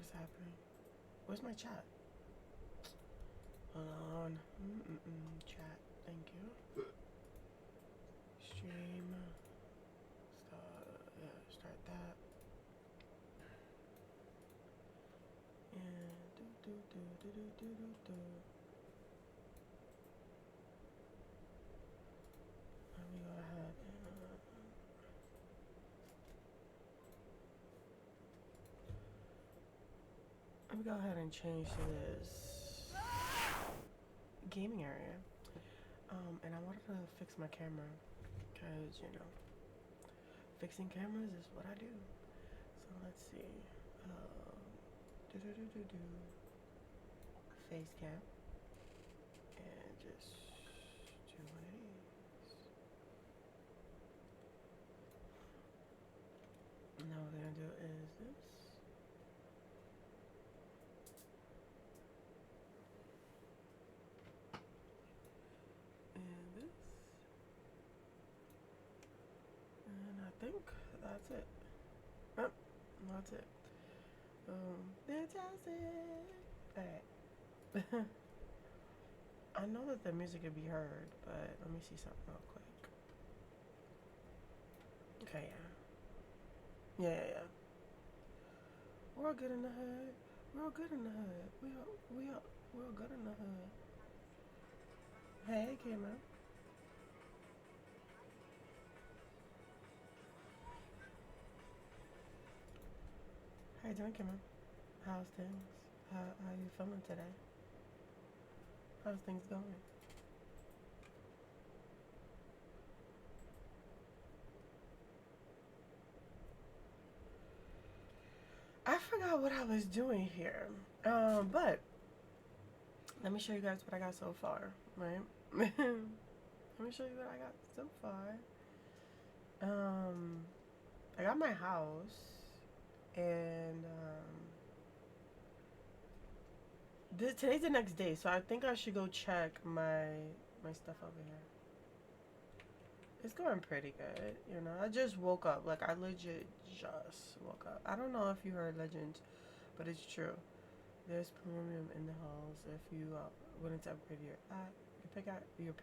What's happening? Where's my chat? Hold on. Chat. Thank you. Stream. Start that. And do. Let me go ahead and let me go ahead and change to this gaming area. And I wanted to fix my camera because, you know, fixing cameras is what I do. So let's see. Face cam. And just do one of these. Now what we're gonna do is this. And this. And I think that's it. Yep, that's it. Fantastic. Alright. I know that the music could be heard, but let me see something real quick. Okay, yeah. We're all good in the hood. We're all good in the hood. We're all good in the hood. Hey, Kimmo. How you doing, Kimmo? How's things? How you feeling today? How's things going? I forgot what I was doing here. But let me show you guys what I got so far, right? Let me show you what I got so far. I got my house, and today's the next day, so I think I should go check my stuff over here. It's going pretty good, you know. I just woke up, like I legit just woke up. I don't know if you heard legends, but it's true. There's premium in the halls if you wanted to upgrade your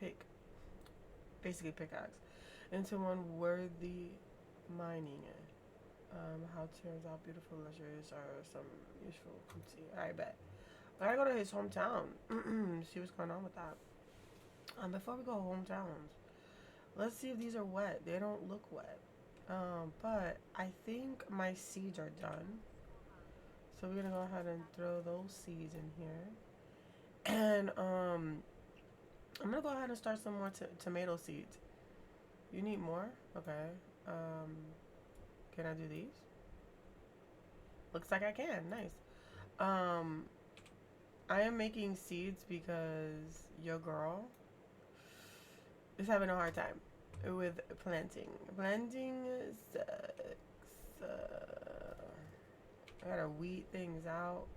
basically pickaxe, into one worthy mining. How turns out beautiful leisures are some useful. Let's see. I bet. I gotta go to his hometown. See what's going on with that. Before we go hometowns, let's see if these are wet. They don't look wet. But I think my seeds are done. So we're gonna go ahead and throw those seeds in here. And I'm gonna go ahead and start some more tomato seeds. You need more? Okay. Can I do these? Looks like I can. Nice. I am making seeds because your girl is having a hard time with planting. Planting sucks. I gotta weed things out.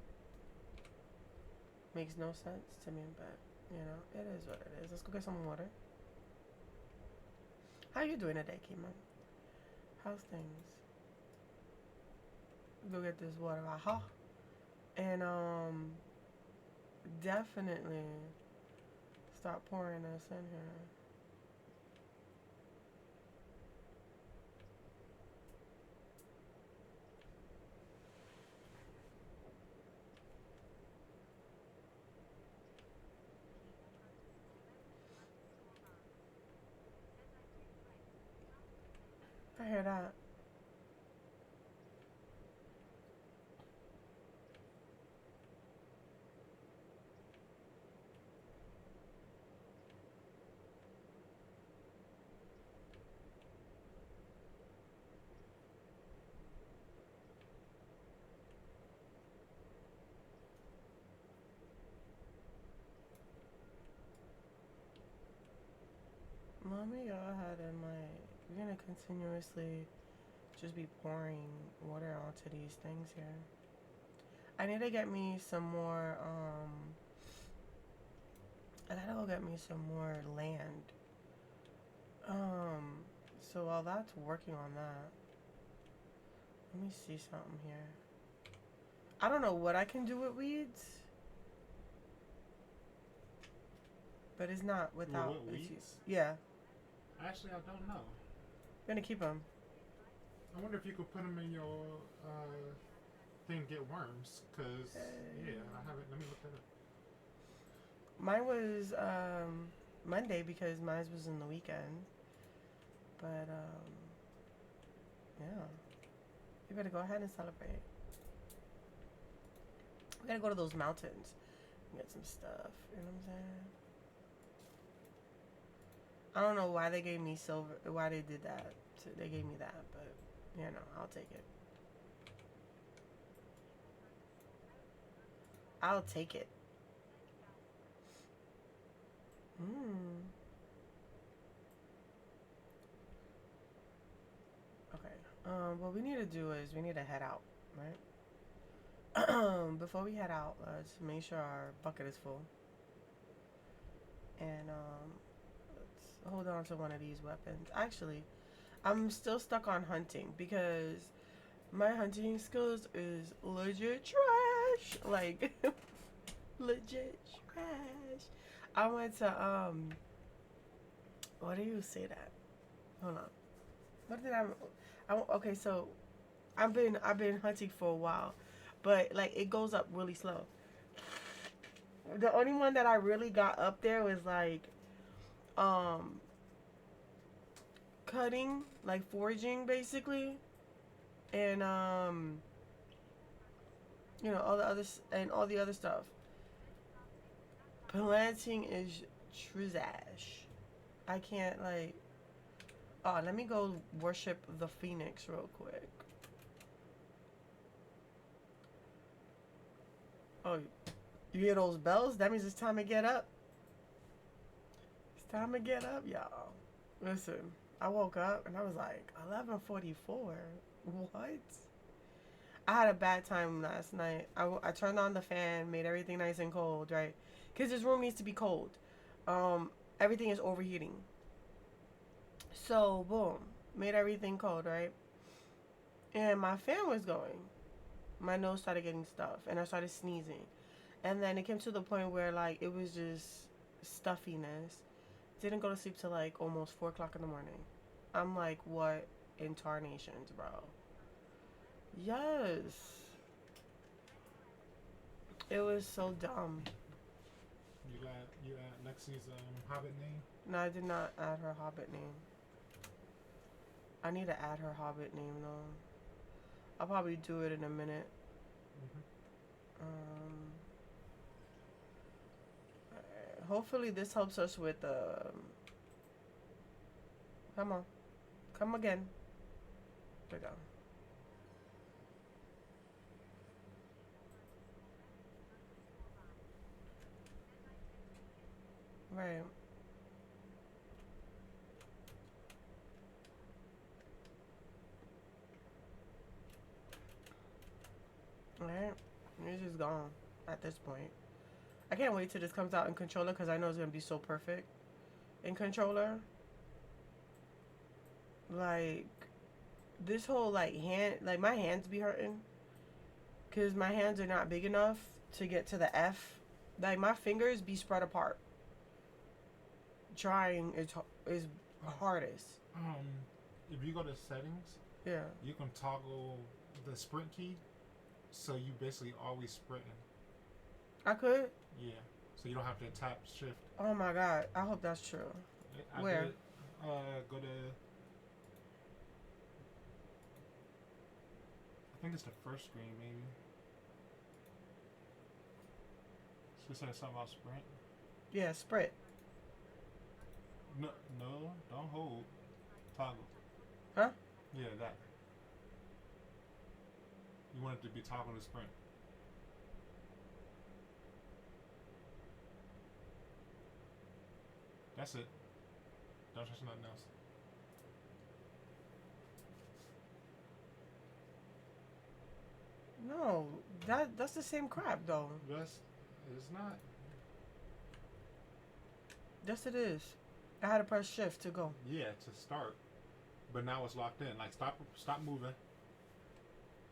Makes no sense to me, but you know, it is what it is. Let's go get some water. How you doing today, Kima? How's things? Go get this water. Aha. And definitely start pouring this in here. I hear that. Let me go ahead and we're gonna continuously just be pouring water onto these things here. I need to get me some more, I gotta go get me some more land. So while that's working on that, let me see something here. I don't know what I can do with weeds, but it's not without. What weeds? Yeah. Actually, I don't know. I'm gonna keep them. I wonder if you could put them in your thing get worms. Cause yeah, I haven't. Let me look that up. Mine was Monday because mine was in the weekend. But yeah, you better go ahead and celebrate. We gotta go to those mountains and get some stuff. You know what I'm saying? I don't know why they gave me silver. Why they did that? They gave me that, but you know, I'll take it. I'll take it. Hmm. Okay. What we need to do is we need to head out, right? Before we head out, let's make sure our bucket is full. And let's hold on to one of these weapons. Actually, I'm still stuck on hunting because my hunting skills is legit trash. Like legit trash. I went to what do you say that? Hold on. What did okay, so I've been hunting for a while, but like it goes up really slow. The only one that I really got up there was like um cutting, like foraging basically, and all the other stuff. Planting is trash. I can't like. Oh, let me go worship the phoenix real quick. Oh, you hear those bells? That means it's time to get up. It's time to get up, y'all. Listen, I woke up and I was like, 11:44. What? I had a bad time last night. I turned on the fan, made everything nice and cold, right? Because this room needs to be cold. Everything is overheating. So, boom, made everything cold, right? And my fan was going. My nose started getting stuffed, and I started sneezing. And then it came to the point where, like, it was just stuffiness. Didn't go to sleep till, like, almost 4 o'clock in the morning. I'm like, what in tarnations, bro? Yes. It was so dumb. You got Lexi's Hobbit name? No, I did not add her Hobbit name. I need to add her Hobbit name though. I'll probably do it in a minute. Um, hopefully this helps us with come on, come again. There we go. Right. Alright. It's just gone at this point. I can't wait till this comes out in controller because I know it's gonna be so perfect in controller. Like this whole like hand, like my hands be hurting because my hands are not big enough to get to the F. Like my fingers be spread apart. Trying is hardest. If you go to settings, Yeah. you can toggle the sprint key, so you basically always sprinting. I could. Yeah, so you don't have to tap shift. Oh my god! I hope that's true. Where? Did, go to. I think it's the first screen, maybe. She said something about sprint. Yeah, sprint. No, don't hold. Toggle. Huh? Yeah, that. You want it to be toggle to sprint. That's it. Don't touch nothing else. No, that's the same crap though. It's not. Yes, it is. I had to press shift to go. Yeah, to start. But now it's locked in. Like stop moving.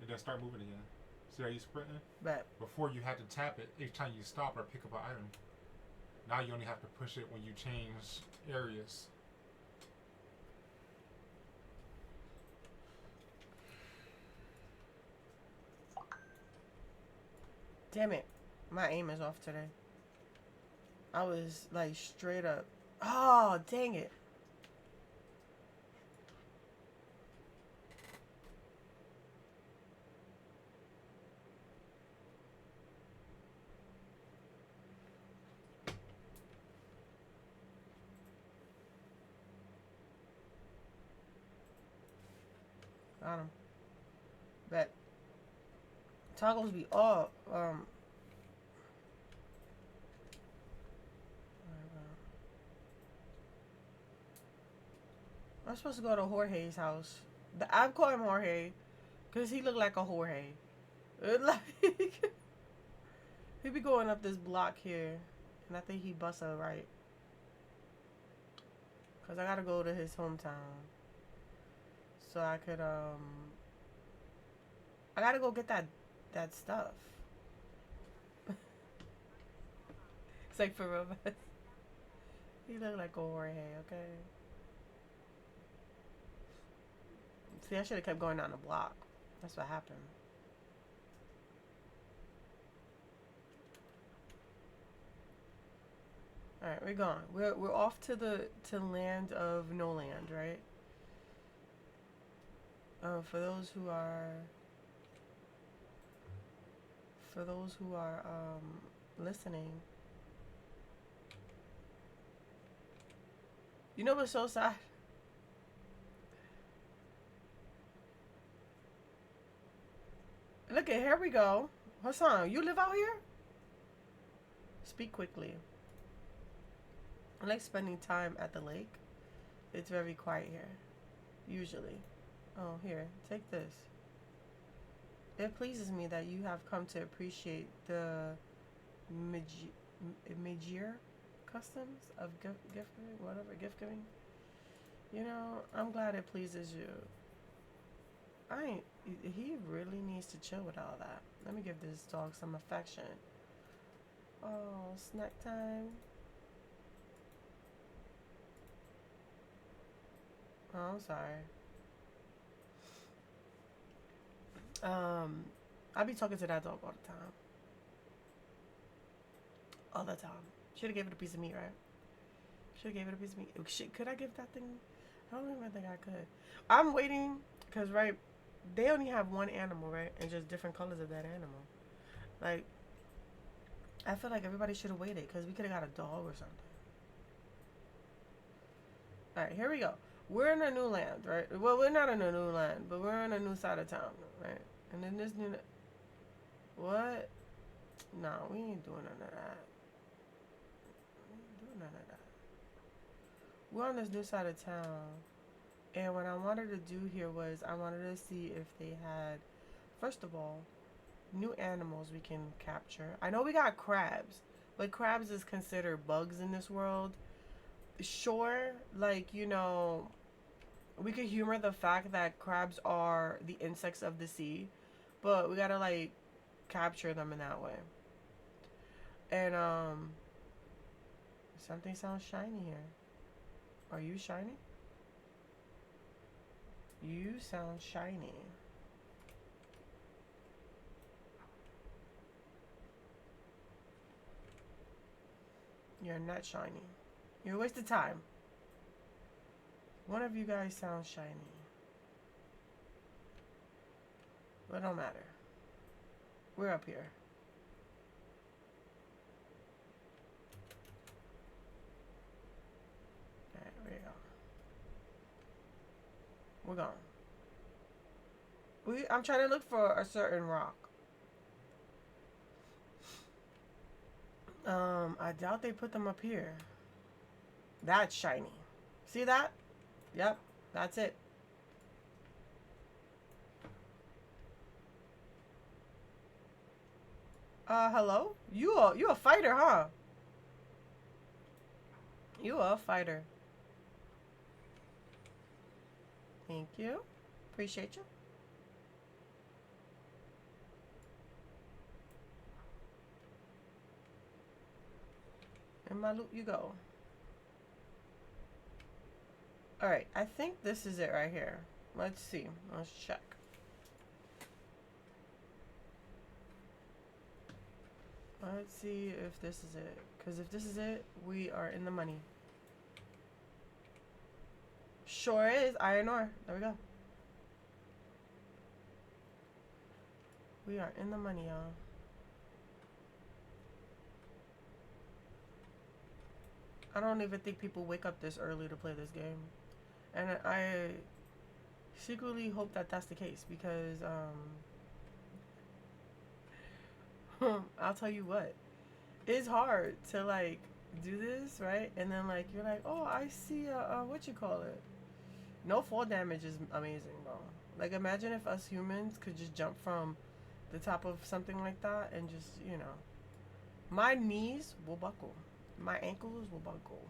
And then start moving again. See how you sprinting? Bet. Before you had to tap it each time you stop or pick up an item. Now you only have to push it when you change areas. Damn it. My aim is off today. I was like straight up. Oh, dang it. Got him. Bet. Toggles be all I'm supposed to go to Jorge's house. I call him Jorge because he looked like a Jorge. Like he be going up this block here, and I think he busts a right. Cause I gotta go to his hometown, so I could I gotta go get that stuff. It's like for real. He looked like a Jorge, okay? See, I should have kept going down the block. That's what happened. All right, we're gone. We're off to the land of no land, right? For those who are listening, you know what's so sad? Look at, here we go. Hassan, you live out here? Speak quickly. I like spending time at the lake. It's very quiet here, usually. Oh, here, take this. It pleases me that you have come to appreciate the Majir customs of gift giving, whatever, gift giving. You know, I'm glad it pleases you. He really needs to chill with all that. Let me give this dog some affection. Oh, snack time. Oh, I'm sorry. I be talking to that dog all the time. All the time. Should have gave it a piece of meat, right? Should have gave it a piece of meat. Oh, shit, could I give that thing? I don't even think I could. I'm waiting, because, right, they only have one animal, right? And just different colors of that animal. Like, I feel like everybody should have waited, because we could have got a dog or something. Alright, here we go. We're in a new land, right? Well, we're not in a new land, but we're in a new side of town, right? And then this new... What? No, we ain't doing none of that. We ain't doing none of that. We're on this new side of town. And what I wanted to do here was I wanted to see if they had, first of all, new animals we can capture. I know we got crabs, but crabs is considered bugs in this world. Sure, like, you know, we could humor the fact that crabs are the insects of the sea, but we gotta, like, capture them in that way. And, something sounds shiny here. Are you shiny? You sound shiny. You're not shiny. You're a waste of time. One of you guys sounds shiny. But it don't matter. We're up here. Alright, there you go. We're gone. I'm trying to look for a certain rock. I doubt they put them up here. That's shiny. See that? Yep, that's it. Hello? You a fighter, huh? You a fighter. Thank you. Appreciate you. In my loop you go. Alright, I think this is it right here. Let's see. Let's check. Let's see if this is it. Because if this is it, we are in the money. Sure is. Iron ore. There we go. We are in the money, y'all. I don't even think people wake up this early to play this game. And I secretly hope that that's the case because, I'll tell you what. It's hard to, like, do this, right? And then, like, you're like, oh, I see, what you call it? No fall damage is amazing, bro. Like, imagine if us humans could just jump from the top of something like that and just, you know. My knees will buckle. My ankles will buckle.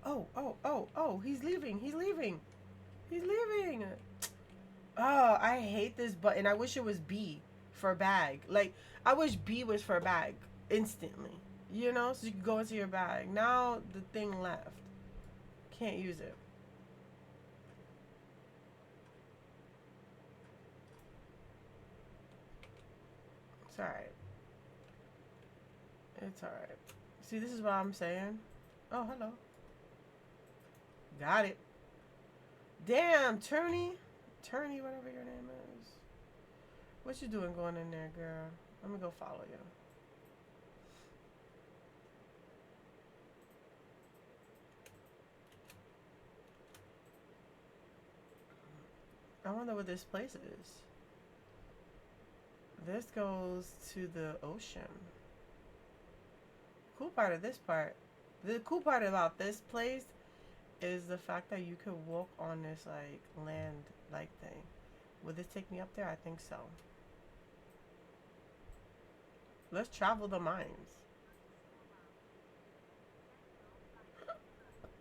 Oh, he's leaving. He's leaving. He's leaving. Oh, I hate this button. I wish it was B for bag. Like, I wish B was for bag instantly. You know, so you can go into your bag. Now the thing left. Can't use it. It's alright. It's alright. See, this is what I'm saying. Oh, hello. Got it. Damn, Turney, whatever your name is. What you doing going in there, girl? Let me go follow you. I wonder what this place is. This goes to the ocean. Cool part of this part. The cool part about this place is the fact that you could walk on this, like, land, like, thing. Would this take me up there? I think so. Let's travel the mines.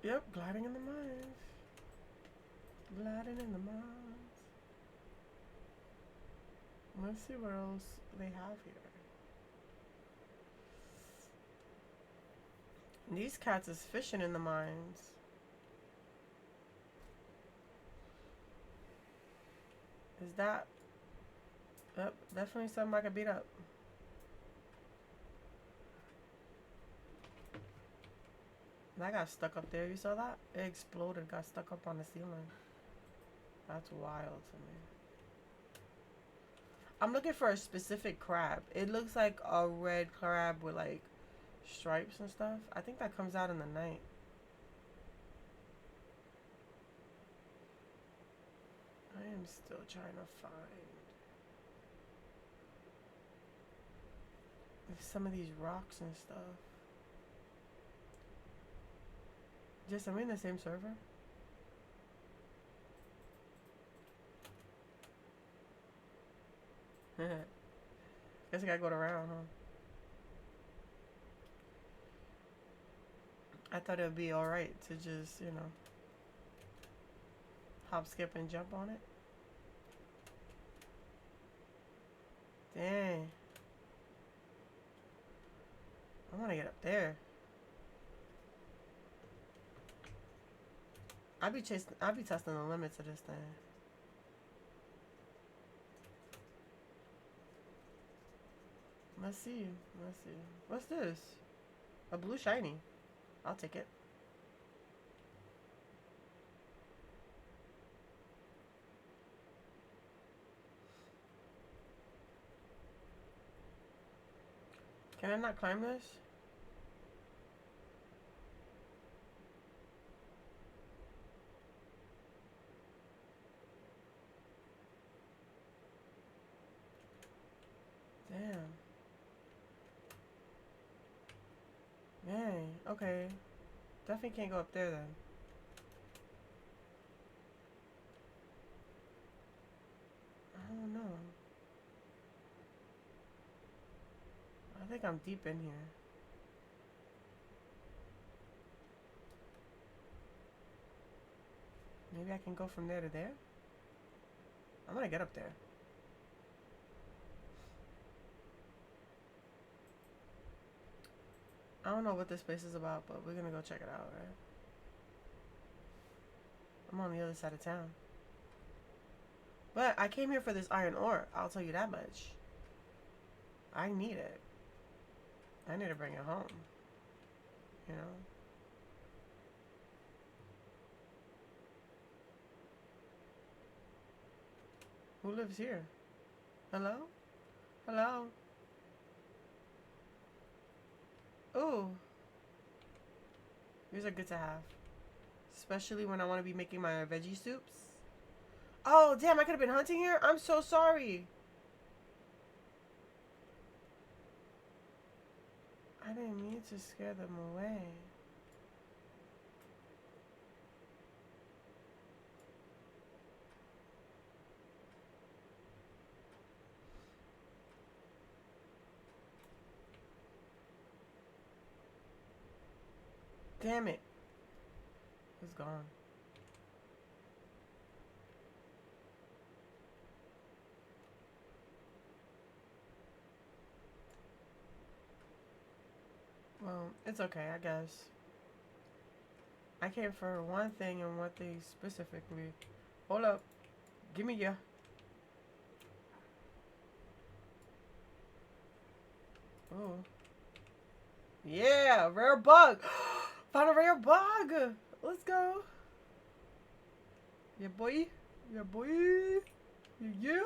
Yep, gliding in the mines. Gliding in the mines. Let's see what else they have here. These cats is fishing in the mines. Is that... Yep, definitely something I could beat up. That got stuck up there. You saw that? It exploded, got stuck up on the ceiling. That's wild to me. I'm looking for a specific crab. It looks like a red crab with, like, stripes and stuff. I think that comes out in the night. I am still trying to find some of these rocks and stuff. Just, am we in the same server? Guess I gotta go around, huh? I thought it would be alright to just, you know, hop, skip, and jump on it. Dang. I want to get up there. I'll be testing the limits of this thing. Let's see. Let's see. What's this? A blue shiny. I'll take it. Can I not climb this? Damn. Dang. Okay. Definitely can't go up there then. I don't know. I think I'm deep in here. Maybe I can go from there to there? I'm gonna get up there. I don't know what this place is about, but we're gonna go check it out, right? I'm on the other side of town. But I came here for this iron ore. I'll tell you that much. I need it. I need to bring it home. You know? Who lives here? Hello? Hello? Ooh. These are good to have. Especially when I want to be making my veggie soups. Oh, damn, I could have been hunting here? I'm so sorry. I didn't mean to scare them away. Damn it. It's gone. Well, it's okay, I guess. I came for one thing and one thing specifically. Hold up. Give me ya. Oh. Yeah, rare bug. Found a rare bug. Let's go. Yeah, boy. Yeah, boy. Yeah.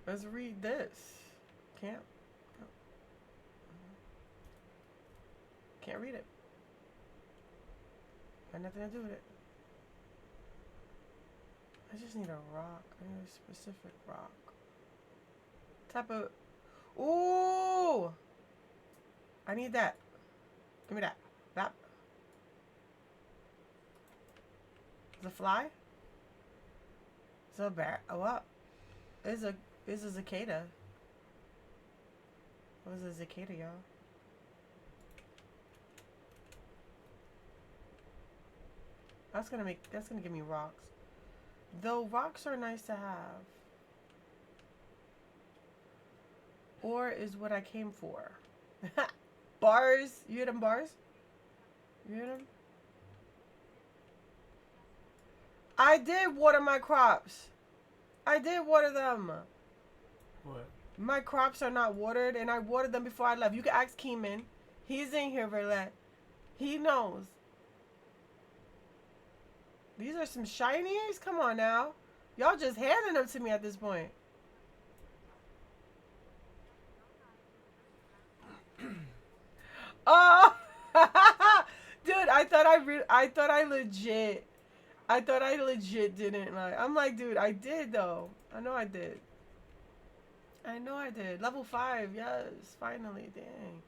Let's read this. Can't read it. Got nothing to do with it. I just need a rock. I need a specific rock. Type of. Ooh! I need that. Give me that. That. Is it a fly? Is it a bear? Oh, what? It's a cicada. What is a cicada, y'all? That's gonna give me rocks. Though rocks are nice to have. Ore is what I came for. Bars. You hear them bars? You hear them? I did water my crops. I did water them. What? My crops are not watered, and I watered them before I left. You can ask Keeman. He's in here, Verlet. He knows. These are some shinies? Come on now. Y'all just handing them to me at this point. Oh! Dude, I thought I legit didn't like. I'm like, dude, I did though. I know I did. I know I did. Level 5, yes. Finally, dang.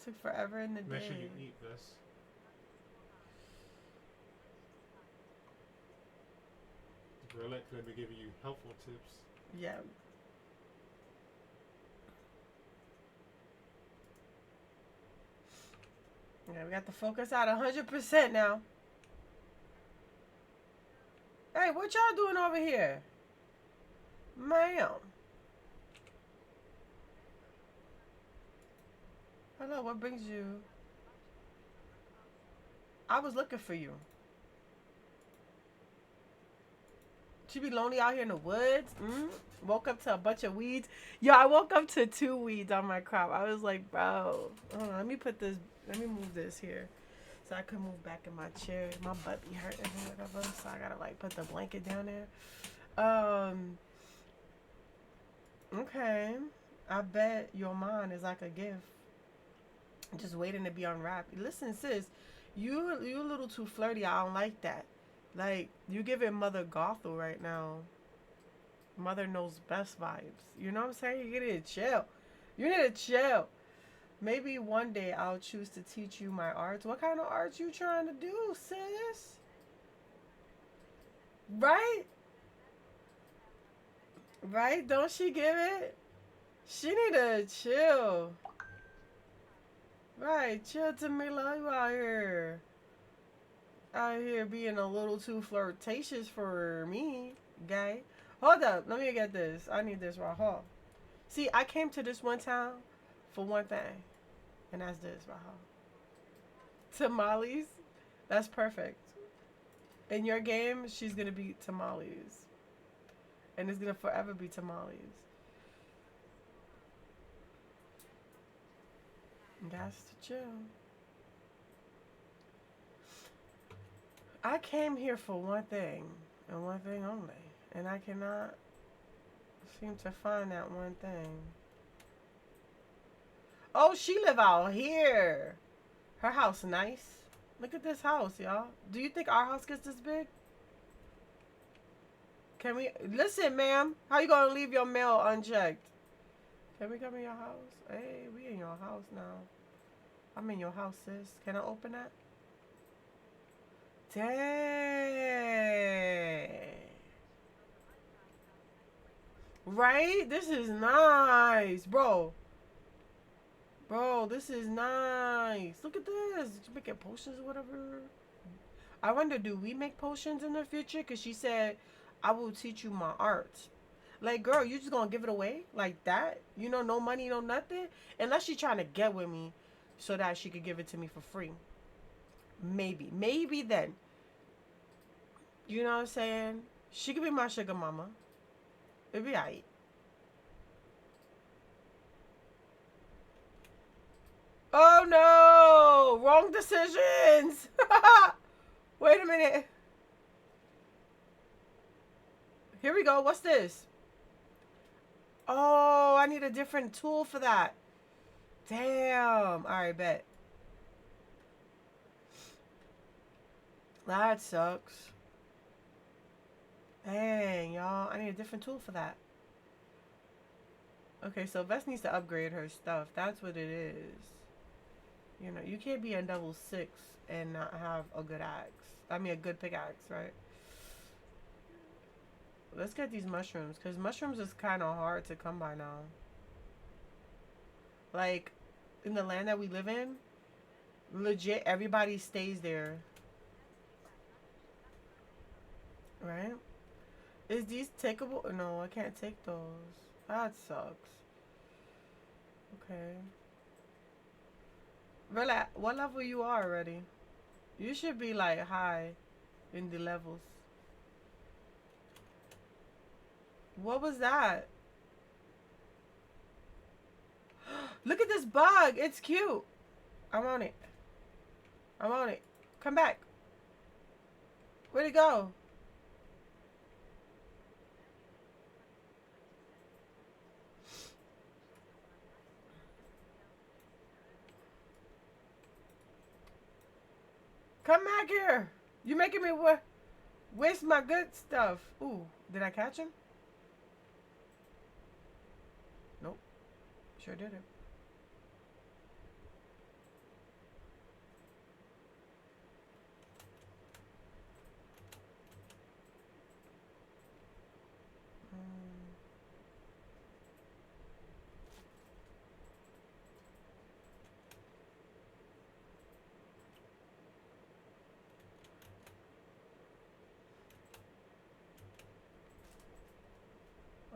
Took forever in the day. Make sure you eat this. Roulette could be giving you helpful tips. Yeah. Yeah, we got the focus out 100% now. Hey, what y'all doing over here? Ma'am. Hello, what brings you? I was looking for you. She be lonely out here in the woods. Woke up to a bunch of weeds. Yo, I woke up to 2 weeds on my crop. I was like, bro, hold on, let me move this here. So I could move back in my chair. My butt be hurting or whatever. So I gotta like put the blanket down there. Okay. I bet your mind is like a gift. Just waiting to be unwrapped. Listen, sis, you a little too flirty. I don't like that. Like, you giving Mother Gothel right now. Mother knows best vibes. You know what I'm saying? You need to chill. You need to chill. Maybe one day I'll choose to teach you my arts. What kind of arts you trying to do, sis? Right? Right? Don't she give it? She need to chill. Right, chill, Tamila. You out here. Out here being a little too flirtatious for me, guy. Hold up. Let me get this. I need this right here. See, I came to this one town for one thing, and that's this right here. Tamales. That's perfect. In your game, she's gonna be tamales, and it's gonna forever be tamales. That's the chill. I came here for one thing and one thing only, and I cannot seem to find that one thing. Oh, she live out here. Her house nice. Look at this house, y'all. Do you think our house gets this big? Can we listen, ma'am? How you gonna leave your mail unchecked? Can we come in your house? Hey, we in your house now. I'm in your house, sis. Can I open that? Dang. Right? This is nice, bro. Bro, this is nice. Look at this. You making potions or whatever. I wonder, do we make potions in the future? Because she said, I will teach you my art. Like, girl, you just gonna give it away like that? You know, no money, no nothing? Unless she trying to get with me so that she could give it to me for free. Maybe. Maybe then. You know what I'm saying? She could be my sugar mama. It'd be alright. Oh no! Wrong decisions! Wait a minute. Here we go. What's this? Oh, I need a different tool for that. Damn. Alright, bet. That sucks. Dang, y'all. I need a different tool for that. Okay, so Vess needs to upgrade her stuff. That's what it is. You know, you can't be in level 6 and not have a good axe. I mean, a good pickaxe, right? Let's get these mushrooms, because mushrooms is kind of hard to come by now. Like, in the land that we live in, legit, everybody stays there. Right? Is these takeable? No, I can't take those. That sucks. Okay. Relax. What level you are already? You should be like high in the levels. What was that? Look at this bug. It's cute. I'm on it. I'm on it. Come back. Where'd it go? Come back here. You making me waste my good stuff. Ooh, did I catch him? Nope. Sure did it.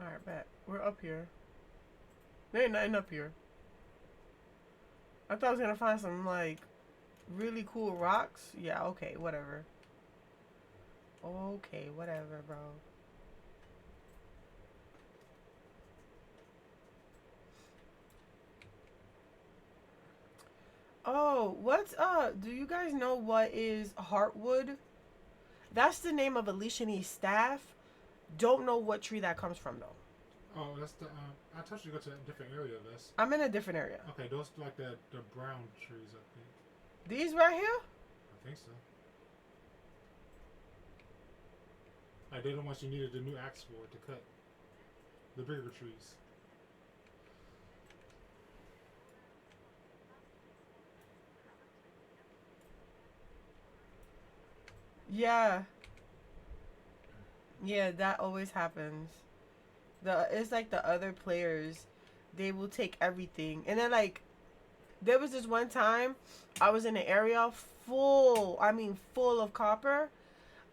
Alright, bet. We're up here. There ain't nothing up here. I thought I was gonna find some, like, really cool rocks. Yeah, okay, whatever. Okay, whatever, bro. Oh, what's do you guys know what is heartwood? That's the name of Alicia's staff. Don't know what tree that comes from though. Oh, that's the. I thought you go to a different area of this. I'm in a different area. Okay, those like the brown trees, I think. These right here? I think so. Like they're the ones you needed the new axe for to cut. The bigger trees. Yeah. Yeah, that always happens. It's like the other players, they will take everything, and then like There was this one time I was in an area full, I mean full of copper.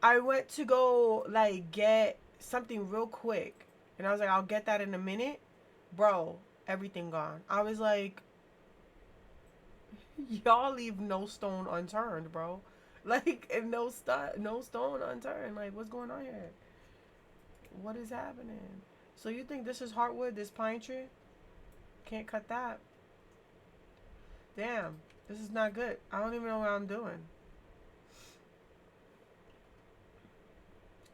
I went to go like get something real quick, and I was like, I'll get that in a minute, bro. Everything gone. I was like, y'all leave no stone unturned, bro. Like, and no stone unturned. Like, what's going on here? What is happening? So you think this is heartwood? This pine tree? Can't cut that. Damn, this is not good. I don't even know what I'm doing.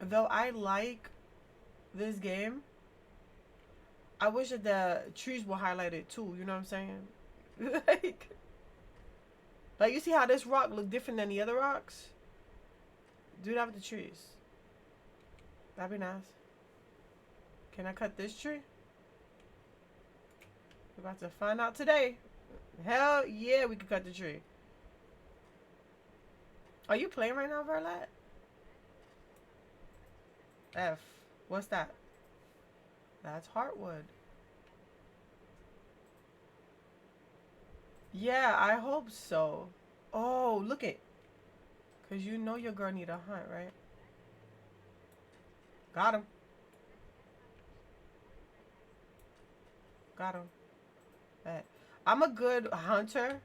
Though I like this game, I wish that the trees were highlighted too. You know what I'm saying? like, like you see how this rock look different than the other rocks? Do that with the trees. That'd be nice. Can I cut this tree? We're about to find out today. Hell yeah, we can cut the tree. Are you playing right now, Verlet? F. What's that? That's heartwood. Yeah, I hope so. Oh, look it. Because you know your girl need a hunt, right? Got him. Got him. Bet. I'm a good hunter.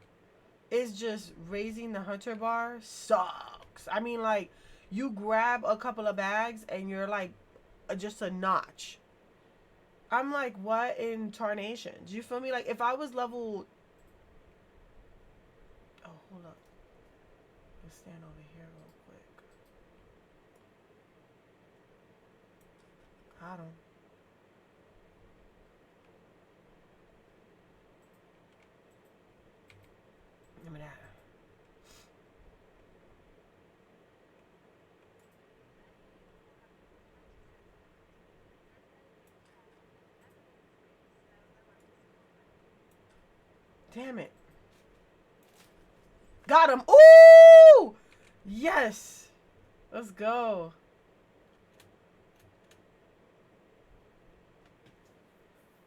It's just raising the hunter bar sucks. I mean, like, you grab a couple of bags and you're like just a notch. I'm like, what in tarnations? You feel me? Like, if I was level... Oh, hold up. Let's stand over here real quick. Got him. Give me that. Damn it. Got him. Ooh! Yes. Let's go.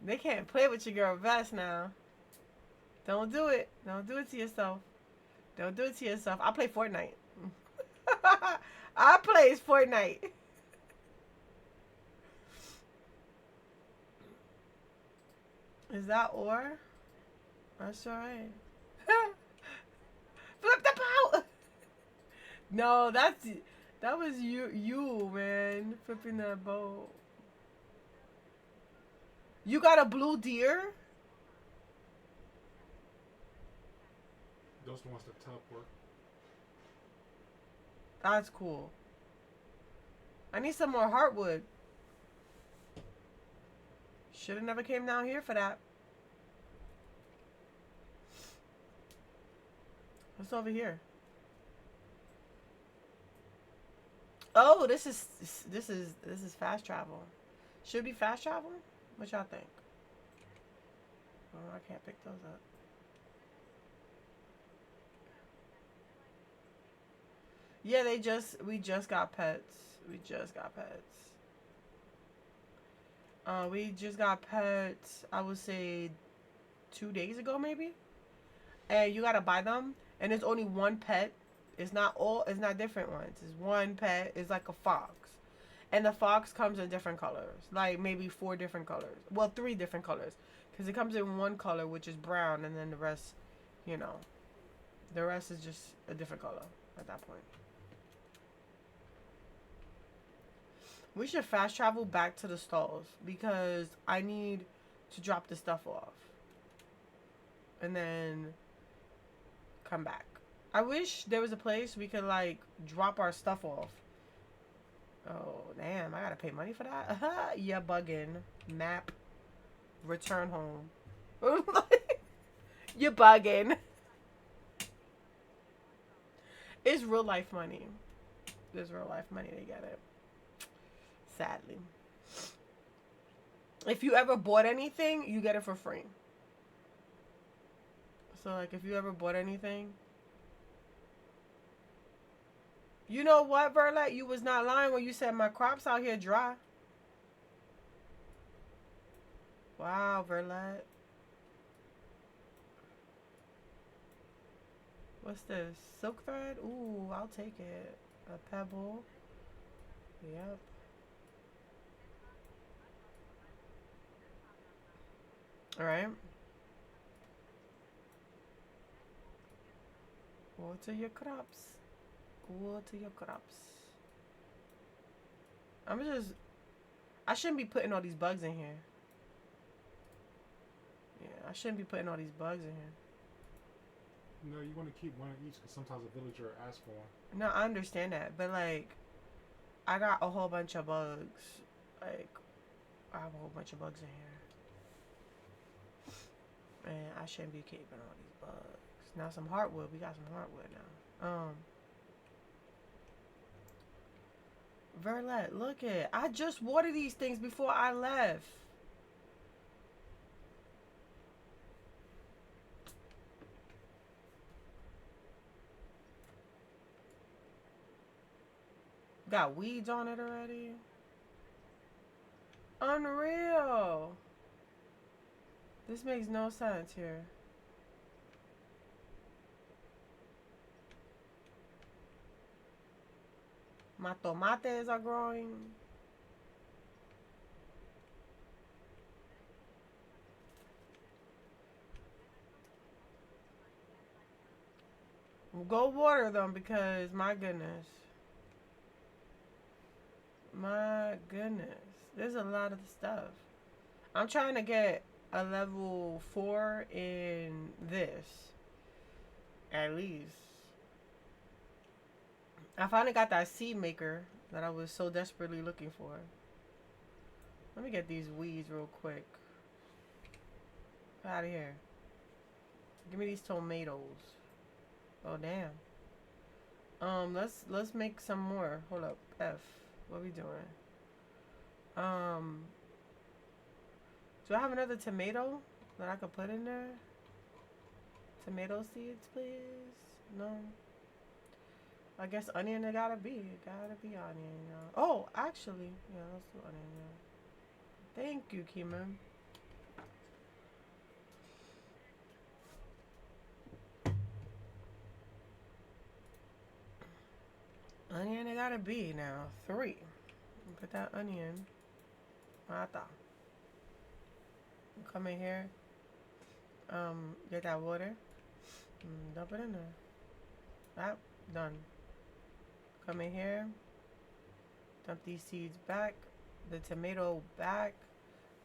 They can't play with your girl Vest now. Don't do it. Don't do it to yourself. Don't do it to yourself. I play Fortnite. I play Fortnite. Is that ore? That's alright. Flip the boat! No, that was you, man, flipping that boat. You got a blue deer? Those the ones that teleport. That's cool. I need some more heartwood. Should have never came down here for that. What's over here? Oh, this is fast travel. Should be fast travel? What y'all think? Oh, I can't pick those up. Yeah, we just got pets. We just got pets. We just got pets, I would say 2 days ago maybe. And you gotta buy them. And it's only one pet. It's not different ones. It's one pet. It's like a fox. And the fox comes in different colors. Like maybe 4 different colors. Well, 3 different colors. Because it comes in one color, which is brown. And then the rest, you know. The rest is just a different color at that point. We should fast travel back to the stalls. Because I need to drop the stuff off. And then come back. I wish there was a place we could like drop our stuff off. Oh damn, I gotta pay money for that? Yeah, bugging. Map. Return home. You're bugging. It's real life money. There's real life money to get it. Sadly. If you ever bought anything, you get it for free. So like if you ever bought anything. You know what, Verlet? You was not lying when you said my crops out here dry. Wow, Verlet. What's this? Silk thread? Ooh, I'll take it. A pebble. Yep. Alright. Water your crops. Water your crops. I'm just... I shouldn't be putting all these bugs in here. Yeah, I shouldn't be putting all these bugs in here. No, you want to keep one of each because sometimes a villager asks for one. No, I understand that. But, like, I got a whole bunch of bugs. Like, I have a whole bunch of bugs in here. And I shouldn't be keeping all these bugs. Now some hardwood. We got some hardwood now. Verlet, look it. I just watered these things before I left. Got weeds on it already. Unreal. This makes no sense here. My tomates are growing. Go water them because my goodness. My goodness. There's a lot of stuff. I'm trying to get a level 4 in this. At least. I finally got that seed maker that I was so desperately looking for. Let me get these weeds real quick. Get out of here. Give me these tomatoes. Oh damn. Let's make some more. Hold up. F. What are we doing? Do I have another tomato that I could put in there? Tomato seeds, please? No. I guess onion it gotta be. It gotta be onion, y'all. Oh, actually. Yeah, let's do onion, yeah. Thank you, Keeman. Onion it gotta be now. 3. Put that onion. Mata. Come in here. Get that water. Dump it in there. That done. Come in here. Dump these seeds back. The tomato back.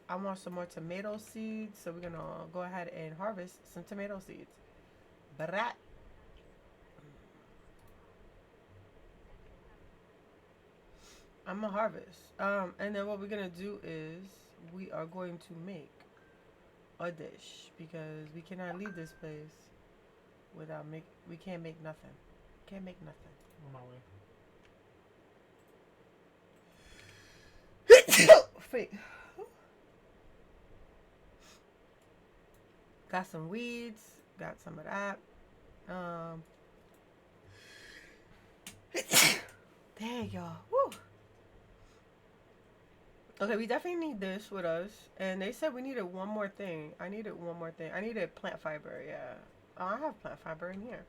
I want some more tomato seeds, so we're gonna go ahead and harvest some tomato seeds. Brat. I'm gonna harvest. And then what we're gonna do is we are going to make a dish because we cannot leave this place without we can't make nothing. Can't make nothing. On my way. Wait. Got some weeds. Got some of that. There y'all. Woo. Okay, we definitely need this with us. And they said we needed one more thing. I needed one more thing. I needed plant fiber, yeah. Oh, I have plant fiber in here.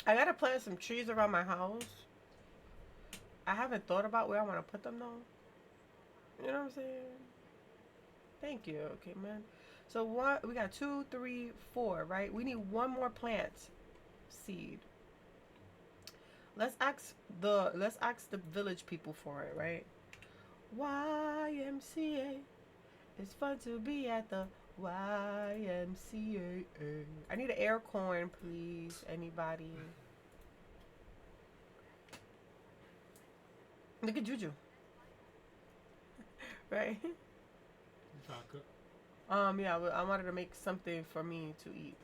I gotta plant some trees around my house. I haven't thought about where I want to put them though. You know what I'm saying? Thank you. Okay, man. So what? We got 2, 3, 4, right? We need one more plant seed. Let's ask the village people for it, right? YMCA. It's fun to be at the YMCA. I need an air corn, please. Anybody? Look at Juju. Right? You trying to cook? Yeah, I wanted to make something for me to eat.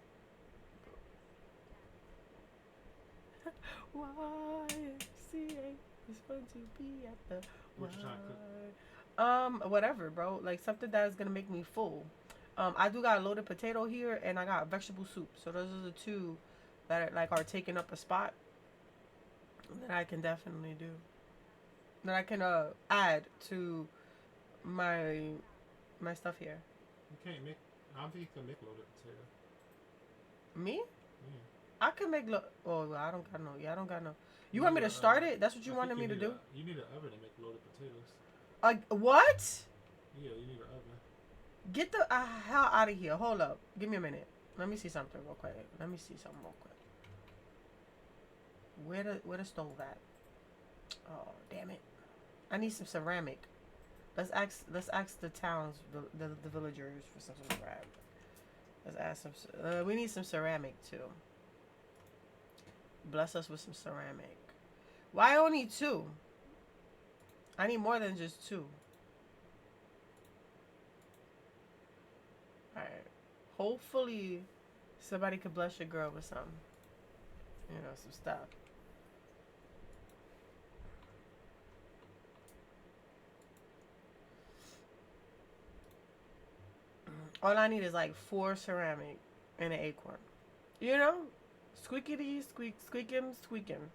YMCA. It's fun to be at the What you trying to cook? Whatever, bro. Like something that is gonna make me full. I do got a loaded potato here, and I got vegetable soup. So those are the two that are taking up a spot that I can definitely do. That I can add to my stuff here. You can't make. I don't think you can make loaded potato. Me? Yeah. I could make oh, I don't got no. Yeah, I don't got no. You want need me to start it? That's what you I wanted think me to do? you need an oven to make loaded potatoes. What? Yeah, you need an oven. Get the hell out of here. Hold up. Give me a minute. Let me see something real quick. Let me see something real quick. Where the stove at? Oh, damn it. I need some ceramic. Let's ask the towns, the villagers for some ceramic. Let's ask some. We need some ceramic too. Bless us with some ceramic. Why only 2? I need more than just 2. Alright. Hopefully somebody could bless your girl with some. You know, some stuff. All I need is like 4 ceramic and an acorn. You know? Squeakity squeak squeakin' squeakin'.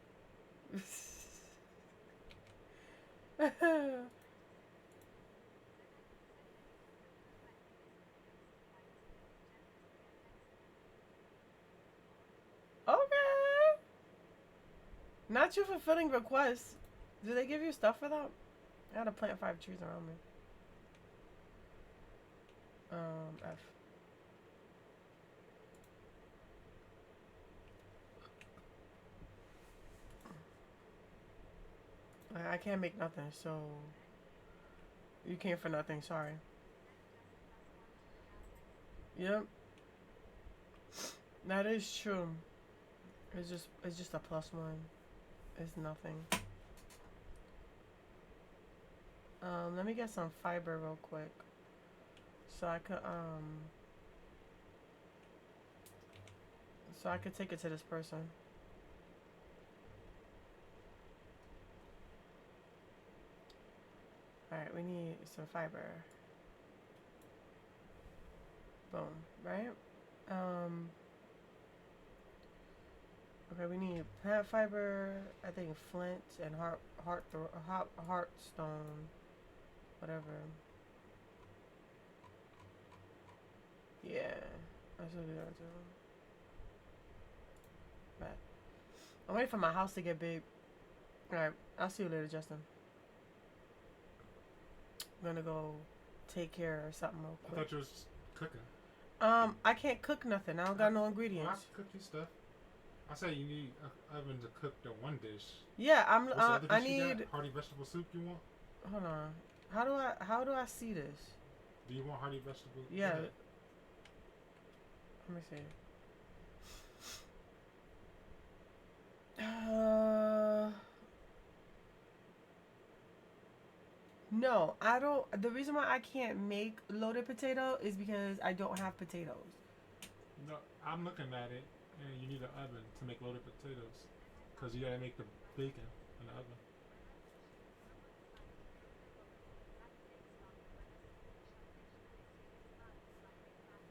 Okay. Not you fulfilling requests. Do they give you stuff for that? I gotta plant 5 trees around me. F. I can't make nothing, so you came for nothing. Sorry. Yep, that is true. It's just a +1. It's nothing. Let me get some fiber real quick, so I could take it to this person. Alright, we need some fiber. Boom, right? Okay, we need plant fiber, I think flint and heartstone, whatever. Yeah, that's what we gotta do. Right. I'm waiting for my house to get big. Alright, I'll see you later, Justin. I'm gonna go take care of something real quick. I thought you was cooking. I can't cook nothing. I don't got no ingredients. I cook you stuff. I said you need an oven to cook the one dish. Yeah, I need need hearty vegetable soup. You want? Hold on. How do I see this? Do you want hearty vegetable? Yeah. Let me see. No, I don't. The reason why I can't make loaded potato is because I don't have potatoes. No, I'm looking at it, and you need an oven to make loaded potatoes, because you gotta make the bacon in the oven.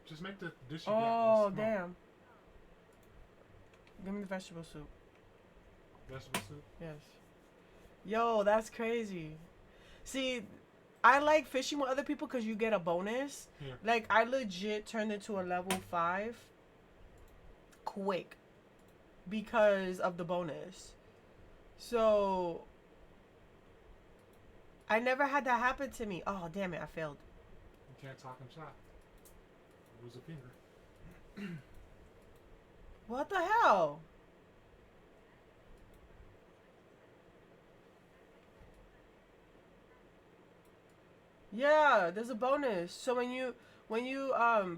Just make the dish you got. Oh, damn. Give me the vegetable soup. Vegetable soup? Yes. Yo, that's crazy. See, I like fishing with other people because you get a bonus. Yeah. Like, I legit turned into a level 5 quick because of the bonus. So, I never had that happen to me. Oh, damn it, I failed. You can't talk and shot. Lose a finger. What the hell? Yeah, there's a bonus. So when you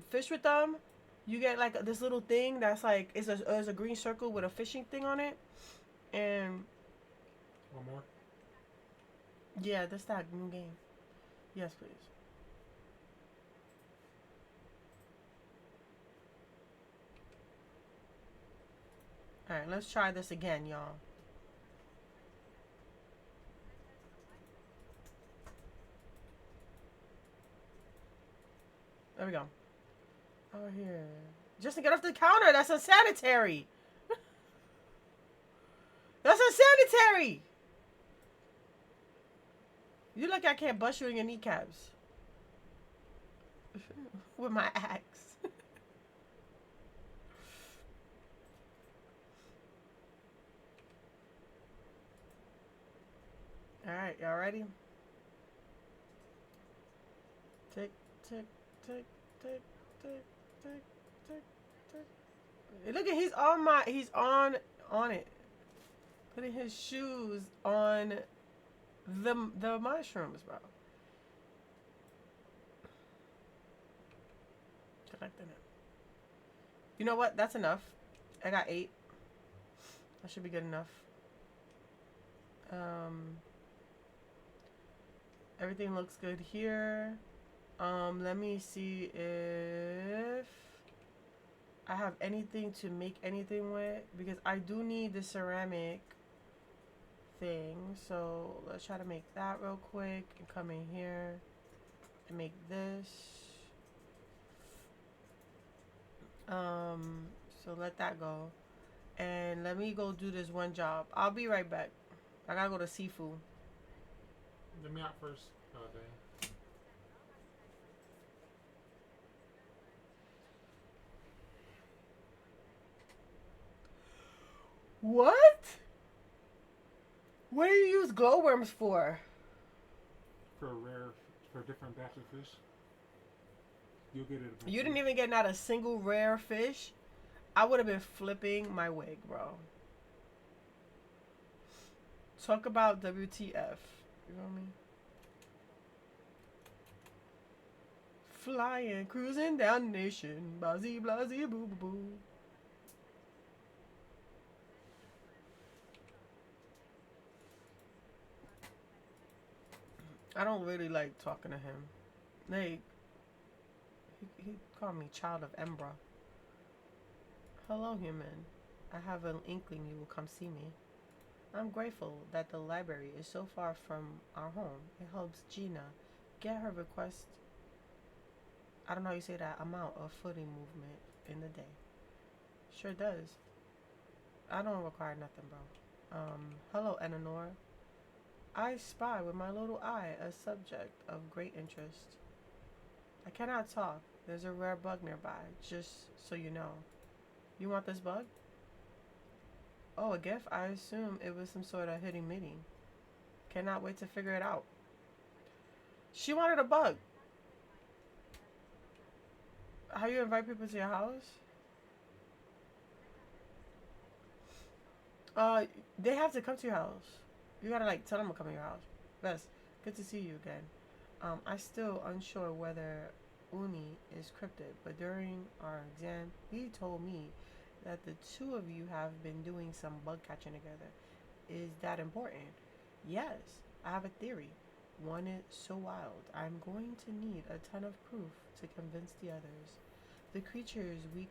fish with them, you get like this little thing that's like it's a green circle with a fishing thing on it, and One more. yeah, that's that new game. Yes, please. All right, let's try this again, y'all. There we go. Over here. Justin, get off the counter. That's unsanitary. That's unsanitary. You look, I can't bust you in your kneecaps with my axe. Alright, y'all ready? Tick, tick, tick, tick, tick, tick, tick, tick. Look at he's on it. Putting his shoes on the mushrooms, bro. Collecting it. You know what? That's enough. I got 8. That should be good enough. Everything looks good here. Let me see if I have anything to make anything with, because I do need the ceramic thing. So let's try to make that real quick and come in here and make this. So let that go. And let me go do this one job. I'll be right back. I gotta go to Sifu. Let me out first. Oh, dang. What? What do you use glowworms for? For different batch of fish. You'll get it. You didn't even get not a single rare fish. I would have been flipping my wig, bro. Talk about WTF. You know what I mean? Flying, cruising down the nation. Blasey, blasey, boo, boo, boo. I don't really like talking to him. Like, he called me child of Embra. Hello, human. I have an inkling you will come see me. I'm grateful that the library is so far from our home. It helps Gina get her request, I don't know how you say that, amount of footing movement in the day. Sure does. I don't require nothing, bro. Hello, Enanor. I spy with my little eye a subject of great interest. I cannot talk. There's a rare bug nearby, just so you know. You want this bug? Oh, a gift? I assume it was some sort of hitty-mitty. Cannot wait to figure it out. She wanted a bug. How you invite people to your house? They have to come to your house. You gotta like tell them to come to your house. Best. Good to see you again. I still unsure whether Uni is cryptid, but during our exam, he told me that the two of you have been doing some bug catching together. Is that important? Yes, I have a theory. One is so wild. I'm going to need a ton of proof to convince the others. The creatures we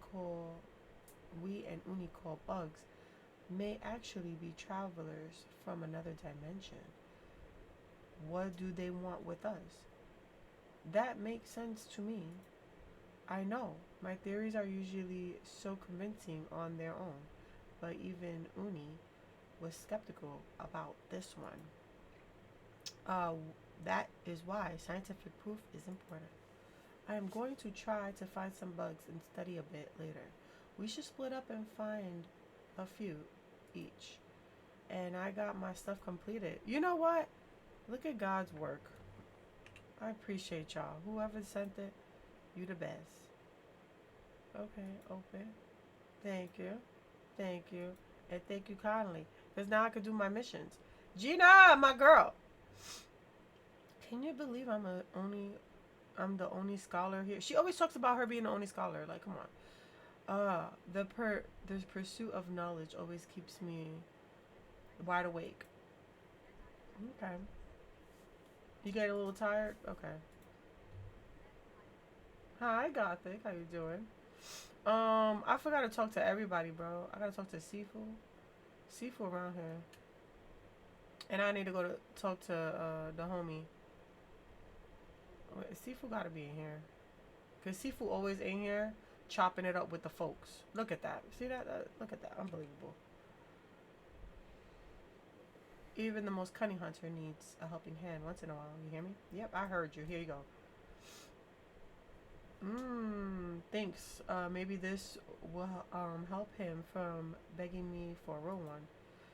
and Uni call bugs may actually be travelers from another dimension. What do they want with us? That makes sense to me. I know, my theories are usually so convincing on their own, but even Uni was skeptical about this one. That is why scientific proof is important. I am going to try to find some bugs and study a bit later. We should split up and find a few each. And I got my stuff completed. You know what? Look at God's work. I appreciate y'all. Whoever sent it, you the best. Okay, open. Thank you. Thank you. And thank you kindly. Because now I can do my missions. Gina, my girl. Can you believe I'm the only scholar here? She always talks about her being the only scholar. Like, come on. The pursuit of knowledge always keeps me wide awake. Okay. You getting a little tired? Okay. Hi, Gothic. How you doing? I forgot to talk to everybody, bro. I gotta talk to Sifu. Sifu around here. And I need to go to talk to the homie. Wait, Sifu gotta be in here. Cause Sifu always in here chopping it up with the folks. Look at that. See that? Look at that. Unbelievable. Even the most cunning hunter needs a helping hand once in a while. You hear me? Yep, I heard you. Here you go. Thanks. Maybe this will help him from begging me for a real one.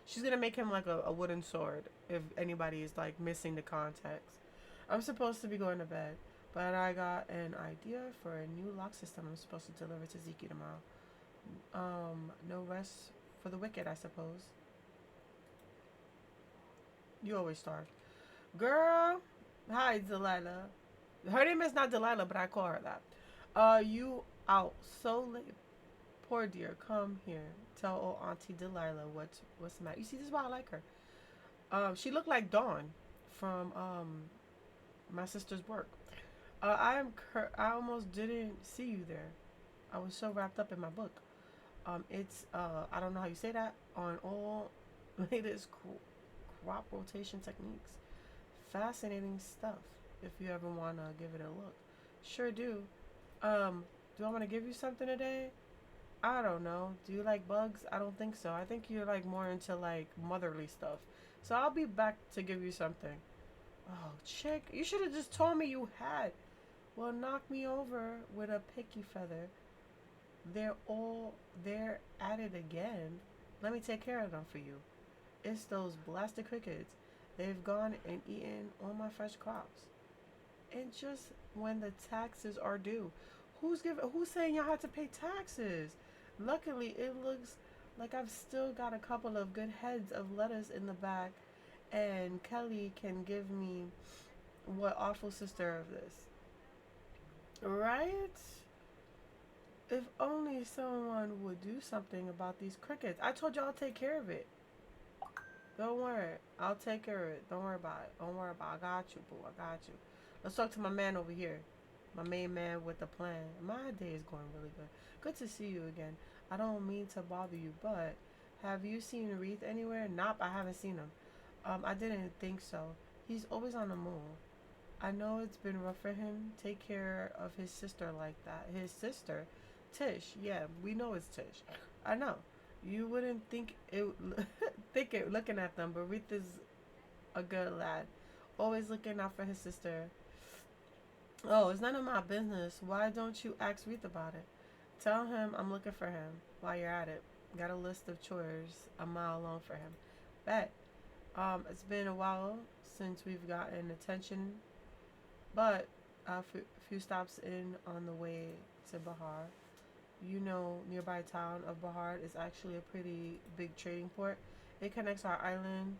She's gonna make him like a wooden sword if anybody is like missing the context. I'm supposed to be going to bed, but I got an idea for a new lock system I'm supposed to deliver to Zeke tomorrow. No rest for the wicked, I suppose. You always starve. Girl, hi Delilah. Her name is not Delilah, but I call her that. You out so late. Poor dear, come here. Tell old Auntie Delilah what's the matter. You see, this is why I like her. She looked like Dawn from my sister's work. I almost didn't see you there. I was so wrapped up in my book. It's I don't know how you say that on all latest crop rotation techniques. Fascinating stuff. If you ever wanna give it a look, sure do. Do I want to give you something today? I don't know. Do you like bugs? I don't think so. I think you're like more into like motherly stuff. So I'll be back to give you something. Oh, chick, you should have just told me you had. Well, knock me over with a picky feather. They're at it again. Let me take care of them for you. It's those blasted crickets. They've gone and eaten all my fresh crops. And just when the taxes are due. Who's saying y'all have to pay taxes? Luckily, it looks like I've still got a couple of good heads of lettuce in the back, and Kelly can give me what awful sister of this. Right? If only someone would do something about these crickets. I told you I'll take care of it. Don't worry. I'll take care of it. Don't worry about it. Don't worry about it. I got you, boo. I got you. Let's talk to my man over here. My main man with the plan. My day is going really good. Good to see you again. I don't mean to bother you, but have you seen Reith anywhere? Nope, I haven't seen him. I didn't think so. He's always on the move. I know it's been rough for him. Take care of his sister like that. His sister? Tish. Yeah, we know it's Tish. I know. You wouldn't think it think it looking at them, but Reith is a good lad. Always looking out for his sister. Oh, it's none of my business. Why don't you ask Reith about it? Tell him I'm looking for him while you're at it. Got a list of chores a mile long for him. Bet. It's been a while since we've gotten attention, but a few stops in on the way to Bahar. You know, nearby town of Bahar is actually a pretty big trading port. It connects our island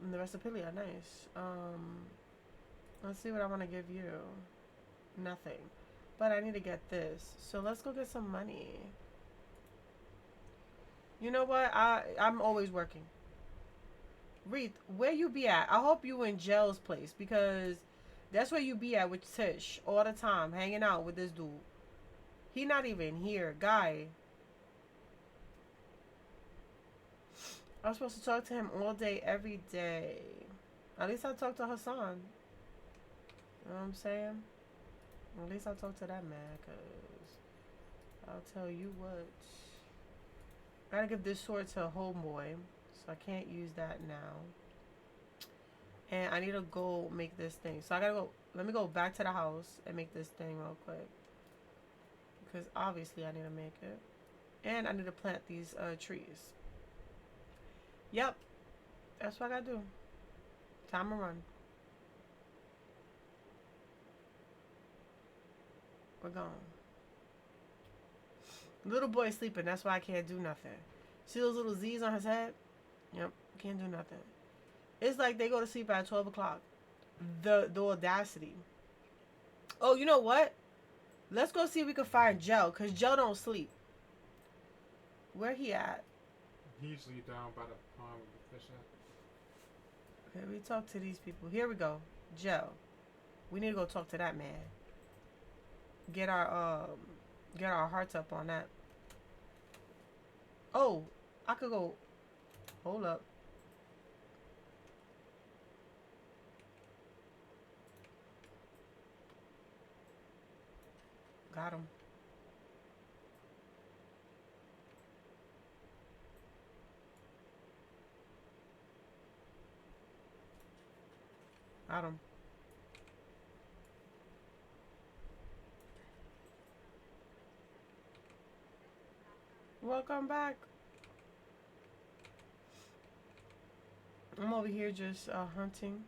and the rest of Palia. Nice. Let's see what I want to give you. Nothing. But I need to get this. So let's go get some money. You know what? I'm always working. Reith, where you be at? I hope you in Gel's place, because that's where you be at with Tish all the time, hanging out with this dude. He not even here. Guy. I'm supposed to talk to him all day, every day. At least I talk to Hassan. You know what I'm saying? At least I talk to that man, because I'll tell you what. I gotta give this sword to a homeboy, so I can't use that now. And I need to go make this thing. So I gotta go. Let me go back to the house and make this thing real quick. Because obviously I need to make it. And I need to plant these trees. Yep. That's what I gotta do. Time to run. We're gone. Little boy sleeping. That's why I can't do nothing. See those little Z's on his head? Yep. Can't do nothing. It's like they go to sleep at 12 o'clock. The audacity. Oh, you know what? Let's go see if we can find Joe, because Joe don't sleep. Where he at? He's usually down by the pond with the fish at. Okay, we talk to these people. Here we go. Joe. We need to go talk to that man. Get our hearts up on that. Oh, I could go. Hold up. Got him. Got him. Welcome back. I'm over here just hunting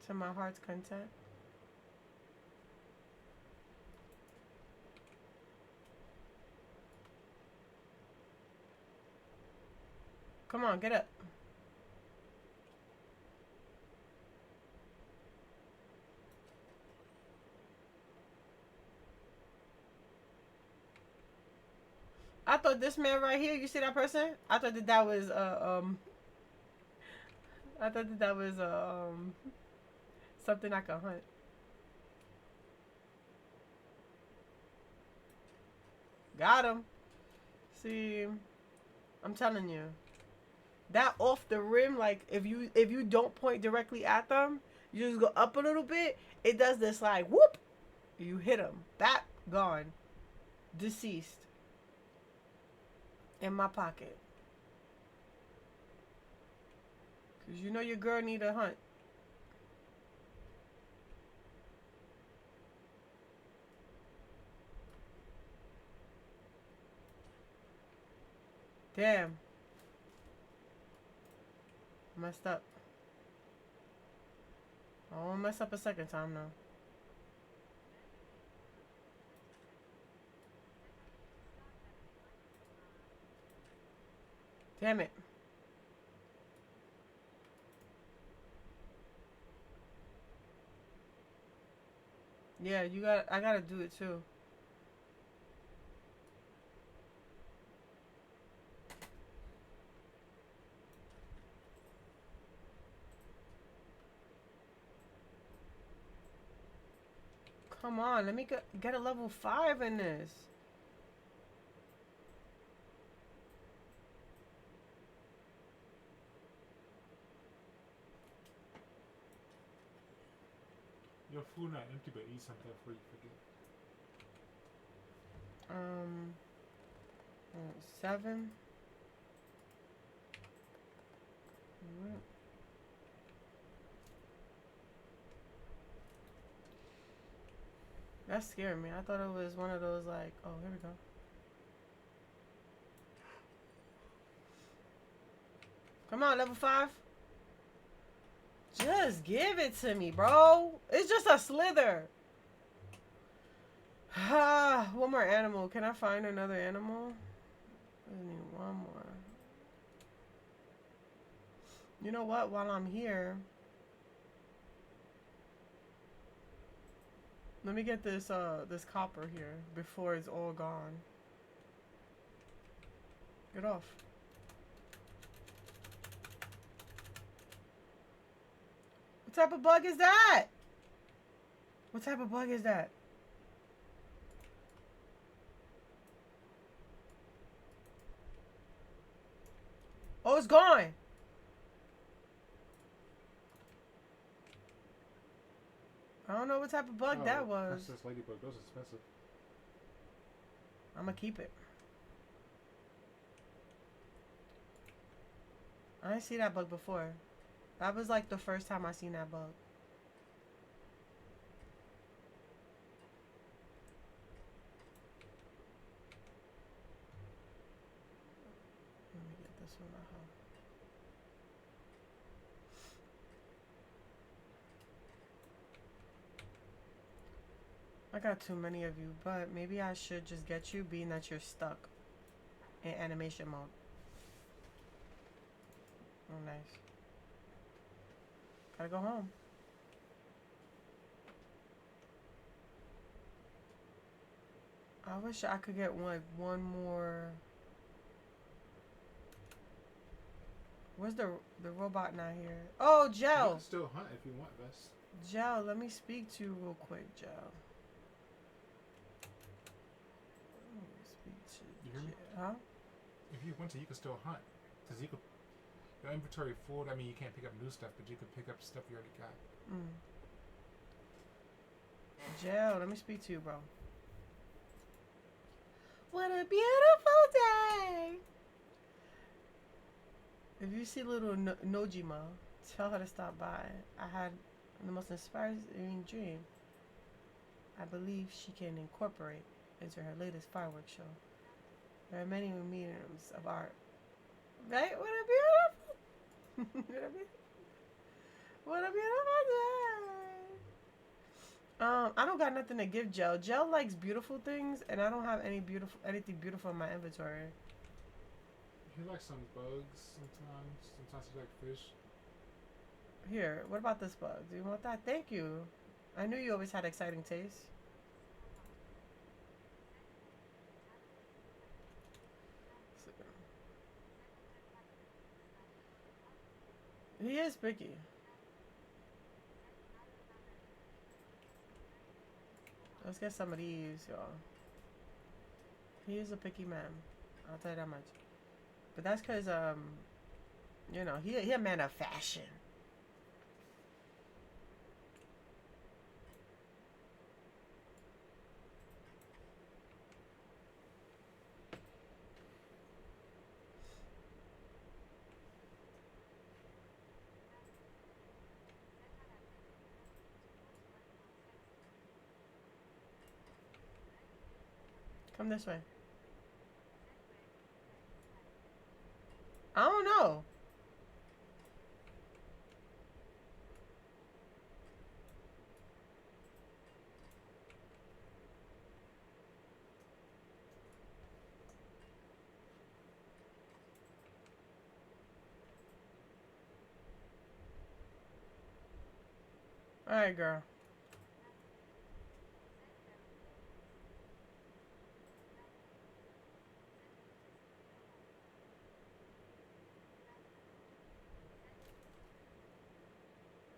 to my heart's content. Come on, get up. I thought this man right here, you see that person? I thought that was I thought that was something I could hunt. Got him. See, I'm telling you. That off the rim, like if you don't point directly at them, you just go up a little bit, it does this like whoop. You hit him. That gone. Deceased. In my pocket. Cause you know your girl need a hunt. Damn. Messed up. I won't mess up a second time now. Damn it. Yeah, I gotta do it too. Come on, let me get a level 5 in this. Your food not empty, but eat something before you forget. 7. That scared me. I thought it was one of those like, oh, here we go. Come on, level 5. Just give it to me, bro. It's just a slither. One more animal. Can I find another animal? I need one more. You know what? While I'm here, let me get this this copper here before it's all gone. Get off. What type of bug is that? What type of bug is that? Oh, it's gone. I don't know what type of bug that was. Princess Ladybug, those are expensive. I'm gonna keep it. I didn't see that bug before. That was like the first time I seen that bug. Let me get this one out. I got too many of you, but maybe I should just get you, being that you're stuck in animation mode. Oh, nice. Gotta go home. I wish I could get one more. Where's the robot not here? Oh, You Gel. can still hunt if you want, Vess. Gel, let me speak to you real quick, Gel. Let me speak to You hear me? Huh? If you want to, you can still hunt. Because you could. Your inventory full, I mean, you can't pick up new stuff, but you could pick up stuff you already got. Gel, let me speak to you, bro. What a beautiful day! If you see little Nojima, tell her to stop by. I had the most inspiring dream. I believe she can incorporate into her latest fireworks show. There are many mediums of art. Right? What a beautiful... What up, I don't got nothing to give Gel. Gel likes beautiful things, and I don't have anything beautiful in my inventory. He likes some bugs sometimes. Sometimes he likes fish. Here, what about this bug? Do you want that? Thank you. I knew you always had exciting taste. He is picky. Let's get some of these, y'all. He is a picky man. I'll tell you that much. But that's because, you know, he a man of fashion. Come this way. I don't know. Alright, girl.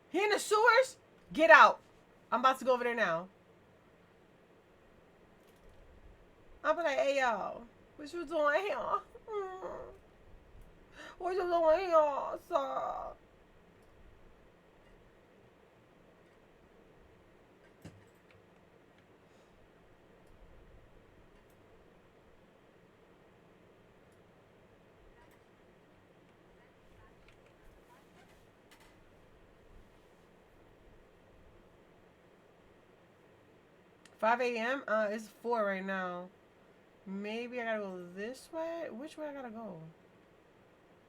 He in the sewers? Get out. I'm about to go over there now. I'll be like, hey, y'all. What you doing here? What you doing here, sir? 5 a.m.? It's 4 right now. Maybe I gotta go this way? Which way I gotta go?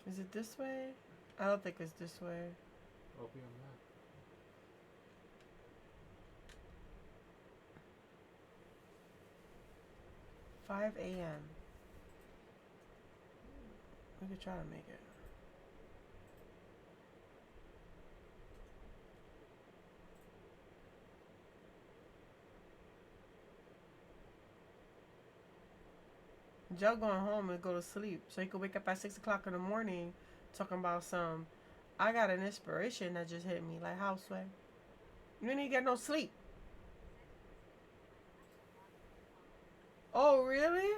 Is it this way? I don't think it's this way. I'll be on that. 5 a.m. We could try to make it. Joe going home and go to sleep so he could wake up at 6 o'clock in the morning talking about some. I got an inspiration that just hit me like houseway. You didn't get no sleep. Oh really?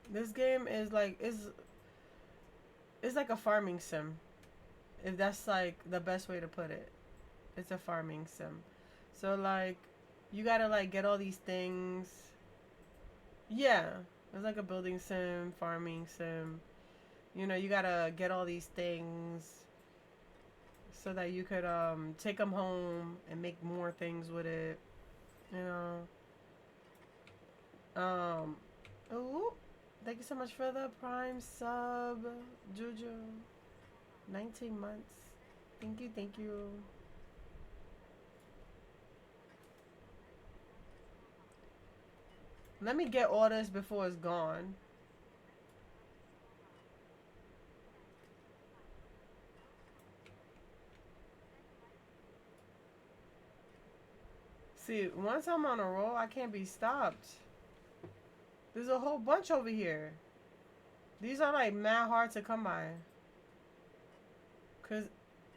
This game is like it's like a farming sim. If that's like the best way to put it. It's a farming sim. So like you gotta like get all these things. Yeah. It's like a building sim, farming sim. You know, you gotta get all these things so that you could take them home and make more things with it. You know. Ooh, thank you so much for the prime sub, Juju. 19 months. Thank you, thank you. Let me get all this before it's gone. See, once I'm on a roll, I can't be stopped. There's a whole bunch over here. These are like mad hard to come by. Because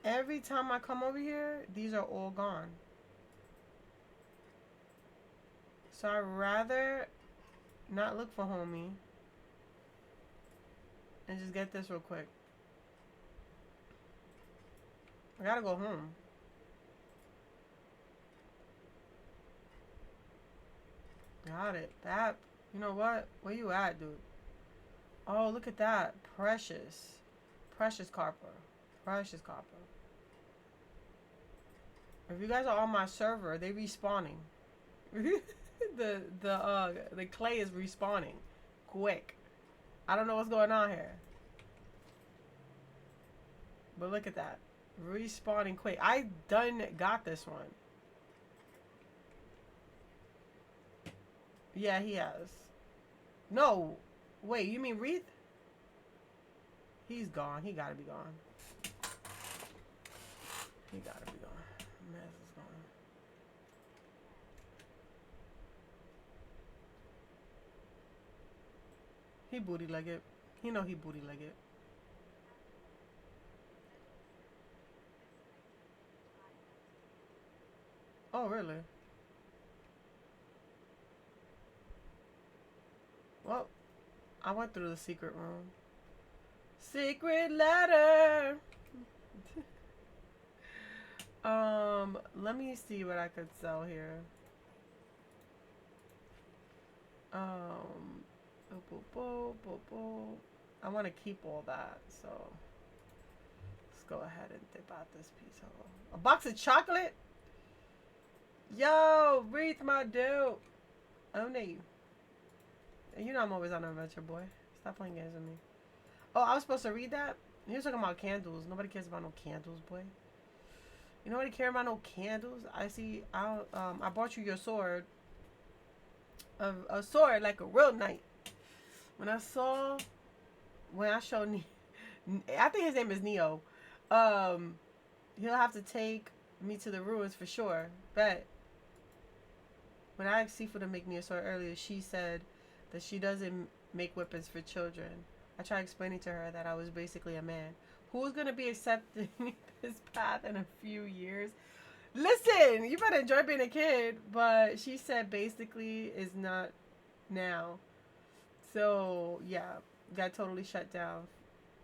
every time I come over here, these are all gone. So I'd rather not look for homie and just get this real quick. I gotta go home. Got it. That, you know what? Where you at, dude? Oh, look at that. Precious. Precious copper. Precious copper. If you guys are on my server, they respawning. the clay is respawning. Quick. I don't know what's going on here. But look at that. Respawning quick. I done got this one. Yeah, he has. No. Wait, you mean Wreath? He's gone. He gotta be gone. He gotta be gone. Mez is gone. He booty legged. He know he booty legged. Oh, really? Well, I went through the secret room. Secret letter. Let me see what I could sell here. I want to keep all that, so let's go ahead and dip out this piece. Hold on. A box of chocolate? Yo, Wreath, my dude. Oh, no. You know I'm always on an adventure, boy. Stop playing games with me. Oh, I was supposed to read that? He was talking about candles. Nobody cares about no candles, boy. You nobody care about no candles? I see. I brought you your sword. A sword like a real knight. When I showed, I think his name is Neo. He'll have to take me to the ruins for sure. Bet. When I asked Sifu to make me a sword earlier, she said that she doesn't make weapons for children. I tried explaining to her that I was basically a man who's going to be accepting this path in a few years. Listen, you better enjoy being a kid, but she said basically is not now. So, yeah, got totally shut down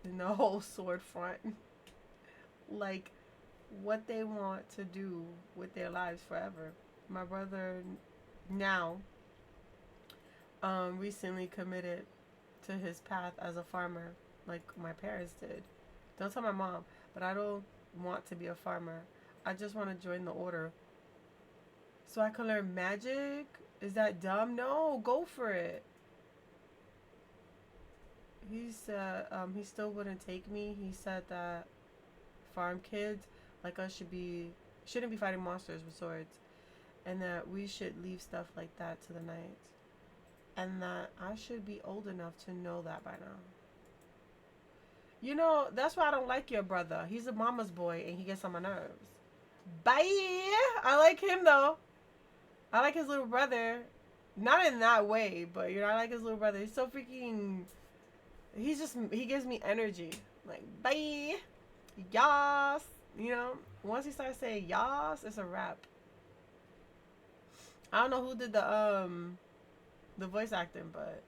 in the whole sword front. Like, what they want to do with their lives forever. My brother now recently committed to his path as a farmer, like my parents did. Don't tell my mom, but I don't want to be a farmer. I just want to join the order so I can learn magic. Is that dumb? No, go for it. He said he still wouldn't take me. He said that farm kids like us shouldn't be fighting monsters with swords, and that we should leave stuff like that to the knights, and that I should be old enough to know that by now. You know, that's why I don't like your brother. He's a mama's boy and he gets on my nerves. Bye. I like him though. I like his little brother. Not in that way, but you know, I like his little brother. He's so freaking. He gives me energy. Like, bye. Yas. You know, once he starts saying yas, it's a wrap. I don't know who did the voice acting, but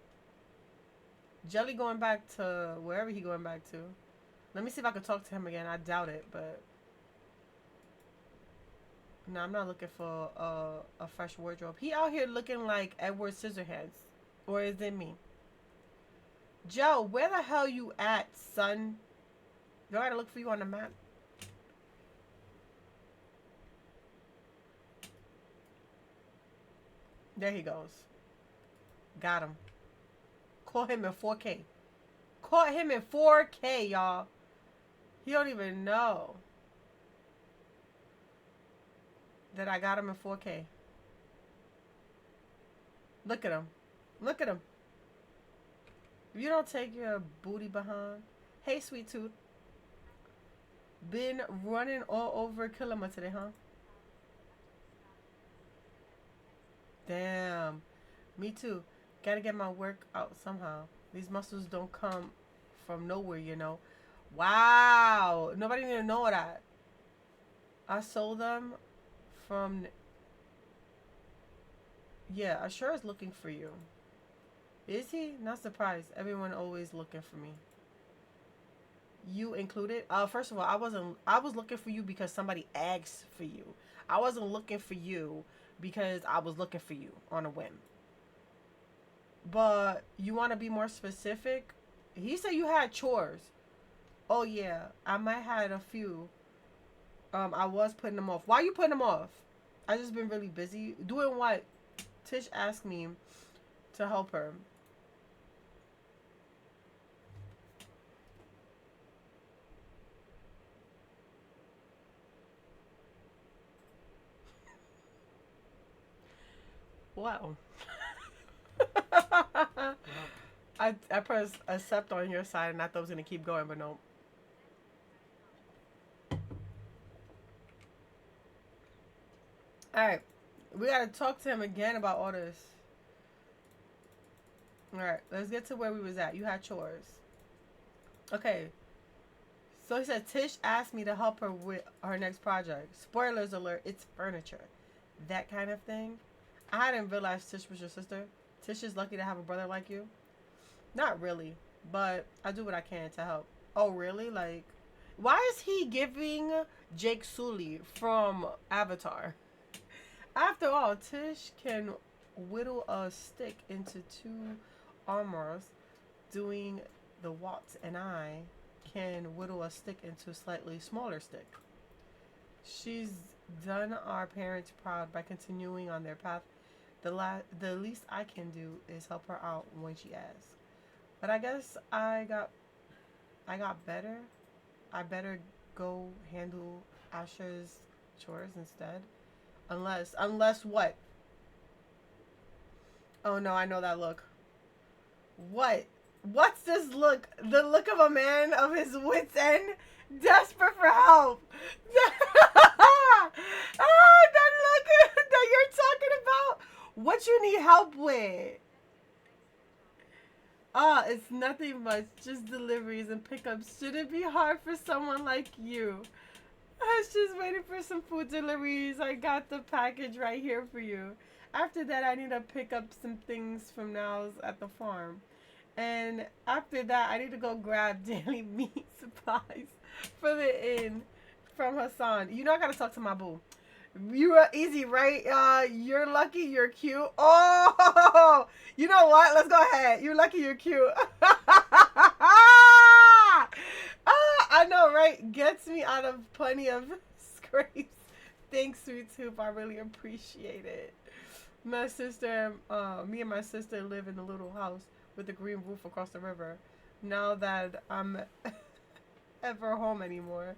Jelly going back to wherever he going back to. Let me see if I can talk to him again. I doubt it, but no, I'm not looking for a fresh wardrobe. He out here looking like Edward Scissorhands, or is it me? Joe, where the hell you at, son? Do I gotta look for you on the map? There he goes. Got him. Caught him in 4K. Caught him in 4K, y'all. He don't even know that I got him in 4K. Look at him. Look at him. If you don't take your booty behind. Hey, sweet tooth. Been running all over Kilima today, huh? Damn. Me too. Gotta get my work out somehow. These muscles don't come from nowhere, you know. Wow. Nobody even know that. I sold them from... Yeah, Ashura is looking for you. Is he? Not surprised. Everyone always looking for me. You included? First of all, I was looking for you because somebody asked for you. I wasn't looking for you because I was looking for you on a whim. But you want to be more specific? He said you had chores. Oh yeah, I might have had a few. I was putting them off. Why are you putting them off? I just been really busy. Doing what? Tish asked me to help her. Wow. Well, I pressed accept on your side and I thought it was gonna keep going, but no. All right, we gotta talk to him again about all this. All right, let's get to where we was at. You had chores. Okay, so he said Tish asked me to help her with her next project. Spoilers alert, it's furniture. That kind of thing. I didn't realize Tish was your sister. Tish is lucky to have a brother like you. Not really, but I do what I can to help. Oh, really? Like, why is he giving Jake Sully from Avatar? After all, Tish can whittle a stick into two armors doing the Watts, and I can whittle a stick into a slightly smaller stick. She's done our parents proud by continuing on their path. The least I can do is help her out when she asks. But I guess I got better. I better go handle Asher's chores instead. Unless what? Oh no, I know that look. What? What's this look? The look of a man of his wits' end, desperate for help. Ah, that look that you're talking about. What you need help with? Ah, it's nothing much. Just deliveries and pickups. Should it be hard for someone like you? I was just waiting for some food deliveries. I got the package right here for you. After that, I need to pick up some things from Now's at the farm. And after that, I need to go grab daily meat supplies for the inn from Hassan. You know, I gotta talk to my boo. You are easy, right? You're lucky, you're cute. Oh, you know what? Let's go ahead. You're lucky, you're cute. I know, right? Gets me out of plenty of scrapes. Thanks, sweet tooth. I really appreciate it. My sister, me and my sister live in a little house with a green roof across the river. Now that I'm ever home anymore.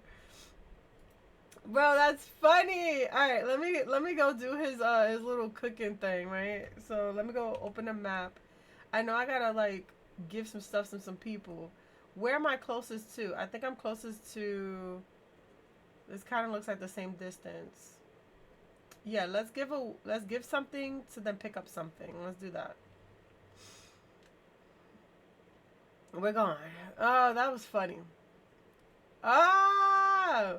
Bro, that's funny. All right, let me go do his little cooking thing, right? So let me go open a map. I know I gotta like give some stuff to some people. Where am I closest to? I think I'm closest to. This kind of looks like the same distance. Yeah, let's give something to then pick up something. Let's do that. We're going. Oh, that was funny. Oh,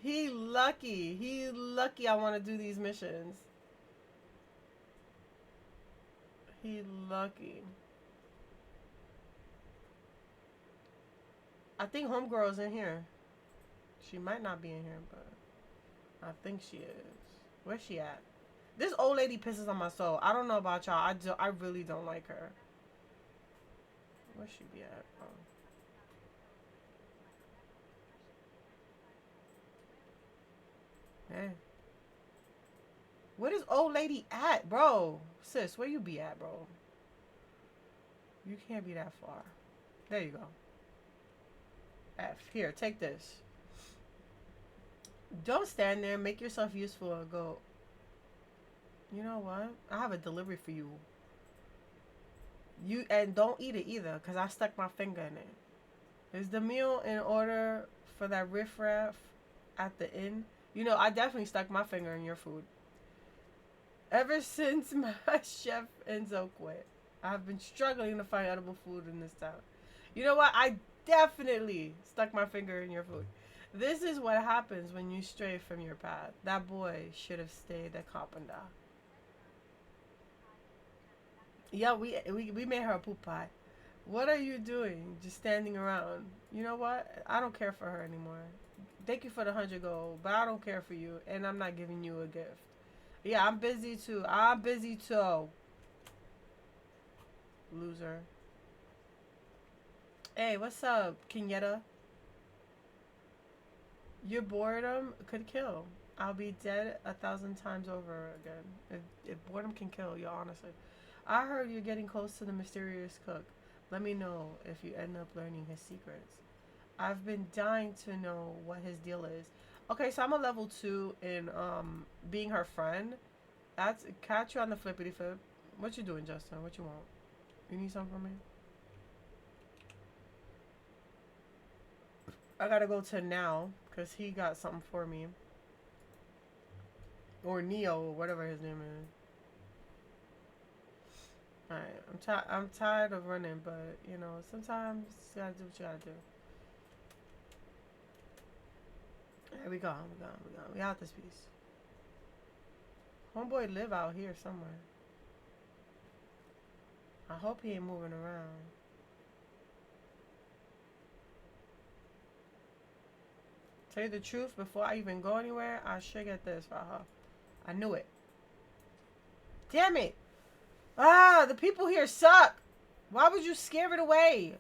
he lucky. He lucky. I want to do these missions. He lucky. I think homegirl's in here. She might not be in here, but I think she is. Where's she at? This old lady pisses on my soul. I don't know about y'all. I really don't like her. Where she be at? Oh. Hey. Where this old lady at, bro? Sis, where you be at, bro? You can't be that far. There you go. F. Here, take this. Don't stand there. Make yourself useful and go. You know what? I have a delivery for you. You and don't eat it either, cause I stuck my finger in it. Is the meal in order for that riffraff at the inn? You know, I definitely stuck my finger in your food. Ever since my chef Enzo quit, I've been struggling to find edible food in this town. You know what? I definitely stuck my finger in your food. This is what happens when you stray from your path. That boy should have stayed at carpenter. Yeah, we made her a poop pie. What are you doing? Just standing around. You know what? I don't care for her anymore. Thank you for the 100 gold, but I don't care for you, and I'm not giving you a gift. Yeah, I'm busy too. I'm busy too. Loser. Hey, what's up, Kenyatta? Your boredom could kill. I'll be dead 1,000 times over again. If boredom can kill you, honestly. I heard you're getting close to the mysterious cook. Let me know if you end up learning his secrets. I've been dying to know what his deal is. Okay, so I'm a level 2 in being her friend. That's catch you on the flippity flip. What you doing, Justin? What you want? You need something from me? I gotta go to now because he got something for me. Or Neo, or whatever his name is. Alright, I'm tired of running, but you know, sometimes you gotta do what you gotta do. There we go, we out this piece. Homeboy live out here somewhere. I hope he ain't moving around. Tell you the truth, before I even go anywhere, I should get this for her. I knew it. Damn it! Ah, the people here suck! Why would you scare it away?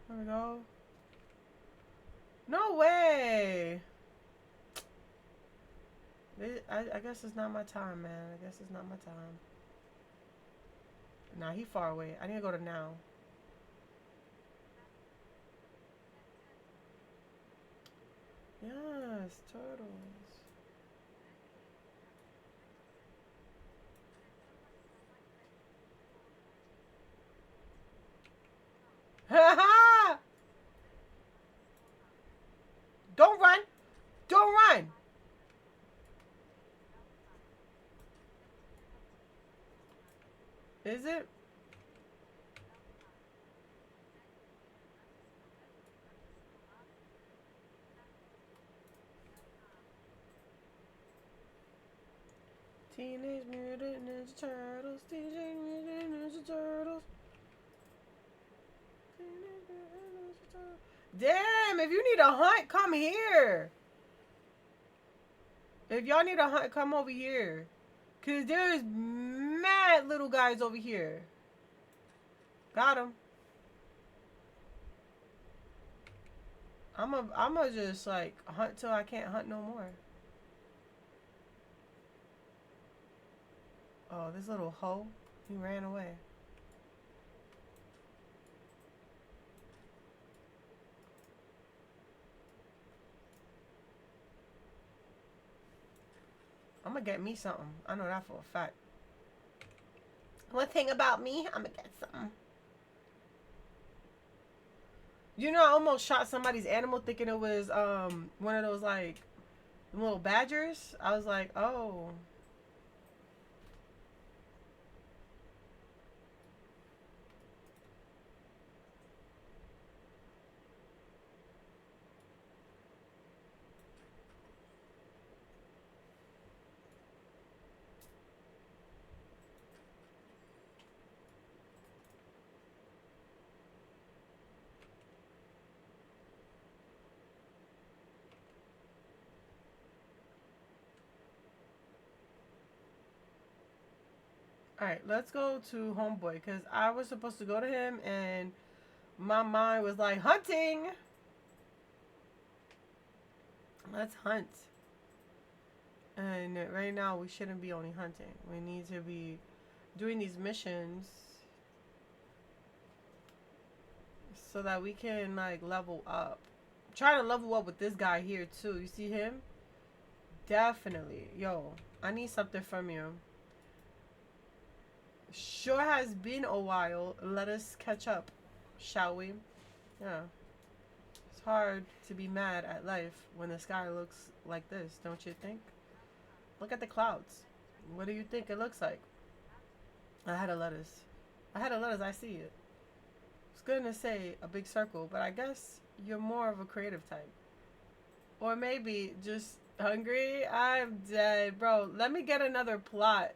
There we go. No way! I guess it's not my time, man. I guess it's not my time. Nah, he far away. I need to go to now. Yes, turtles. Ha ha! Don't run! Don't run! Is it? Teenage Mutant Ninja Turtles. Teenage Mutant Ninja Turtles. Teenage Mutant Ninja Turtles. Damn, if you need a hunt, come here. If y'all need a hunt, come over here. Because there's mad little guys over here. Got him. I'm just like hunt till I can't hunt no more. Oh, this little hoe, he ran away. I'm gonna get me something. I know that for a fact. One thing about me, I'm gonna get something. You know, I almost shot somebody's animal thinking it was one of those like little badgers. I was like, oh. Alright, let's go to Homeboy because I was supposed to go to him and my mind was like, hunting! Let's hunt. And right now we shouldn't be only hunting. We need to be doing these missions so that we can like level up. I'm trying to level up with this guy here too. You see him? Definitely. Yo, I need something from you. Sure has been a while. Let us catch up, shall we? Yeah. It's hard to be mad at life when the sky looks like this, don't you think? Look at the clouds. What do you think it looks like? I had a lettuce. I see it. It's going to say a big circle, but I guess you're more of a creative type. Or maybe just hungry. I'm dead. Bro, let me get another plot.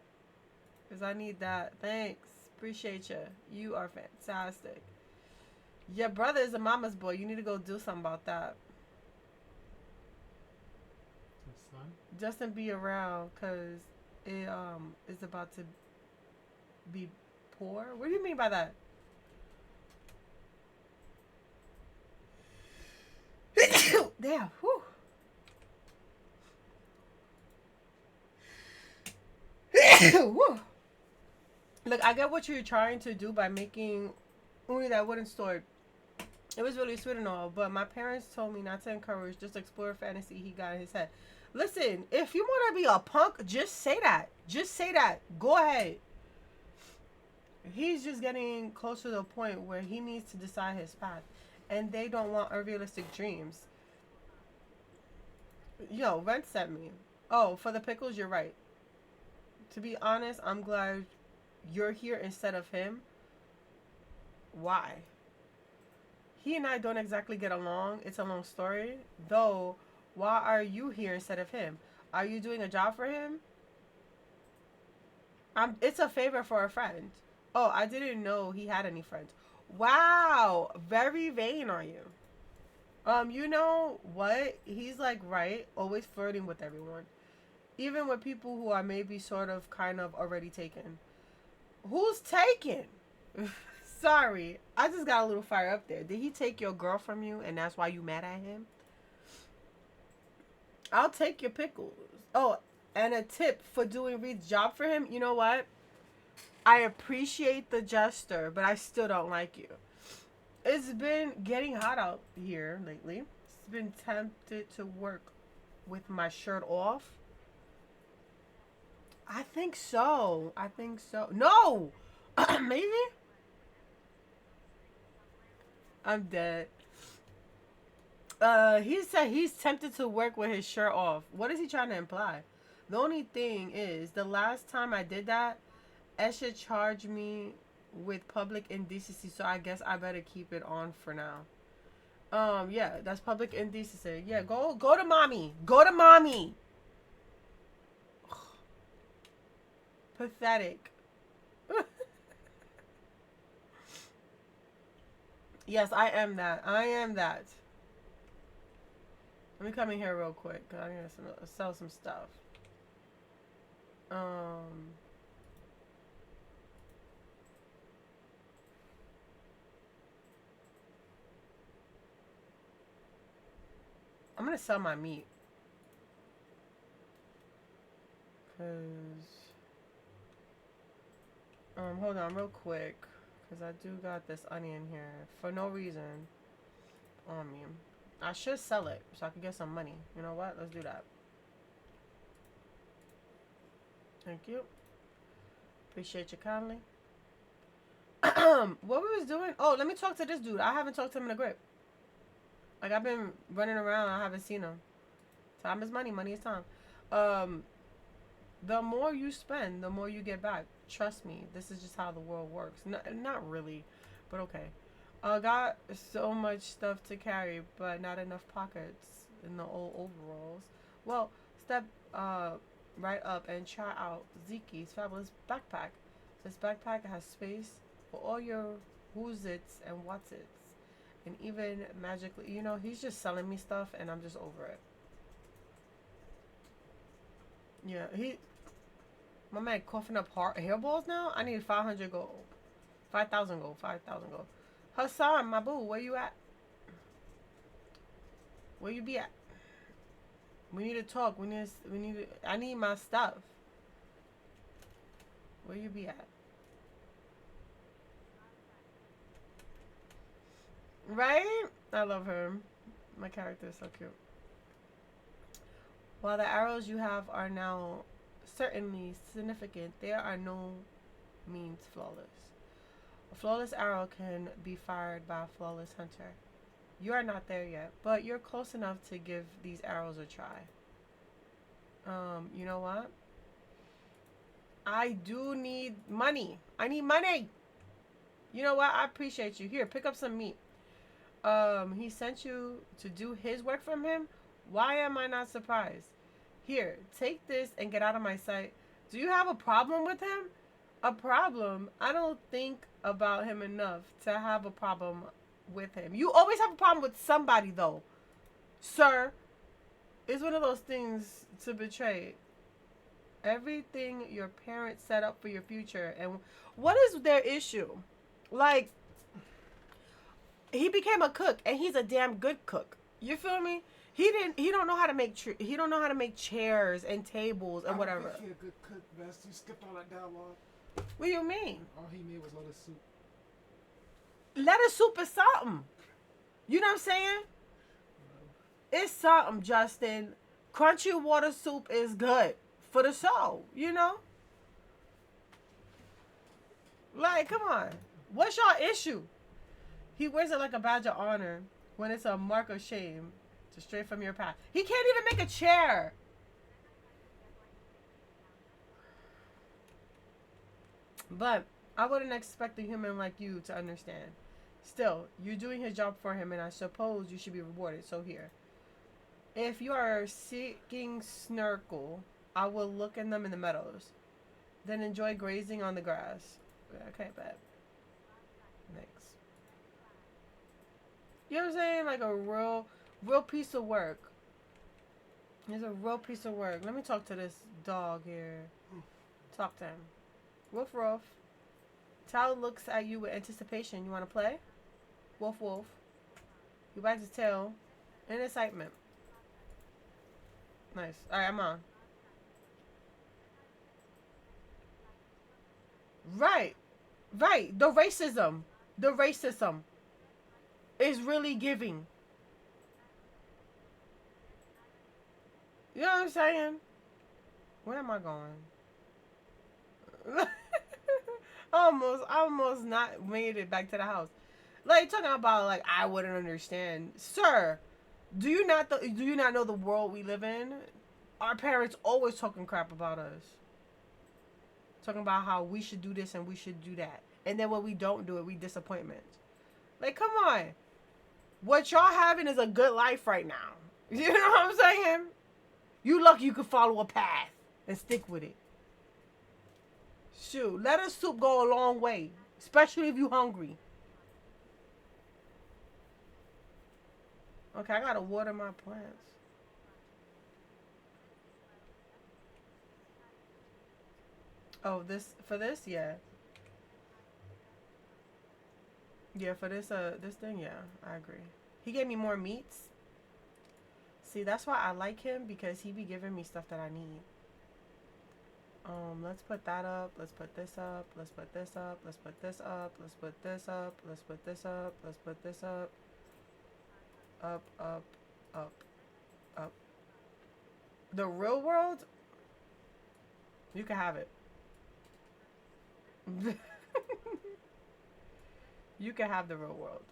Because I need that. Thanks. Appreciate you. You are fantastic. Your brother is a mama's boy. You need to go do something about that. His son? Justin be around because it is about to be poor. What do you mean by that? Damn. Whew. Whew. Look, I get what you're trying to do by making Only that wooden sword. It was really sweet and all, but my parents told me not to encourage, just explore fantasy he got in his head. Listen, if you want to be a punk, just say that. Just say that. Go ahead. He's just getting close to the point where he needs to decide his path, and they don't want unrealistic dreams. Yo, Rent sent me. Oh, for the pickles, you're right. To be honest, I'm glad you're here instead of him. Why? He and I don't exactly get along. It's a long story. Though, why are you here instead of him? Are you doing a job for him? It's a favor for a friend. Oh, I didn't know he had any friends. Wow, very vain are you? You know what? He's like right, always flirting with everyone. Even with people who are maybe sort of kind of already taken. Who's taken? Sorry, I just got a little fire up there. Did he take your girl from you and that's why you mad at him? I'll take your pickles. Oh, and a tip for doing Reed's job for him. You know what? I appreciate the gesture, but I still don't like you. It's been getting hot out here lately. It's been tempted to work with my shirt off. I think so. I think so. No! Maybe? I'm dead. He said he's tempted to work with his shirt off. What is he trying to imply? The only thing is, the last time I did that, Esha charged me with public indecency, so I guess I better keep it on for now. Yeah, that's public indecency. Yeah, go to mommy. Go to mommy. Ugh. Pathetic. Yes, I am that. I am that. Let me come in here real quick, because I need to sell some stuff. I'm gonna sell my meat. Hold on real quick. Because I do got this onion here. For no reason. On me. I should sell it so I can get some money. You know what? Let's do that. Thank you. Appreciate you kindly. What we was doing? Oh, let me talk to this dude. I haven't talked to him in a grip. Like, I've been running around. I haven't seen him. Time is money. Money is time. The more you spend, the more you get back. Trust me. This is just how the world works. Not really, but okay. Got so much stuff to carry, but not enough pockets in the old overalls. Well, step right up and try out Ziki's fabulous backpack. This backpack has space for all your who's its and what's its. And even magically, you know, he's just selling me stuff and I'm just over it. Yeah, my man coughing up hairballs now? I need 500 gold. 5,000 gold. 5,000 gold. Hassan, my boo, where you at? Where you be at? We need to talk. I need my stuff. Where you be at? Right? I love her. My character is so cute. While the arrows you have are now certainly significant, they are no means flawless. A flawless arrow can be fired by a flawless hunter. You are not there yet, but you're close enough to give these arrows a try. You know what? I do need money. I need money. You know what? I appreciate you. Here, pick up some meat. He sent you to do his work from him? Why am I not surprised? Here, take this and get out of my sight. Do you have a problem with him? A problem? I don't think about him enough to have a problem with him. You always have a problem with somebody, though. Sir, it's one of those things to betray everything your parents set up for your future. And what is their issue? Like, he became a cook, and he's a damn good cook. You feel me? He don't know how to make he don't know how to make chairs and tables and whatever. I don't think he a good cook, Best. You skipped all that dialogue. What do you mean? All he made was lotus soup. lettuce soup is something. You know what I'm saying? It's something, Justin. Crunchy water soup is good for the soul, you know? Like, come on. What's your issue? He wears it like a badge of honor when it's a mark of shame to stray from your path. He can't even make a chair. But I wouldn't expect a human like you to understand. Still, you're doing his job for him, and I suppose you should be rewarded. So here. If you are seeking snorkel, I will look in them in the meadows. Then enjoy grazing on the grass. Okay, bet. Next. You know what I'm saying? Like a real piece of work. It's a real piece of work. Let me talk to this dog here. Talk to him. Woof, woof. Tal looks at you with anticipation. You want to play? Woof, woof. He wags his tail in excitement. Nice. Alright, I'm on. Right. Right. The racism. The racism is really giving. You know what I'm saying? Where am I going? I almost not made it back to the house. Like talking about like I wouldn't understand, sir. Do you not know the world we live in? Our parents always talking crap about us, talking about how we should do this and we should do that, and then when we don't do it, we disappointment. Like, come on, what y'all having is a good life right now. You know what I'm saying? You lucky you could follow a path and stick with it. Shoot, lettuce soup go a long way, especially if you hungry. Okay, I gotta water my plants. Oh, this, yeah, yeah, for this thing, yeah, I agree. He gave me more meats. See, that's why I like him because he be giving me stuff that I need. Let's put that up. Let's put this up. Let's put this up. Let's put this up. Let's put this up. Let's put this up. Let's put this up. Up, up, up, up. The real world, you can have it. You can have the real world.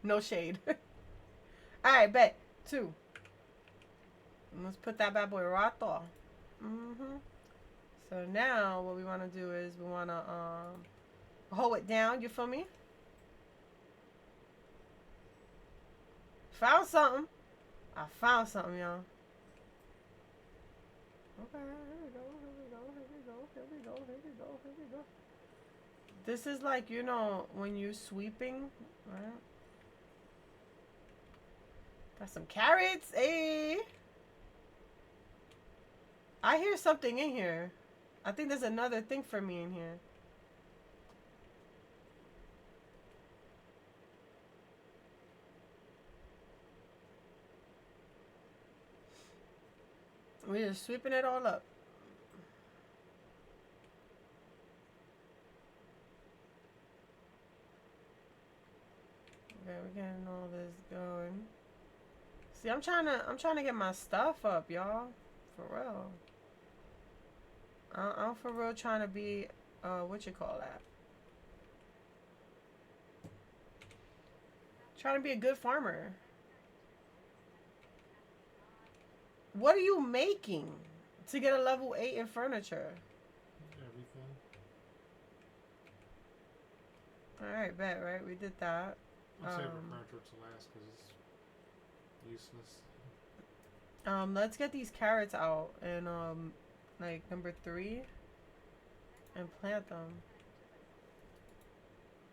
No shade. All right, bet. Two. Let's put that bad boy right there. Mm-hmm. So now what we want to do is we want to hold it down. You feel me? Found something. I found something, y'all. Okay, here we go. Here we go. Here we go. Here we go. Here we go. Here we go. This is like, you know, when you're sweeping, right? Got some carrots. Hey. I hear something in here. I think there's another thing for me in here. We're just sweeping it all up. Okay, we're getting all this going. See, I'm trying to get my stuff up, y'all. For real. I'm for real trying to be, what you call that? Trying to be a good farmer. What are you making to get a level 8 in furniture? Everything. Alright, bet, right? We did that. I'm saving furniture to last because it's useless. Let's get these carrots out and, like, number 3 and plant them.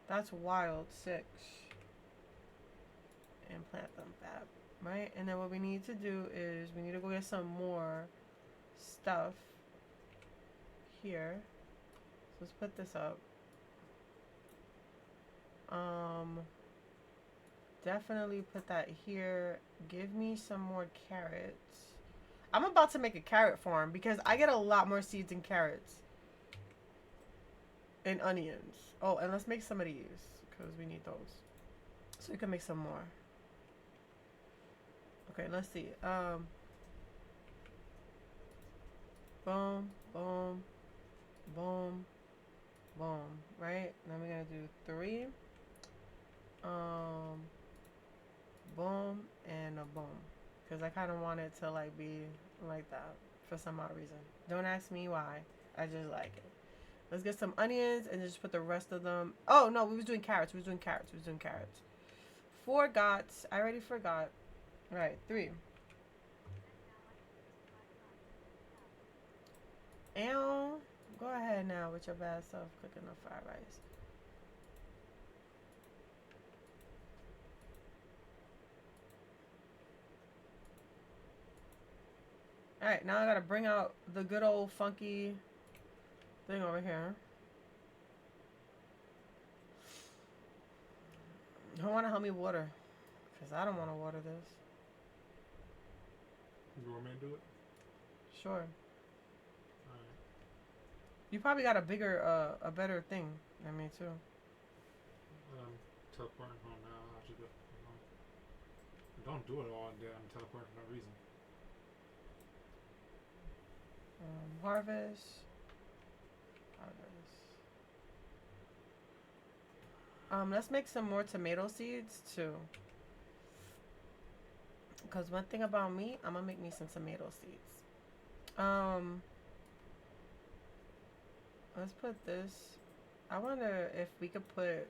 That's wild. 6. And plant them, that. Right? And then what we need to do is we need to go get some more stuff here. So let's put this up. Definitely put that here. Give me some more carrots. I'm about to make a carrot farm because I get a lot more seeds in carrots and onions. Oh, and let's make some of these because we need those. So we can make some more. Okay, let's see. Boom, boom, boom, boom. Right? Now we're gonna do 3. Boom and a boom. Because I kind of want it to like be like that for some odd reason. Don't ask me why. I just like it. Let's get some onions and just put the rest of them. Oh no, we was doing carrots. 4 got. I already forgot. All right, 3. And go ahead now with your bad self cooking the fried rice. Alright, now I gotta bring out the good old funky thing over here. Who wanna help me water? Because I don't wanna water this. You want me to do it? Sure. Alright. You probably got a better thing than me too. Teleporting home now. I should go. Don't do it all day. I'm teleporting for no reason. Harvest. Let's make some more tomato seeds too. Because one thing about me, I'm gonna make me some tomato seeds. Let's put this. I wonder if we could put.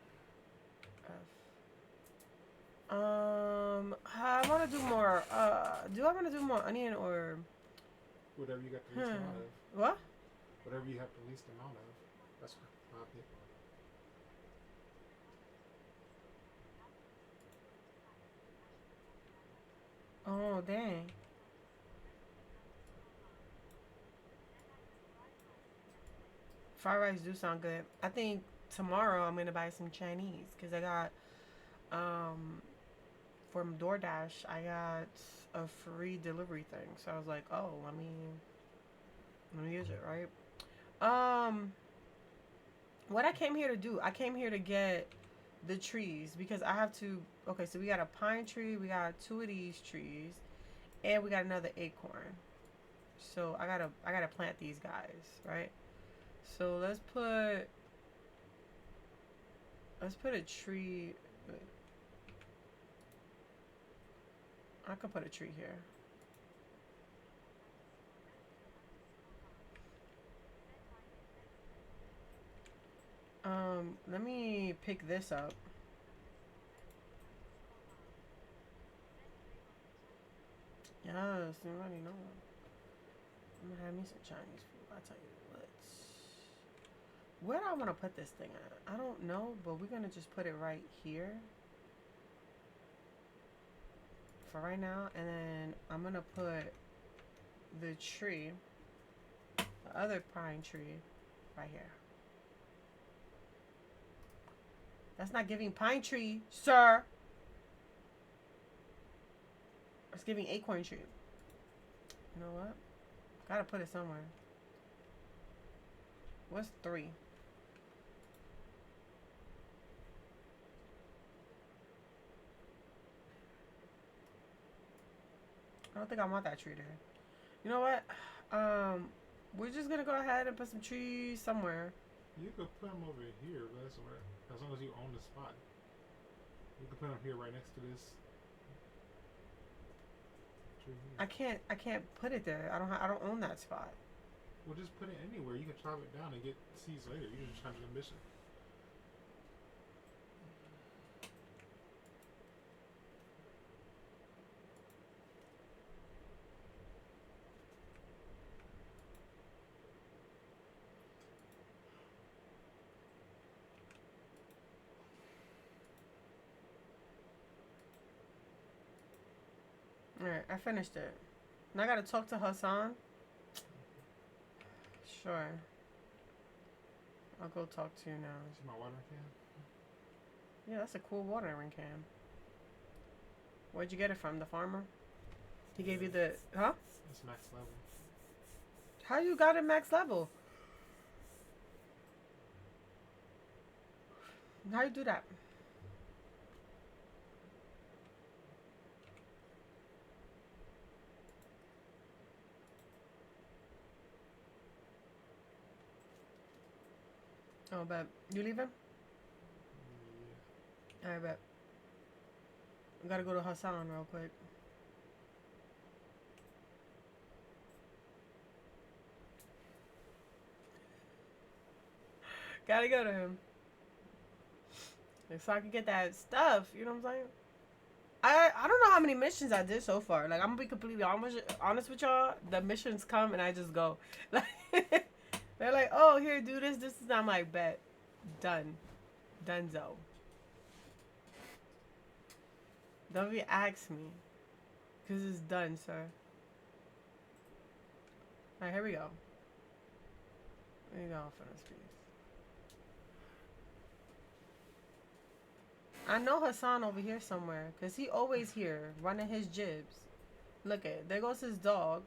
I want to do more. Do I want to do more onion or? Whatever you got the least amount of. What? Whatever you have the least amount of. That's my opinion. Oh dang. Fried rice do sound good. I think tomorrow I'm gonna buy some Chinese because I got from DoorDash I got a free delivery thing. So I was like, oh, let me use it, right? What I came here to do, I came here to get the trees because I have to. Okay, so we got a pine tree, we got 2 of these trees, and we got another acorn. So I gotta plant these guys, right? So let's put a tree. I could put a tree here. Let me pick this up. Yes, you already know. I'm gonna have me some Chinese food. I'll tell you what. Where do I want to put this thing at? I don't know, but we're gonna just put it right here for right now, and then I'm gonna put the tree, the other pine tree, right here. That's not giving pine tree, sir. It's giving acorn tree. You know what? Gotta put it somewhere. What's 3? I don't think I want that tree there. You know what? We're just gonna go ahead and put some trees somewhere. You could put them over here, but that's alright. As long as you own the spot. You could put them here right next to this tree here. I can't put it there. I don't own that spot. Well, just put it anywhere. You can chop it down and get seeds later. You can just have an ambition. Alright, I finished it. Now I gotta talk to Hassan. Sure. I'll go talk to you now. See my watering can? Yeah, that's a cool watering can. Where'd you get it from? The farmer? He gave you the... Huh? It's max level. How you got it max level? How you do that? Oh, bet. You leaving? Yeah. Alright, bet. I gotta go to Hassan real quick. Gotta go to him. So I can get that stuff, you know what I'm saying? I don't know how many missions I did so far. Like, I'm gonna be completely honest with y'all. The missions come and I just go. Like, they're like, oh, here, do this. This is, I'm like, bet. Done. Dunzo. Don't even ask me. Because it's done, sir. Alright, here we go. Here we go for this piece. I know Hassan over here somewhere. Because he always here, running his jibs. Look at, there goes his dog.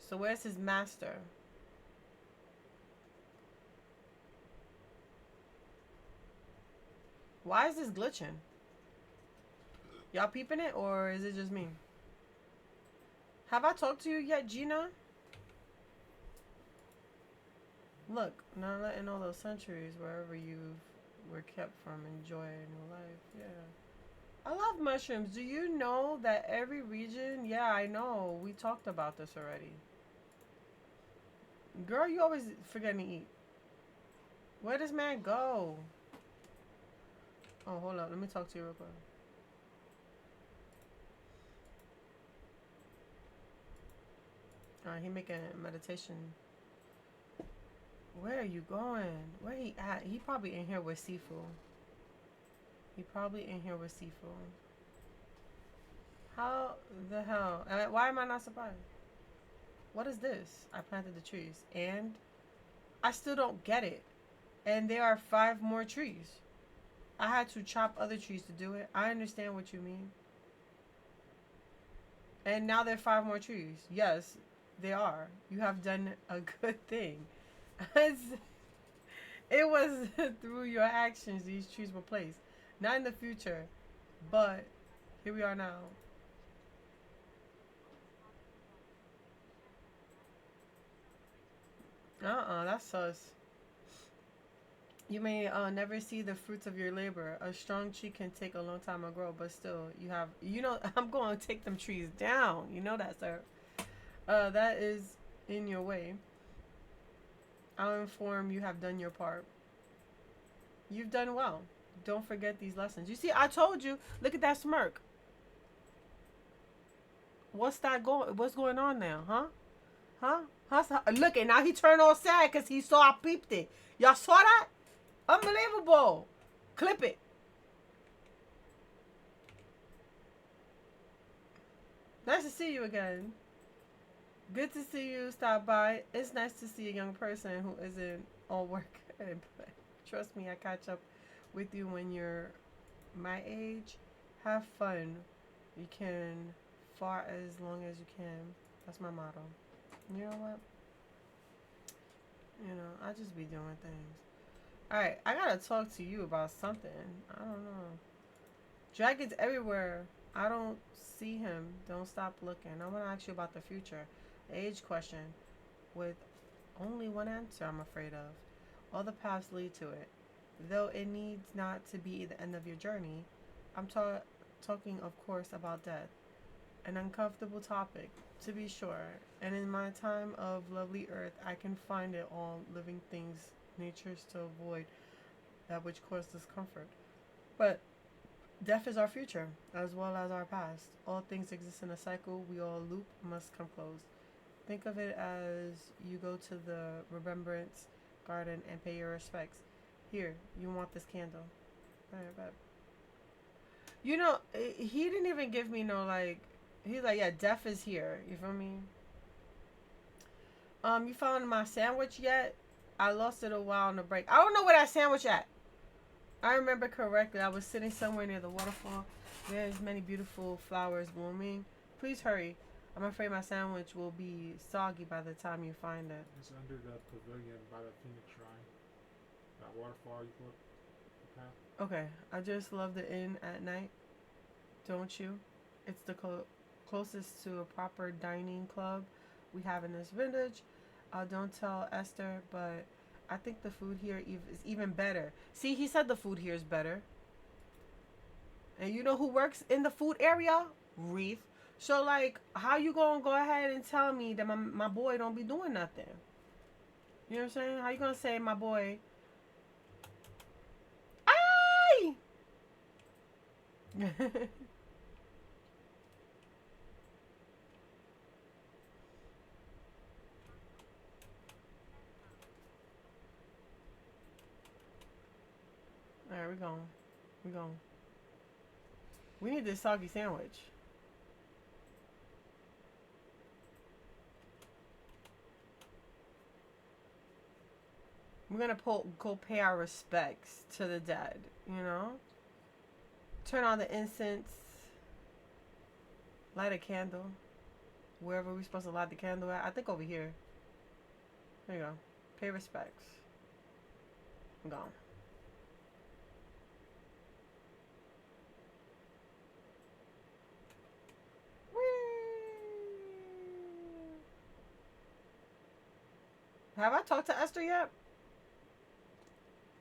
So where's his master? Why is this glitching? Y'all peeping it, or is it just me? Have I talked to you yet, Gina? Look, not letting all those centuries wherever you were kept from enjoying your life. Yeah. I love mushrooms. Do you know that every region? Yeah, I know. We talked about this already. Girl, you always forget to eat. Where does man go? Oh, hold up. Let me talk to you real quick. Alright, he making meditation. Where are you going? Where he at? He probably in here with Sifu. He probably in here with Sifu. How the hell? Why am I not surprised? What is this? I planted the trees. And I still don't get it. And there are 5 more trees. I had to chop other trees to do it. I understand what you mean. And now there are 5 more trees. Yes, they are. You have done a good thing. It was through your actions these trees were placed. Not in the future, but here we are now. That's sus. You may never see the fruits of your labor. A strong tree can take a long time to grow, but still, you have, I'm going to take them trees down. You know that, sir. That is in your way. I'll inform you have done your part. You've done well. Don't forget these lessons. You see, I told you. Look at that smirk. What's going on now, huh? Huh? Look, and now he turned all sad because he saw I peeped it. Y'all saw that? Unbelievable. Clip it. Nice to see you again. Good to see you stop by. It's nice to see a young person who isn't all work and play. Trust me, I catch up with you when you're my age. Have fun. You can far as long as you can. That's my motto. You know what? I just be doing things. Alright, I gotta talk to you about something. I don't know. Dragons everywhere. I don't see him. Don't stop looking. I want to ask you about the future. The age question. With only one answer, I'm afraid of. All the paths lead to it. Though it needs not to be the end of your journey, I'm talking, of course, about death. An uncomfortable topic, to be sure. And in my time of lovely earth, I can find it all living things, natures to avoid that which causes discomfort. But death is our future, as well as our past. All things exist in a cycle. We all loop, must come close. Think of it as you go to the Remembrance Garden and pay your respects. Here, you want this candle. Alright, bet. He didn't even give me no, like, he's like, yeah, death is here. You feel me? You found my sandwich yet? I lost it a while on the break. I don't know where that sandwich at. I remember correctly. I was sitting somewhere near the waterfall. There's many beautiful flowers blooming. Please hurry. I'm afraid my sandwich will be soggy by the time you find it. It's under the pavilion by the Phoenix Shrine. That waterfall you go up the path. Okay, I just love the inn at night. Don't you? It's the closest to a proper dining club we have in this village. Don't tell Esther, but I think the food here is even better. See, he said the food here is better. And you know who works in the food area? Reef. So, like, how you gonna go ahead and tell me that my boy don't be doing nothing? You know what I'm saying? How you gonna say my boy? Ay! Alright, we're going. We're going. We need this soggy sandwich. We're gonna go pay our respects to the dead, you know? Turn on the incense. Light a candle. Wherever we're supposed to light the candle at. I think over here. There you go. Pay respects. I'm gone. Have I talked to Esther yet?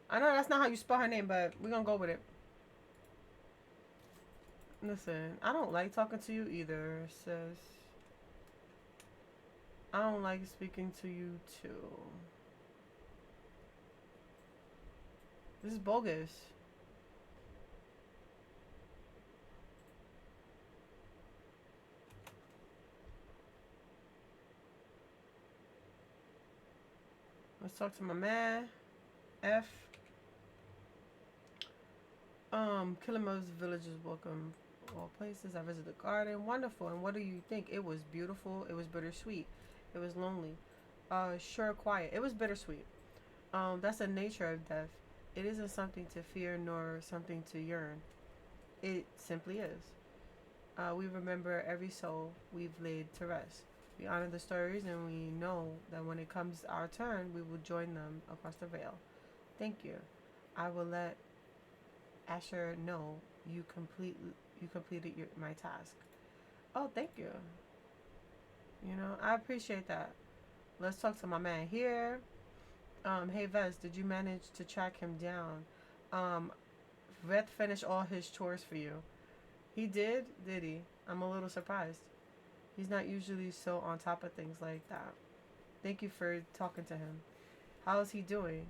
I know that's not how you spell her name, but we're gonna go with it. Listen, I don't like talking to you either, sis. I don't like speaking to you too. This is bogus. Let's talk to my man. F. Killima's villages welcome all places. I visited the garden. Wonderful. And what do you think? It was beautiful. It was bittersweet. It was lonely. Sure, quiet. It was bittersweet. That's the nature of death. It isn't something to fear nor something to yearn. It simply is. We remember every soul we've laid to rest. We honor the stories and we know that when it comes our turn, we will join them across the veil. Thank you. I will let Asher know you completed my task. Oh, thank you. You know, I appreciate that. Let's talk to my man here. Hey Vez, did you manage to track him down? Veth finished all his chores for you. He did he? I'm a little surprised. He's not usually so on top of things like that. Thank you for talking to him. How is he doing?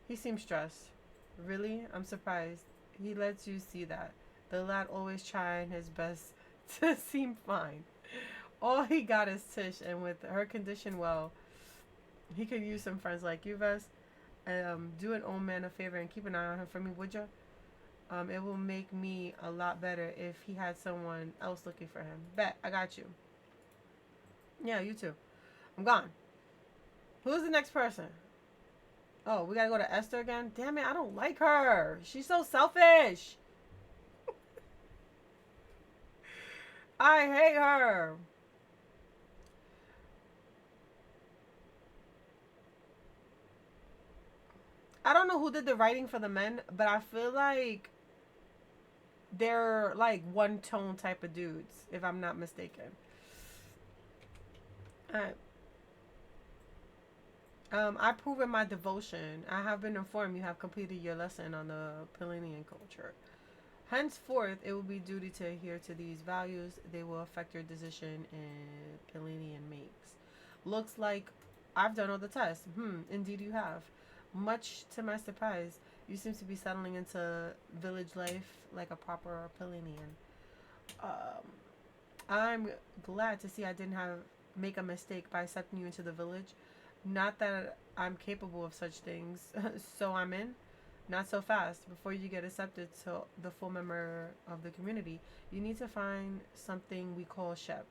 He seems stressed. Really? I'm surprised. He lets you see that. The lad always trying his best to seem fine. All he got is Tish, and with her condition, well, he could use some friends like you, Vess. Do an old man a favor and keep an eye on him for me, would ya? It will make me a lot better if he had someone else looking for him. Bet, I got you. Yeah, you too. I'm gone. Who's the next person? Oh, we gotta go to Esther again? Damn it, I don't like her. She's so selfish. I hate her. I don't know who did the writing for the men, but I feel like they're like one tone type of dudes, if I'm not mistaken. Alright. I've proven my devotion. I have been informed you have completed your lesson on the Palladian culture. Henceforth, it will be duty to adhere to these values. They will affect your decision in Palladian makes. Looks like I've done all the tests. Indeed you have. Much to my surprise, you seem to be settling into village life like a proper Palladian. I'm glad to see I didn't make a mistake by accepting you into the village. Not that I'm capable of such things, so I'm in. Not so fast. Before you get accepted to the full member of the community, you need to find something we call Shep,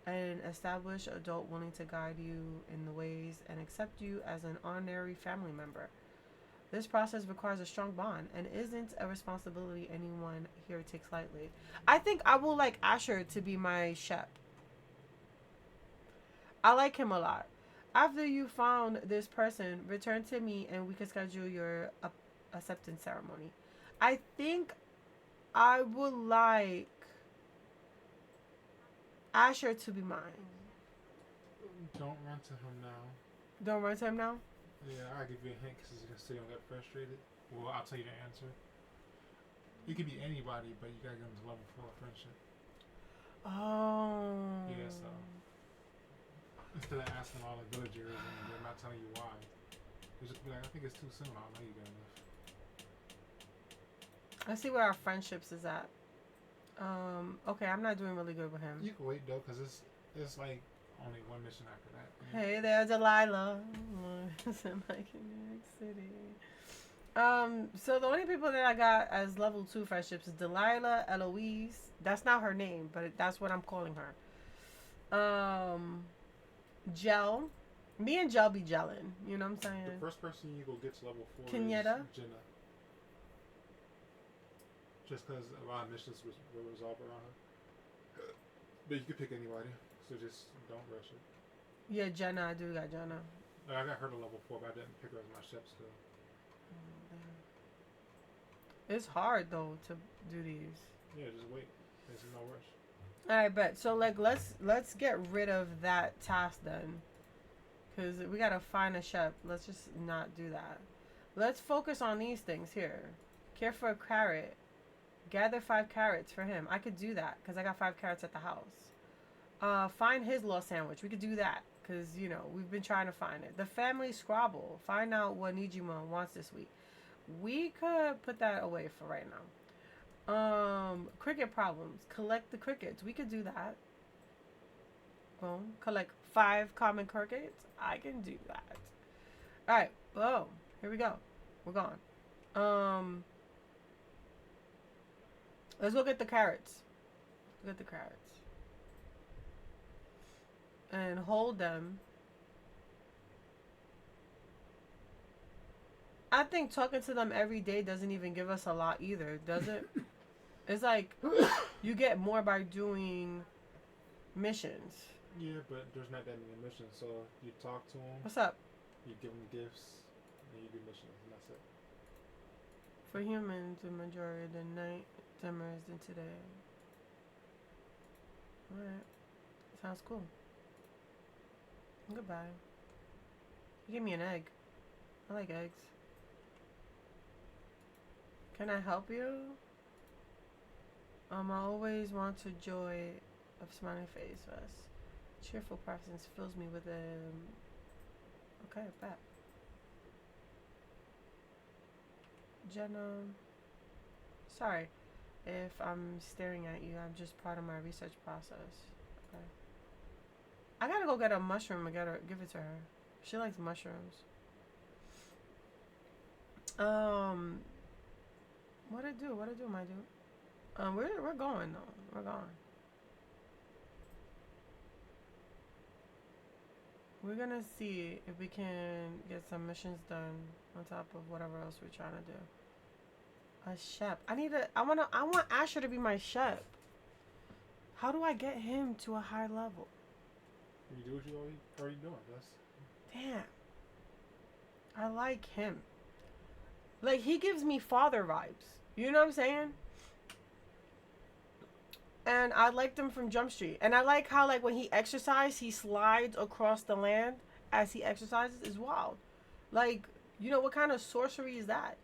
an established adult willing to guide you in the ways and accept you as an honorary family member. This process requires a strong bond and isn't a responsibility anyone here takes lightly. I think I will like Asher to be my Shep. I like him a lot. After you found this person, return to me and we can schedule your acceptance ceremony. I think I would like Asher to be mine. Don't run to him now. Don't run to him now? Yeah, I'll give you a hint because so you don't get frustrated. Well, I'll tell you the answer. It could be anybody, but you gotta get them to level 4 friendship. Oh. Yeah, so instead of asking all the villagers and they're not telling you why, you just be like, I think it's too soon. I don't know you good enough. Let's see where our friendships is at. Okay, I'm not doing really good with him. You can wait though, cause it's like only one mission after that. Hey there, Delilah. I'm like in New York City. So the only people that I got as level 2 friendships is Delilah, Eloise. That's not her name, but that's what I'm calling her. Gel. Me and Gel be gelling. You know what I'm saying? The first person you go get to level 4 Kenyetta? is Jenna. Just because a lot of missions were resolved around her. But you could pick anybody, so just don't rush it. Yeah, Jenna. I do got Jenna. Like, I got her to level 4, but I didn't pick her as my chef still. It's hard though to do these. Yeah, just wait. There's no rush. All right, bet. So like, let's get rid of that task then, cause we gotta find a chef. Let's just not do that. Let's focus on these things here. Care for a carrot. Gather 5 carrots for him. I could do that because I got 5 carrots at the house. Find his lost sandwich. We could do that because, you know, we've been trying to find it. The family squabble. Find out what Nijima wants this week. We could put that away for right now. Cricket problems. Collect the crickets. We could do that. Boom. Collect 5 common crickets. I can do that. All right. Boom. Here we go. We're gone. Let's go get the carrots. Get the carrots. And hold them. I think talking to them every day doesn't even give us a lot either, does it? It's like you get more by doing missions. Yeah, but there's not that many missions, so you talk to them. What's up? You give them gifts, and you do missions, and that's it. For humans, the majority of the night dimmer than today. Alright. Sounds cool. Goodbye. You give me an egg. I like eggs. Can I help you? I always want to joy of smiling face. Cheerful presence fills me with a... Okay, bet. Jenna. Sorry if I'm staring at you. I'm just part of my research process. Okay. I gotta go get a mushroom and give it to her. She likes mushrooms. What it do, my dude? We're going though. We're going. We're gonna see if we can get some missions done on top of whatever else we're trying to do. A chef. I want Asher to be my chef. How do I get him to a high level? You do what you already doing, Gus. Damn. I like him. Like, he gives me father vibes. You know what I'm saying? And I liked him from Jump Street. And I like how, like, when he exercises, he slides across the land as he exercises. Is wild. Like, you know, what kind of sorcery is that?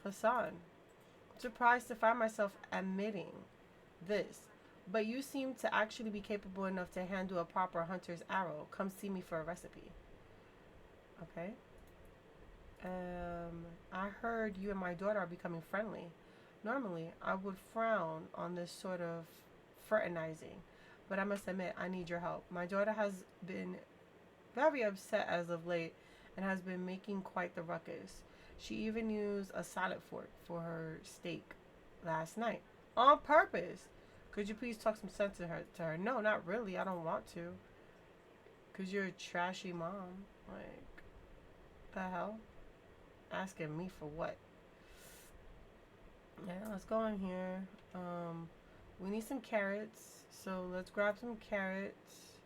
Hassan. I'm surprised to find myself admitting this. But you seem to actually be capable enough to handle a proper hunter's arrow. Come see me for a recipe. Okay. I heard you and my daughter are becoming friendly. Normally, I would frown on this sort of fraternizing, but I must admit, I need your help. My daughter has been very upset as of late and has been making quite the ruckus. She even used a salad fork for her steak last night. On purpose. Could you please talk some sense to her? No, not really. I don't want to. Because you're a trashy mom. Like, the hell? Asking me for what? Yeah, let's go in here. We need some carrots. So let's grab some carrots.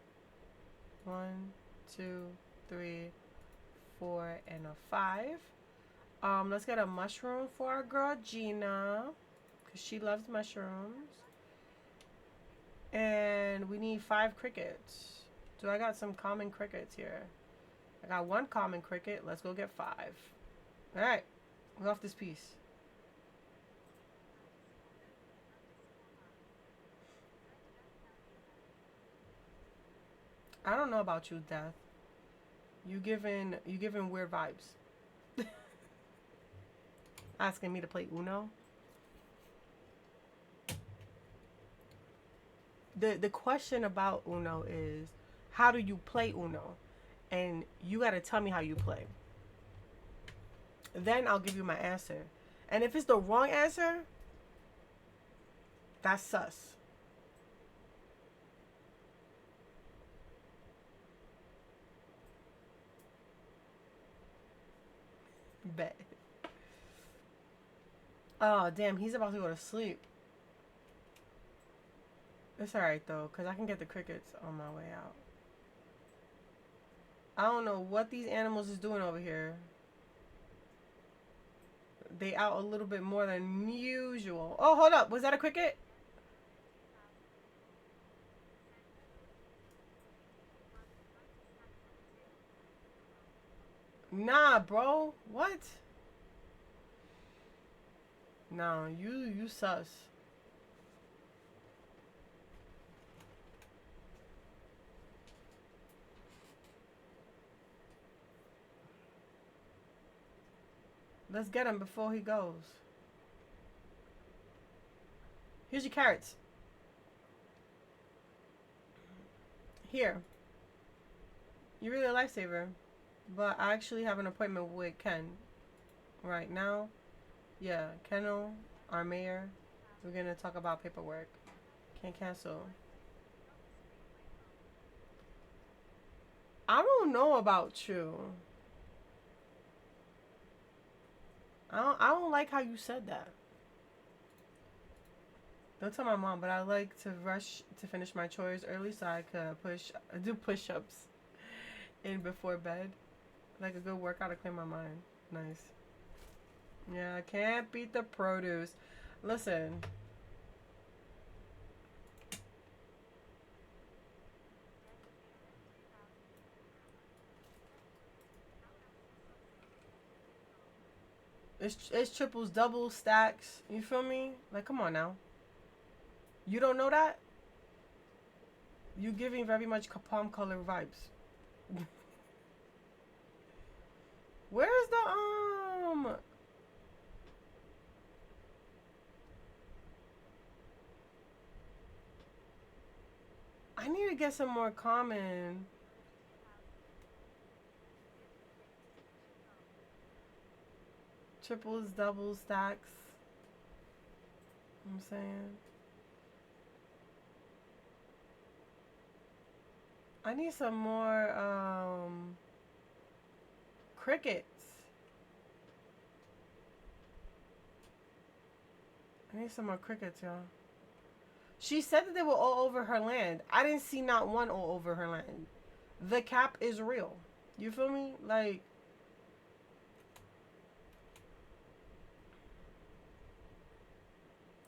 1, 2, 3, 4, and a 5. Let's get a mushroom for our girl Gina, because she loves mushrooms. And we need 5 crickets. Do I got some common crickets here? I got 1 common cricket. Let's go get 5. Alright. We're off this piece. I don't know about you, Death. You giving weird vibes. Asking me to play Uno. The question about Uno is, how do you play Uno? And you gotta tell me how you play. Then I'll give you my answer. And if it's the wrong answer, that's sus. Bet. Oh, damn, he's about to go to sleep. It's alright, though, because I can get the crickets on my way out. I don't know what these animals is doing over here. They out a little bit more than usual. Oh, hold up. Was that a cricket? Nah, bro. What? No, you sus. Let's get him before he goes. Here's your carrots. Here. You're really a lifesaver. But I actually have an appointment with Ken right now. Yeah, Kennel, our mayor. We're gonna talk about paperwork. Can't cancel. I don't know about you. I don't like how you said that. Don't tell my mom, but I like to rush to finish my chores early so I could do push-ups in before bed. Like a good workout to clear my mind. Nice. Yeah, I can't beat the produce. Listen. It's triples, doubles, stacks. You feel me? Like, come on now. You don't know that? You giving very much palm color vibes. Where's the I need to get some more common. Triples, doubles, stacks. I'm saying. I need some more crickets. I need some more crickets, y'all. She said that they were all over her land. I didn't see not one all over her land. The cap is real. You feel me? Like,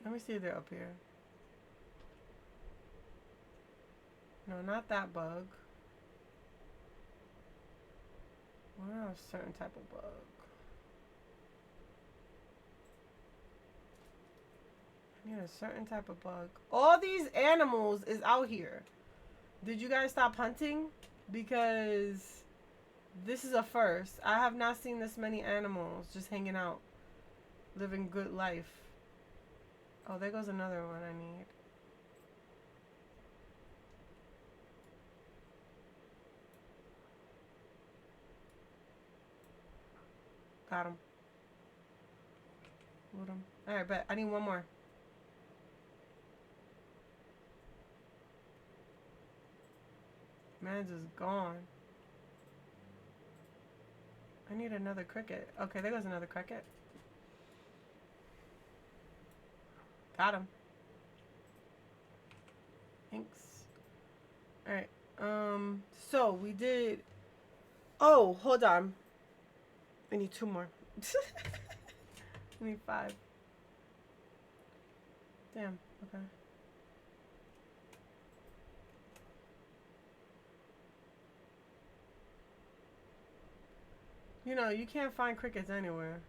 let me see if they're up here. No, not that bug. What a certain type of bug. I need a certain type of bug. All these animals is out here. Did you guys stop hunting? Because this is a first. I have not seen this many animals just hanging out, living good life. Oh, there goes another one I need. Got him. Loot him. Alright, bet. I need one more. Man's is gone. I need another cricket. Okay, there goes another cricket. Got him. Thanks. Alright. So we did. Oh, hold on. We need two more. We need five. Damn. Okay. You know, you can't find crickets anywhere.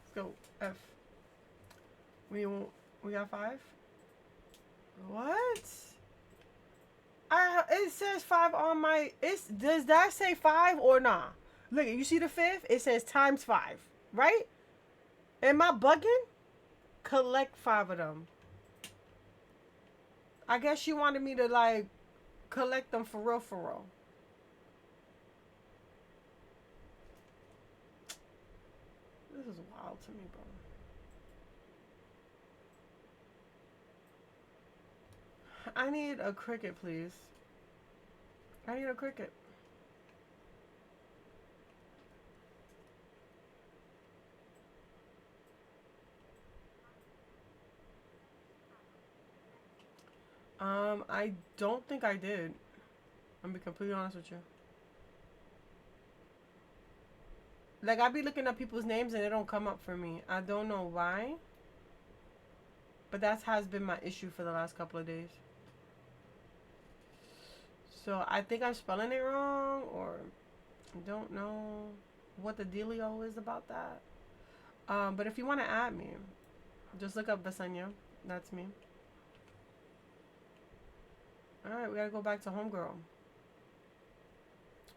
Let's go. F. We got five? What? It says five on my. Does that say five or nah? Look, you see the fifth? It says times five, right? Am I bugging? Collect five of them. I guess she wanted me to like collect them for real, for real. This is wild to me, bro. I need a cricket, please. I need a cricket. I don't think I did. I'm gonna be completely honest with you. Like, I be looking up people's names and it don't come up for me. I don't know why. But that has been my issue for the last couple of days. So I think I'm spelling it wrong, or I don't know what the dealio is about that. But if you want to add me, just look up Vesenia. That's me. Alright, we gotta go back to homegirl.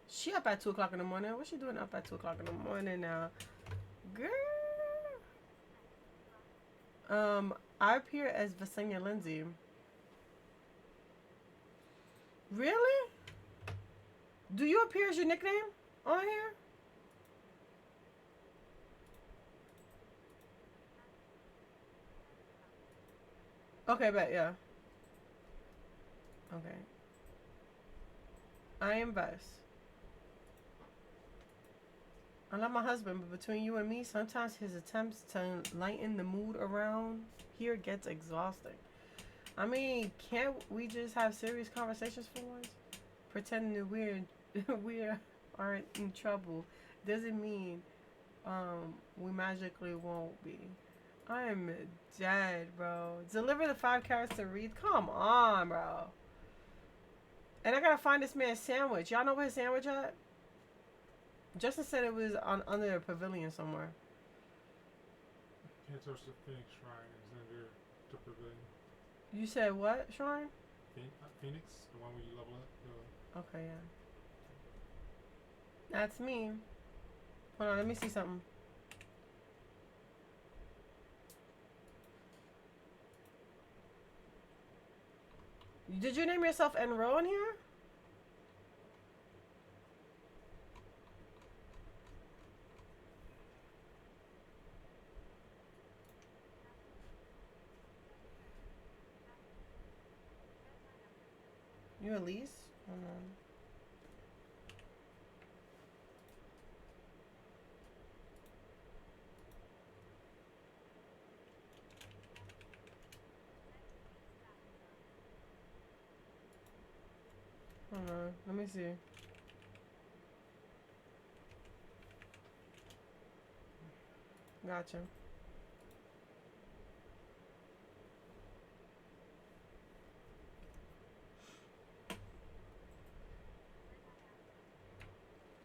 She up at 2 o'clock in the morning. What's she doing up at 2 o'clock in the morning now? Girl. I appear as Vesenialindsey. Really? Do you appear as your nickname on here? Okay, bet, yeah. Okay. I am Ves. I love my husband, but between you and me, sometimes his attempts to lighten the mood around here gets exhausting. I mean, can't we just have serious conversations for once? Pretending that we are in trouble doesn't mean we magically won't be. I am dead, bro. Deliver the 5 carrots to Reed. Come on, bro. And I gotta find this man's sandwich. Y'all know where his sandwich at? Justin said it was under a pavilion somewhere. Can't touch the Phoenix Shrine. It's under the pavilion. You said what, Shrine? Phoenix? The one where you level up? Okay, yeah. That's me. Hold on, let me see something. Did you name yourself Enro in here? You Elise? Hold on. Hold on. Let me see. Gotcha.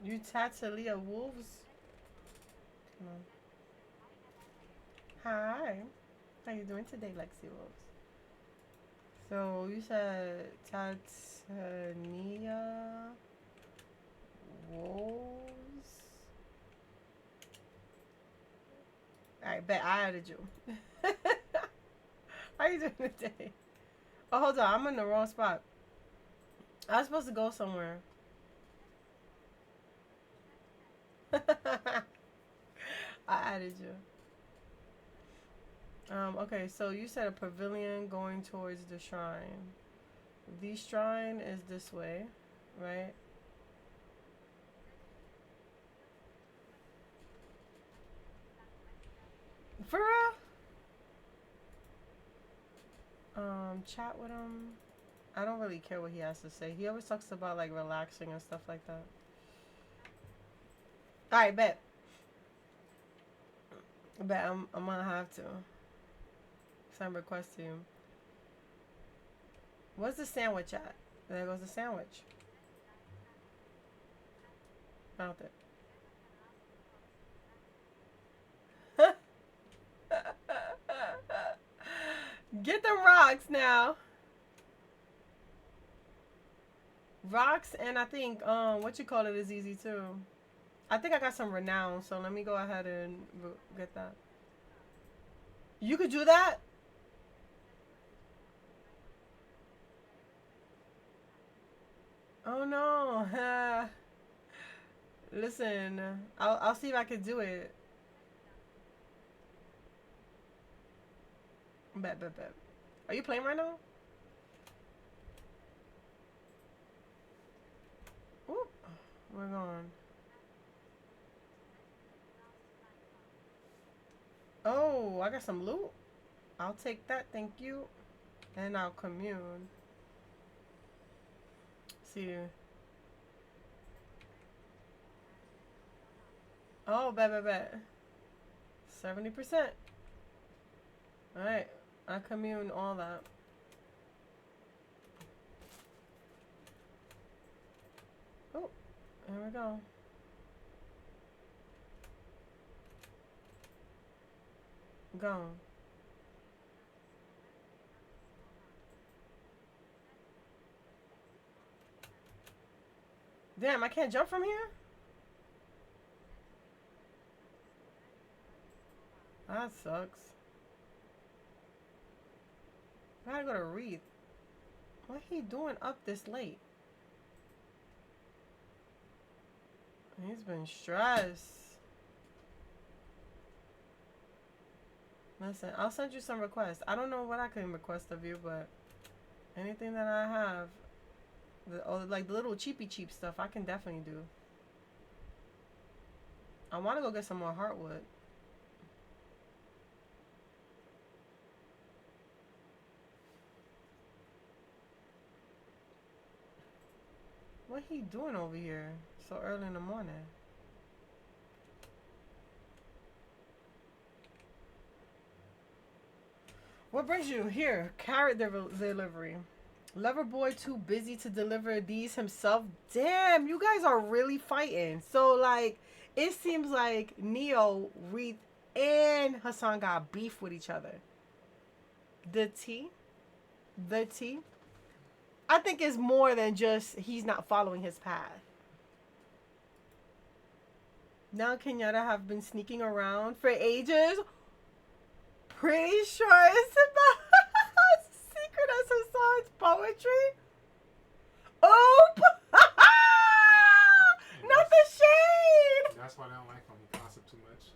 You Tatalia Wolves? Come on. Hi. How you doing today, Lexi Wolves? So you said Tatania Wolves? I bet I added you. How you doing today? Oh, hold on. I'm in the wrong spot. I was supposed to go somewhere. I added you. Okay, so you said a pavilion going towards the shrine. The shrine is this way, right? For real? chat with him. I don't really care what he has to say. He always talks about like relaxing and stuff like that. All right, bet. Bet I'm gonna have to send a request to you. Where's the sandwich at? There goes the sandwich. Found it. Get them rocks now. Rocks and I think what you call it is easy too. I think I got some renown, so let me go ahead and get that. You could do that? Oh no. Listen, I'll see if I can do it. Bet. Are you playing right now? Oop. We're going. Oh, I got some loot. I'll take that, thank you. And I'll commune. See you. Oh, bet. 70%. Alright. I commune all that. Oh, there we go. Gone. Damn, I can't jump from here? That sucks. I gotta go to Reed. What he doing up this late? He's been stressed. Listen, I'll send you some requests. I don't know what I can request of you, but anything that I have, like the little cheap stuff, I can definitely do. I want to go get some more heartwood. What he doing over here so early in the morning? What brings you here? Carrot delivery. Lover boy too busy to deliver these himself. Damn, you guys are really fighting. So like, it seems like Neo, Reed, and Hassan got beef with each other. The tea. I think it's more than just he's not following his path. Now Kenyatta have been sneaking around for ages. Pretty sure it's about secret as Hassan's poetry. Oop! Not the shade! That's why I don't like him. He gossip too much.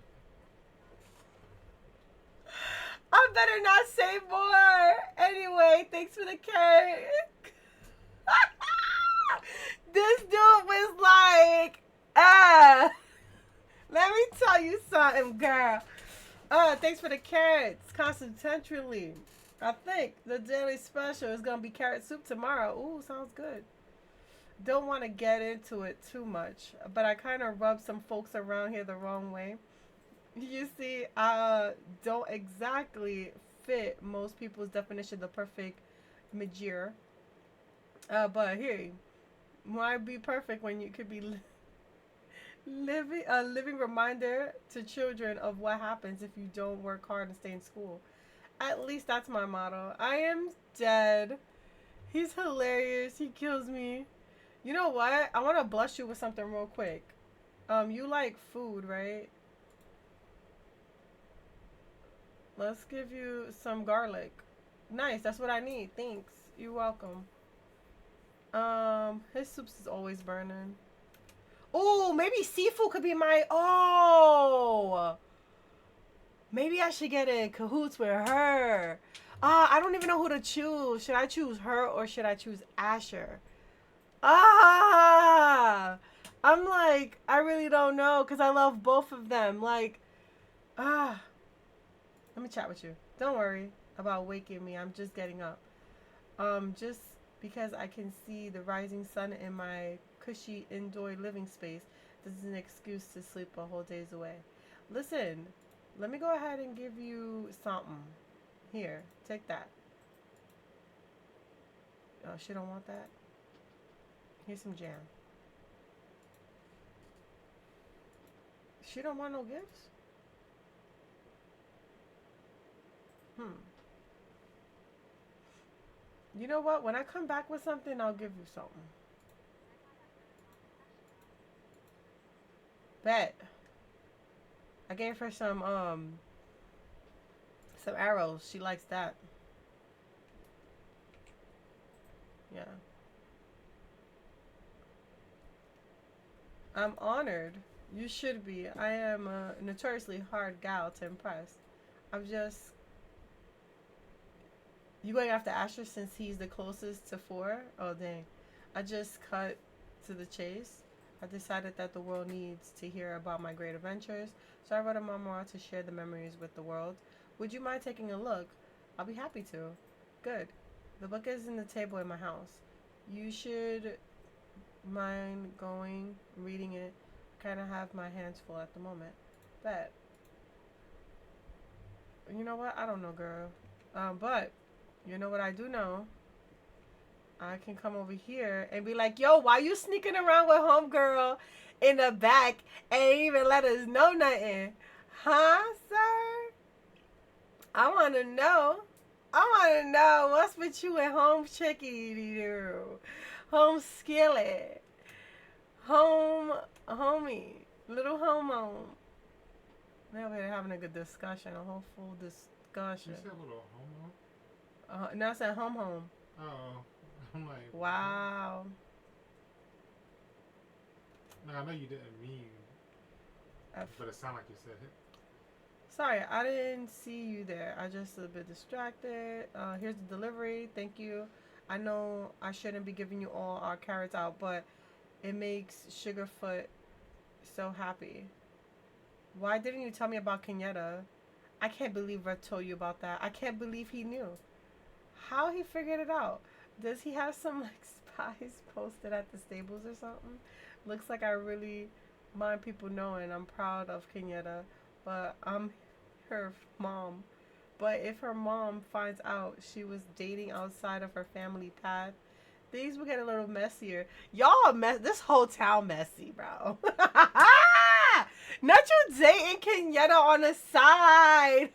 I better not say more. Anyway, thanks for the carrot. This dude was like, let me tell you something, girl. Thanks for the carrots. Concentrally. I think the daily special is gonna be carrot soup tomorrow. Ooh, sounds good. Don't want to get into it too much, but I kind of rubbed some folks around here the wrong way. You see, I don't exactly fit most people's definition of the perfect Majir. But here, why be perfect when you could be living a living reminder to children of what happens if you don't work hard and stay in school. At least that's my motto. I am dead. He's hilarious. He kills me. You know what? I want to bless you with something real quick. You like food, right? Let's give you some garlic. Nice. That's what I need. Thanks. You're welcome. His soups is always burning. Oh, maybe seafood could be my. Oh, maybe I should get in cahoots with her. I don't even know who to choose. Should I choose her or should I choose Asher? I'm like, I really don't know because I love both of them. Like, let me chat with you. Don't worry about waking me. I'm just getting up. Just because I can see the rising sun in my cushy indoor living space, this is an excuse to sleep a whole days away. Listen, let me go ahead and give you something. Here, take that. Oh, she don't want that. Here's some jam. She don't want no gifts. Hmm. You know what? When I come back with something, I'll give you something. Bet. I gave her some arrows. She likes that. Yeah. I'm honored. You should be. I am a notoriously hard gal to impress. I'm just. You going after Asher since he's the closest to four? Oh, dang. I just cut to the chase. I decided that the world needs to hear about my great adventures, so I wrote a memoir to share the memories with the world. Would you mind taking a look? I'll be happy to. Good. The book is in the table in my house. You should mind going, reading it. Kind of have my hands full at the moment. But you know what? I don't know, girl. But you know what I do know? I can come over here and be like, yo, why you sneaking around with homegirl in the back and ain't even let us know nothing? Huh, sir? I want to know. I want to know what's with you and home chicky do. Home skillet. Home homie. Little homo. Now we're having a good discussion, a whole full You discussion. said a little homo? Now I said home home. Oh. I'm like, what? Wow. No, I know you didn't mean, but it sounded like you said it. Sorry, I didn't see you there. I just a bit distracted. Here's the delivery. Thank you. I know I shouldn't be giving you all our carrots out, but it makes Sugarfoot so happy. Why didn't you tell me about Kenyatta? I can't believe Red told you about that. I can't believe he knew. How he figured it out? Does he have some like spies posted at the stables or something? Looks like I really mind people knowing I'm proud of Kenyatta, but I'm her mom. But if her mom finds out she was dating outside of her family path, things will get a little messier. Y'all are mess. This whole town messy, bro. Not you dating Kenyatta on the side.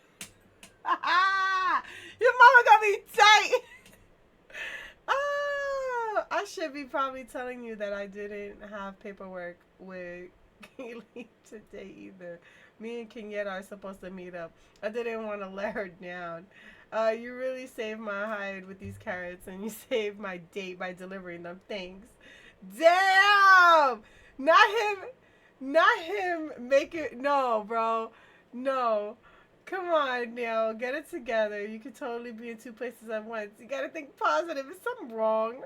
Your mama gonna be tight. Oh, I should be probably telling you that I didn't have paperwork with Kaylee today either. Me and Kenyatta are supposed to meet up. I didn't want to let her down. You really saved my hide with these carrots, and you saved my date by delivering them. Thanks. Damn! Not him. Not him. Make it. No, bro. No. Come on, now get it together. You could totally be in two places at once. You gotta think positive. Is something wrong?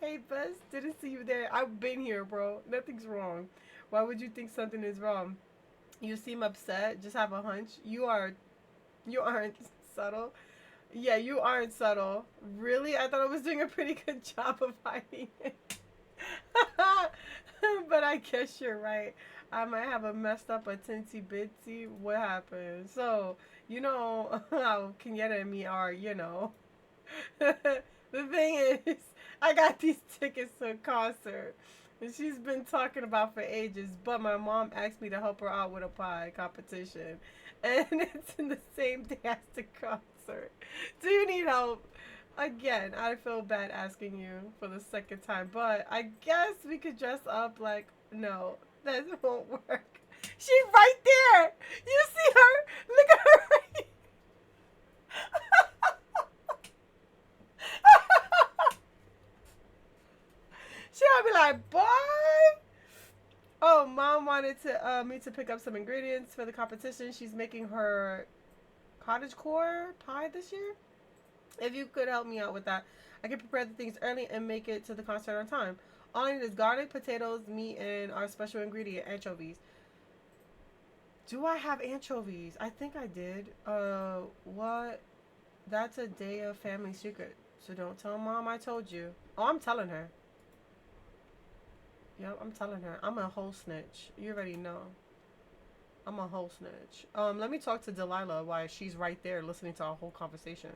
Hey, Bess, didn't see you there. I've been here, bro. Nothing's wrong. Why would you think something is wrong? You seem upset. Just have a hunch. You aren't subtle. Yeah, you aren't subtle. Really? I thought I was doing a pretty good job of hiding it. But I guess you're right. I might have a messed up a tinsy bitsy. What happened? So, you know how Kenyatta and me are, you know. The thing is, I got these tickets to a concert. And she's been talking about for ages, but my mom asked me to help her out with a pie competition. And it's in the same day as the concert. Do you need help? Again, I feel bad asking you for the second time, but I guess we could dress up like no, that won't work. She's right there. You see her? Look at her right. She'll be like, boy. Oh, mom wanted to me to pick up some ingredients for the competition. She's making her cottage core pie this year. If you could help me out with that, I can prepare the things early and make it to the concert on time. All I need is garlic, potatoes, meat, and our special ingredient, anchovies. Do I have anchovies? I think I did. What? That's a day of family secret. So don't tell mom I told you. Oh, I'm telling her. Yep, I'm telling her. I'm a whole snitch. You already know. I'm a whole snitch. Let me talk to Delilah while she's right there listening to our whole conversation.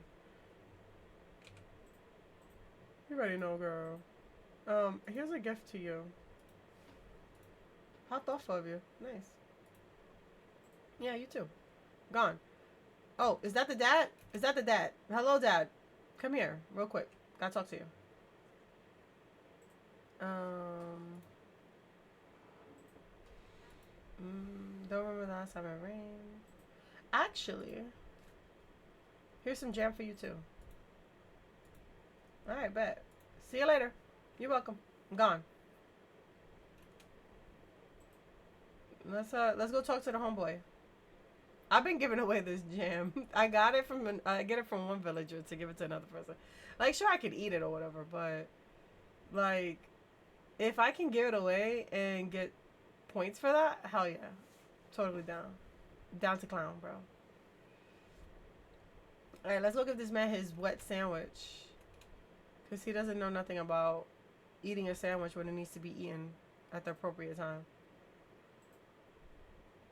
You already know, girl. Here's a gift to you. How thoughtful of you. Nice. Yeah, you too. Gone. Oh, is that the dad? Is that the dad? Hello, dad. Come here, real quick. Gotta talk to you. Don't remember the last time it rained. Actually, here's some jam for you too. All right, bet. See you later. You're welcome. I'm gone. Let's go talk to the homeboy. I've been giving away this jam. I get it from one villager to give it to another person. Like, sure, I could eat it or whatever, but like, if I can give it away and get points for that, hell yeah, totally down. Down to clown, bro. All right, let's go give this man his wet sandwich, cause he doesn't know nothing about eating a sandwich when it needs to be eaten at the appropriate time.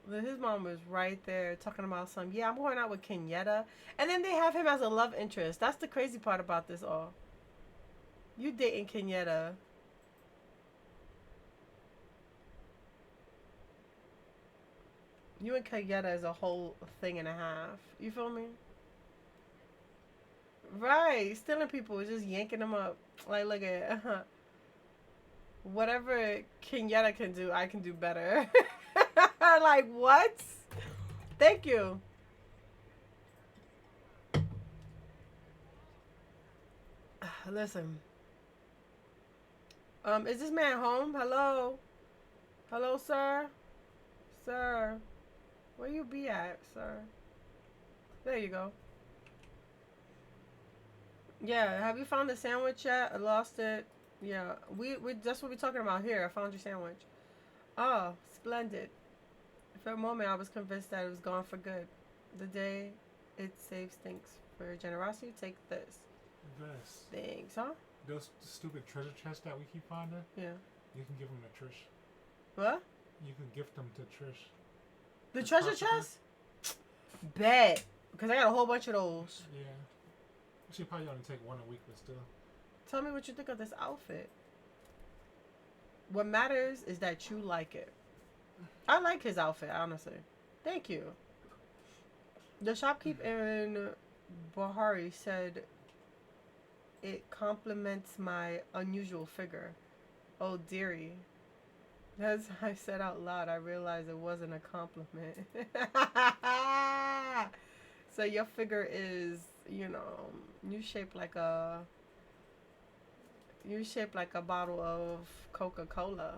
His mom was right there talking about some. Yeah, I'm going out with Kenyatta, and then they have him as a love interest. That's the crazy part about this all. You dating Kenyatta. You and Kenyatta is a whole thing and a half. You feel me? Right, stealing people, just yanking them up. Like, look at whatever Kenyatta can do, I can do better. Like, what? Thank you. Listen. Is this man home? Hello? Hello, sir? Sir? Where you be at, sir? There you go. Yeah, have you found the sandwich yet? I lost it. Yeah, we that's what we're talking about here. I found your sandwich. Oh, splendid. For a moment, I was convinced that it was gone for good. The day it saves thanks for your generosity. Take this. This. Thanks, huh? Those stupid treasure chests that we keep finding. Yeah. You can give them to Trish. What? You can gift them to Trish. The treasure chest? Bet. Because I got a whole bunch of those. Yeah. She probably only take one a week, but still. Tell me what you think of this outfit. What matters is that you like it. I like his outfit, honestly. Thank you. The shopkeep in Bahari said it complements my unusual figure. Oh, dearie. As I said out loud, I realized it wasn't a compliment. So your figure is, you shaped like a bottle of Coca-Cola.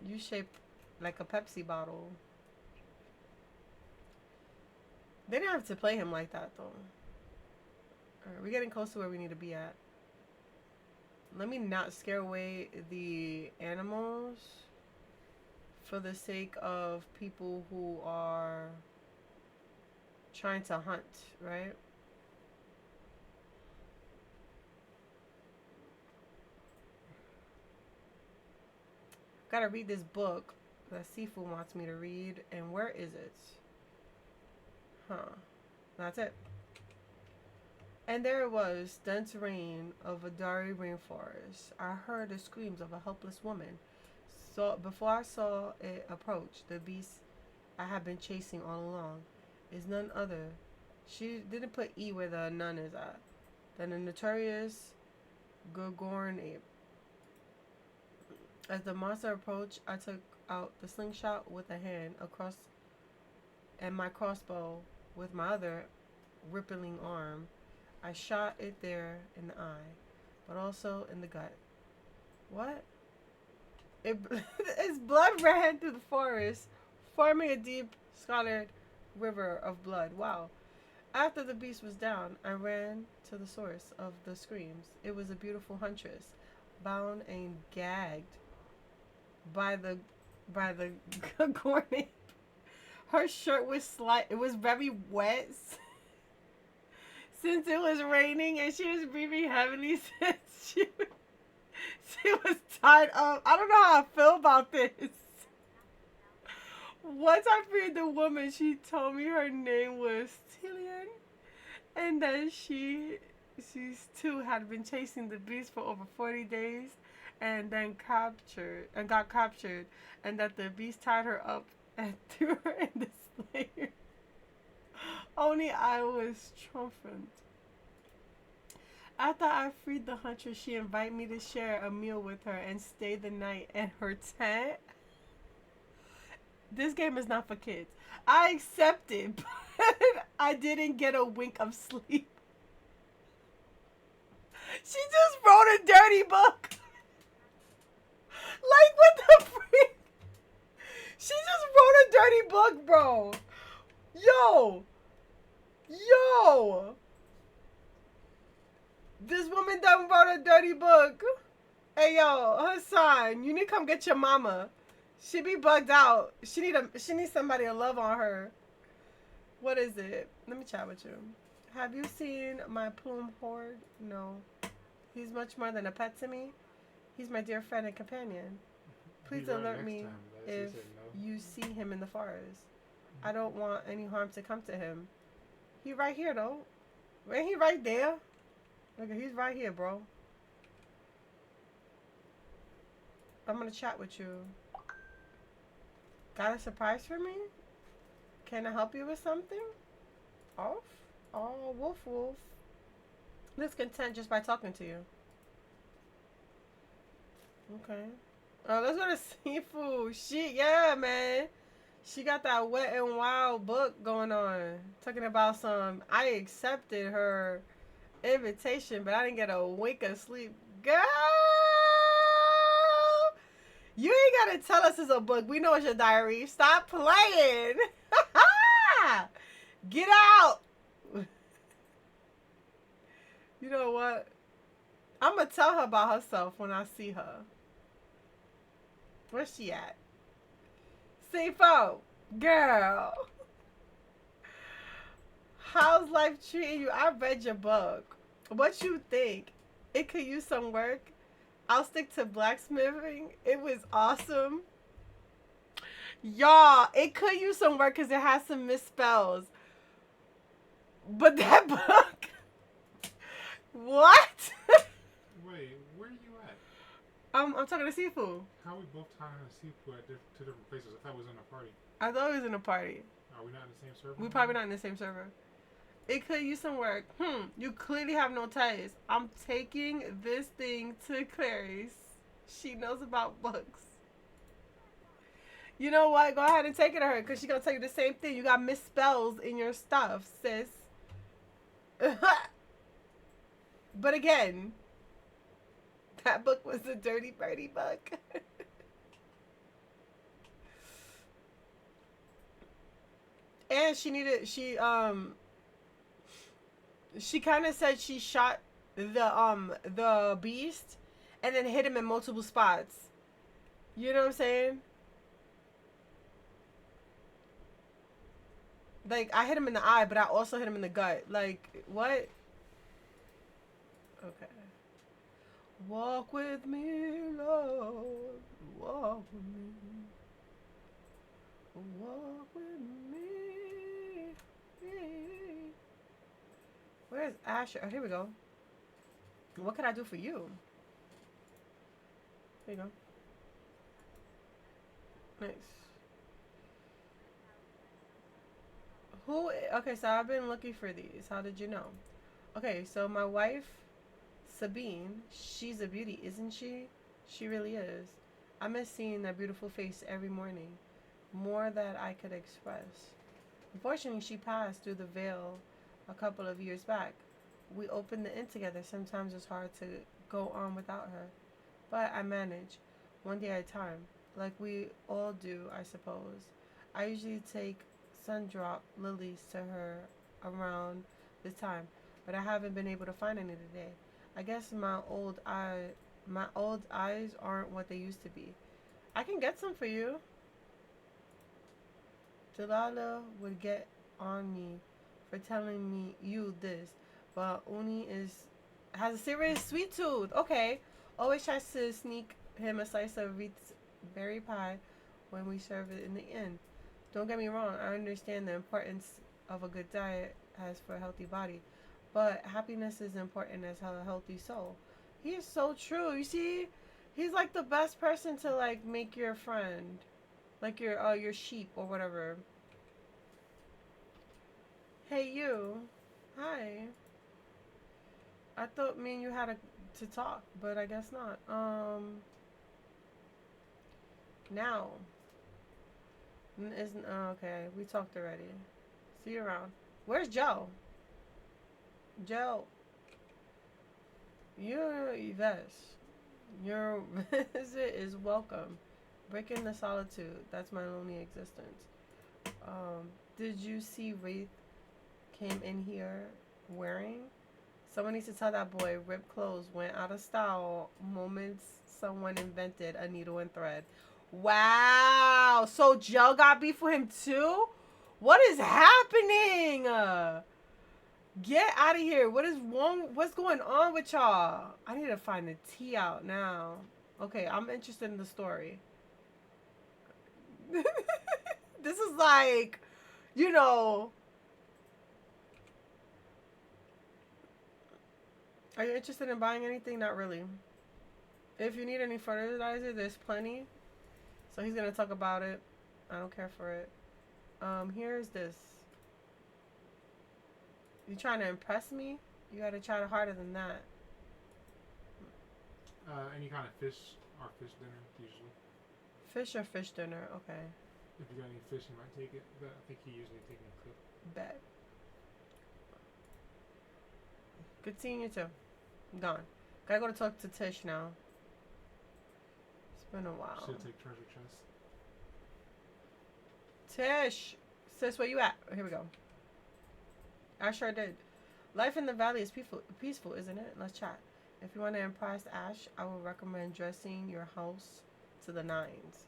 You shaped like a Pepsi bottle. They didn't have to play him like that, though. Alright, we're getting close to where we need to be at. Let me not scare away the animals for the sake of people who are trying to hunt, right? Gotta read this book that Sifu wants me to read. And where is it? Huh. That's it. And there it was, dense rain of a Dari rainforest. I heard the screams of a helpless woman. So before I saw it approach, the beast I had been chasing all along is none other. She didn't put E where the nun is at. Than the notorious Gorgorn ape. As the monster approached, I took out the slingshot with a hand across and my crossbow with my other rippling arm. I shot it there in the eye, but also in the gut. What? Its blood ran through the forest, forming a deep, scarlet river of blood. Wow. After the beast was down, I ran to the source of the screams. It was a beautiful huntress, bound and gagged by the cornet. Her shirt was it was very wet. since it was raining and she was breathing heavily since she was tied up. I don't know how I feel about this. Once I freed the woman, she told me her name was Tillian, and that she's too had been chasing the beast for over 40 days, and then got captured, and that the beast tied her up and threw her in the slayer. Only I was triumphant. After I freed the huntress, she invited me to share a meal with her and stay the night in her tent. This game is not for kids. I accepted, but I didn't get a wink of sleep. She just wrote a dirty book. Like, what the freak? She just wrote a dirty book, bro. Yo. Yo. This woman done wrote a dirty book. Hey, yo, Hassan, you need to come get your mama. She be bugged out. She needs somebody to love on her. What is it? Let me chat with you. Have you seen my plume horde? No. He's much more than a pet to me. He's my dear friend and companion. Please alert me if you see him in the forest. I don't want any harm to come to him. He right here though. Ain't he right there? Look, he's right here, bro. I'm gonna chat with you. Got a surprise for me? Can I help you with something? Off? Oh, woof woof. This content just by talking to you. Okay. Oh, let's go to seafood. Yeah, man. She got that wet and wild book going on. Talking about some, I accepted her invitation, but I didn't get a wink of sleep. Girl! You ain't gotta tell us it's a book. We know it's your diary. Stop playing. Get out. You know what? I'm gonna tell her about herself when I see her. Where's she at? C4. Girl. How's life treating you? I read your book. What you think? It could use some work. I'll stick to blacksmithing. It was awesome. Y'all, it could use some work because it has some misspells. But that book... What? Wait, where are you at? I'm talking to Sifu. How are we both talking to Sifu at two different places? I thought we was in a party. I thought we was in a party. Are we not in the same server? We probably not in the same server. It could use some work. You clearly have no taste. I'm taking this thing to Clarice. She knows about books. You know what? Go ahead and take it to her because she's going to tell you the same thing. You got misspells in your stuff, sis. But again, that book was a dirty birdie book. And she kind of said she shot the beast and then hit him in multiple spots. You know what I'm saying? Like, I hit him in the eye, but I also hit him in the gut. Like, what? Okay. Walk with me, Lord. Walk with me. Walk with me. Where's Asher? Oh, here we go. What can I do for you? There you go. Nice. Okay, so I've been looking for these. How did you know? Okay, so my wife, Sabine, she's a beauty, isn't she? She really is. I miss seeing that beautiful face every morning. More that I could express. Unfortunately, she passed through the veil a couple of years back. We opened the inn together. Sometimes it's hard to go on without her. But I manage, one day at a time, like we all do, I suppose. I usually take sundrop lilies to her around this time, but I haven't been able to find any today. I guess my old eyes aren't what they used to be. I can get some for you. Delilah would get on me for telling me you this, but Uni has a serious sweet tooth. Okay. Always tries to sneak him a slice of Reed's berry pie when we serve it in the inn. Don't get me wrong, I understand the importance of a good diet has for a healthy body, but happiness is important as a healthy soul. He is so true. You see, he's like the best person to like make your friend, like your sheep or whatever. Hey you, hi. I thought me and you had to talk, but I guess not. Now isn't okay. We talked already. See you around. Where's Joe? Joe, you Yves. Your visit is welcome. Breaking the solitude. That's my lonely existence. Did you see Wraith came in here wearing? Someone needs to tell that boy ripped clothes went out of style moments someone invented a needle and thread. Wow. So Joe got beef with him too? What is happening? Get out of here. What is wrong? What's going on with y'all? I need to find the tea out now. Okay, I'm interested in the story. This is like, you know. Are you interested in buying anything? Not really. If you need any fertilizer, there's plenty. So he's gonna talk about it. I don't care for it. Here's this. You trying to impress me? You gotta try harder than that. Any kind of fish or fish dinner, usually. Fish or fish dinner? Okay. If you got any fish, you might take it, but I think he usually takes a cook. Bet. Good seeing you too. I'm gone. Gotta go to talk to Tish now. It's been a while. Should take treasure chest. Tish! Sis, where you at? Oh, here we go. I sure did. Life in the valley is peaceful, isn't it? Let's chat. If you want to impress Ash, I would recommend dressing your house to the nines.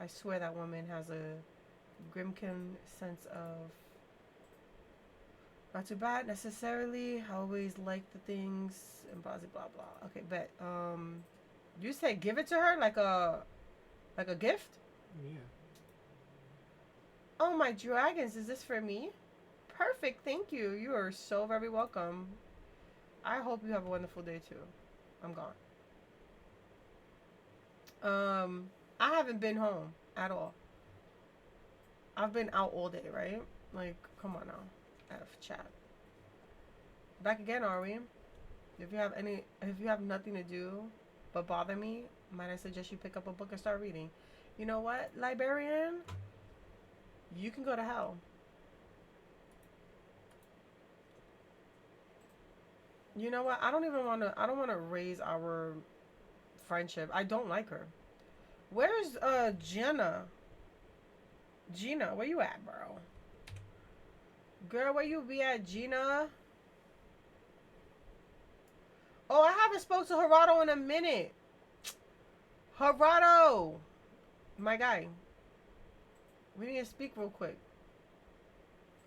I swear that woman has a Grimkin sense of not too bad necessarily. I always like the things and blah blah blah. Okay, bet. You said give it to her like a gift? Yeah. Oh my dragons, is this for me? Perfect, thank you. You are so very welcome. I hope you have a wonderful day too. I'm gone. I haven't been home at all. I've been out all day, right? Like, come on now. F chat. Back again, are we? If you have nothing to do but bother me, might I suggest you pick up a book and start reading? You know what, librarian? You can go to hell. You know what? I don't want to raise our friendship. I don't like her. Where's Gina? Gina, where you at, bro? Girl, where you be at, Gina? Oh, I haven't spoke to Gerardo in a minute. Gerardo, my guy. We need to speak real quick.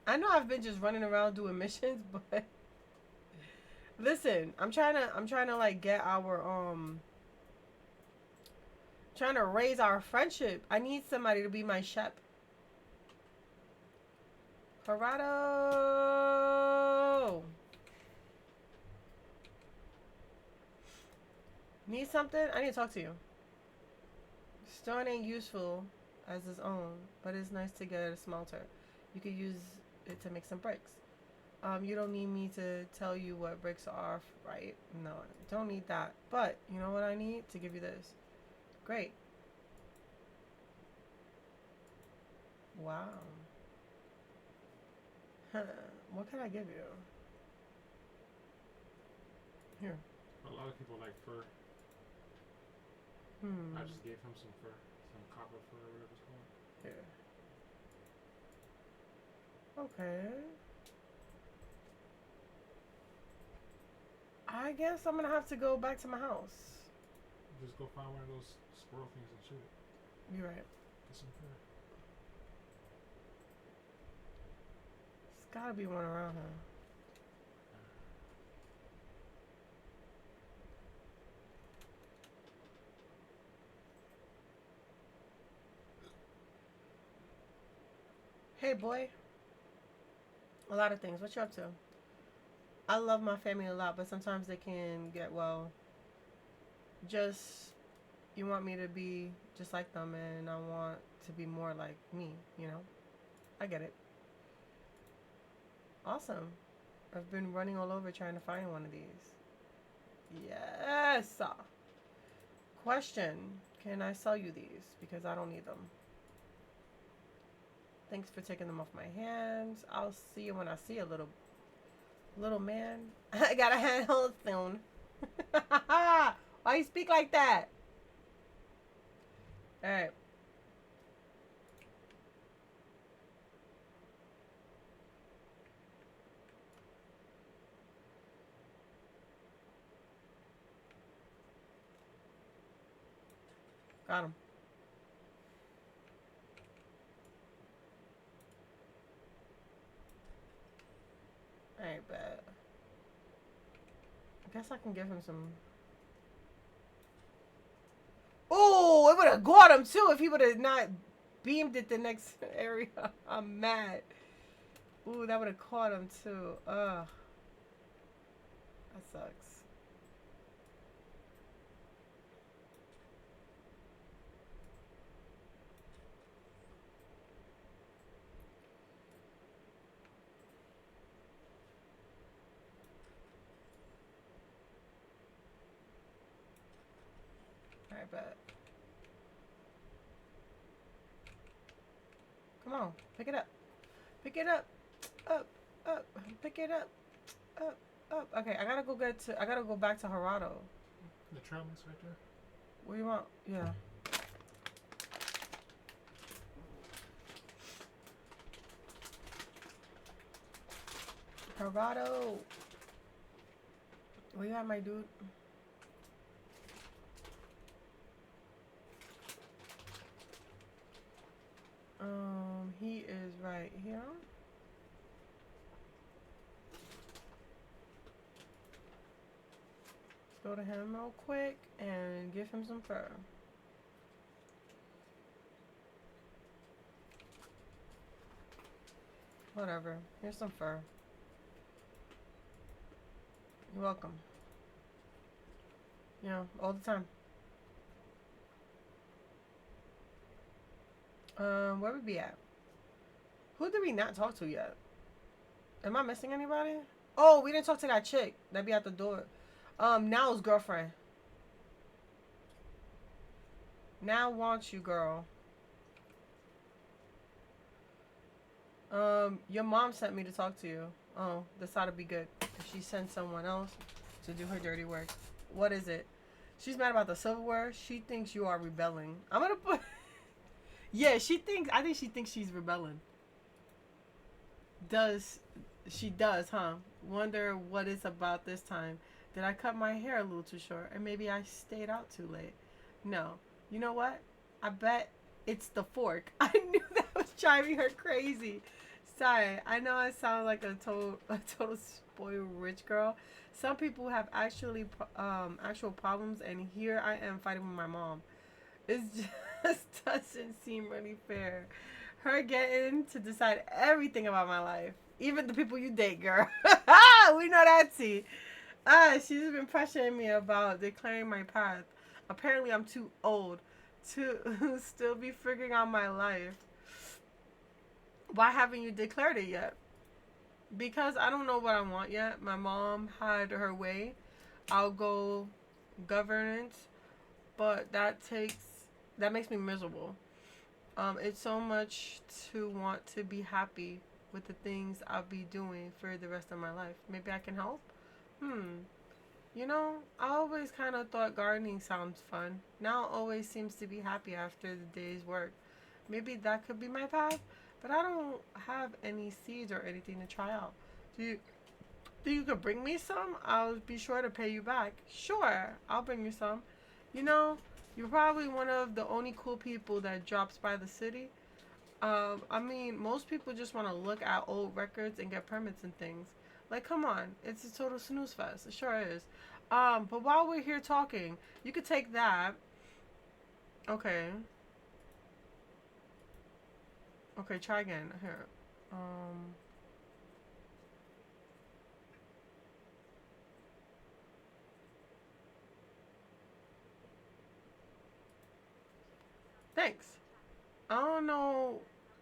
I know I've been just running around doing missions, but listen, I'm trying to like get our trying to raise our friendship. I need somebody to be my shep. Gerardo, need something? I need to talk to you. Stone ain't useful as its own, but it's nice to get a smelter. You could use it to make some bricks. You don't need me to tell you what bricks are, right? No, don't need that. But you know what I need? To give you this. Great. Wow. Huh. What can I give you? Here. A lot of people like fur. I just gave him some fur. Some copper fur or whatever it's called. Here. Okay. I guess I'm gonna have to go back to my house. Just go find one of those squirrel things and shoot it. You're right. Get some fur. There's gotta be one around here. Hey, boy. A lot of things. What you up to? I love my family a lot, but sometimes they can get, well, just, you want me to be just like them, and I want to be more like me, you know? I get it. Awesome. I've been running all over trying to find one of these. Yes. Question. Can I sell you these? Because I don't need them. Thanks for taking them off my hands. I'll see you when I see a little man. I got a handhold soon. Why you speak like that? Alright. Got him. Alright, but I guess I can give him some. Oh, it would have got him too if he would have not beamed at the next area. I'm mad. Ooh, that would have caught him too. Ugh. That sucks. Alright, but come on, pick it up. Pick it up. Up, up. Pick it up. Up, up. Okay, I gotta go back to Gerardo. The trail mix right there. What do you want? Yeah. Gerardo. Where you at, my dude? He is right here. Let's go to him real quick and give him some fur. Whatever. Here's some fur. You're welcome. You know, all the time. Where we be at? Who did we not talk to yet? Am I missing anybody? Oh, we didn't talk to that chick that be at the door. Now's girlfriend. Now wants you, girl. Your mom sent me to talk to you. Oh, this ought to be good. If she sends someone else to do her dirty work. What is it? She's mad about the silverware. She thinks you are rebelling. I'm gonna put. Yeah, I think she thinks she's rebelling. She does, huh? Wonder what it's about this time. Did I cut my hair a little too short? Or maybe I stayed out too late? No. You know what? I bet it's the fork. I knew that was driving her crazy. Sorry, I know I sound like a total spoiled rich girl. Some people have actual problems, and here I am fighting with my mom. It just doesn't seem really fair. Her getting to decide everything about my life, even the people you date, girl. We know that, see. She's been pressuring me about declaring my path. Apparently, I'm too old to still be figuring out my life. Why haven't you declared it yet? Because I don't know what I want yet. My mom had her way. I'll go governance, but that makes me miserable. It's so much to want to be happy with the things I'll be doing for the rest of my life. Maybe I can help? You know, I always kind of thought gardening sounds fun. Now it always seems to be happy after the day's work. Maybe that could be my path, but I don't have any seeds or anything to try out. Do you think you could bring me some? I'll be sure to pay you back. Sure, I'll bring you some. You know, you're probably one of the only cool people that drops by the city. I mean, most people just want to look at old records and get permits and things. Like, come on, it's a total snooze fest. It sure is. But while we're here talking, you could take that. Okay. Okay, try again. Here. Um, thanks. I don't know.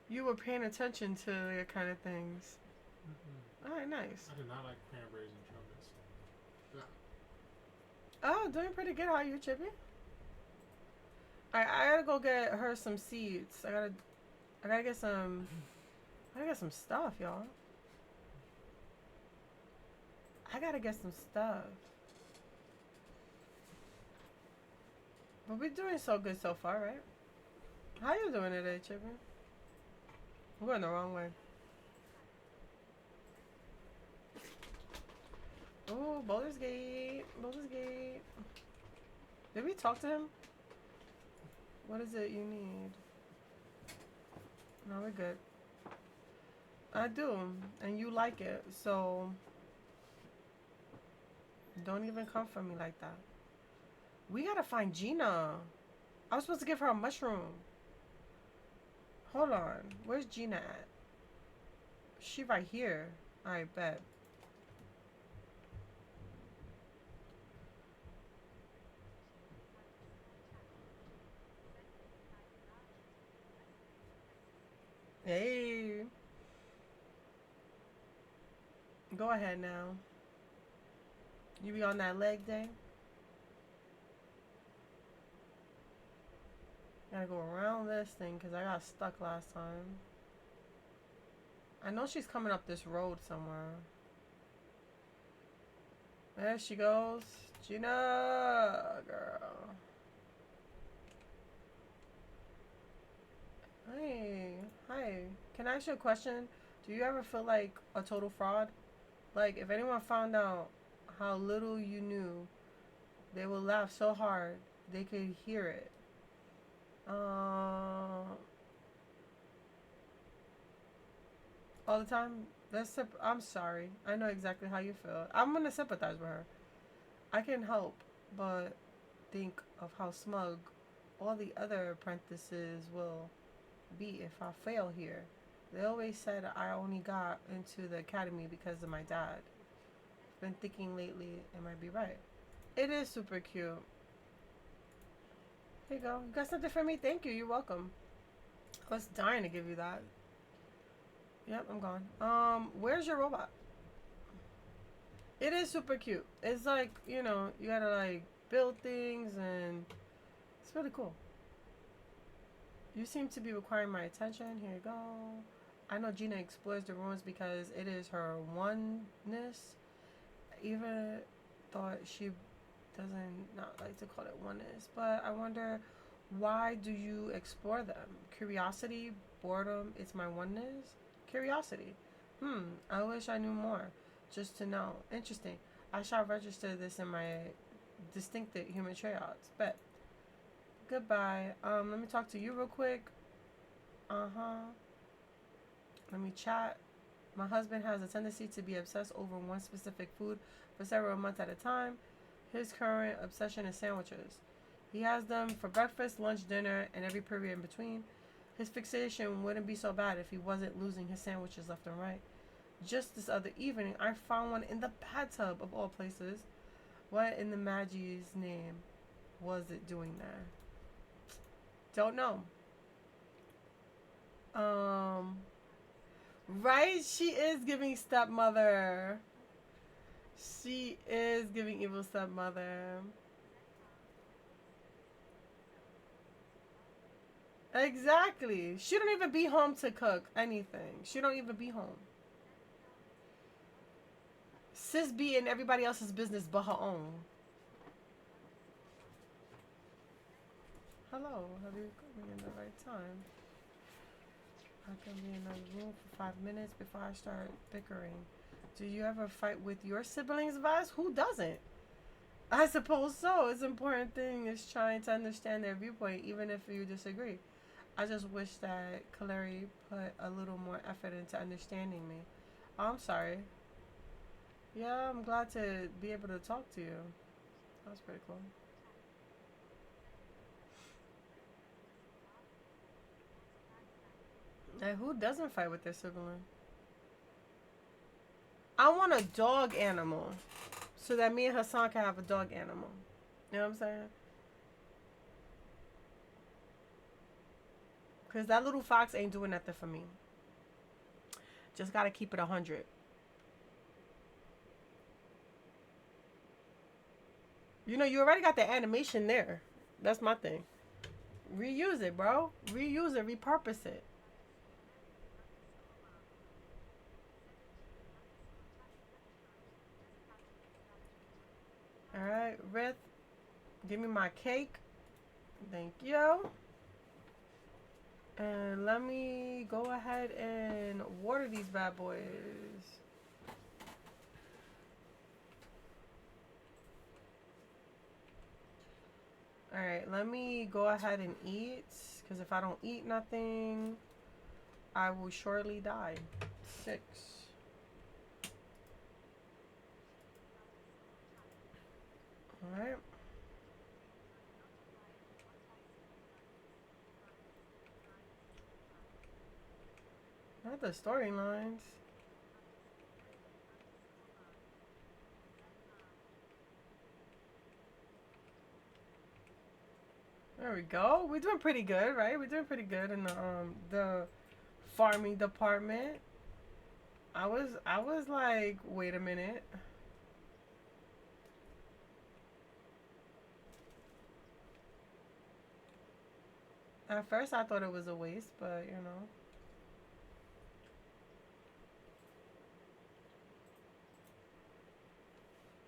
You were paying attention to your kind of things. Mm-mm. All right, nice. I did not like cranberries and trumpets. Yeah. Oh, doing pretty good. How are you, Chippy? I gotta go get her some seeds. I gotta get some. I gotta get some stuff, y'all. I gotta get some stuff. But we're doing so good so far, right? How you doing today, Chippy? We're going the wrong way. Oh, Boulder's Gate. Boulder's Gate. Did we talk to him? What is it you need? No, we're good. I do. And you like it. So don't even come for me like that. We gotta find Gina. I was supposed to give her a mushroom. Hold on. Where's Gina at? She right here. Alright, bet. Hey. Go ahead now. You be on that leg day? Gotta go around this thing because I got stuck last time. I know she's coming up this road somewhere. There she goes. Gina, girl. Hey, hi. Can I ask you a question? Do you ever feel like a total fraud? Like, if anyone found out how little you knew, they would laugh so hard they could hear it. All the time? I'm sorry. I know exactly how you feel. I'm gonna sympathize with her. I can help, but think of how smug all the other apprentices will be if I fail here. They always said I only got into the academy because of my dad. Been thinking lately, it might be right. It is super cute. Here you go. You got something for me? Thank you. You're welcome. I was dying to give you that. Yep, I'm gone. Where's your robot? It is super cute. It's like, you gotta like build things and it's really cool. You seem to be requiring my attention. Here you go. I know Gina explores the ruins because it is her oneness. Even thought she doesn't not like to call it oneness, but I wonder, why do you explore them? Curiosity, boredom, it's my oneness? Curiosity. I wish I knew more. Just to know. Interesting. I shall register this in my distinctive human traits. Bet. Goodbye. Let me talk to you real quick. Uh-huh. Let me chat. My husband has a tendency to be obsessed over one specific food for several months at a time. His current obsession is sandwiches. He has them for breakfast, lunch, dinner, and every period in between. His fixation wouldn't be so bad if he wasn't losing his sandwiches left and right. Just this other evening, I found one in the bathtub of all places. What in the Magi's name was it doing there? Don't know. Right? She is giving stepmother. She is giving evil stepmother. Exactly. She don't even be home to cook anything. She don't even be home. Sis be in everybody else's business but her own. Hello, have you come in the right time? I can be in a room for 5 minutes before I start bickering. Do you ever fight with your siblings, Vaz? Who doesn't? I suppose so. It's an important thing is trying to understand their viewpoint, even if you disagree. I just wish that Kaleri put a little more effort into understanding me. Oh, I'm sorry. Yeah, I'm glad to be able to talk to you. That was pretty cool. And who doesn't fight with their sibling? I want a dog animal. So that me and Hassan can have a dog animal. You know what I'm saying? Because that little fox ain't doing nothing for me. Just gotta keep it 100. You know, you already got the animation there. That's my thing. Reuse it, bro. Reuse it. Repurpose it. Alright, Rith. Give me my cake. Thank you. And let me go ahead and water these bad boys. Alright, let me go ahead and eat. Because if I don't eat nothing, I will surely die. 6. Alright. Not the storylines. There we go. We're doing pretty good, right? We're doing pretty good in the farming department. I was like, wait a minute. At first I thought it was a waste, but you know.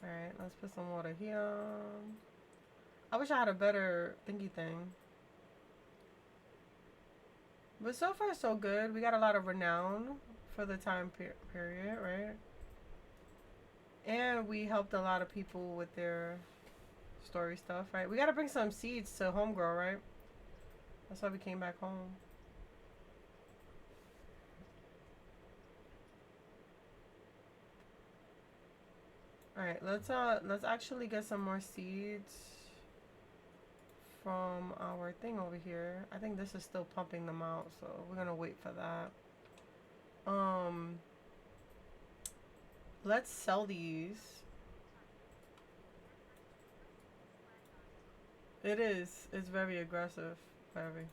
Alright, let's put some water here. I wish I had a better thingy thing. But so far so good. We got a lot of renown for the time period, right? And we helped a lot of people with their story stuff, right? We gotta bring some seeds to Homegrow, right? That's why we came back home. Alright, let's actually get some more seeds from our thing over here. I think this is still pumping them out, so we're gonna wait for that. Let's sell these. It is. It's very aggressive. Very.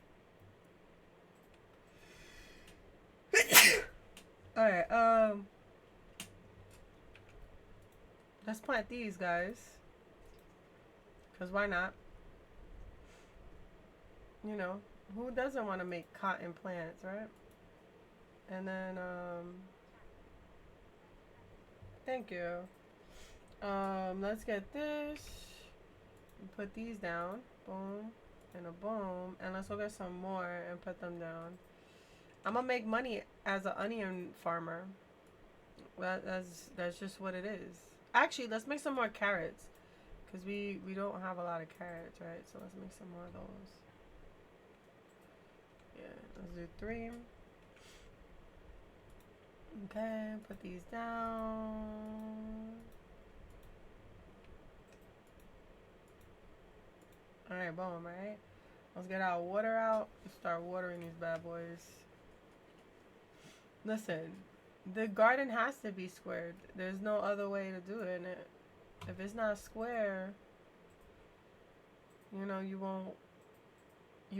Alright, let's plant these guys. Cause why not? You know, who doesn't want to make cotton plants, right? And then, thank you. Let's get this. Put these down. Boom. And a boom. And let's go get some more and put them down. I'm gonna make money as an onion farmer. That's just what it is. Actually, let's make some more carrots. Because we don't have a lot of carrots, right? So let's make some more of those. Yeah, let's do 3. Okay, put these down. Alright, boom, right? Let's get our water out and start watering these bad boys. Listen, the garden has to be squared. There's no other way to do it. And if it's not square, you know, you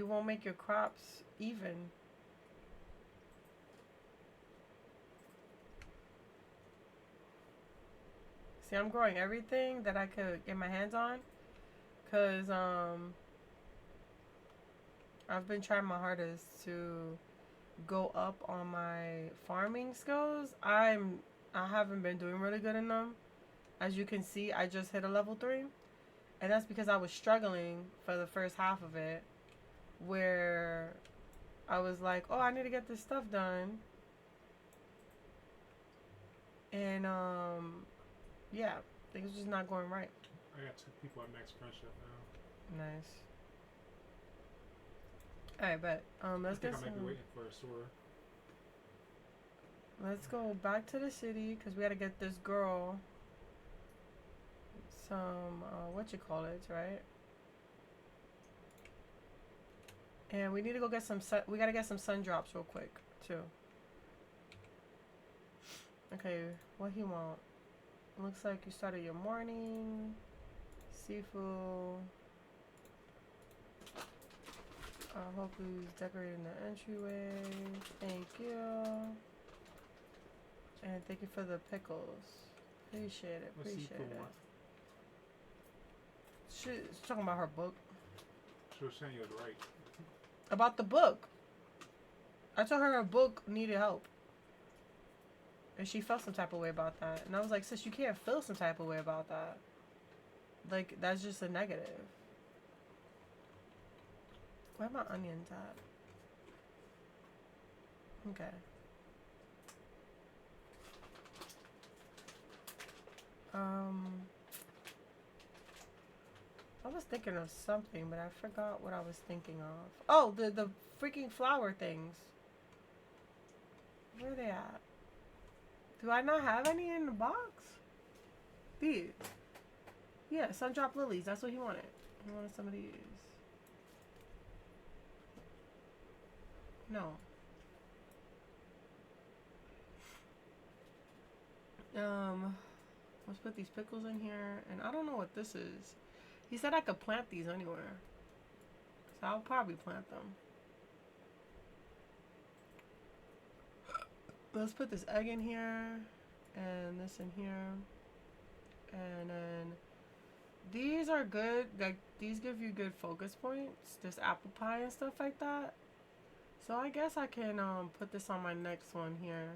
won't make your crops even. See, I'm growing everything that I could get my hands on. Because, I've been trying my hardest to go up on my farming skills. I haven't been doing really good in them. As you can see, I just hit a level 3. And that's because I was struggling for the first half of it. Where I was like, oh, I need to get this stuff done. And, yeah, things just not going right. I got 2 people at max friendship now. Nice. Alright, but, let's get some... I might be waiting for a sewer. Let's go back to the city, because we gotta get this girl some, right? And we need to go get some we gotta get some sun drops real quick, too. Okay, what he want? Looks like you started your morning. Seafood. Hopefully he's decorating the entryway. Thank you. And thank you for the pickles. Appreciate it. Appreciate it. She's talking about her book. She was saying you was right. About the book. I told her book needed help. And she felt some type of way about that. And I was like, sis, you can't feel some type of way about that. Like, that's just a negative. Where are my onions at? Okay. I was thinking of something, but I forgot what I was thinking of. Oh, the freaking flower things. Where are they at? Do I not have any in the box? These. Yeah, sun-drop lilies. That's what he wanted. He wanted some of these. No. Let's put these pickles in here. And I don't know what this is. He said I could plant these anywhere. So I'll probably plant them. Let's put this egg in here. And this in here. And then these are good. Like, these give you good focus points. This apple pie and stuff like that. So I guess I can put this on my next one here.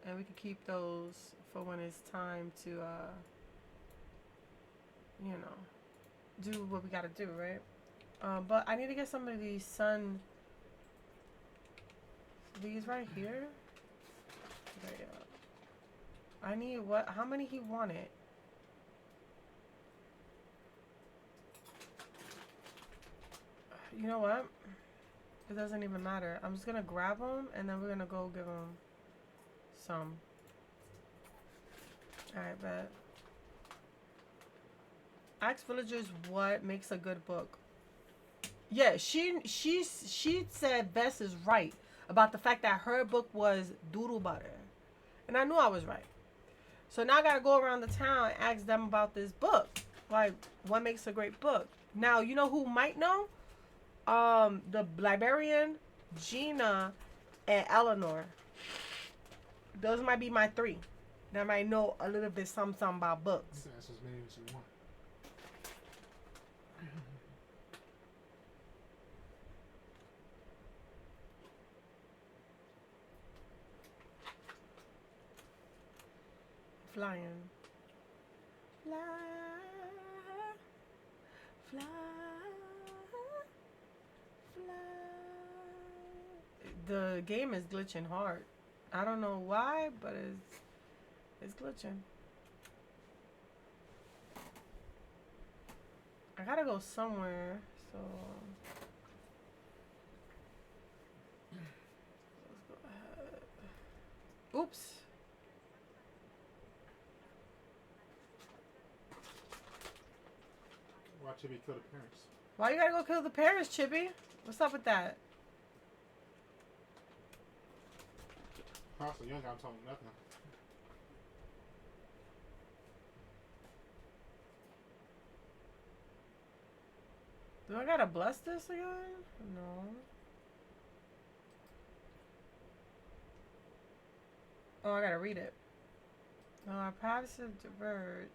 And we can keep those for when it's time to, you know, do what we gotta do, right? But I need to get some of these these right here. Right, I need what? How many he wanted? You know what? It doesn't even matter. I'm just gonna grab them and then we're gonna go give them some. Alright, bet. Ask villagers what makes a good book. Yeah, she said Bess is right about the fact that her book was doodle butter. And I knew I was right. So now I gotta go around the town and ask them about this book. Like, what makes a great book? Now, you know who might know? The librarian, Gina, and Eleanor. Those might be my three. That might know a little bit something about books. That's as many as you want. Flying. Fly. Fly. Fly. The game is glitching hard. I don't know why, but it's glitching. I gotta go somewhere, so let's go ahead. Oops. Why Chibi kill the parents? Why you gotta go kill the parents, Chippy? What's up with that? Also, you ain't gotta tell them nothing. Do I gotta bless this again? No. Oh, I gotta read it. No, our paths diverge.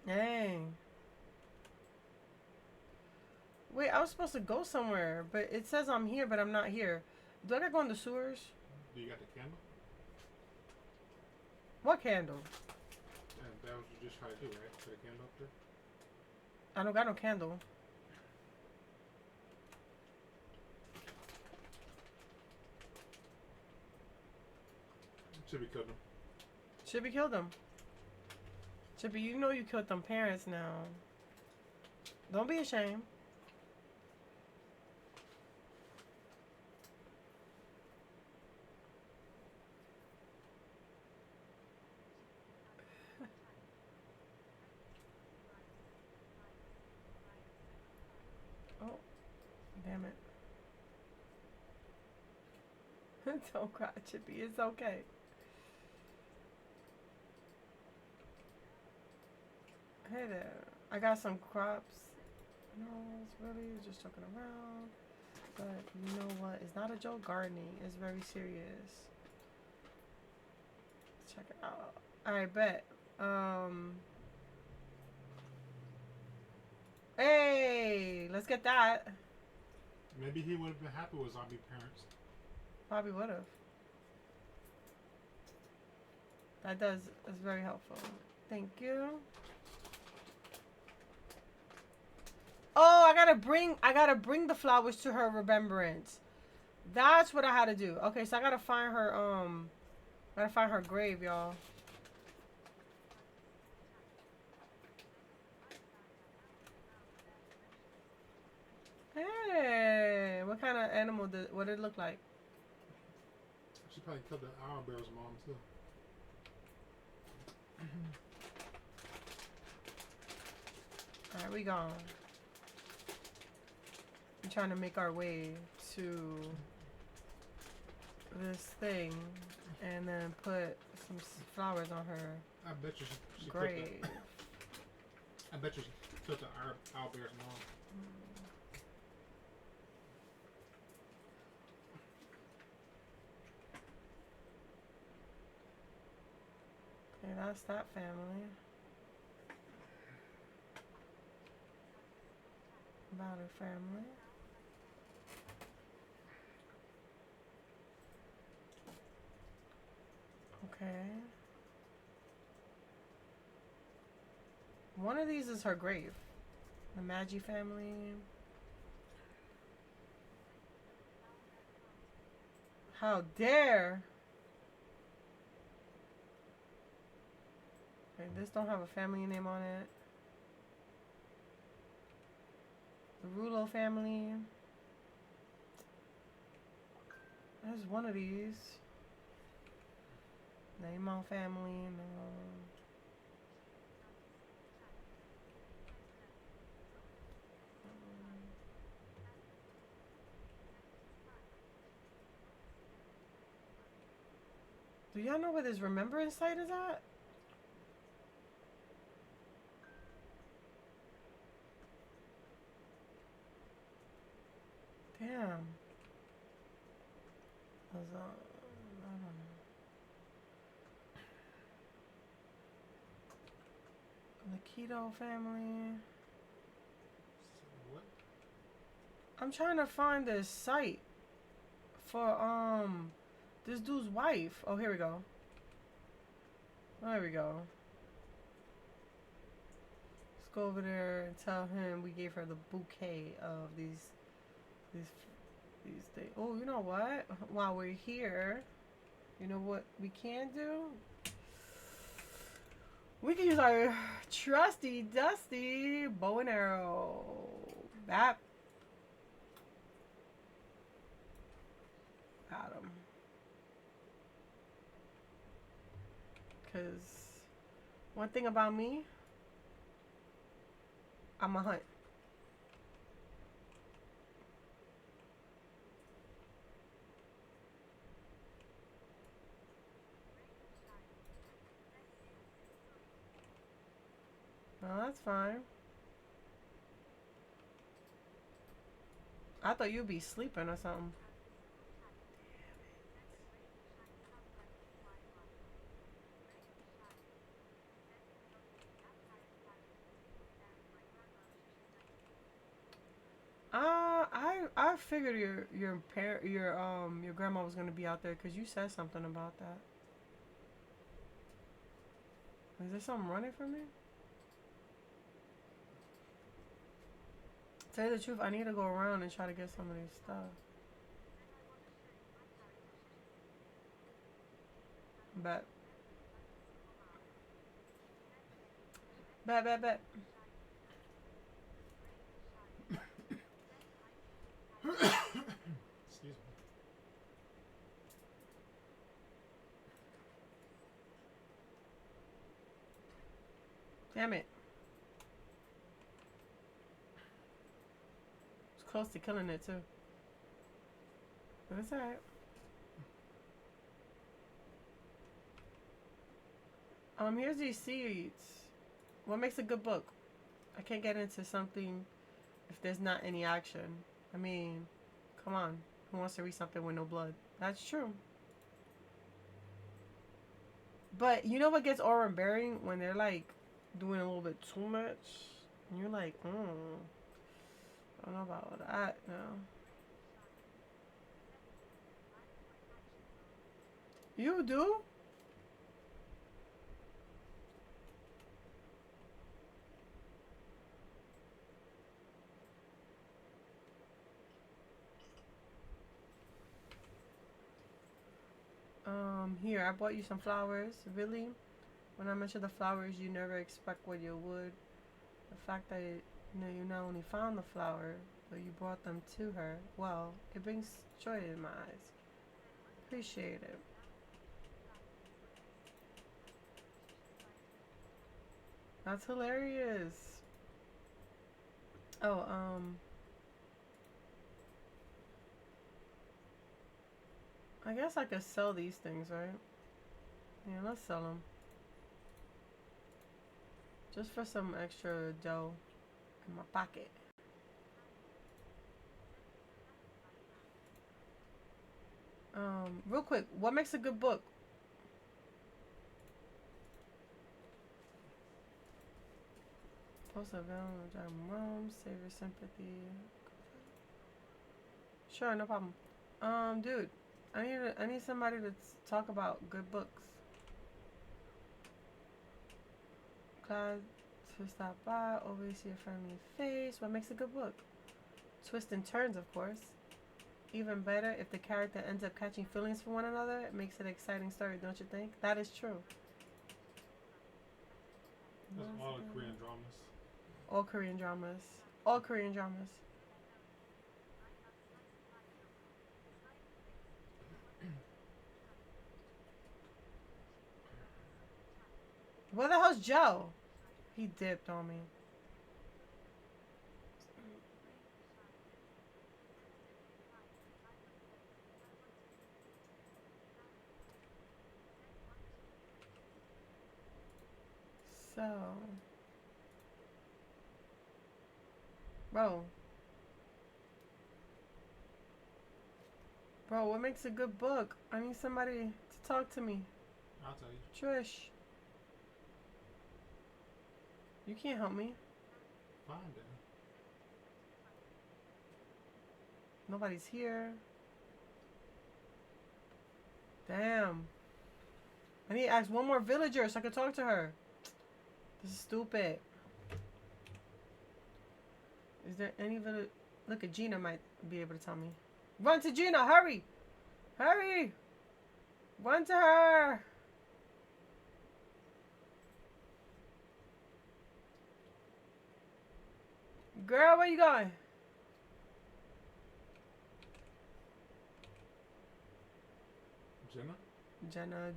Dang. Wait, I was supposed to go somewhere, but it says I'm here, but I'm not here. Do I gotta go in the sewers? Do you got the candle? What candle? And that was what you just trying to do, right? Put a candle up there? I don't got no candle. Chibi killed him. Chippy killed them. Chippy, you know you killed them parents now. Don't be ashamed. Oh, damn it. Don't cry, Chippy. It's okay. Hey there. I got some crops. No, it's really just joking around. But you know what? It's not a joke gardening. It's very serious. Check it out. Alright, bet. Hey, let's get that. Maybe he would have been happy with zombie parents. Probably would have. That does. It's very helpful. Thank you. Oh, I gotta bring the flowers to her remembrance. That's what I had to do. Okay, so I gotta find her grave, y'all. Hey, what kind of animal what did it look like? She probably killed the owlbear's mom too. Alright, we gone. We're trying to make our way to this thing and then put some flowers on her I bet you she grave. I bet you she killed the owlbear's mom. Okay, that's that family. About her family. Okay. One of these is her grave. The Maggi family. How dare! Okay, this don't have a family name on it. The Rulo family. There's one of these. Neymar family, no. Do y'all know where this remembrance site is at? Damn. I don't know. The Keto family. What? I'm trying to find this site for this dude's wife. Oh, here we go. There we go. Let's go over there and tell him we gave her the bouquet of these things. Oh, you know what? While we're here, you know what we can do? We can use our trusty, dusty bow and arrow. Bap. Got him. Because one thing about me, I'm a hunt. No, that's fine. I thought you'd be sleeping or something. I figured your grandma was gonna be out there because you said something about that. Is there something running for me? Tell you the truth, I need to go around and try to get some of these stuff. Bet. Bet. Excuse me. Damn it. It's close to killing it too. But it's alright. Here's these seeds. What makes a good book? I can't get into something if there's not any action. I mean, come on. Who wants to read something with no blood? That's true. But you know what gets overbearing when they're like doing a little bit too much? And you're like, I don't know about that now. You do? Here, I bought you some flowers. Really? When I mentioned the flowers, you never expect what you would. The fact that you not only found the flower, but you brought them to her. Well, it brings joy in my eyes. Appreciate it. That's hilarious. Oh, I guess I could sell these things, right? Yeah, let's sell them. Just for some extra dough in my pocket. Real quick, what makes a good book? Post available, Rome, save your sympathy. Sure, no problem. Dude, I need somebody to talk about good books. Glad to stop by. Always see a friendly face. What makes a good book? Twists and turns, of course. Even better if the character ends up catching feelings for one another. It makes it an exciting story, don't you think? That is true. That's all the Korean dramas. All Korean dramas. All Korean dramas. Where the hell's Joe? He dipped on me. So, bro, what makes a good book? I need somebody to talk to me. I'll tell you. Trish, you can't help me. Fine then. Nobody's here. Damn. I need to ask one more villager so I can talk to her. This is stupid. Is there any village? Look at Gina might be able to tell me. Run to Gina, hurry! Hurry! Run to her! Girl, where you going?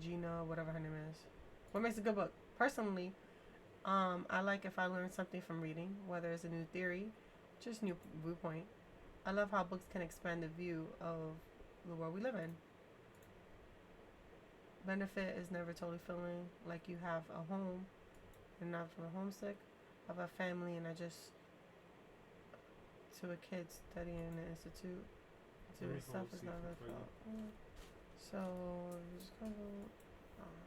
Gina, whatever her name is. What makes a good book? Personally, I like if I learn something from reading, whether it's a new theory, just new viewpoint. I love how books can expand the view of the world we live in. Benefit is never totally feeling like you have a home and not feeling homesick. I have a family and I just to a kid studying in the institute. To itself is never felt. So just kind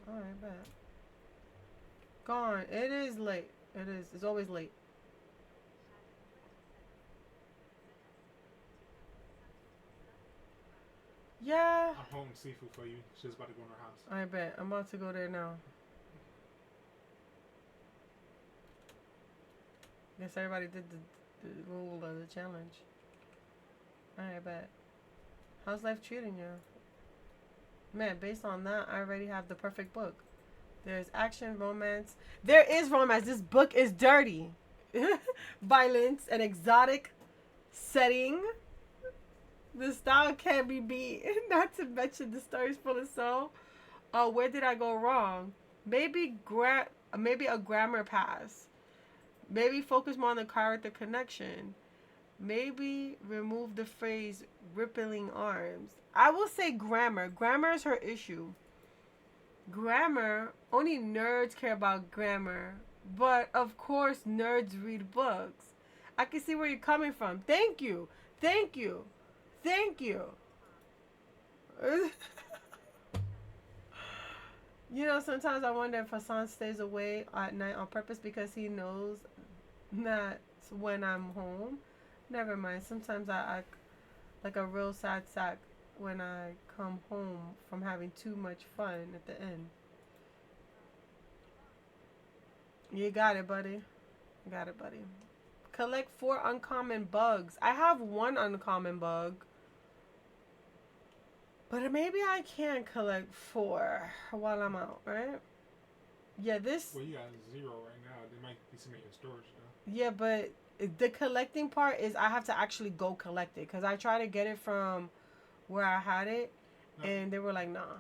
of alright, bet. Gone. It is late. It is. It's always late. Yeah. I'm home seafood for you. She's about to go in her house. I bet. I'm about to go there now. Guess everybody did the rule of the challenge. I bet. How's life treating you? Man, based on that, I already have the perfect book. There's action, romance. There is romance. This book is dirty. Violence, an exotic setting. The style can't be beat. Not to mention the story's full of soul. Where did I go wrong? Maybe a grammar pass. Maybe focus more on the character connection. Maybe remove the phrase rippling arms. I will say grammar. Grammar is her issue. Grammar? Only nerds care about grammar. But of course, nerds read books. I can see where you're coming from. Thank you. Thank you. Thank you. You know, sometimes I wonder if Hassan stays away at night on purpose because he knows that when I'm home. Never mind. Sometimes I act like a real sad sack when I come home from having too much fun at the end. You got it, buddy. You got it, buddy. Collect 4 uncommon bugs. I have 1 uncommon bug. But maybe I can collect 4 while I'm out, right? Yeah, this. Well, you got 0 right now. There might be some in your storage though. Yeah, but the collecting part is I have to actually go collect it because I tried to get it from where I had it, No. and they were like, "Nah,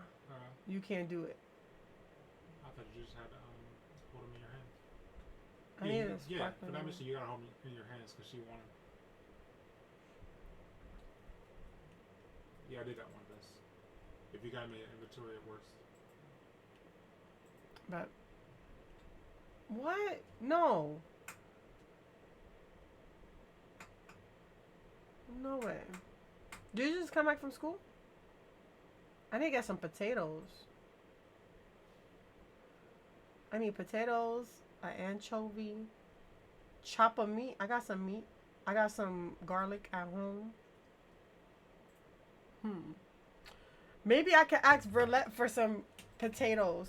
you can't do it." I thought you just had to hold them in your hands. I need a Yeah, sparkling but one. obviously you gotta hold them in your hands because she wanted. Yeah, I did that one. This. If you got me an inventory, it works. But what? No. No way. Did you just come back from school? I need to get some potatoes. I need potatoes, an anchovy, chop of meat. I got some meat. I got some garlic at home. Maybe I can ask Verlette for some potatoes.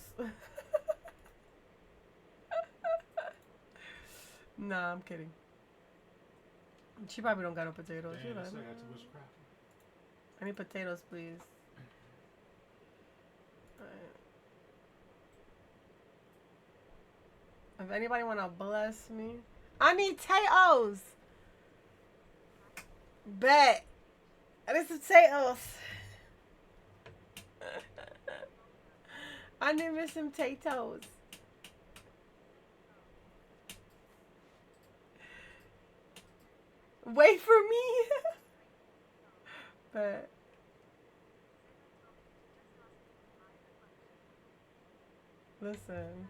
Nah, I'm kidding. She probably don't got no potatoes. Damn, She's like, I got too much crap. I need potatoes, please. Alright. If anybody wanna bless me, I need potatoes. Bet. I need some potatoes. I need me some potatoes. Wait for me. But listen.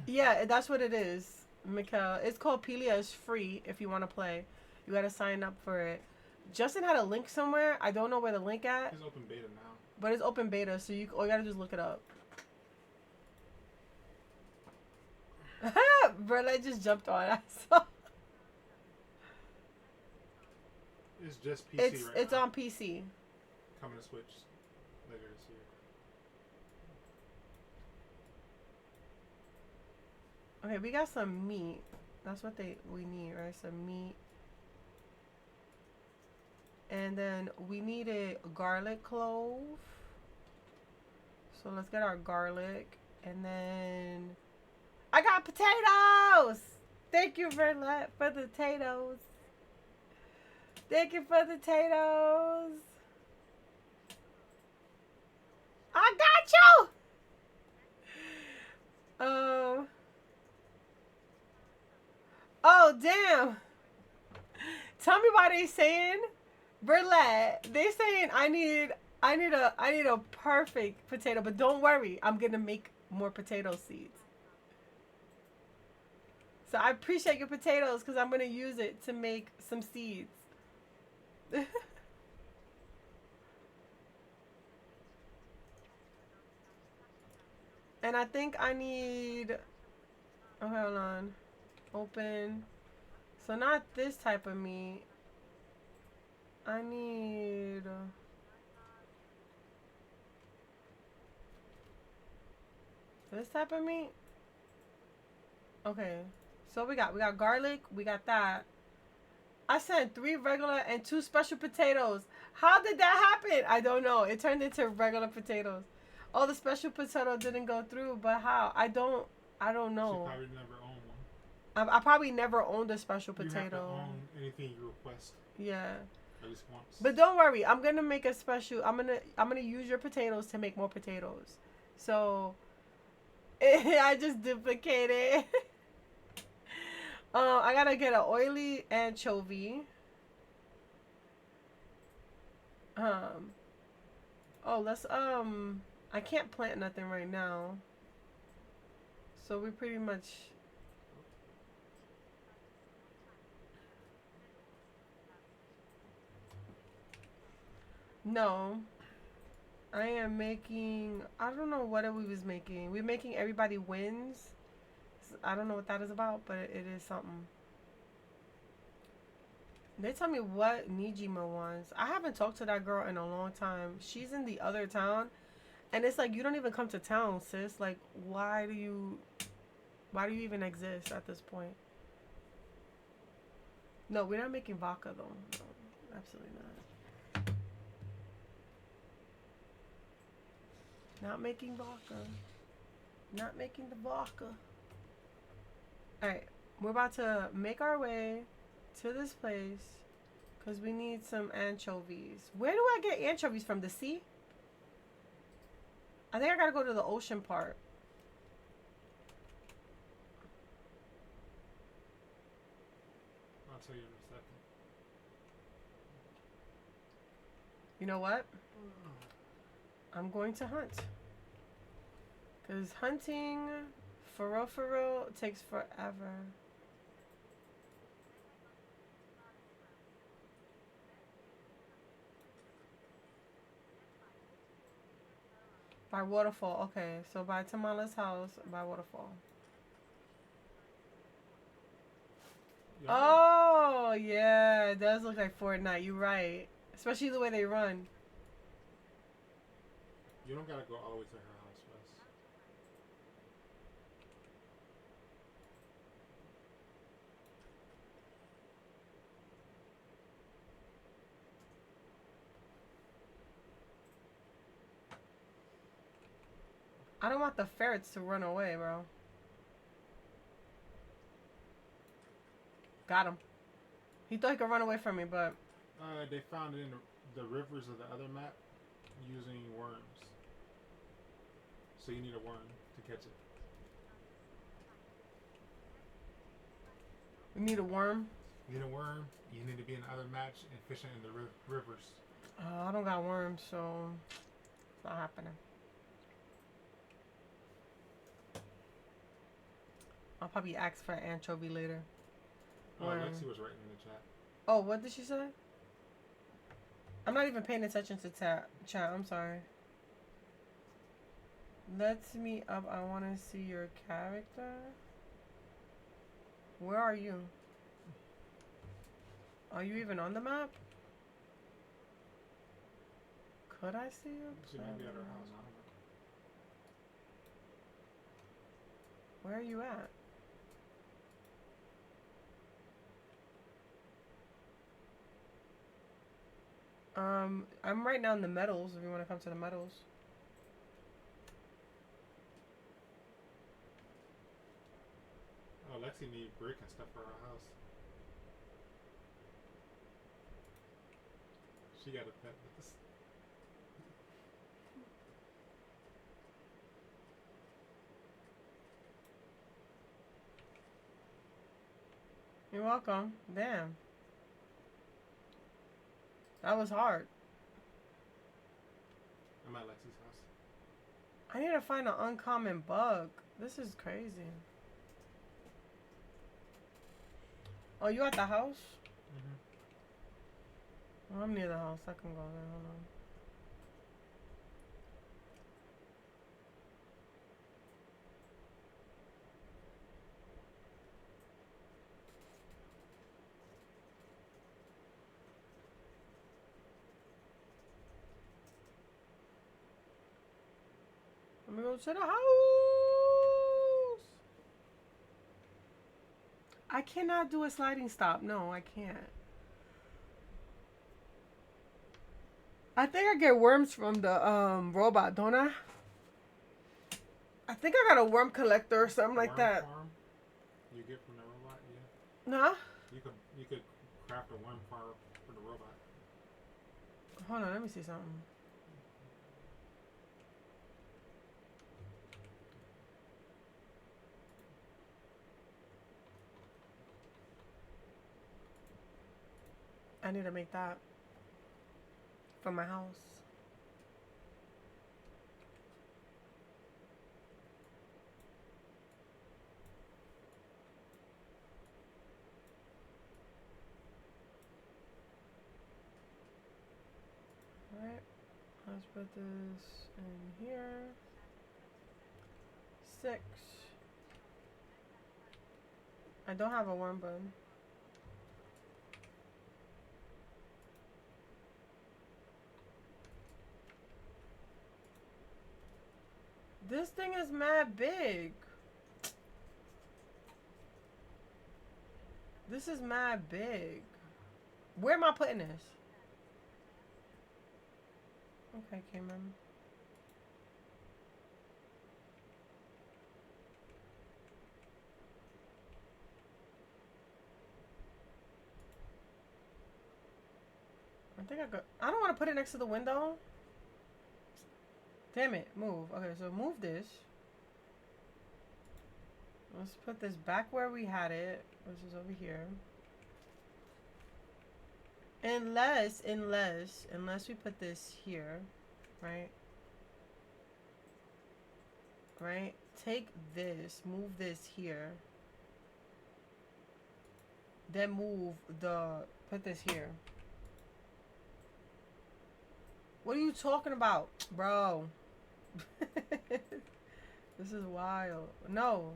Yeah, that's what it is, Mikkel. It's called Palia. It's free if you want to play. You got to sign up for it. Justin had a link somewhere. I don't know where the link at. It's open beta now. But it's open beta, so all you got to do is look it up. Verla just jumped on. I saw. It's just PC It's right it's now. on PC. Coming to Switch later this year. Okay, we got some meat. That's what we need, right? Some meat. And then we needed garlic clove. So let's get our garlic. And then I got potatoes! Thank you, Verlet, for the potatoes. Thank you for the potatoes. I got you! Oh, damn. Tell me why they saying, Verlet, they saying I need a perfect potato, but don't worry, I'm gonna make more potato seeds. So I appreciate your potatoes because I'm gonna use it to make some seeds. And I think I need. Oh, hold on. Open. So not this type of meat. I need. This type of meat. Okay. So we got garlic. We got that. I sent 3 regular and 2 special potatoes. How did that happen? I don't know. It turned into regular potatoes. Oh, the special potato didn't go through, but how? I don't know. You probably never owned one. I probably never owned a special potato. You have to own anything you request. Yeah. At least once. But don't worry, I'm gonna make a special. I'm gonna use your potatoes to make more potatoes. So I just duplicated. I gotta get an oily anchovy. Oh, let's I can't plant nothing right now. So we pretty much no. I am making I don't know what we was making. We're making everybody wins. I don't know what that is about, but it is something. They tell me what Nijima wants. I haven't talked to that girl in a long time. She's in the other town, and it's like you don't even come to town, sis. Like, why do you even exist at this point? No, we're not making vodka though. No, absolutely not. Not making vodka. Not making the vodka. All right, we're about to make our way to this place because we need some anchovies. Where do I get anchovies from? The sea? I think I gotta go to the ocean part. I'll tell you in a second. You know what? I'm going to hunt. Because hunting, for real, takes forever. By waterfall. Okay, so by Tamala's house, by waterfall. Yeah. Oh, yeah. It does look like Fortnite. You're right. Especially the way they run. You don't gotta go all the way to her house, Wes. I don't want the ferrets to run away, bro. Got him. He thought he could run away from me, but... They found it in the rivers of the other map using worms. So you need a worm to catch it. We need a worm. You need a worm. You need to be in the other match and fishing in the rivers. I don't got worms, so... It's not happening. I'll probably ask for an anchovy later. Oh, Lexi was writing in the chat. Oh, what did she say? I'm not even paying attention to chat. I'm sorry. Let's meet up. I want to see your character. Where are you? Are you even on the map? Could I see you? She might be at her house. I don't know. Where are you at? I'm right now in the Meadows, if you want to come to the Meadows. Oh, Lexi need brick and stuff for her house. She got a pet with this. You're welcome. Damn. That was hard. I'm at Lexi's house. I need to find an uncommon bug. This is crazy. Oh, you at the house? Well, I'm near the house. I can go there. Hold on. Let me go to the house. I cannot do a sliding stop. No, I can't. I think I get worms from the robot, don't I? I think I got a worm collector or something like that. Farm you get from the robot, yeah. Nah. You could craft a worm farm for the robot. Hold on, let me see something. I need to make that for my house. Let's put this in here. 6. I don't have a worm bun. This thing is mad big. This is mad big. Where am I putting this? Okay, Cameron. I don't want to put it next to the window. Damn it, move. Okay, so move this. Let's put this back where we had it, which is over here. Unless we put this here, right? Right? Take this, move this here. Then put this here. What are you talking about, bro? This is wild. No.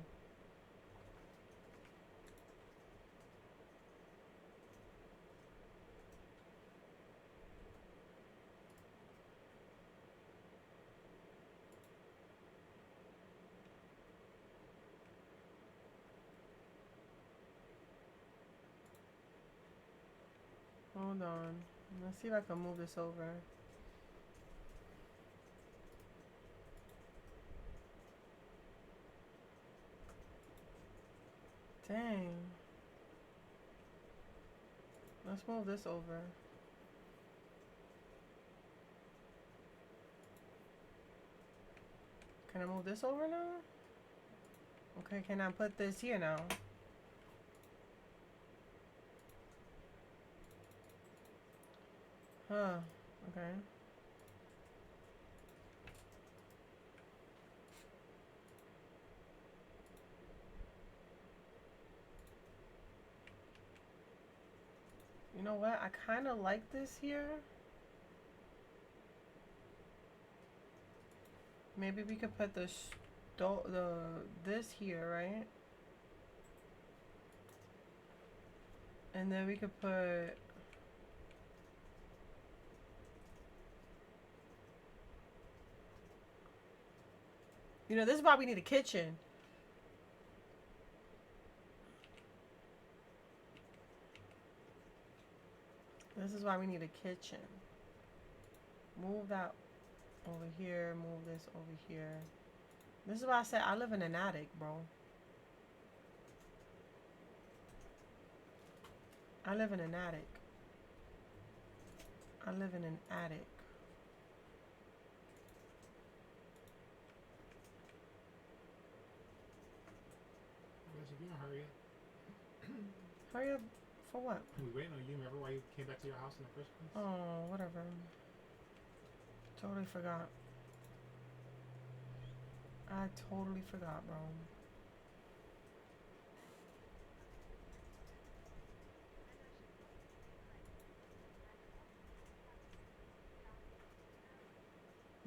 Hold on. Let's see if I can move this over. Dang. Let's move this over. Can I move this over now? Okay, can I put this here now? Huh, okay. You know what? I kind of like this here. Maybe we could put this here, right? And then we could put this is why we need a kitchen. This is why we need a kitchen. Move that over here, move this over here. This is why I said I live in an attic, bro. I live in an attic. I live in an attic. You gonna hurry up? Hurry up for what? We waiting on you. Remember why you came back to your house in the first place? Oh, whatever. Totally forgot. I totally forgot, bro.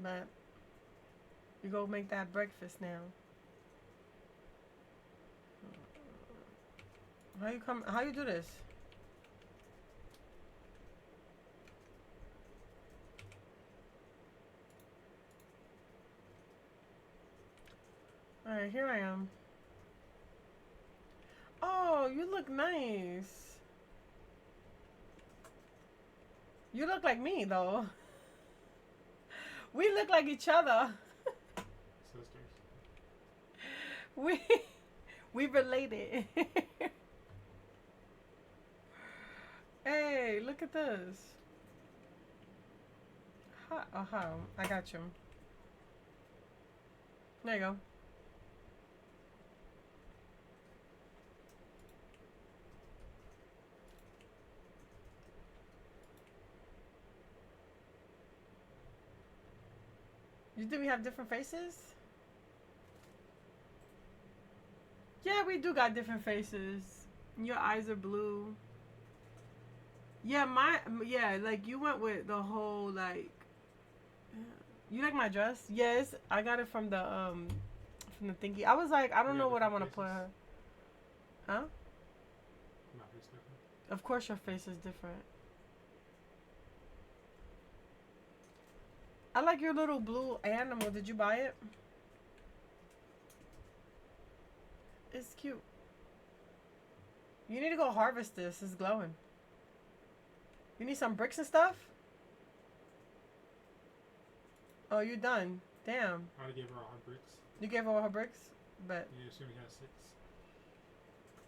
But you go make that breakfast now. How you do this? Alright, here I am. Oh, you look nice. You look like me, though. We look like each other. Sisters. We related. Hey, look at this. I got you. There you go. You think we have different faces? Yeah, we do got different faces. Your eyes are blue. Yeah, like you went with the whole like You like my dress? Yes, I got it from the thingy. I was like, I don't We got know what I different want to put faces. her. Huh? My face different. Of course your face is different. I like your little blue animal. Did you buy it? It's cute. You need to go harvest this. It's glowing. You need some bricks and stuff? Oh, you done. Damn. I already gave her all her bricks. You gave her all her bricks? But Yeah, she only has 6.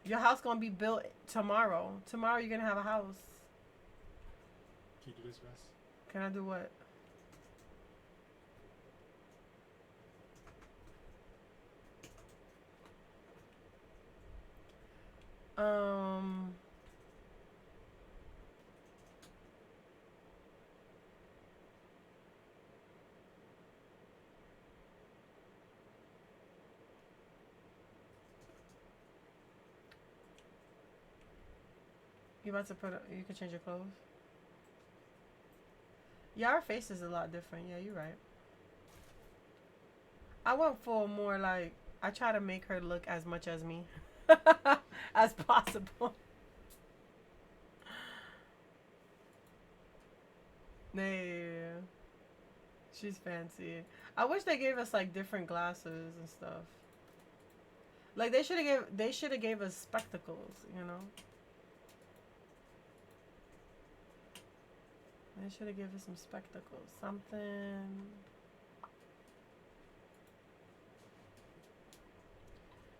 your house gonna be built tomorrow. Tomorrow you're gonna have a house. Can you do this, Bess? Can I do what? Um, you about to you can change your clothes? Yeah, our face is a lot different. Yeah, you're right. I went for more like, I try to make her look as much as me as possible. Yeah, she's fancy. I wish they gave us like different glasses and stuff. Like they should have gave us spectacles, you know. They should have given us some spectacles, something.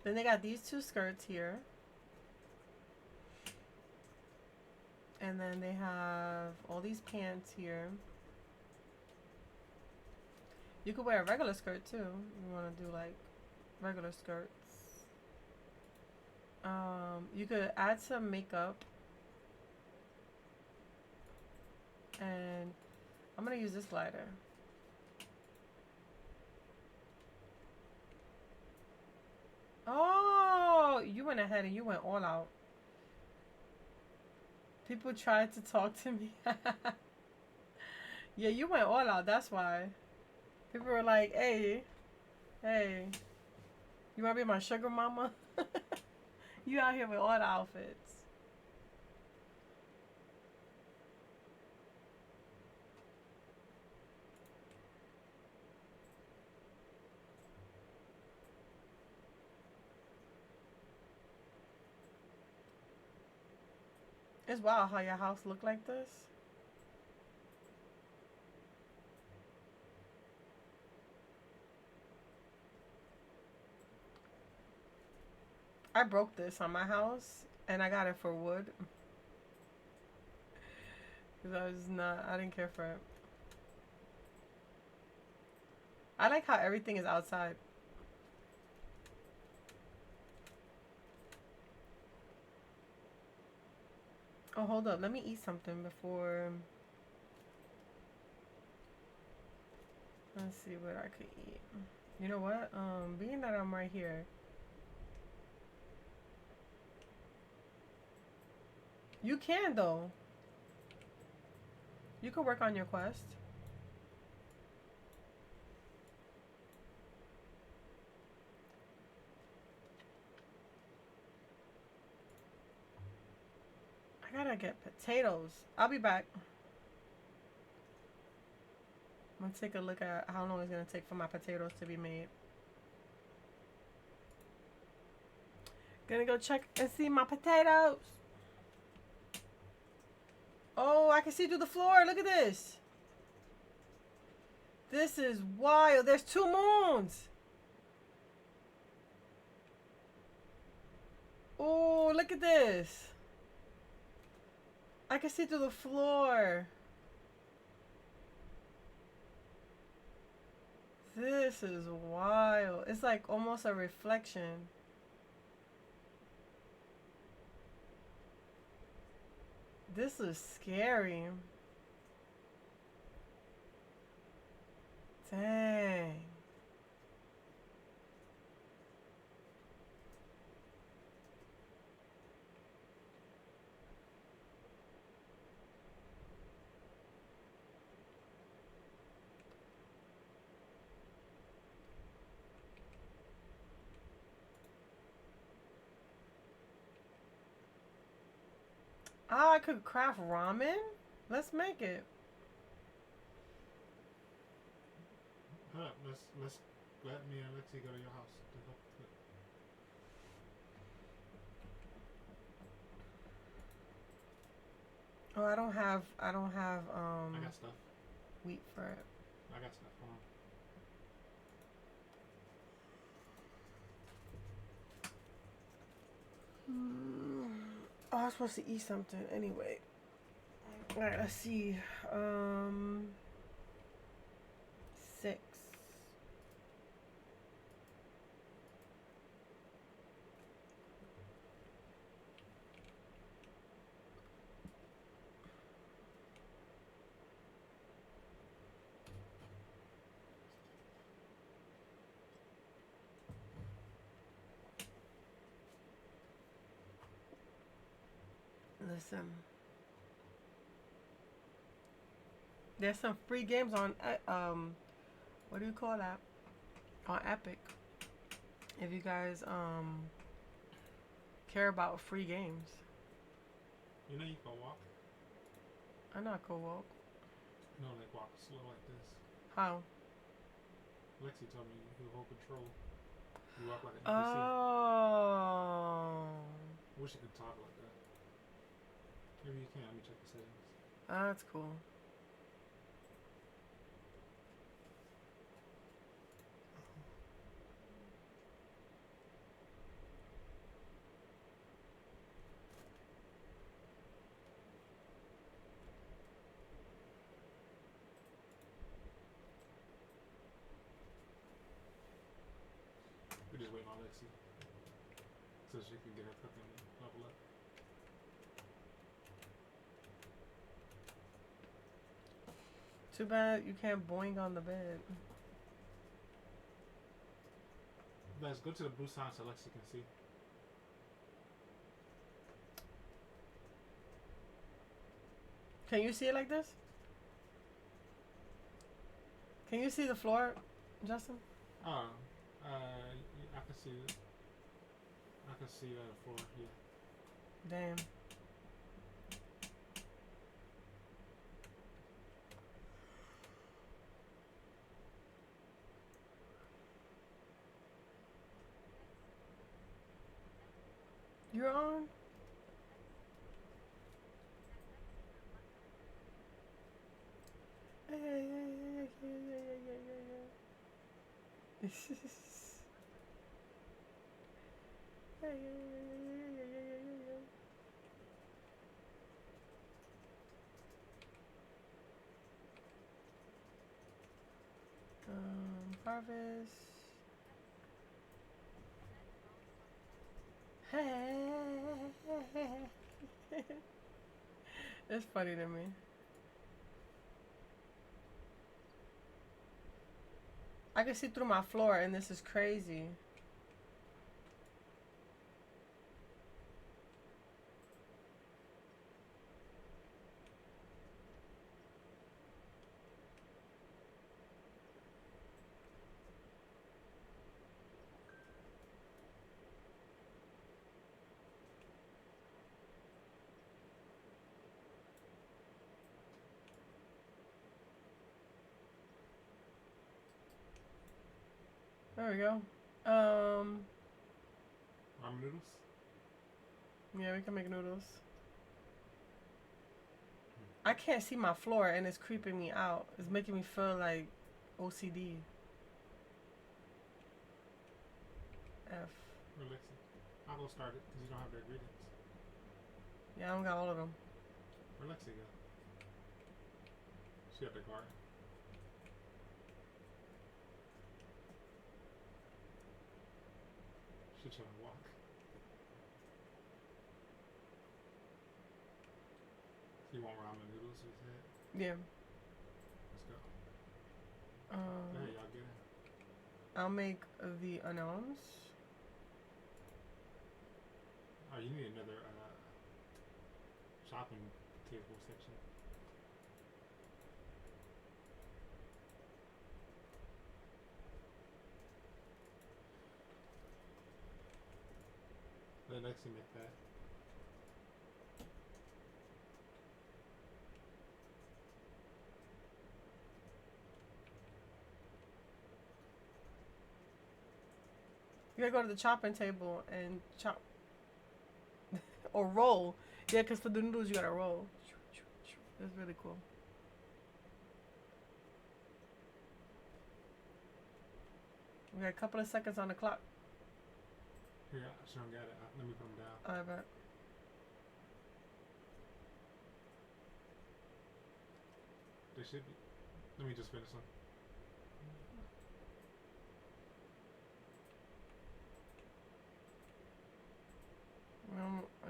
Then they got these 2 skirts here. And then they have all these pants here. You could wear a regular skirt too. You want to do like regular skirts. You could add some makeup. And I'm going to use this lighter. Oh, you went ahead and you went all out. People tried to talk to me. Yeah, you went all out. That's why. People were like, hey, hey, you want to be my sugar mama? You out here with all the outfits. It's wild how your house look like this. I broke this on my house and I got it for wood. Because I didn't care for it. I like how everything is outside. Oh, hold up. Let me eat something before. Let's see what I could eat. You know what? Being that I'm right here. You can though. You could work on your quest. I gotta get potatoes. I'll be back. I'm gonna take a look at how long it's gonna take for my potatoes to be made. Gonna go check and see my potatoes. Oh, I can see through the floor. Look at this. This is wild. There's 2 moons. Oh, look at this. I can see through the floor. This is wild. It's like almost a reflection. This is scary. Dang. Oh, I could craft ramen? Let's make it. Hold up, let's let me and Lexi go to your house to help cook. Oh, I don't have I got stuff. wheat for it. I got stuff. Hold on. Oh, I was supposed to eat something anyway. All right, let's see. 6. Listen, there's some free games on what do you call that? On Epic. If you guys care about free games. You know you can walk. I know I could walk. No, like walk slow like this. How? Lexi told me you hold control. You walk like an NPC. Oh. I wish you could talk like that. Maybe you can. Let me check the settings. That's cool. We're just waiting on Lexi so she can get her cooking level up. Too bad you can't boing on the bed. Let's go to the blue sign so Lexi can see. Can you see it like this? Can you see the floor, Justin? Oh, I can see it. I can see the floor. Yeah. Damn. You're on? Hey, hey, hey, hey, hey, hey, hey, hey, hey, hey. Harvest. It's funny to me. I can see through my floor, and this is crazy. There we go. Ramen noodles? Yeah, we can make noodles. I can't see my floor, and it's creeping me out. It's making me feel like OCD. F. Or Lexi? I'll go start it because you don't have the ingredients. Yeah, I don't got all of them. Where Lexi go? She at the garden. She trying to walk. You want ramen noodles, you said? Yeah. Let's go. Hey, y'all get in. I'll make the unknowns. Oh, you need another shopping table section. Let Lexi make that. You gotta go to the chopping table and chop. Or roll. Yeah, because for the noodles, you gotta roll. That's really cool. We got a couple of seconds on the clock. Here, I don't got it. Let me put them down. I bet. They should be. Let me just finish them.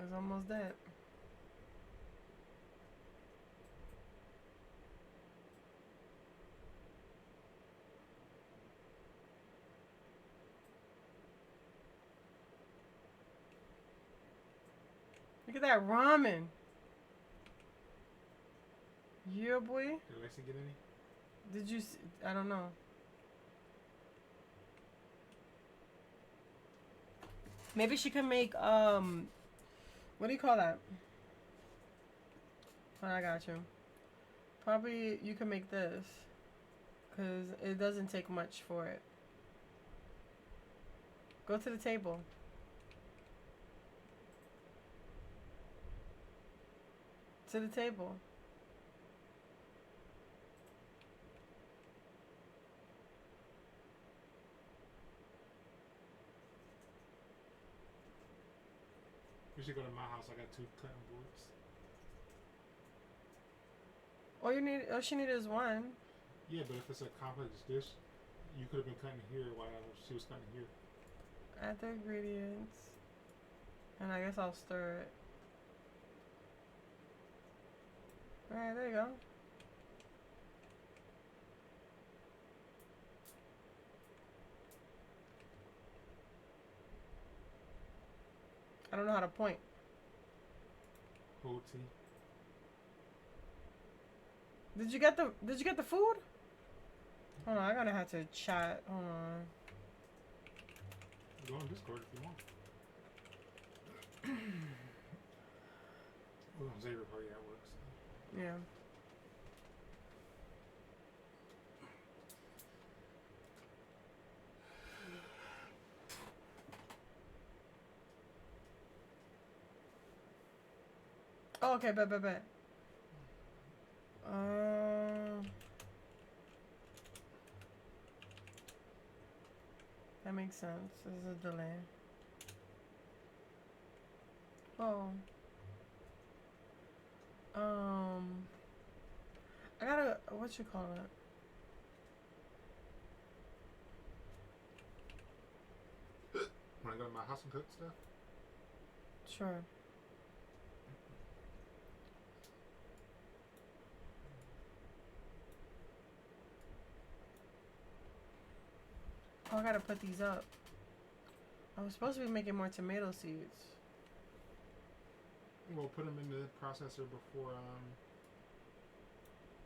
It's almost dead. Look at that ramen. Yeah, boy. Did Lacey get any? Did you see? I don't know. Maybe she can make, what do you call that? Oh, I got you. Probably you can make this. Because it doesn't take much for it. Go to the table. To the table. You should go to my house. I got 2 cutting boards. All she needed is one. Yeah, but if it's a complex dish, you could have been cutting here while she was cutting here. Add the ingredients. And I guess I'll stir it. Alright, there you go. I don't know how to point. Hold T. Did you get the food? Hold on, I'm gonna have to chat. Hold on. Go on Discord if you want. Oh, Xavier probably at work. So. Yeah. Oh, okay, bet. That makes sense. There's a delay. Oh. I gotta, what you call it? Wanna go to my house and cook stuff? Sure. Oh, I gotta put these up. I was supposed to be making more tomato seeds. Well, put them in the processor before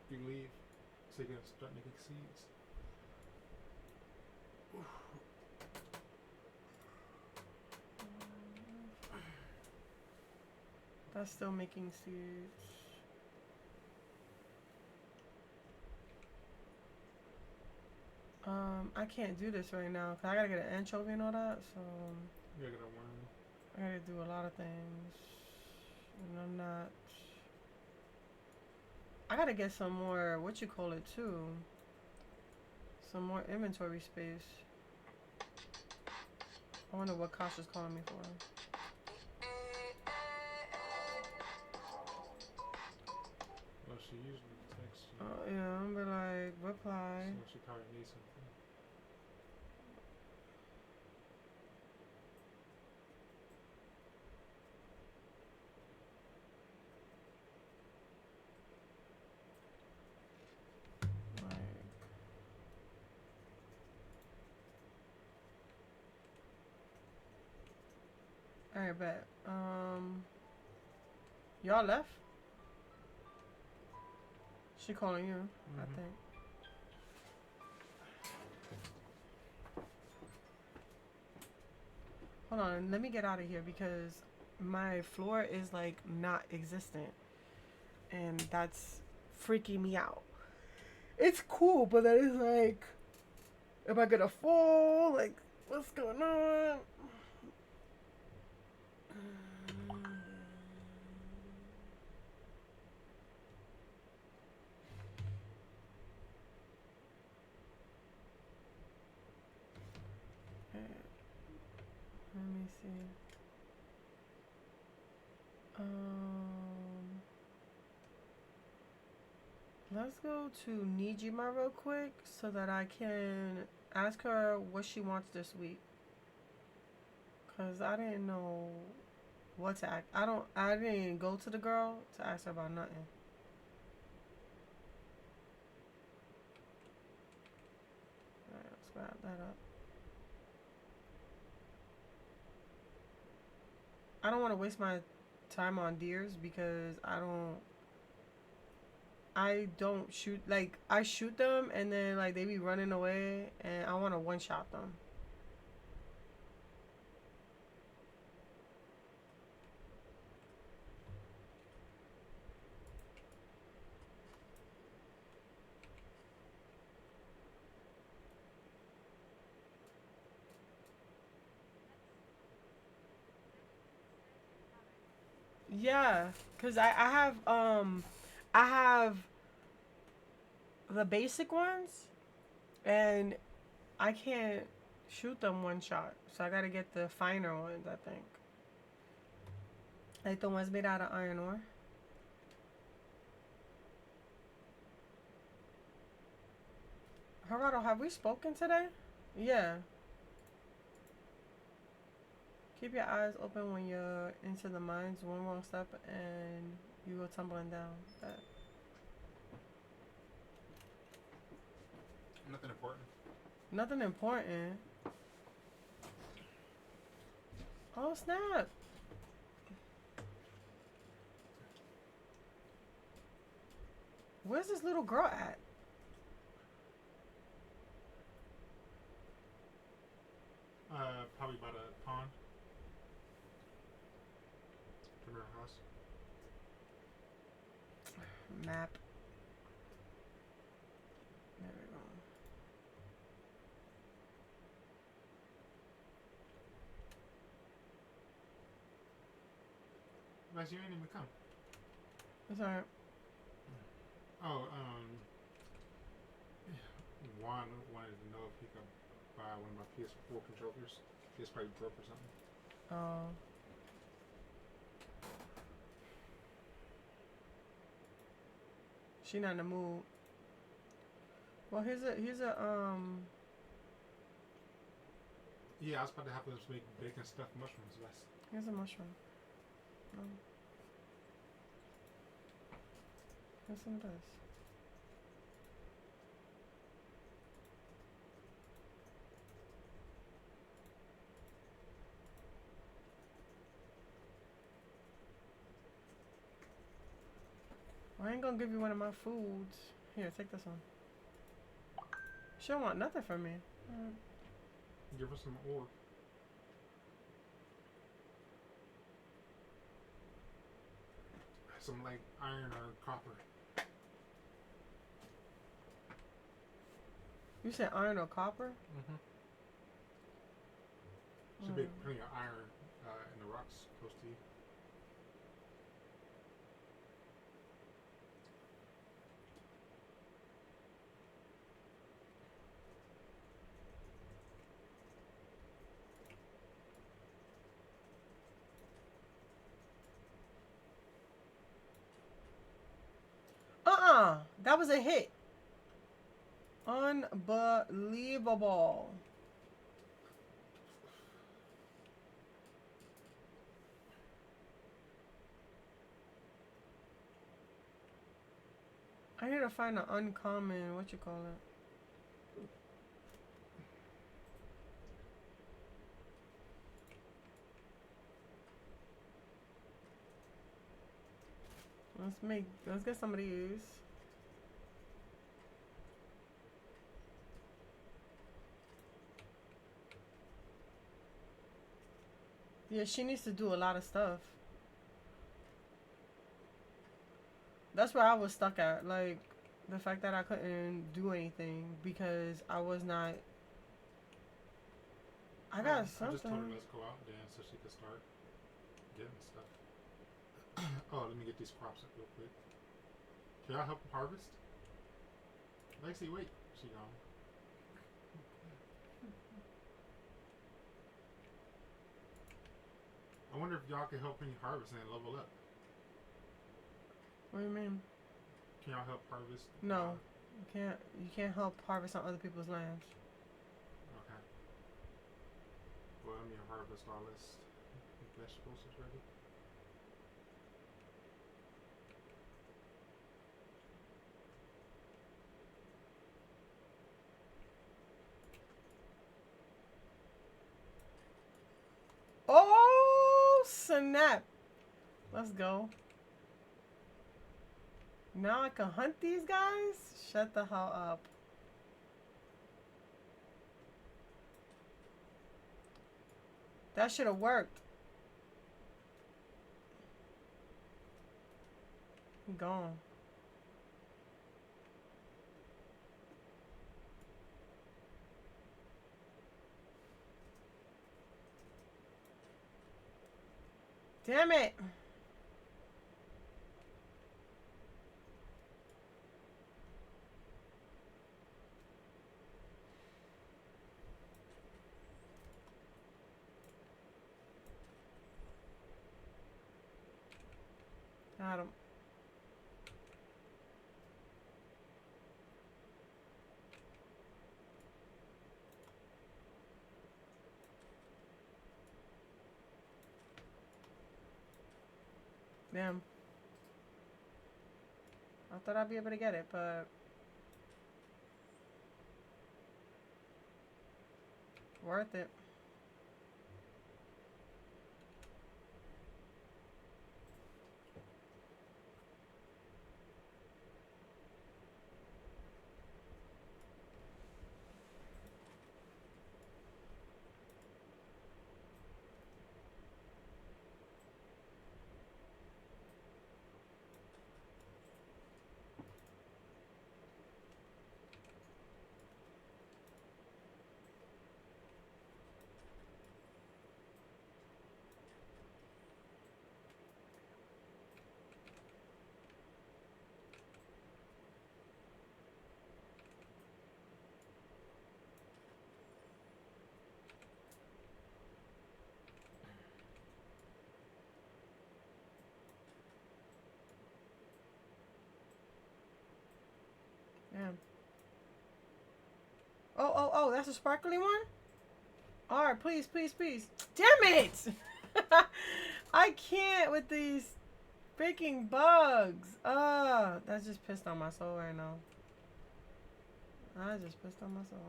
you leave, so you can start making seeds. That's still making seeds. I can't do this right now because I gotta get an anchovy and all that, so You gotta get a worm. I gotta do a lot of things. And I'm not. I gotta get some more, what you call it, too. Some more inventory space. I wonder what Kasha's calling me for. Well, she usually texts you. Oh, yeah, I'm be like, reply. So she probably needs something. Alright, bet. Y'all left? She calling you, I think. Hold on, let me get out of here because my floor is like not existent. And that's freaking me out. It's cool, but then it's like, am I gonna fall? Like, What's going on? Let me see. Let's go to Nijima real quick so that I can ask her what she wants this week. Cause I didn't know what to ask. I didn't go to the girl to ask her about nothing. Alright, let's grab that up. I don't want to waste my time on deers because I don't shoot, like, I shoot them and then, like, they be running away and I want to one-shot them. Yeah, because I have the basic ones and I can't shoot them one shot. So I gotta get the finer ones, I think. Like the ones made out of iron ore. Gerardo, have we spoken today? Yeah. Keep your eyes open when you're into the mines. One wrong step and you go tumbling down. Nothing important. Nothing important. Oh, snap. Where's this little girl at? Probably by the pond. From her house. Map. There we go. But you ain't even come. It's alright. Oh, Juan wanted to know if he could buy one of my PS4 controllers. It's probably broke or something. Oh. She not in the mood. Well, here's a Yeah, I was about to have us make bacon stuffed mushrooms. Here's a mushroom. Here's some of this. I ain't gonna give you one of my foods. Here, take this one. She don't want nothing from me. Give her some ore. Some like iron or copper. You said iron or copper? Mm-hmm. Should be plenty of iron in the rocks close to you. That was a hit. Unbelievable. I need to find an uncommon, what you call it? Let's get some of these. Yeah, she needs to do a lot of stuff. That's where I was stuck at. Like, the fact that I couldn't do anything because I was not I got I just told her something. let's go out then so she could start getting stuff. Oh, let me get these crops up real quick. Can y'all help harvest? Lexi, wait. She gone. I wonder if y'all can help me harvest and level up. What do you mean? Can y'all help harvest? No. You can't. You can't help harvest on other people's lands. Okay. Well, let me harvest all this vegetables is ready. Oh snap! Let's go. Now I can hunt these guys? Shut the hell up. That should have worked. I'm gone. Damn it! Got him. Damn. I thought I'd be able to get it, but worth it. Damn. Oh, that's a sparkly one? Alright, please, please, please. Damn it! I can't with these freaking bugs. That just pissed on my soul right now. I just pissed on my soul.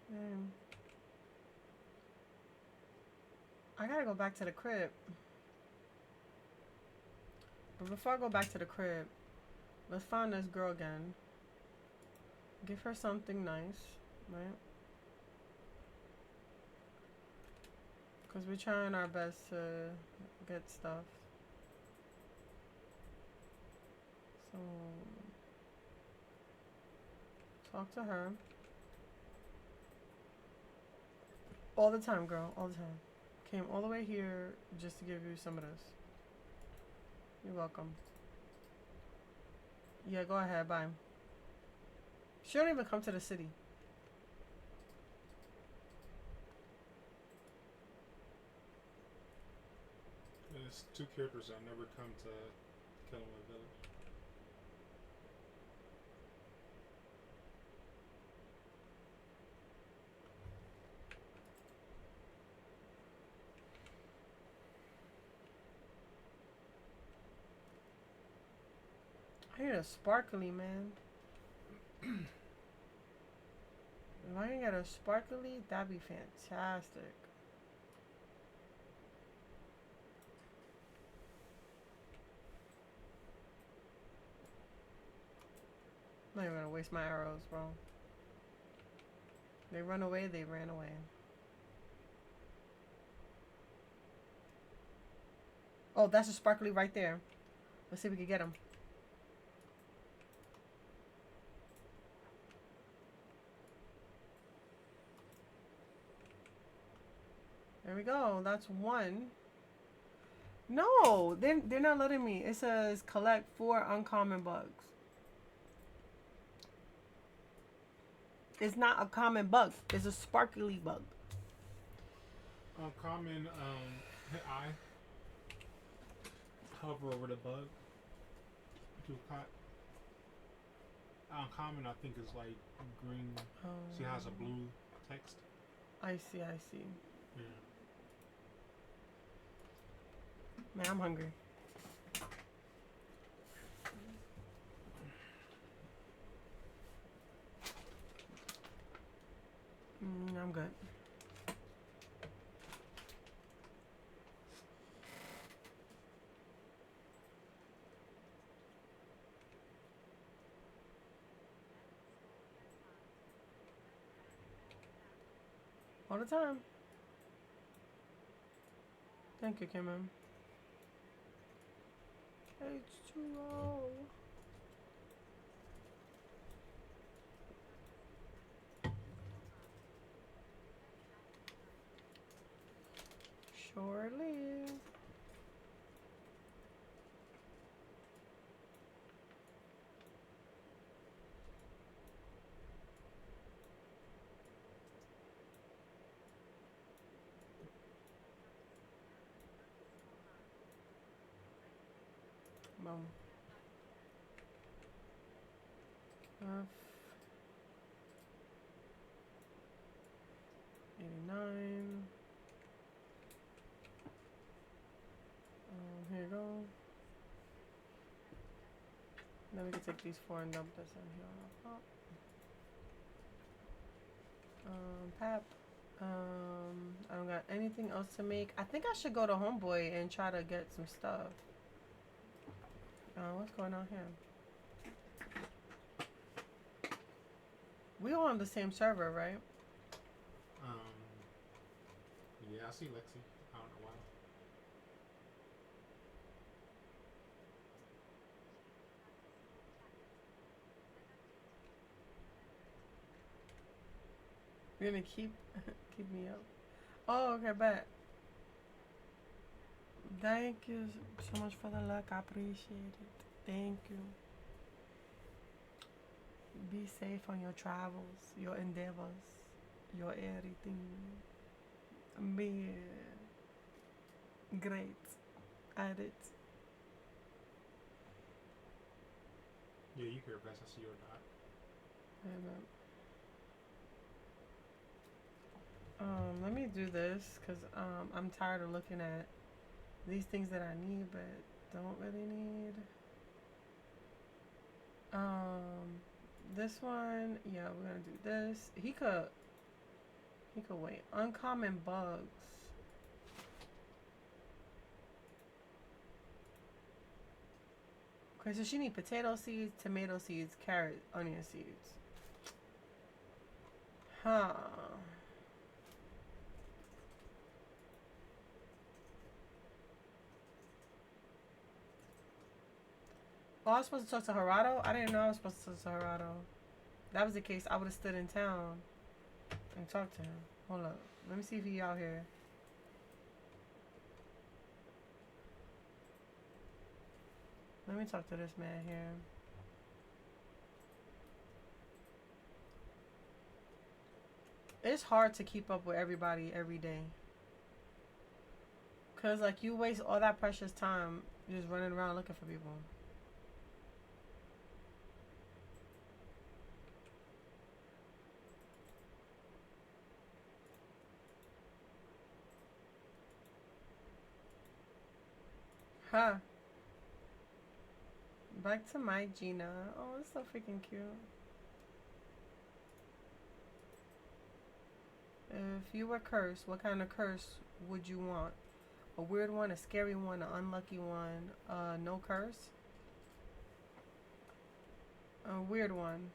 Damn. I gotta go back to the crib. But before I go back to the crib, let's find this girl again. Give her something nice, right? Because we're trying our best to get stuff. So, talk to her. All the time, girl. All the time. Came all the way here just to give you some of this. You're welcome. Yeah, go ahead. Bye. She don't even come to the city. There's two characters that never come to Kellenwood Village. I need a sparkly, man. If I can get a sparkly, that'd be fantastic. I'm not even gonna waste my arrows, bro. They run away, they ran away. Oh, that's a sparkly right there. Let's see if we can get him. There we go. That's one. No, they're not letting me. It says collect 4 uncommon bugs. It's not a common bug. It's a sparkly bug. Uncommon, hit I. Hover over the bug. To cut. Uncommon, I think, is like green. See, it has a blue text. I see. Yeah. Man, I'm hungry. I'm good. All the time. Thank you, Kimon. H2O. Surely. Boom. F 89. Here you go. Then we can take these 4 and dump this in here on our pop. Pap. I don't got anything else to make. I think I should go to Homeboy and try to get some stuff. What's going on here? We all on the same server, right? Yeah, I see Lexi. I don't know why. You're gonna keep me up. Oh, okay, bet. Thank you so much for the luck. I appreciate it. Thank you. Be safe on your travels, your endeavors, your everything. Be great at it. Yeah, you hear best. I see your dot. Let me do this because I'm tired of looking at these things that I need but don't really need. This one, yeah, we're gonna do this. He could wait. Uncommon bugs. Okay, so she need potato seeds, tomato seeds, carrot, onion seeds. Huh. Oh, I was supposed to talk to Gerardo? I didn't know I was supposed to talk to Gerardo. If that was the case, I would have stood in town and talked to him. Hold up. Let me see if he out here. Let me talk to this man here. It's hard to keep up with everybody every day. Because, like, you waste all that precious time just running around looking for people. Huh. Back to my Gina. Oh, it's so freaking cute. If you were cursed, what kind of curse would you want? A weird one, a scary one, an unlucky one, no curse? A weird one.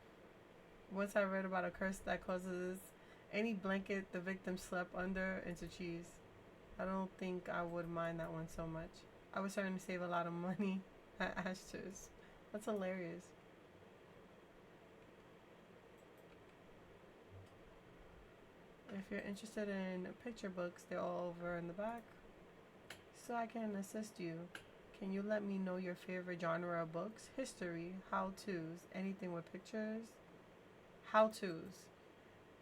Once I read about a curse that causes any blanket the victim slept under into cheese. I don't think I would mind that one so much. I was starting to save a lot of money at Ashters. That's hilarious. If you're interested in picture books, they're all over in the back. So I can assist you. Can you let me know your favorite genre of books? History, how-tos, anything with pictures? How-tos.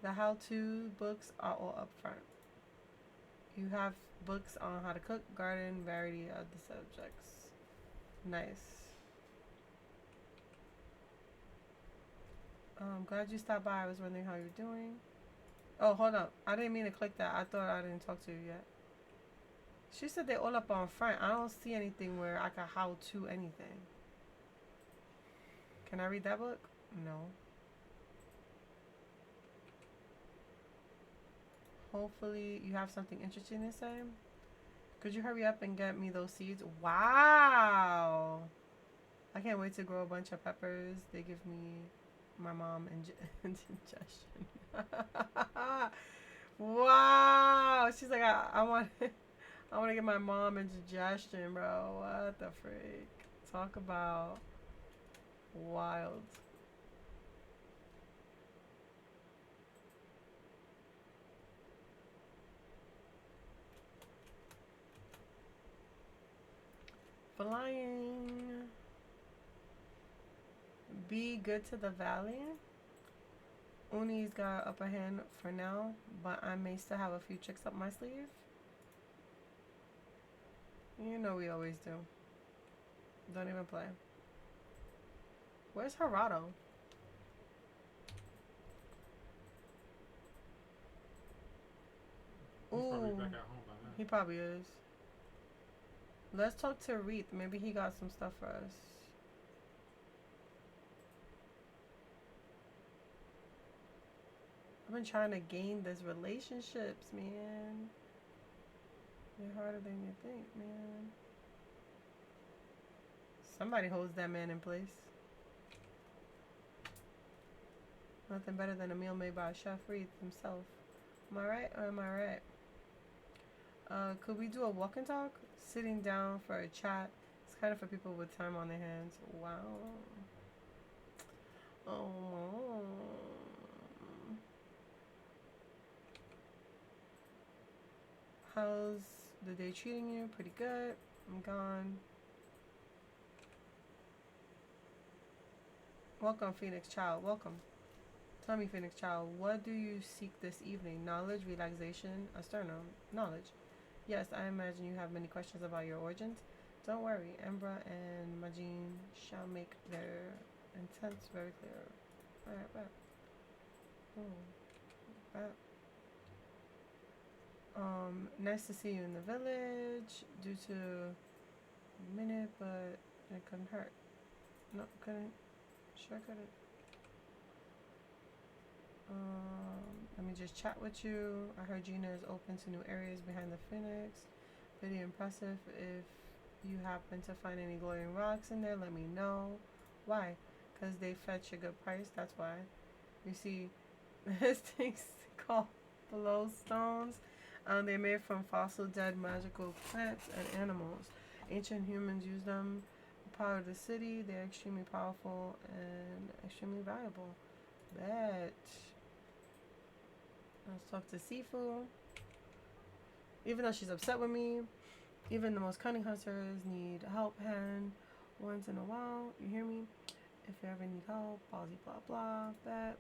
The how-to books are all up front. You have books on how to cook, garden, variety of the subjects. Nice. Glad you stopped by. I was wondering how you're doing. Oh, hold up. I didn't mean to click that. I thought I didn't talk to you yet. She said they all up on front. I don't see anything where I can how to anything. Can I read that book? No. Hopefully you have something interesting to say. Could you hurry up and get me those seeds? Wow. I can't wait to grow a bunch of peppers. They give me my mom indigestion. Wow. She's like, I want I want to get my mom indigestion, bro. What the freak? Talk about wild. Flying. Be good to the valley. Uni's got upper hand for now, but I may still have a few tricks up my sleeve. You know we always do. Don't even play. Where's Gerardo? He's probably Ooh, back at home by now. he probably is. Let's talk to Reeth. Maybe he got some stuff for us. I've been trying to gain these relationships, man. They're harder than you think, man. Somebody holds that man in place. Nothing better than a meal made by Chef Reed himself. Am I right or am I right? Could we do a walk and talk? Sitting down for a chat. It's kind of for people with time on their hands. Wow. Oh. How's the day treating you? Pretty good. I'm gone. Welcome, Phoenix Child. Welcome. Tell me, Phoenix Child, what do you seek this evening? Knowledge, relaxation, a sternum. Knowledge. Yes, I imagine you have many questions about your origins. Don't worry, Embra and Majin shall make their intents very clear. Alright, bet. Bet. Nice to see you in the village. Due to a minute, but it couldn't hurt. No, couldn't. Sure couldn't. Let me just chat with you. I heard Gina is open to new areas behind the Phoenix. Pretty impressive. If you happen to find any glowing rocks in there, let me know. Why? Because they fetch a good price, that's why. You see, this thing's called glowstones. They're made from fossil dead magical plants and animals. Ancient humans use them to power the city. They're extremely powerful and extremely valuable. Bet. Let's talk to Sifu. Even though she's upset with me, even the most cunning hunters need a help hand once in a while. You hear me? If you ever need help, ballsy blah blah. Bet.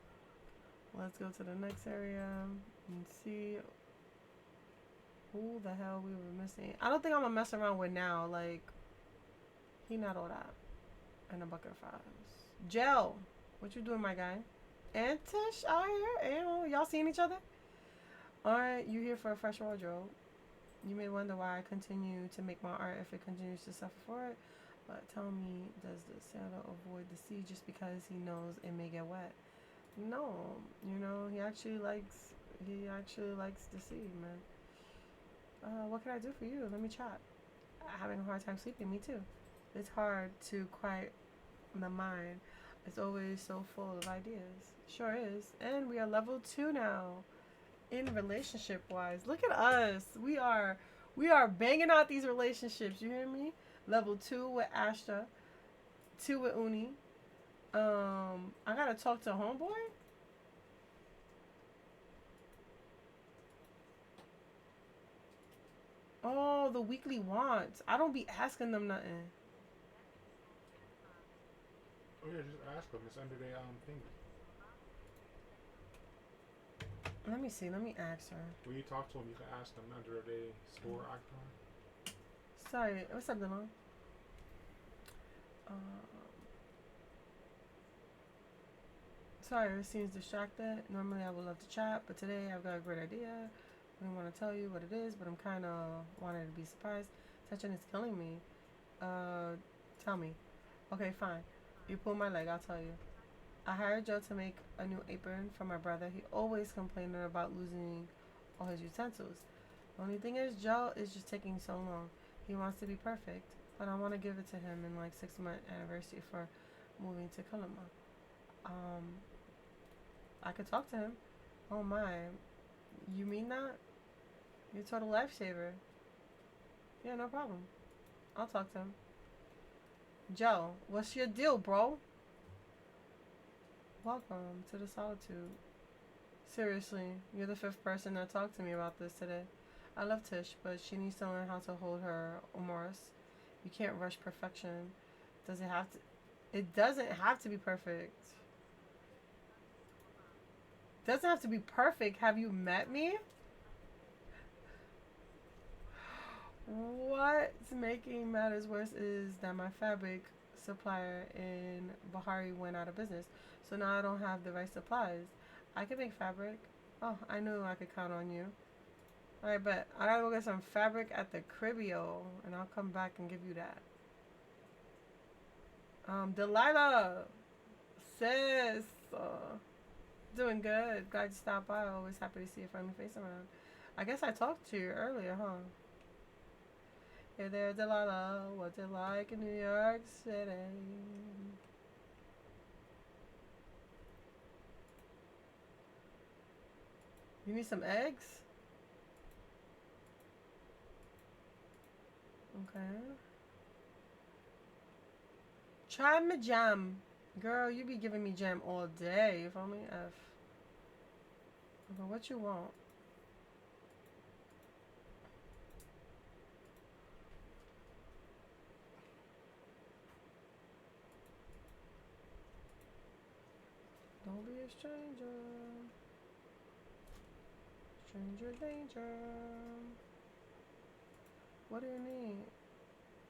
Let's go to the next area and see who the hell we were missing. I don't think I'm gonna mess around with now. Like, he not all that. And a bucket of fries. Gel, what you doing, my guy? And Tish out here. And y'all seeing each other? Alright, you here for a fresh wardrobe. You may wonder why I continue to make my art if it continues to suffer for it. But tell me, does the sailor avoid the sea just because he knows it may get wet? No, you know, he actually likes the sea, man. What can I do for you? Let me chat. Having a hard time sleeping, me too. It's hard to quiet the mind. It's always so full of ideas. Sure is. And we are level 2 now in relationship wise. Look at us. We are banging out these relationships. You hear me? Level 2 with Astra, 2 with Uni. I gotta talk to homeboy. Oh, the weekly wants. I don't be asking them nothing. Oh yeah, just ask them. It's under their thing. Let me see. Let me ask her. When you talk to them, you can ask them under their store icon. Sorry, what's up, Dylan? Sorry, it seems distracted. Normally I would love to chat, but today I've got a great idea. I don't want to tell you what it is, but I'm kind of wanted to be surprised. Tension is killing me. Tell me. Okay, fine. You pull my leg, I'll tell you. I hired Joe to make a new apron for my brother. He always complaining about losing all his utensils. The only thing is, Joe is just taking so long. He wants to be perfect, but I want to give it to him in like 6-month anniversary for moving to Kalama. Um, I could talk to him. Oh my, you mean that? You're a total lifesaver. Yeah, no problem. I'll talk to him. Joe, what's your deal, bro? Welcome to the solitude. Seriously, you're the 5th person that talked to me about this today. I love Tish, but she needs to learn how to hold her Omoris. You can't rush perfection. Does it have to? It doesn't have to be perfect. Doesn't have to be perfect. Have you met me? What's making matters worse is that my fabric supplier in Bahari went out of business. So now I don't have the right supplies. I can make fabric. Oh, I knew I could count on you. Alright, but I gotta go get some fabric at the Cribio, and I'll come back and give you that. Delilah, sis, doing good. Glad you stopped by. Always happy to see a friendly face around. I guess I talked to you earlier, huh? Hey there, Delilah. What's it like in New York City? You need some eggs? Okay. Try my jam. Girl, you be giving me jam all day. If only F. Okay, what you want? Don't be a stranger. Stranger danger. What do you need?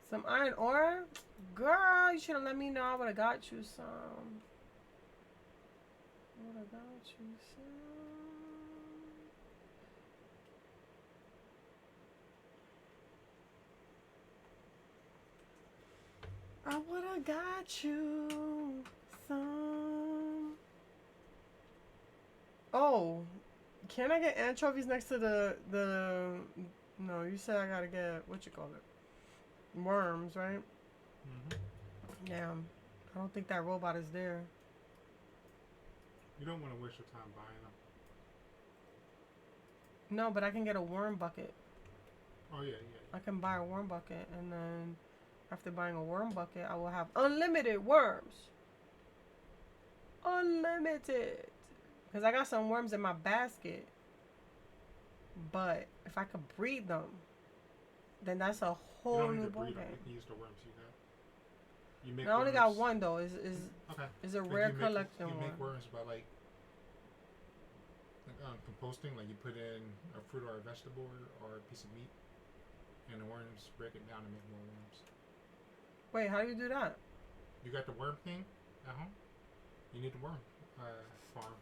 Some iron ore? Girl, you should have let me know. I would have got you some. I would have got you some. I would have got you some. Oh, can I get anchovies next to the? No, you said I gotta get what you call it, worms, right? Damn, I don't think that robot is there. You don't want to waste your time buying them. No, but I can get a worm bucket. Oh yeah, yeah. I can buy a worm bucket, and then after buying a worm bucket, I will have unlimited worms. Unlimited. Because I got some worms in my basket. But if I could breed them, then that's a whole new ballgame. You can use the worms you got. You make I only got one though. Is a rare collection one. You one. make worms by like composting, like you put in a fruit or a vegetable or a piece of meat, and the worms break it down and make more worms. Wait, how do you do that? You got the worm thing at home? You need the worm farm.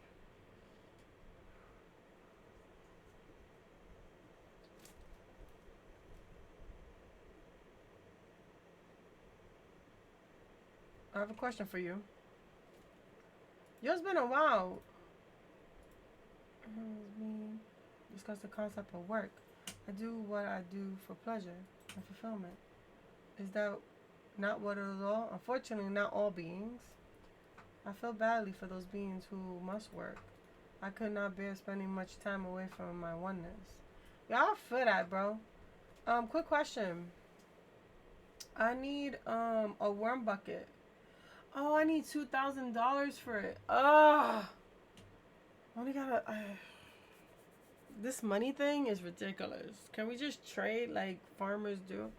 I have a question for you. It's been a while. We discuss the concept of work. I do what I do for pleasure and fulfillment. Is that not what it is all? Unfortunately, not all beings. I feel badly for those beings who must work. I could not bear spending much time away from my oneness. Y'all feel that, bro. Quick question. I need a worm bucket. Oh, I need $2,000 for it. Ugh. Only gotta. This money thing is ridiculous. Can we just trade like farmers do?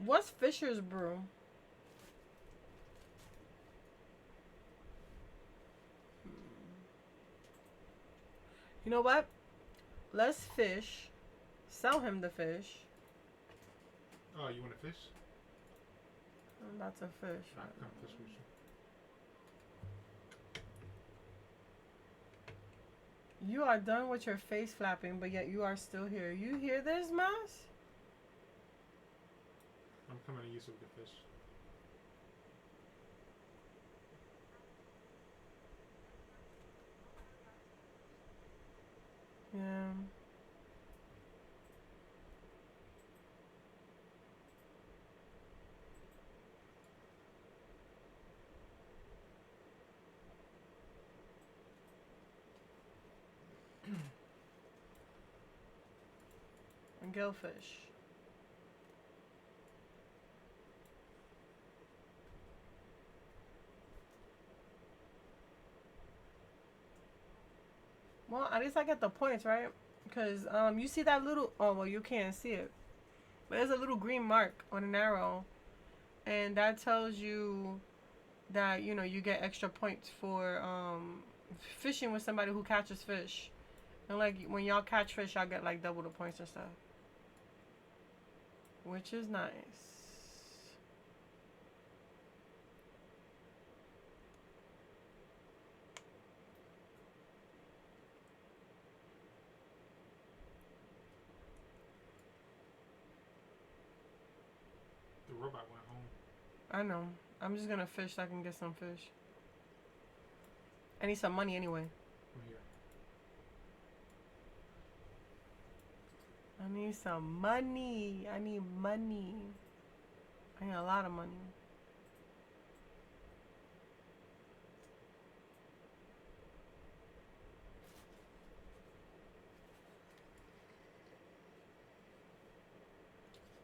What's Fisher's brew? You know what? Let's fish. Sell him the fish. Oh, you want to fish? I'm about to fish. Nah, come fish with you. You are done with your face flapping, but yet you are still here. You hear this, Mas? I'm coming to use it with the fish. Yeah. And gillfish. Well, at least I get the points, right? Because you see that little. Oh well, you can't see it, but there's a little green mark on an arrow, and that tells you that you get extra points for fishing with somebody who catches fish. And like when y'all catch fish, y'all get like double the points and stuff, which is nice. The robot went home. I know. I'm just gonna fish so I can get some fish. I need some money anyway. I'm here. I need some money. I need money. I need a lot of money.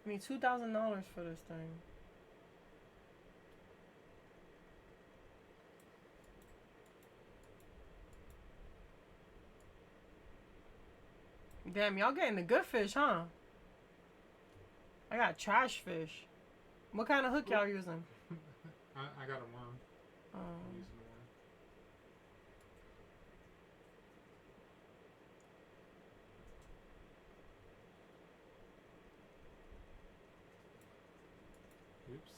I need $2,000 for this thing. Damn, y'all getting the good fish, huh? I got trash fish. What kind of hook y'all using? I got a worm. I'm using the worm. Oops.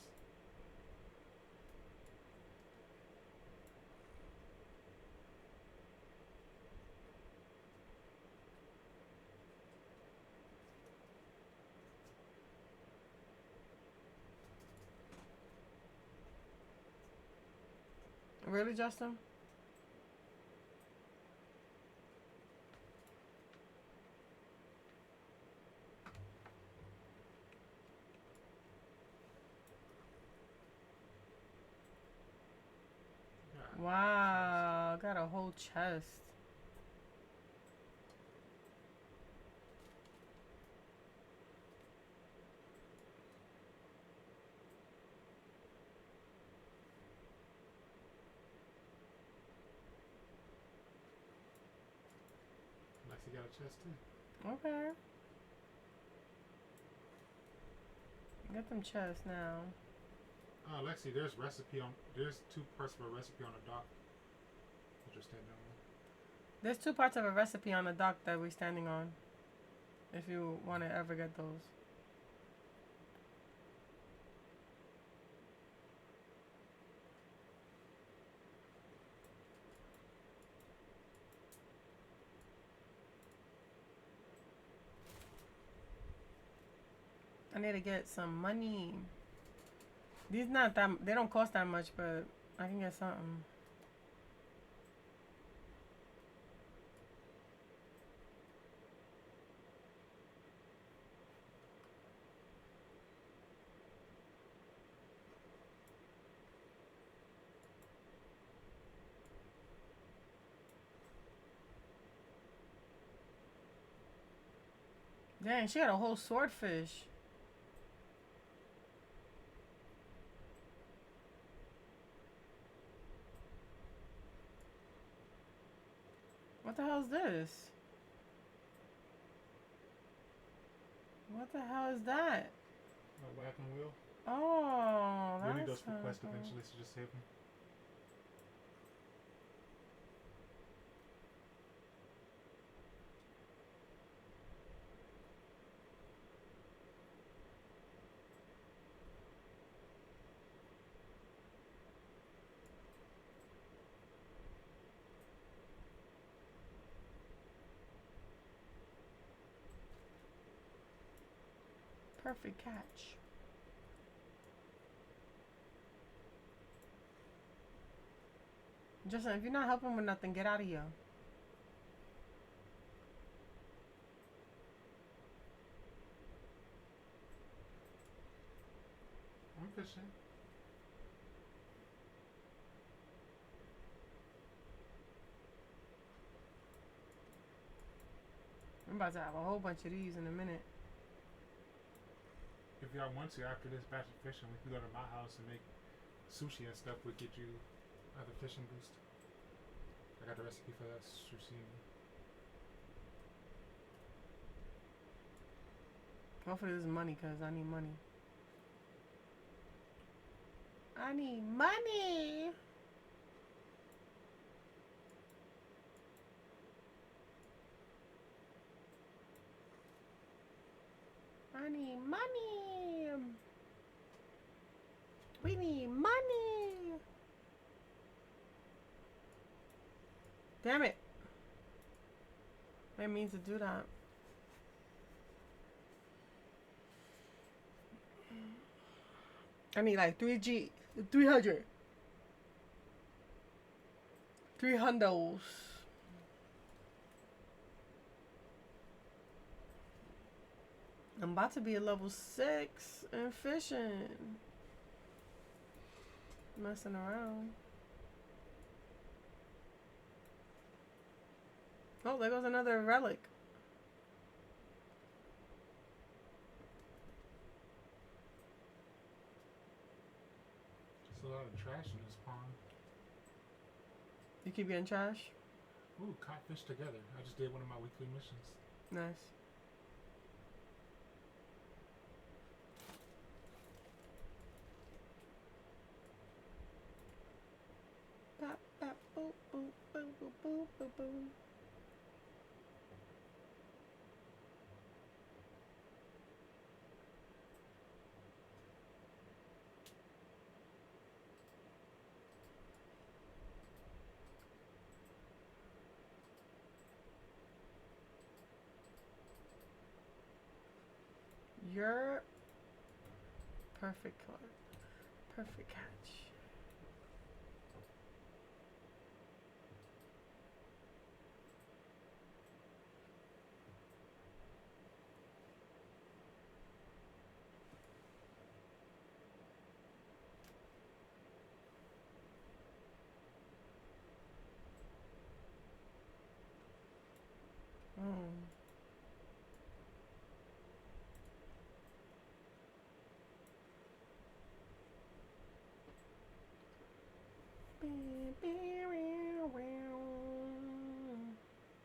Really, Justin? God. Wow, got a whole chest. Lexi got a chest too. Okay. Get them chests now. Lexi, there's 2 parts of a recipe on the dock. Interesting. There's 2 parts of a recipe on the dock that we're standing on. If you want to ever get those. I need to get some money. These not that, they don't cost that much, but I can get something. Dang, she got a whole swordfish. What the hell is this? What the hell is that? A wagon wheel. Oh, that's Winnie does cool. request eventually, so just save him. Perfect catch. Justin, if you're not helping with nothing, get out of here. I'm fishing. I'm about to have a whole bunch of these in a minute. If y'all want to, after this batch of fishing, we can go to my house and make sushi and stuff. We'll get you another fishing boost. I got the recipe for that sushi. Hopefully this is money, because I need money. I need money! I need money! We need money! Damn it! I didn't mean to do that. I need like 300. 300s. I'm about to be a level 6 in fishing. Messing around. Oh, there goes another relic. There's a lot of trash in this pond. You keep getting trash? Ooh, caught fish together. I just did one of my weekly missions. Nice. Bop, bop, boop, boop, boop, boop, boop, boop, boop. You're perfect card. Perfect catch.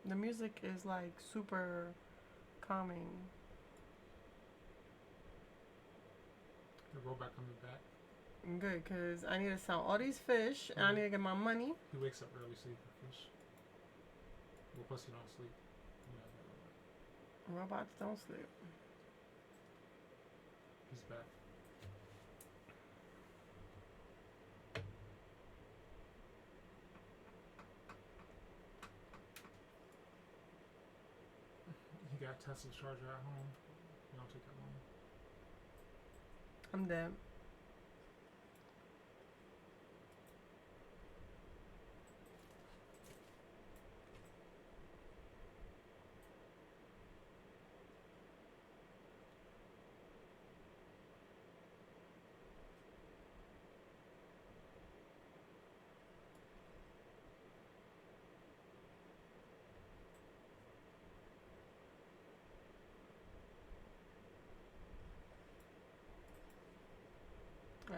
The music is like super calming. The robot coming back. Good, because I need to sell all these fish and I need to get my money. He wakes up early so he can fish. Well, plus he don't sleep. Yeah, Robots don't sleep. he's back. He got Tesla's charger at home. It don't take that long. I'm dead.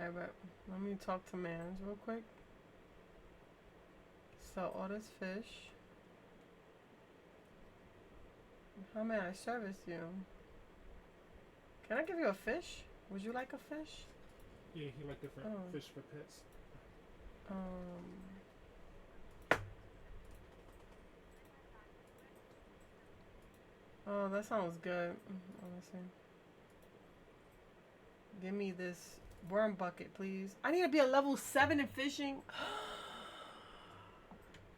Alright, but let me talk to Mans real quick. Sell all this fish. How may I service you? Can I give you a fish? Would you like a fish? Yeah, he like different fish for pets. Oh, that sounds good. Honestly. Give me this worm bucket, please. I need to be a level 7 in fishing.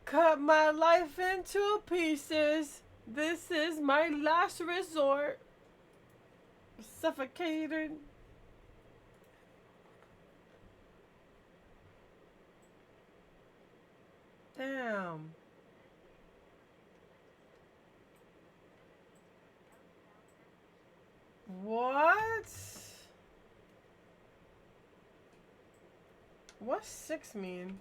Cut my life into pieces. This is my last resort. Suffocated. Damn. What? What's 6 mean?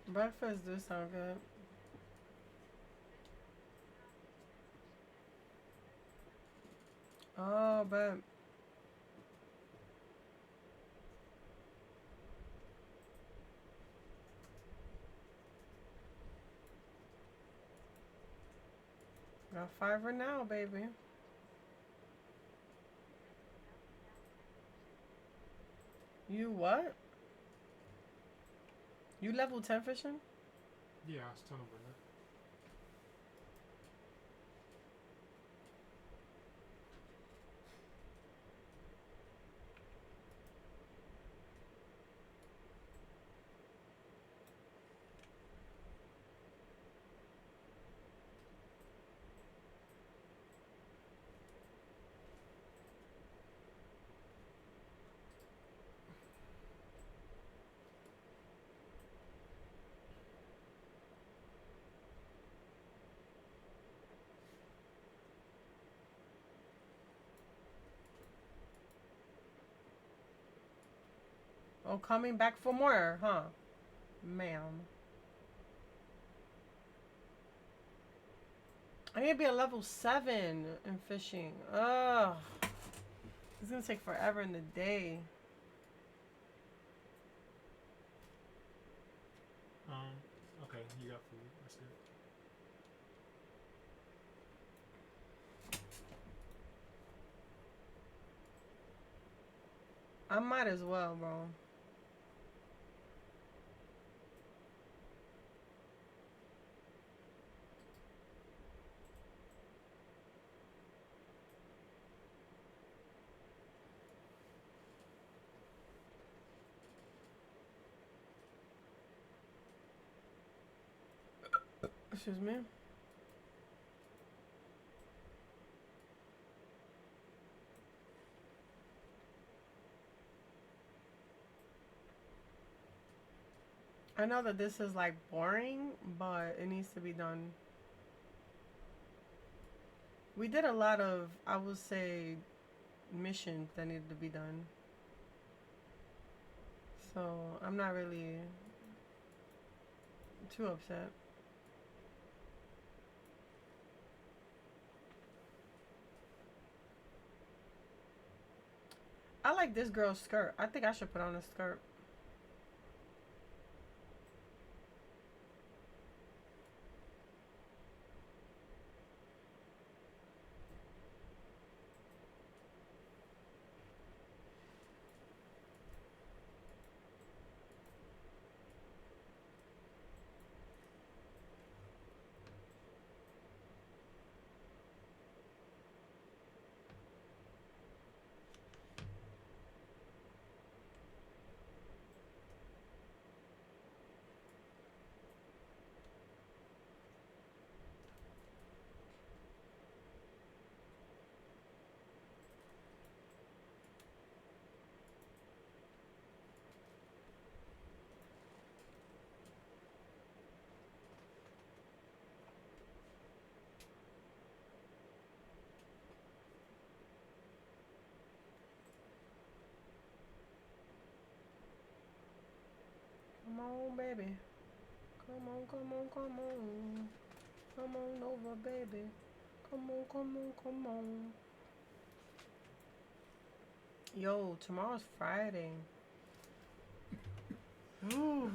Breakfast do sound good. Oh, but got 5 right now, baby. You what? You level 10 fishing? Yeah, I was telling him that. Oh, coming back for more, huh? Ma'am. I need to be a level 7 in fishing. Ugh. It's gonna take forever in the day. Okay, you got food. That's good. I might as well, bro. Excuse me. I know that this is like boring, but it needs to be done. We did a lot of, I would say, missions that needed to be done. So I'm not really too upset. I like this girl's skirt. I think I should put on a skirt. baby. Come on, come on, come on. Come on over, baby. Come on, come on, come on. Yo, tomorrow's Friday. Ooh.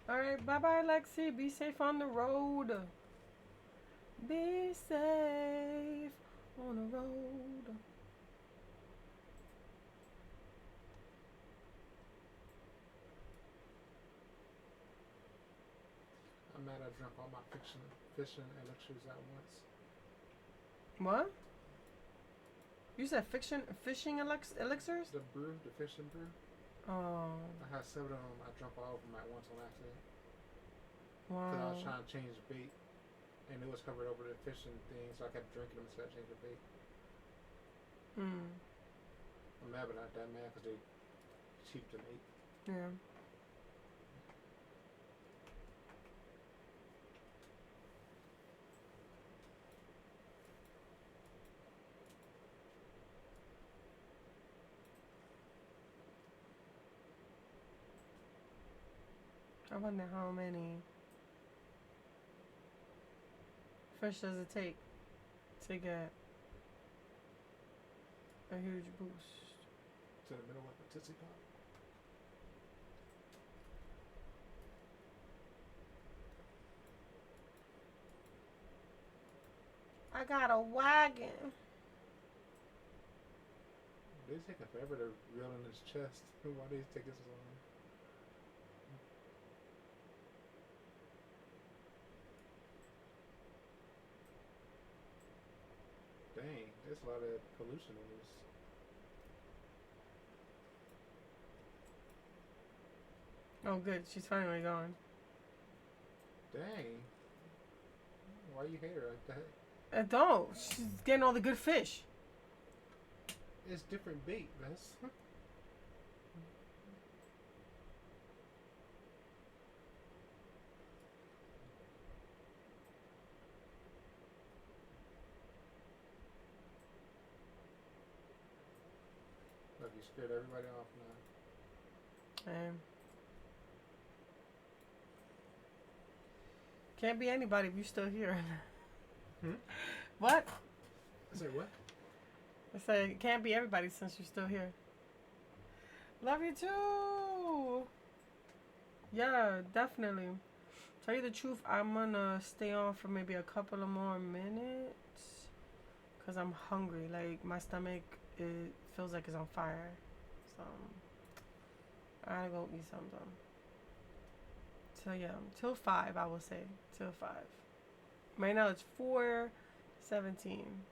Alright, bye bye, Lexi. Be safe on the road. Be safe on the road. I'm mad I drank all my fishing elixirs at once. What? You said fishing elixirs? The brew, the fishing brew. Oh. I had 7 of them. I drank all of them at once on accident. Wow. Because I was trying to change the bait. And it was covered over the fishing thing, so I kept drinking them instead of changing the bait. I'm mad, but not that mad because they cheap to make. Yeah. I wonder how many fish does it take to get a huge boost? To the middle of the Tootsie Pop. I got a wagon. They're taking forever to reel in his chest. Why are they taking so long? Dang, there's a lot of pollution in this. Oh, good. She's finally gone. Dang. Why you hate her like that? I don't. She's getting all the good fish. It's different bait, that's. Look, you scared everybody off now. Can't be anybody if you're still here. Hmm? What? I say what? I said it can't be everybody since you're still here. Love you too. Yeah, definitely. Tell you the truth, I'm gonna stay on for maybe a couple of more minutes because I'm hungry. Like my stomach, it feels like it's on fire. So I gotta go eat something. So yeah, till 5 I will say. Till 5. Right now it's 4:17.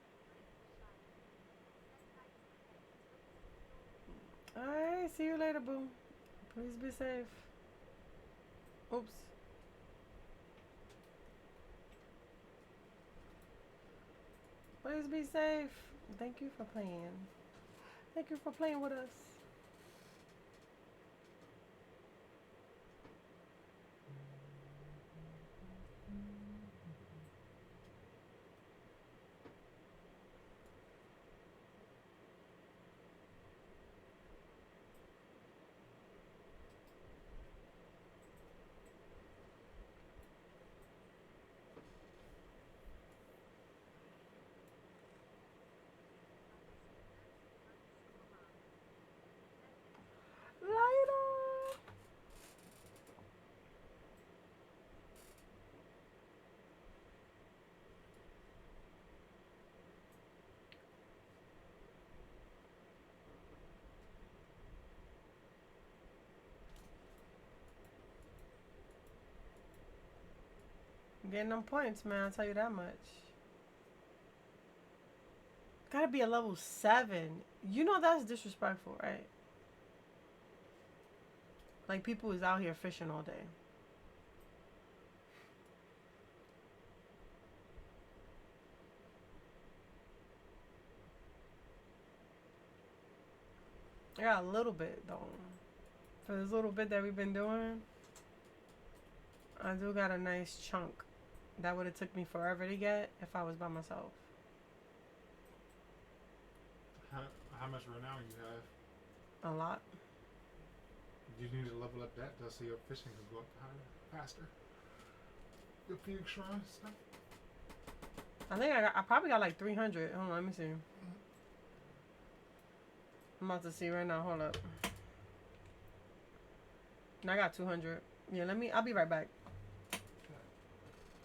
Alright, see you later, boo. Please be safe. Oops. Please be safe. Thank you for playing. Thank you for playing with us. Later. I'm getting them points, man. I'll tell you that much. Gotta be a level 7. You know that's disrespectful, right? Like people is out here fishing all day. I got a little bit though. For this little bit that we've been doing, I do got a nice chunk. That would have took me forever to get if I was by myself. How much renown you have? A lot. You need to level up that so your fishing can go up higher, faster. Your Phoenix Shrine stuff. I think I probably got like 300. Hold on, let me see. I'm about to see right now. Hold up. And I got 200. Yeah, I'll be right back.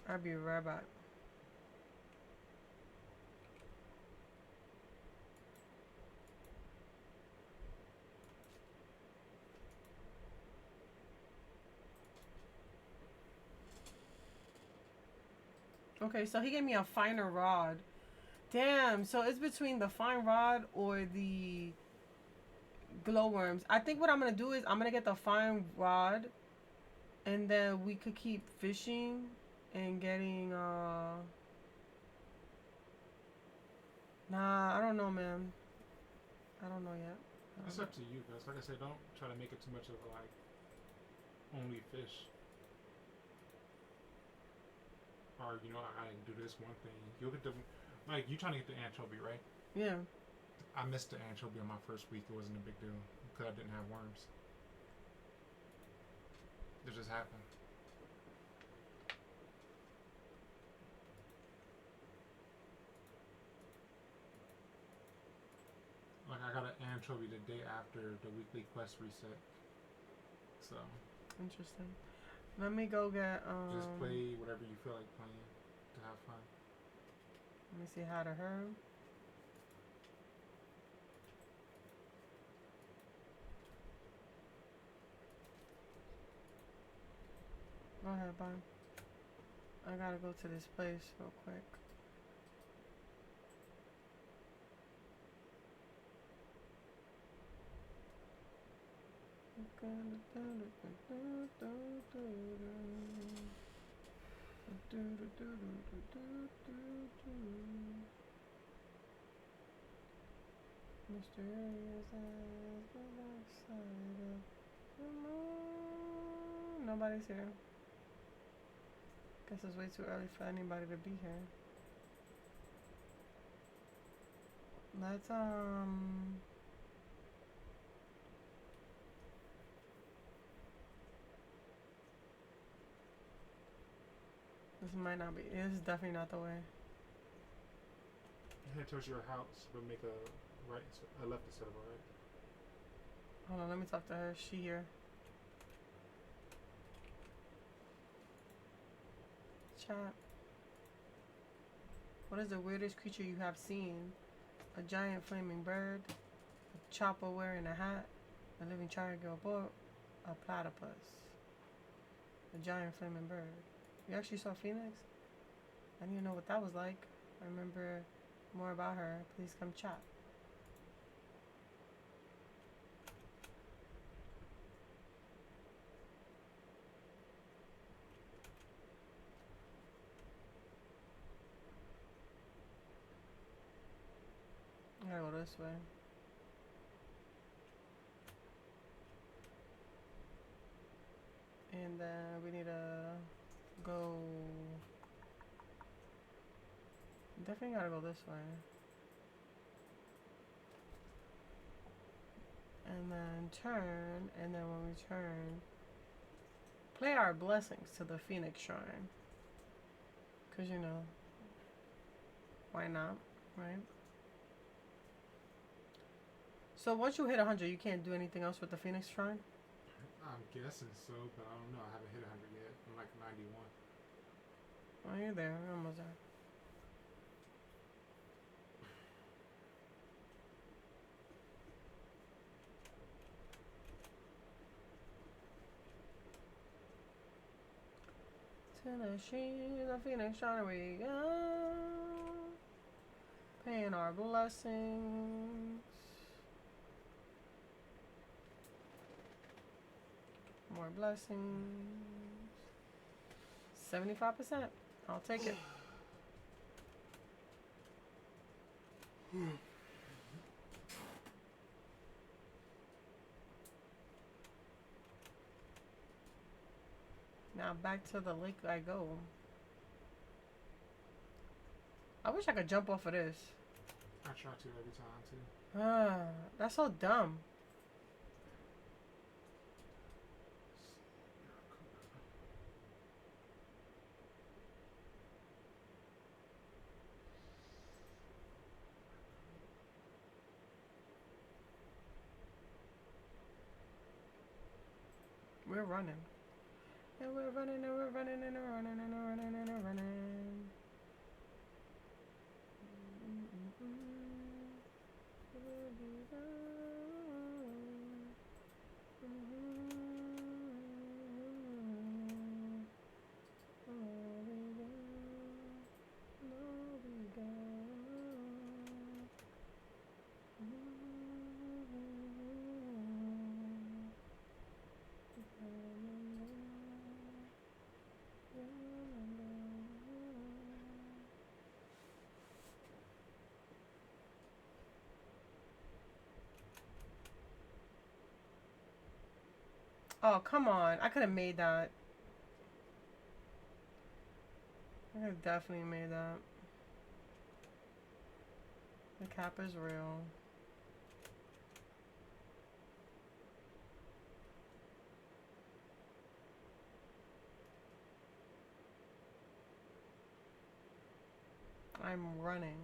I'll be right back. Okay, so he gave me a finer rod. Damn, so it's between the fine rod or the glowworms. I think what I'm gonna do is I'm gonna get the fine rod, and then we could keep fishing and getting Nah, I don't know, man. I don't know yet. It's up to you guys. Like I said, don't try to make it too much of a only fish. Or I do this one thing. You'll get the you trying to get the anchovy, right? Yeah. I missed the anchovy on my first week. It wasn't a big deal because I didn't have worms. It just happened. I got an anchovy the day after the weekly quest reset. So. Interesting. Let me go get Just play whatever you feel like playing to have fun. Let me see how to herb. Go ahead, bye. I gotta go to this place real quick. Mysterious as the dark side of the moon. Nobody's here. Guess it's way too early for anybody to be here. Let's this might not be. This is definitely not the way. Head towards your house, but make a left instead of a right. Hold on, let me talk to her. She here. Chat. What is the weirdest creature you have seen? A giant flaming bird, a chopper wearing a hat, a living triangle boat, a platypus. A giant flaming bird. You actually saw Phoenix? I didn't even know what that was like. I remember more about her. Please come chat. I gotta go this way. And then we need to go. Definitely gotta go this way. And then turn, and then when we turn, play our blessings to the Phoenix Shrine. Cause why not, right? So once you hit 100, you can't do anything else with the Phoenix Shrine? I'm guessing so, but I don't know. I haven't hit 100 yet. I'm like 91. Oh, you're there. You're almost there. Tennessee, the Phoenix Shrine we go. Paying our blessings. More blessings. 75%. I'll take it. Now back to the lake I go. I wish I could jump off of this. I try to every time too. That's so dumb. We're running. And we're running and we're running and we're running and we're running and we're running. Oh, come on. I could have made that. I could have definitely made that. The cap is real. I'm running.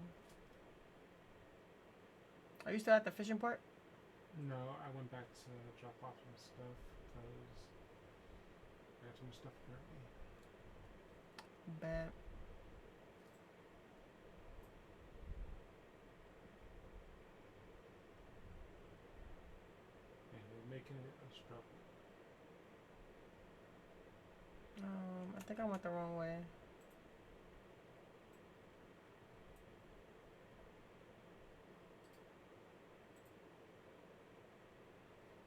Are you still at the fishing port? No, I went back to drop off some stuff because I got too much stuff apparently. Bet. And we're making it a struggle. I think I went the wrong way.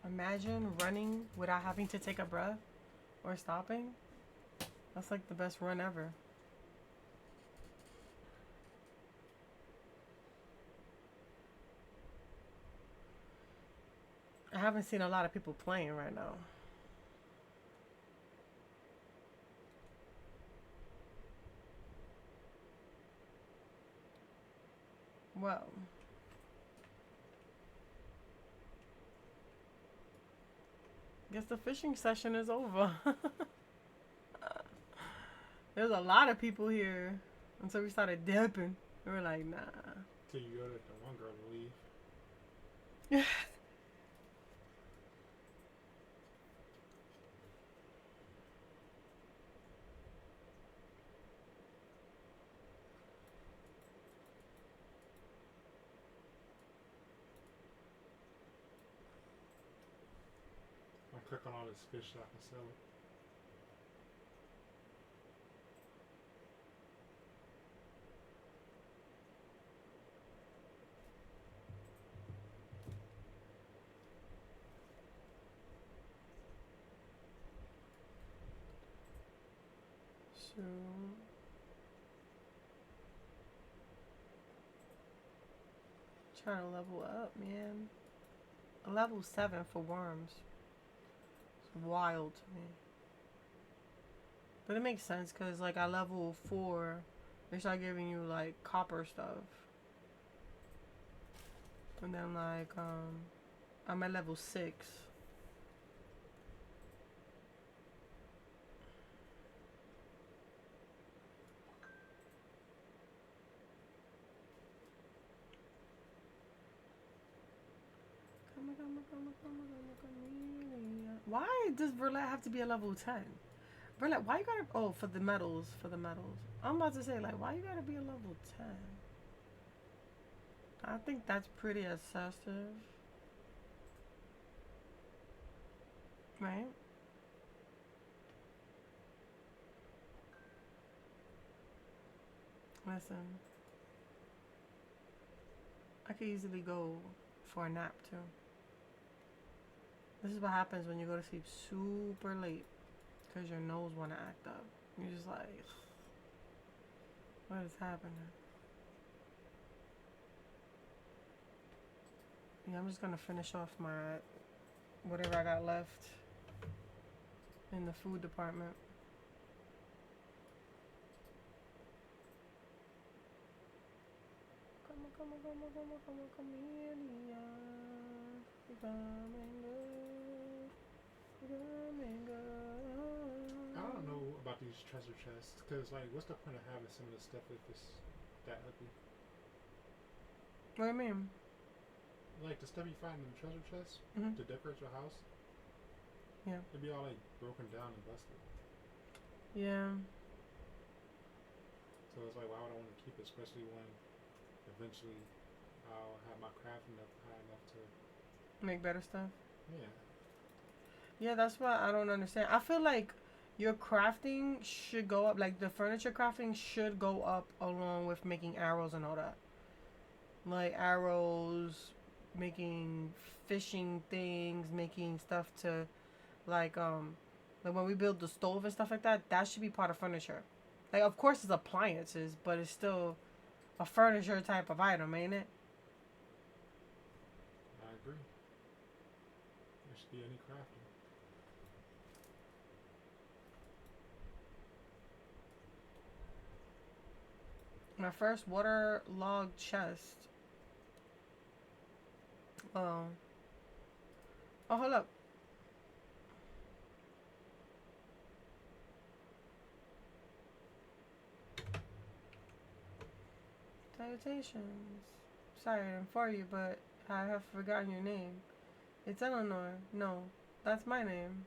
Imagine running without having to take a breath or stopping. That's like the best run ever. I haven't seen a lot of people playing right now. Well, guess the fishing session is over. There's a lot of people here until we started dipping. We were like, nah. Till you go to the one girl to leave. I click on all this fish so I can sell it. So, trying to level up, man. A level 7 for worms. It's wild to me. But it makes sense because, like, at level 4, they start giving you, like, copper stuff. And then, like, I'm at level 6. Why does Verlet have to be a level 10? Verlet, why you gotta... Oh, for the medals. For the medals. I'm about to say, like, why you gotta be a level 10? I think that's pretty excessive. Right? Listen. I could easily go for a nap, too. This is what happens when you go to sleep super late. Because your nose want to act up. You're just like, what is happening? Yeah, I'm just going to finish off my, whatever I got left in the food department. come, chameleon. Come and go. Come and go. I don't know about these treasure chests, because, like, what's the point of having some of this stuff if it's that ugly? What do you mean? Like, the stuff you find in the treasure chests to decorate your house? Yeah. It'd be all, like, broken down and busted. Yeah. So it's like, why would I want to keep it, especially when eventually I'll have my craft high enough to make better stuff? Yeah. Yeah, that's what I don't understand. I feel like your crafting should go up, like the furniture crafting should go up along with making arrows and all that. Like arrows, making fishing things, making stuff to like when we build the stove and stuff like that, that should be part of furniture. Like of course it's appliances, but it's still a furniture type of item, ain't it? I agree. There should be any crafting. My first waterlogged chest. Oh, hold up. Salutations. Sorry for you, but I have forgotten your name. It's Eleanor. No, that's my name.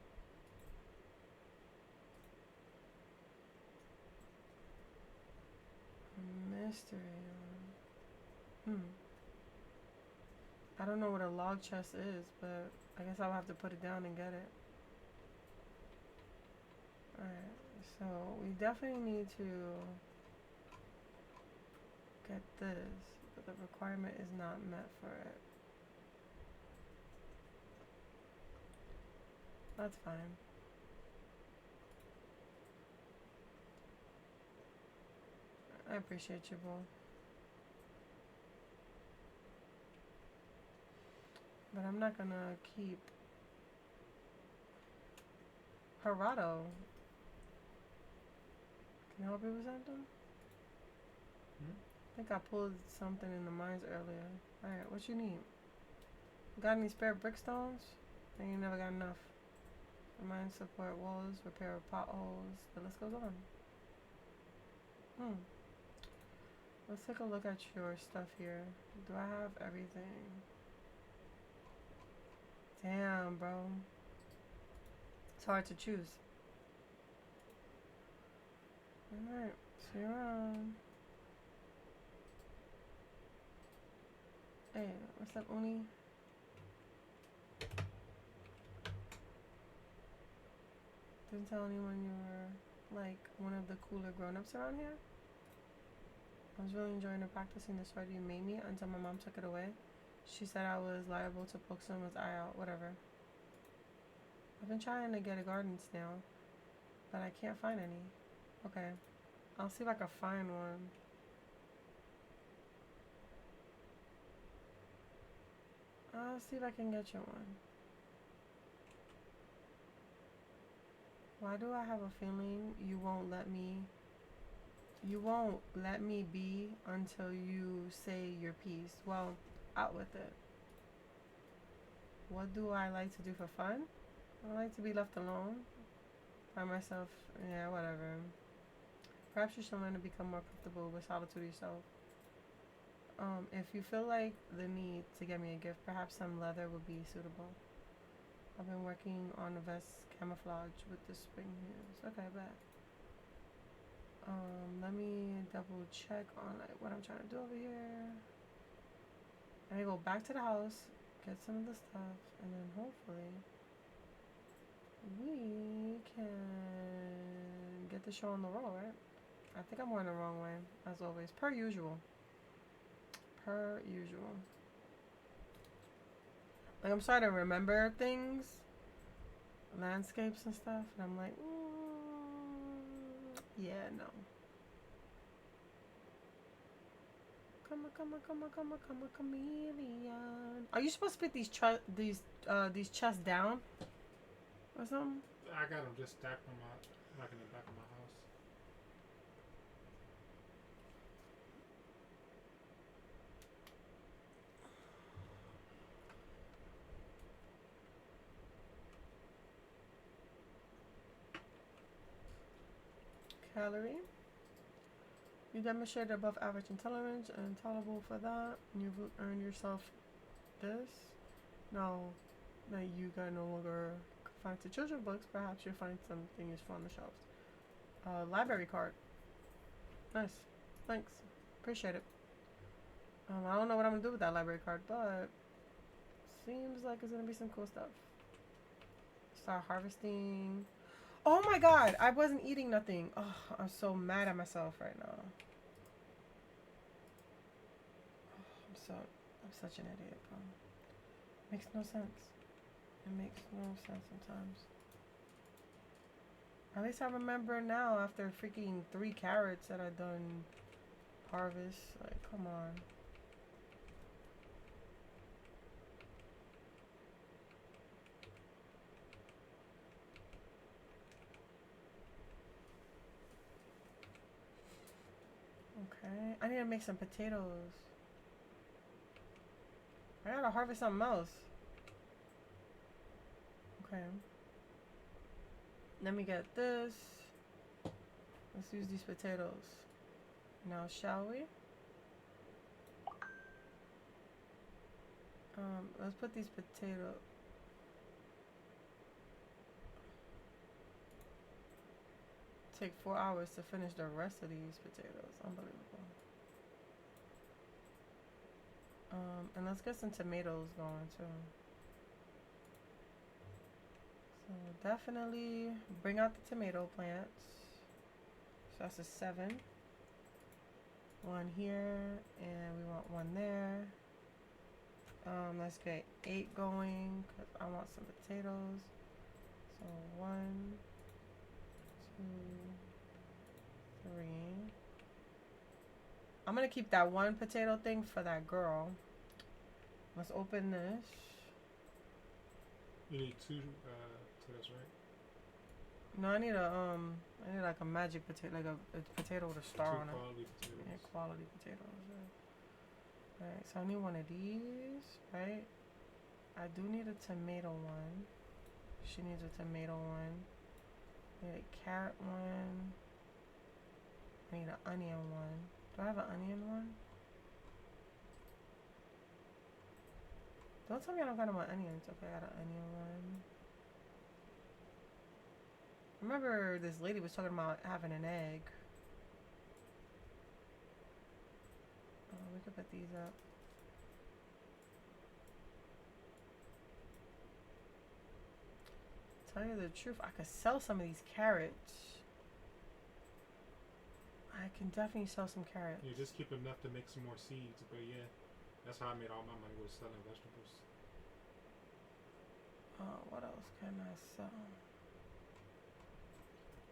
Mystery. I don't know what a log chest is, but I guess I'll have to put it down and get it. Alright, so we definitely need to get this, but the requirement is not met for it. That's fine. I appreciate you, bro. But I'm not gonna keep Gerardo. Can you help me with something? I think I pulled something in the mines earlier. Alright, what you need? Got any spare brickstones? I ain't never got enough. The mines support walls, repair potholes. The list goes on. Let's take a look at your stuff here. Do I have everything? Damn, bro. It's hard to choose. Alright, see you around. Hey, what's up, Uni? Didn't tell anyone you were, like, one of the cooler grown-ups around here? I was really enjoying her practicing the sword you made me until my mom took it away. She said I was liable to poke someone's eye out, whatever. I've been trying to get a garden snail, but I can't find any. Okay, I'll see if I can find one. I'll see if I can get you one. Why do I have a feeling you won't let me be until you say your piece? Well, out with it. What do I like to do for fun? I like to be left alone by myself. Yeah, whatever. Perhaps you should learn to become more comfortable with solitude yourself. If you feel like the need to get me a gift, perhaps some leather would be suitable. I've been working on a vest camouflage with the spring heels. Okay, bet. Let me double check on like what I'm trying to do over here. I'm gonna go back to the house, get some of the stuff, and then hopefully we can get the show on the roll, right? I think I'm going the wrong way, as always, per usual. Per usual. Like, I'm starting to remember things, landscapes and stuff, and I'm like, yeah, no. Come on, chameleon. Are you supposed to put these chests down or something? I got them just stacked on like in the back of my house. calorie. You demonstrated above average intelligence and tolerable for that. You've earned yourself this. Now that you got no longer confined to children's books, perhaps you'll find something useful on the shelves. Library card. Nice. Thanks. Appreciate it. I don't know what I'm gonna do with that library card, but seems like it's gonna be some cool stuff. Start harvesting. Oh my god, I wasn't eating nothing. Oh, I'm so mad at myself right now. I'm such an idiot, bro. Makes no sense. It makes no sense sometimes. At least I remember now after freaking 3 carrots that I done harvest. Like, come on. Okay, I need to make some potatoes. I gotta harvest something else. Okay. Let me get this. Let's use these potatoes. Now, shall we? Let's put these potatoes. Take 4 hours to finish the rest of these potatoes. Unbelievable. And let's get some tomatoes going too. So definitely bring out the tomato plants. So that's a 7. 1 here, and we want 1 there. Let's get 8 going because I want some potatoes. So 1, 2, 3. I'm gonna keep that 1 potato thing for that girl. Let's open this. You need 2 potatoes, right? No, I need like a magic potato, like a potato with a star on it. Quality potatoes. Yeah, quality potatoes. Yeah. Alright, so I need 1 of these, right? I do need a tomato one. She needs a tomato one. I need a carrot one. I need an onion one. Do I have an onion one? Don't tell me I don't got my onions. Okay, I got an onion one. Remember this lady was talking about having an egg. Oh, we could put these up. Tell you the truth, I could sell some of these carrots. I can definitely sell some carrots. You just keep enough to make some more seeds, but yeah, that's how I made all my money, was selling vegetables. What else can I sell?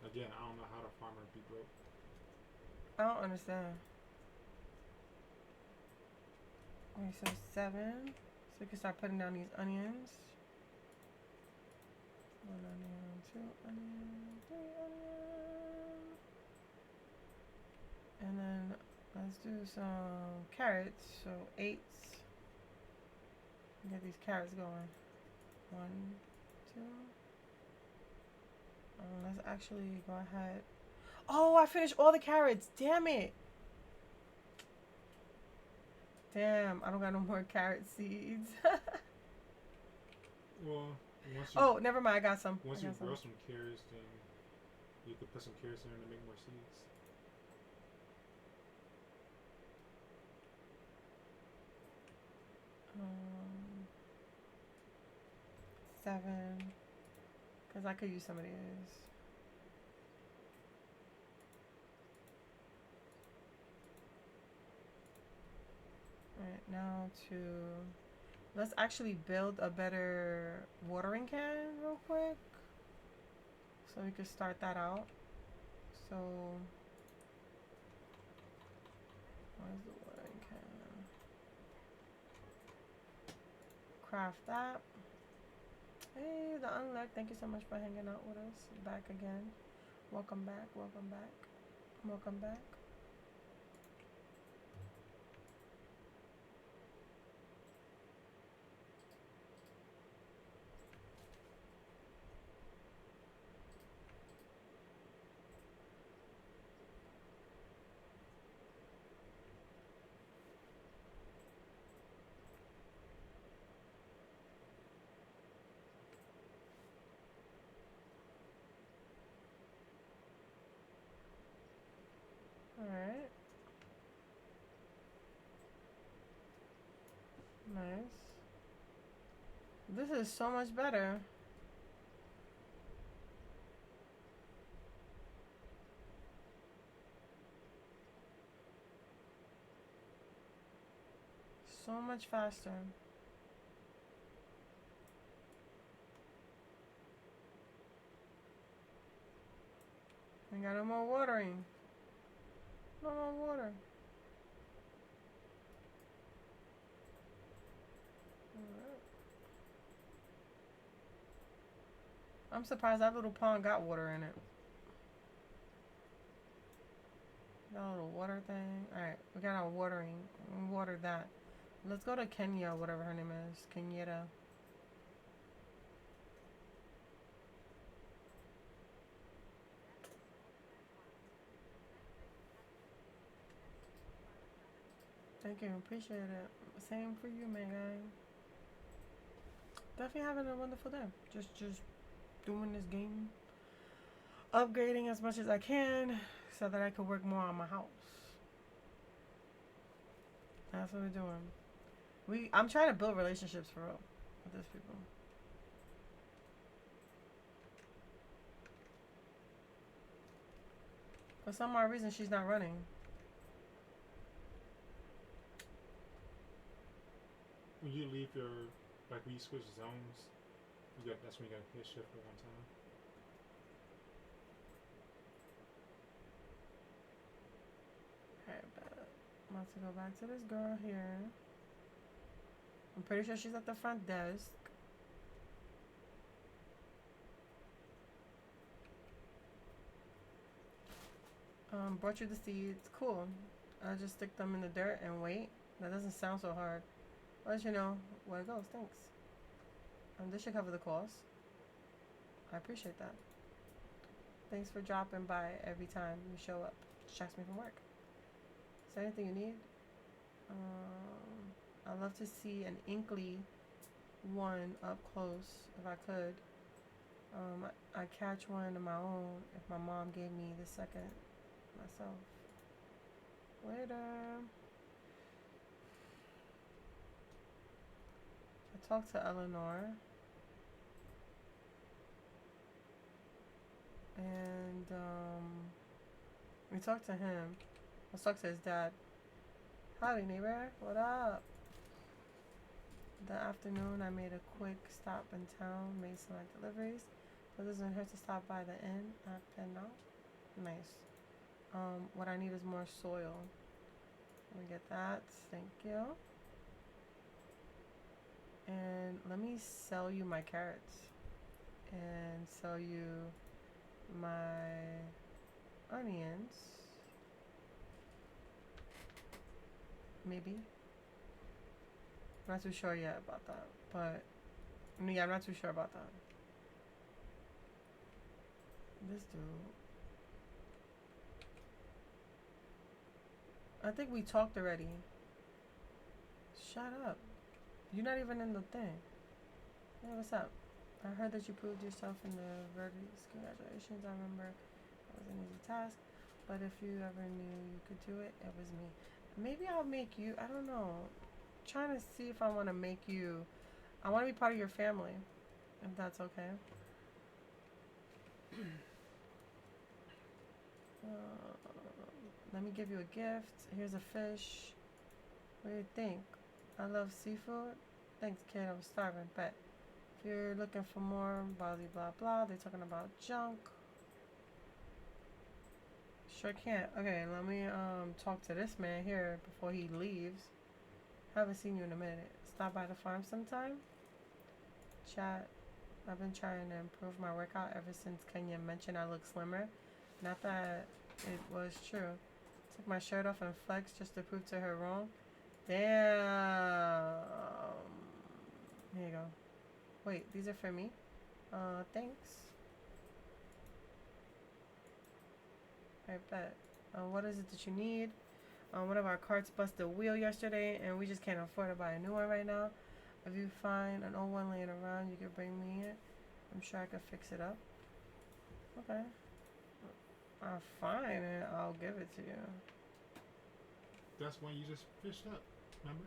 Again, I don't know how the farmer be broke. I don't understand. Okay, so 7. So we can start putting down these onions. 1 onion, 2 onions, 3 onions. And then let's do some carrots. So 8. Get these carrots going. 1, 2. Let's actually go ahead. Oh, I finished all the carrots. Damn it. Damn, I don't got no more carrot seeds. Well, once you, never mind. I got some. Once you grow some carrots, then you could put some carrots in there to make more seeds. Um, 7. Because I could use some of these. Alright, now let's actually build a better watering can real quick. So we could start that out. So, where's the watering can? Craft that. Hey, the Unluck, thank you so much for hanging out with us. Back again. Welcome back, welcome back. Welcome back. Nice. This is so much better. So much faster. We got no more watering. No more water. Alright. I'm surprised that little pond got water in it. Got a little water thing. Alright, we got our watering. We watered that. Let's go to Kenya, whatever her name is. Kenyetta. Thank you, appreciate it. Same for you, Megan. Definitely having a wonderful day. Just doing this game. Upgrading as much as I can so that I can work more on my house. That's what we're doing. I'm trying to build relationships for real with these people. For some odd reason, she's not running. When you leave your, like when you switch zones, that's when you gotta hit shift at one time. Alright, but I'm about to go back to this girl here. I'm pretty sure she's at the front desk. Brought you the seeds. Cool. I'll just stick them in the dirt and wait. That doesn't sound so hard. I'll let you know where it goes. Thanks. This should cover the cost. I appreciate that. Thanks for dropping by every time you show up. Distracts me from work. Is there anything you need? I'd love to see an Inkly one up close if I could. I catch one of my own if my mom gave me the second myself. Later. I talked to Eleanor. And we talked to him. I talked to his dad. Howdy, neighbor. What up? The afternoon, I made a quick stop in town, made some deliveries. But it doesn't hurt to stop by the inn after now. Nice. What I need is more soil. Let me get that. Thank you. And let me sell you my carrots. And sell you my onions. Maybe. I'm not too sure yet about that. But, yeah, I'm not too sure about that. This dude. I think we talked already. Shut up. You're not even in the thing. Hey, what's up? I heard that you proved yourself in the verdicts. Congratulations. I remember it was an easy task. But if you ever knew you could do it, it was me. Maybe I'll make you, I don't know. I'm trying to see if I want to make you, I want to be part of your family. If that's okay. Let me give you a gift. Here's a fish. What do you think? I love seafood. Thanks, kid. I was starving. But if you're looking for more, blah, blah, blah, they're talking about junk. Sure can't. Okay, let me talk to this man here before he leaves. Haven't seen you in a minute. Stop by the farm sometime. Chat. I've been trying to improve my workout ever since Kenya mentioned I look slimmer. Not that it was true. Took my shirt off and flexed just to prove to her wrong. Damn. Here you go. Wait, these are for me? Thanks. I bet. What is it that you need? One of our carts busted a wheel yesterday and we just can't afford to buy a new one right now. If you find an old one laying around, you could bring me it. I'm sure I could fix it up. Okay. I'll find it. I'll give it to you. That's one you just fished up, remember?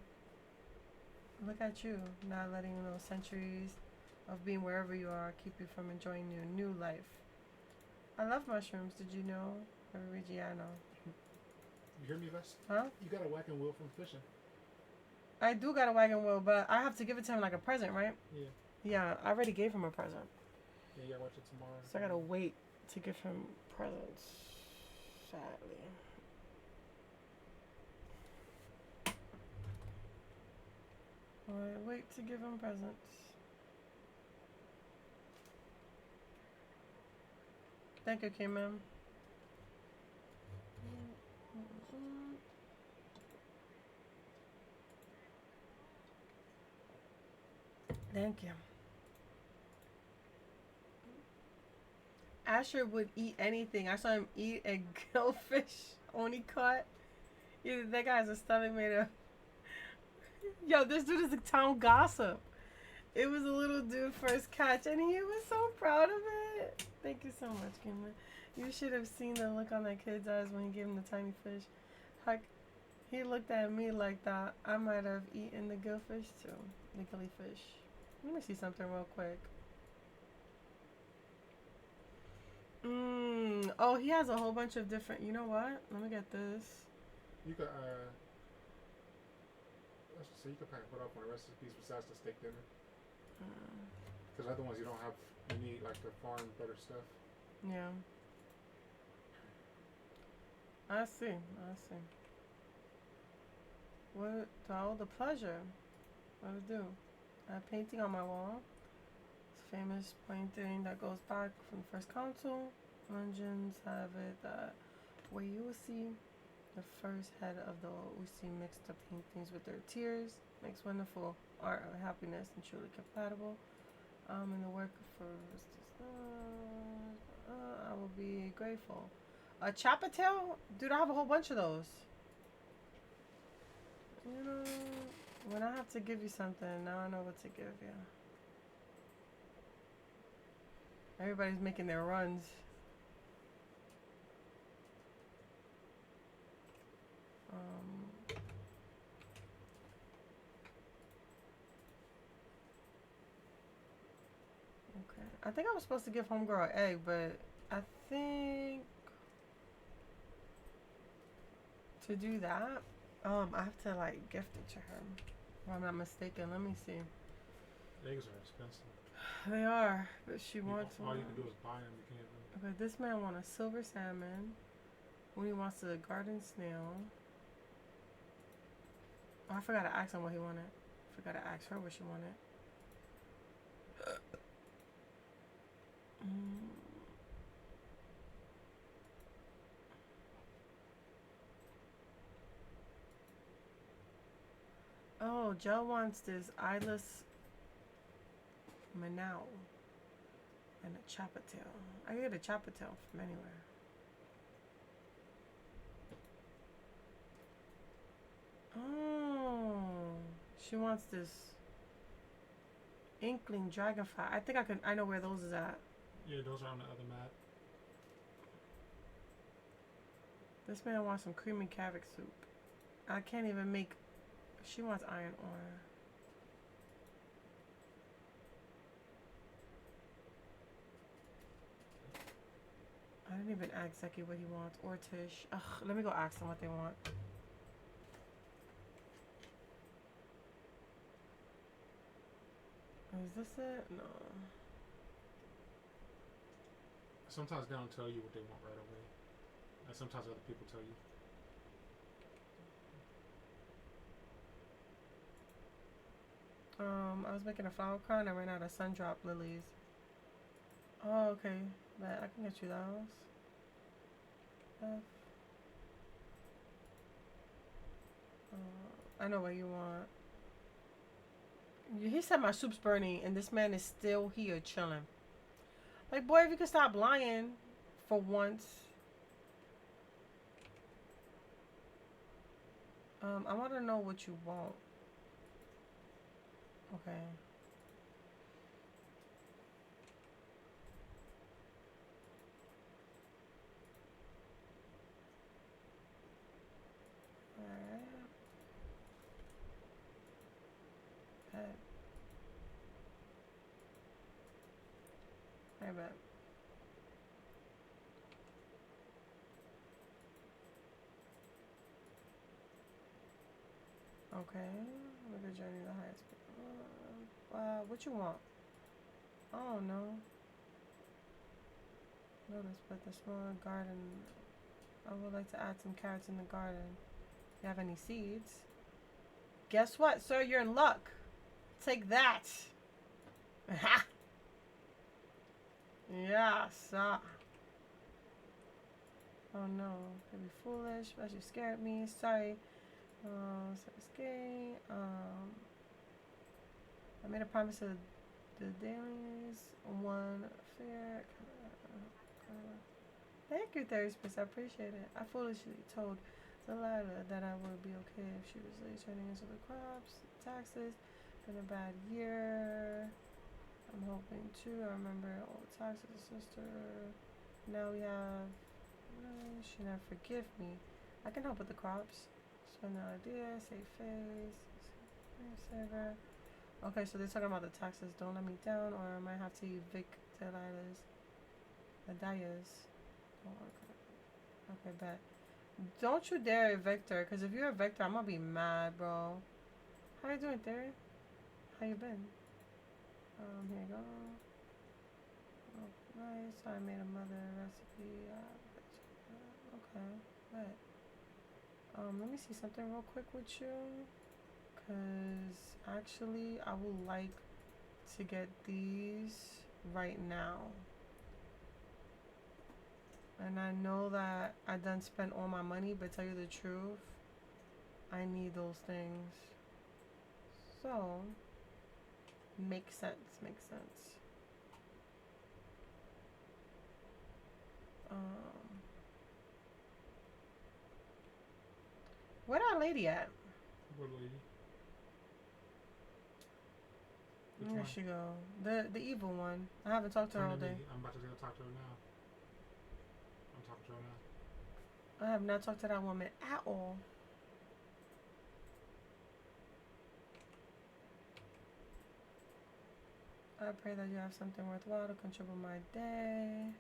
Look at you, not letting those centuries of being wherever you are keep you from enjoying your new life. I love mushrooms. Did you know? Reggiano. You hear me, Vess? Huh? You got a wagon wheel from fishing. I do got a wagon wheel, but I have to give it to him like a present, right? Yeah. Yeah, I already gave him a present. Yeah, you gotta watch it tomorrow. So I gotta wait to give him presents. Sadly. Wait to give him presents. Thank you, Kim. Thank you. Asher would eat anything. I saw him eat a goldfish only caught. Either that guy has a stomach made of. Yo, this dude is a town gossip. It was a little dude first catch, and he was so proud of it. Thank you so much, Kimberly. You should have seen the look on that kid's eyes when he gave him the tiny fish. Heck, he looked at me like that. I might have eaten the goldfish too. The killifish. Let me see something real quick. Oh, he has a whole bunch of different. You know what? Let me get this. You could so you could kind of put up on the recipes besides the steak dinner. Because other ones you don't have. You need like the farm butter stuff. Yeah. I see. What? Oh, the pleasure. What to do? A painting on my wall. It's a famous painting that goes back from the first council. Legends have it that where you will see the first head of the Usi mixed up paintings with their tears. Makes wonderful art of happiness and truly compatible. In the work for I will be grateful. A Chappatel? Dude, I have a whole bunch of those. You know, when I have to give you something, now I know what to give you. Everybody's making their runs. Okay. I think I was supposed to give Homegirl an egg, but I think to do that, I have to like gift it to her. If I'm not mistaken. Let me see. Eggs are expensive. They are, but she wants all one. you can do is buy them. You can't even. Okay, this man wants a silver salmon. When he wants a garden snail. Oh, I forgot to ask him what he wanted. I forgot to ask her what she wanted. Oh, Joe wants this eyeless Manau and a Chappatel. I can get a Chappatel from anywhere. Oh, she wants this Inkling Dragonfly. I think I know where those is at. Yeah, those are on the other mat. This man wants some creamy carrot soup. I can't even make. She wants iron ore. I didn't even ask Zeki what he wants. Or Tish. Ugh, let me go ask them what they want. Is this it? No. Sometimes they don't tell you what they want right away. And sometimes other people tell you. I was making a flower crown. I ran out of sundrop lilies. Oh, okay. But I can get you those. I know what you want. He said my soup's burning, and this man is still here chilling. Like, boy, if you could stop lying for once. I want to know what you want. Okay. Alright. bet. Okay. Make a journey to the highest. What you want? I don't know. Notice, but the small garden. I would like to add some carrots in the garden. You have any seeds? Guess what, sir? You're in luck. Take that. Ha! Yes. Oh no. Could be foolish, but you scared me. Sorry. So scary. I made a promise to the dailies. One fair. Thank you, Therapist. I appreciate it. I foolishly told Delilah that I would be okay if she was late turning into the crops, taxes. Been a bad year. I'm hoping too. I remember all the taxes, sister. Now we have. She never forgive me. I can help with the crops. Spend the idea. Save face. Saver. Okay, so they're talking about the taxes. Don't let me down, or I might have to evict Delilah's. Dahlia's. Okay, bet. Don't you dare evict her, because if you're a victor, I'm gonna be mad, bro. How you doing, Theory? How you been? Here you go. Oh, nice. I made a mother recipe. Okay, bet. Let me see something real quick with you. Because actually, I would like to get these right now. And I know that I done spent all my money, but tell you the truth, I need those things. So, makes sense, makes sense. Where that lady at? What lady? Where did she go? The evil one. I haven't talked to her all day. I'm about to go talk to her now. I'm talking to her now. I have not talked to that woman at all. I pray that you have something worthwhile to contribute my day.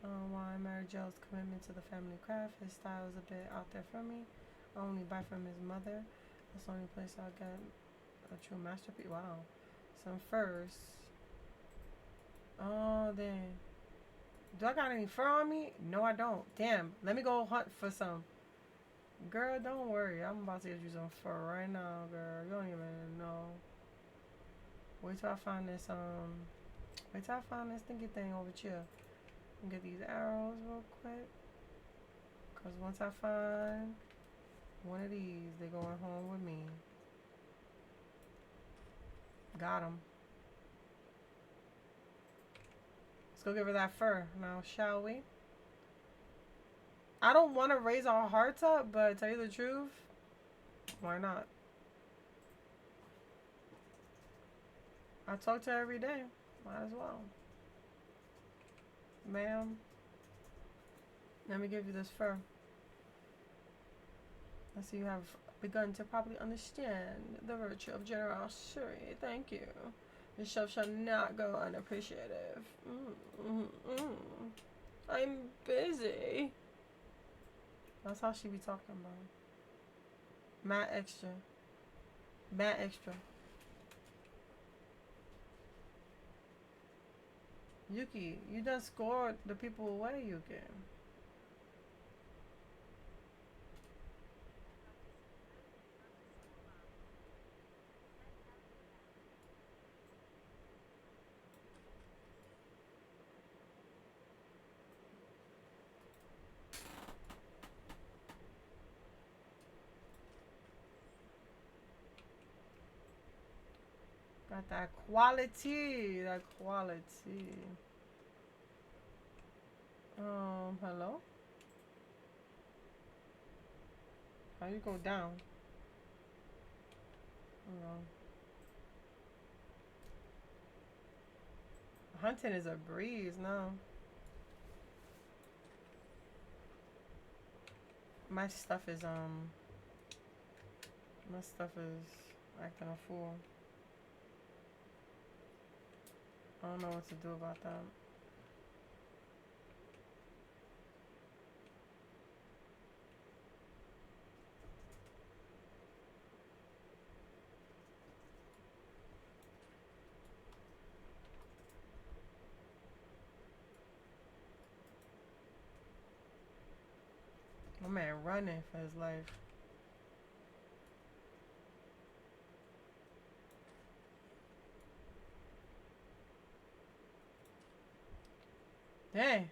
While I married Joe's commitment to the family craft, his style is a bit out there for me. I only buy from his mother. That's the only place I'll get a true masterpiece. Wow. Some furs. Oh, dang. Do I got any fur on me? No, I don't. Damn. Let me go hunt for some. Girl, don't worry. I'm about to get you some fur right now, girl. You don't even know. Wait till I find this, wait till I find this thingy thing over here. And get these arrows real quick. Because once I find one of these, they're going home with me. Got them. Let's go give her that fur now, shall we? I don't want to raise our hearts up, but tell you the truth, why not? I talk to her every day. Might as well. Ma'am, let me give you this fur. I see you have begun to properly understand the virtue of generosity. Thank you. This shelf shall not go unappreciative. I'm busy. That's how she be talking about. Mad extra. Mad extra. Yuki, you done scored the people away, Yuki. Got that quality. That quality. Hello? How you go down? Hunting is a breeze now. My stuff is acting a fool. I don't know what to do about that. My man running for his life. Dang.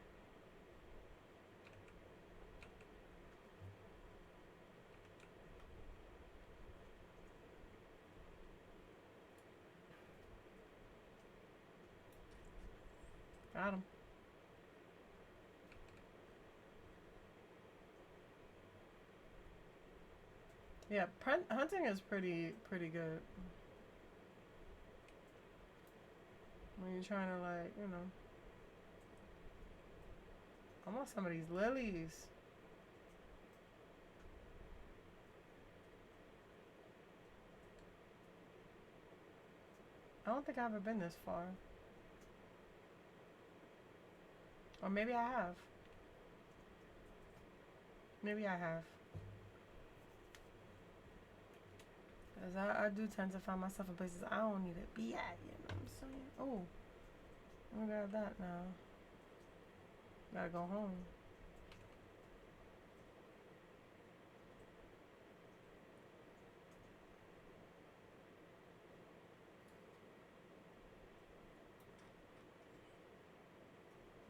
Got him. Yeah, hunting is pretty good. When you're trying to, like, you know. I want some of these lilies. I don't think I've ever been this far. Or maybe I have. Maybe I have. Because I do tend to find myself in places I don't need to be at, you know what I'm saying? Oh, I'm gonna grab that now. Gotta go home.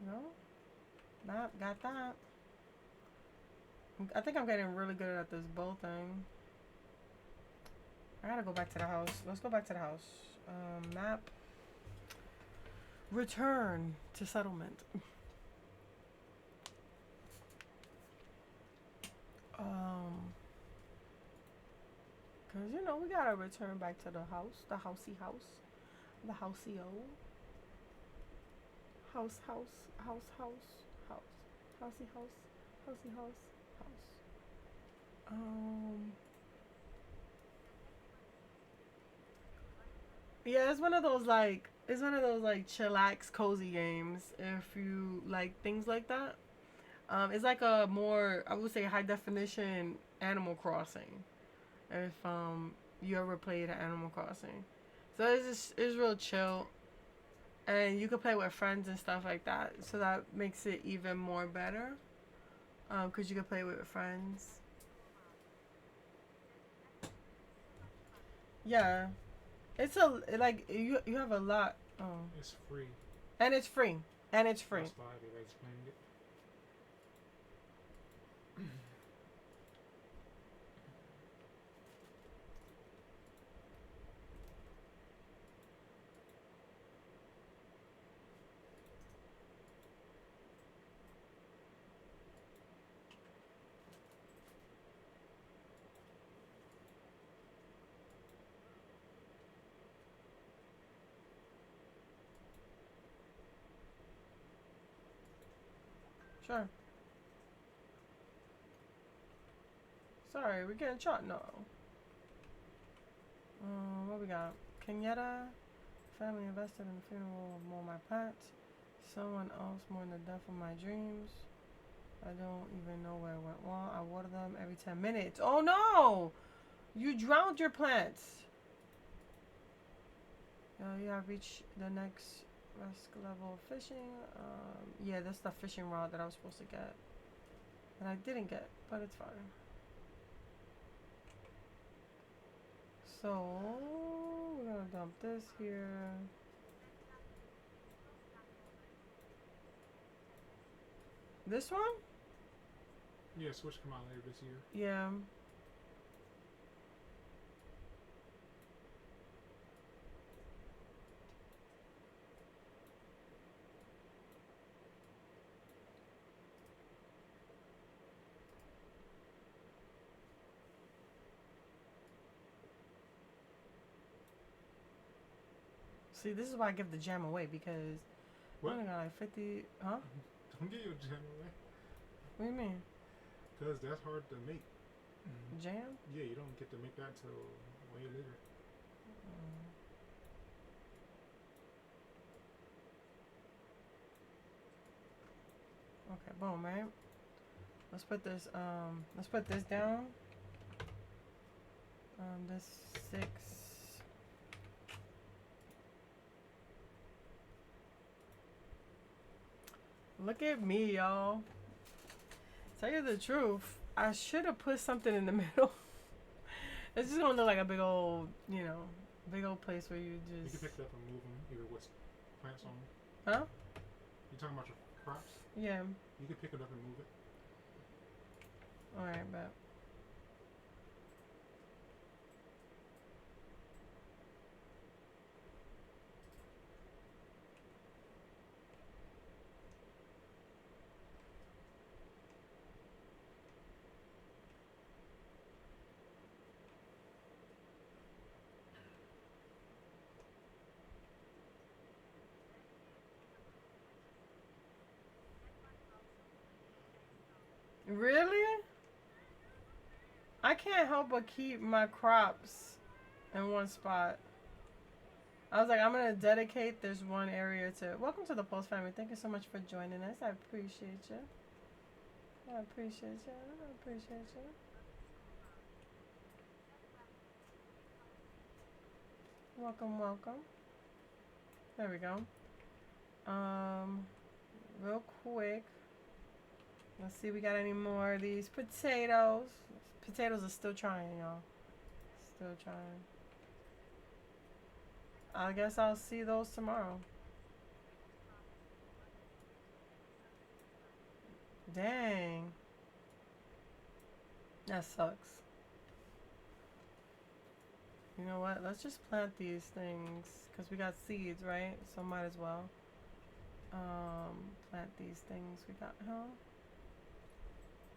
No? Nah, got that. I think I'm getting really good at this bow thing. I gotta go back to the house. Let's go back to the house. Map. Return to settlement. Cause you know we gotta return back to the house, the housey house, the housey o. House, housey house, housey house, house. Yeah, it's one of those like chillax cozy games. If you like things like that, it's like a more, I would say, high definition Animal Crossing. If you ever played Animal Crossing, so it's real chill, and you can play with friends and stuff like that. So that makes it even more better, cause you can play with friends. Yeah, it's a like you have a lot. Oh, It's free. and it's free, and it's free. That's why they explained it. Sure. Sorry, we're getting shot. No. What we got? Kenyatta. Family invested in the funeral of more my pets. Someone else mourned the death of my dreams. I don't even know where it went wrong. I water them every 10 minutes. Oh no! You drowned your plants. You have reached the next risk level of fishing. Yeah, that's the fishing rod that I was supposed to get. And I didn't get, but it's fine. So, we're gonna dump this here. This one? Yeah, Switch come out later this year. Yeah. See, this is why I give the jam away because What? I only got like 50. Huh? Don't get your jam away. What do you mean? Because that's hard to make. Jam? Yeah, you don't get to make that till way later. Okay, boom, right? Let's put this down. This 6. Look at me, y'all. Tell you the truth. I should have put something in the middle. It's just gonna look like a big old, you know, big old place where you You just. can pick it up and move them either with plants on them. Huh? You talking about your crops? Yeah. You can pick it up and move it. All right, but. Really? I can't help but keep my crops in one spot. I was like, I'm gonna dedicate this one area to. Welcome to the Post family. Thank you so much for joining us. I appreciate you. I appreciate you. I appreciate you. Welcome, welcome. There we go. Real quick. Let's see, we got any more of these potatoes. Potatoes are still trying, y'all. Still trying. I guess I'll see those tomorrow. Dang. That sucks. You know what? Let's just plant these things because we got seeds, right? So might as well plant these things we got. Huh?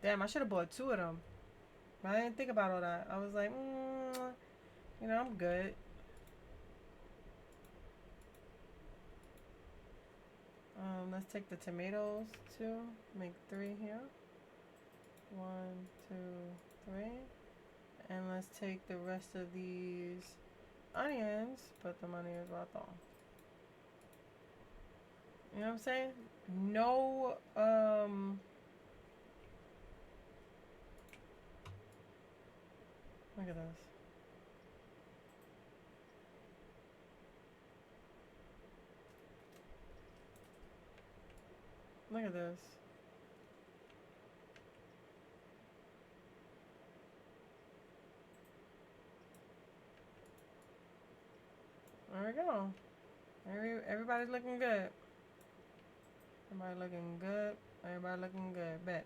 Damn, I should have bought two of them. I didn't think about all that. I was like, you know, I'm good. Let's take the tomatoes too. Make 3 here. 1, 2, 3. And let's take the rest of these onions. Put them on here right there. You know what I'm saying? No, look at this. Look at this. There we go. Everybody's looking good. Everybody looking good. Everybody looking good. Bet.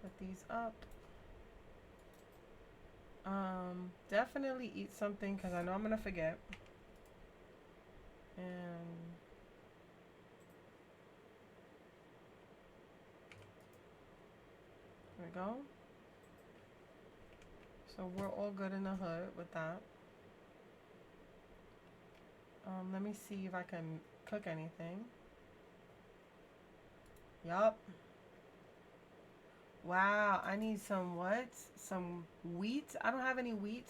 Put these up. Definitely eat something because I know I'm gonna forget. And there we go. So we're all good in the hood with that. Let me see if I can cook anything. Yup. Wow, I need some what? Some wheat? I don't have any wheat.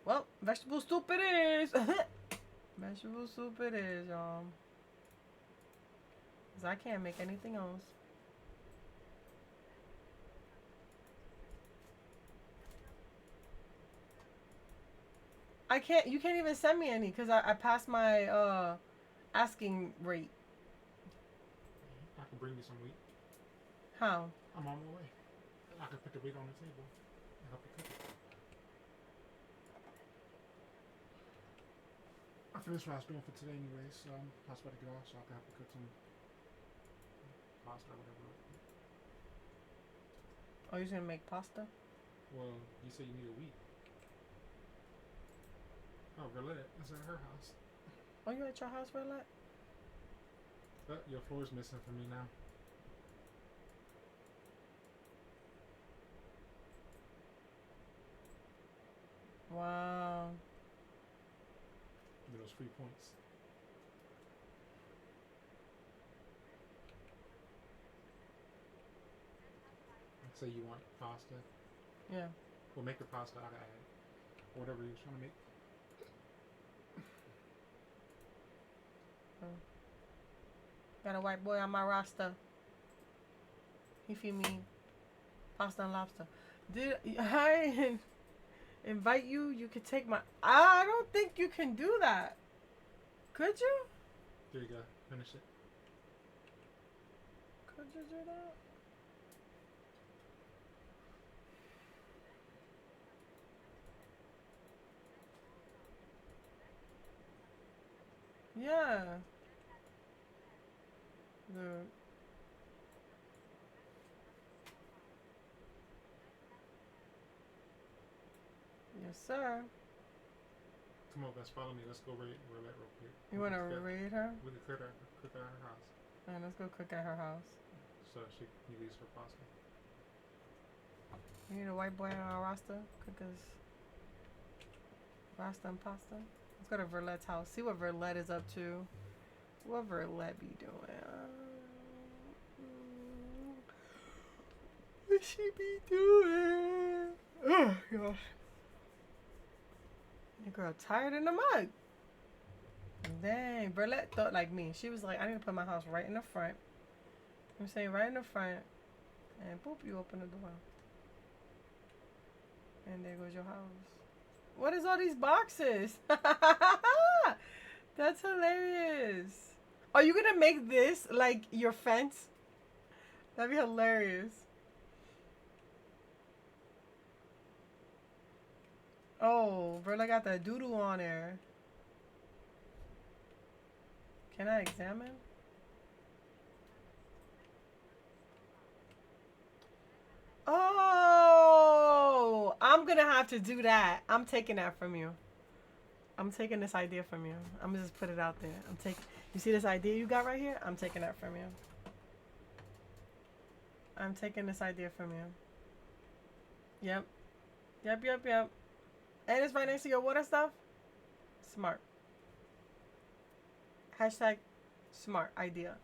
Well, vegetable soup it is. Vegetable soup it is, y'all. Because I can't make anything else. You can't even send me any because I passed my asking rate. I can bring you some wheat. How? I'm on my way. I can put the wheat on the table and help you cook it. I finished what I was doing for today anyway, so I was about to get off so I can help you cook some pasta or whatever. Oh, you're gonna make pasta? Well, you said you needed wheat. Oh, Verlette is at her house. Oh, you at your house, Verlette? But your floor's missing for me now. Wow. Those free points. Say you want pasta. Yeah. We'll make the pasta out of it. Or whatever you're trying to make. Got a white boy on my roster. He feed me pasta and lobster. Did I invite you? You could take my. I don't think you can do that. Could you? There you go. Finish it. Could you do that? Yeah. Dude. Yes, sir. Come on, guys, follow me. Let's go roulette real quick. You want to raid her? We can cook at her house. Alright, let's go cook at her house. So she can use her pasta. You need a white boy on our roster? Cook us pasta and pasta. Let's go to Verlette's house. See what Verlette is up to. What Verlette be doing? What she be doing? Oh, gosh. Your girl tired in the mug. Dang. Verlette thought like me. She was like, I need to put my house right in the front. I'm saying right in the front. And boop, you open the door. And there goes your house. What is all these boxes? That's hilarious. Are you gonna make this like your fence? That'd be hilarious. Oh, Verla got the doodoo on there. Can I examine? Oh, I'm gonna have to do that. I'm taking that from you. I'm taking this idea from you. I'm gonna just put it out there. I'm taking. You see this idea you got right here? I'm taking that from you. I'm taking this idea from you. Yep. Yep. And it's right next to your water stuff. Smart. Hashtag smart idea.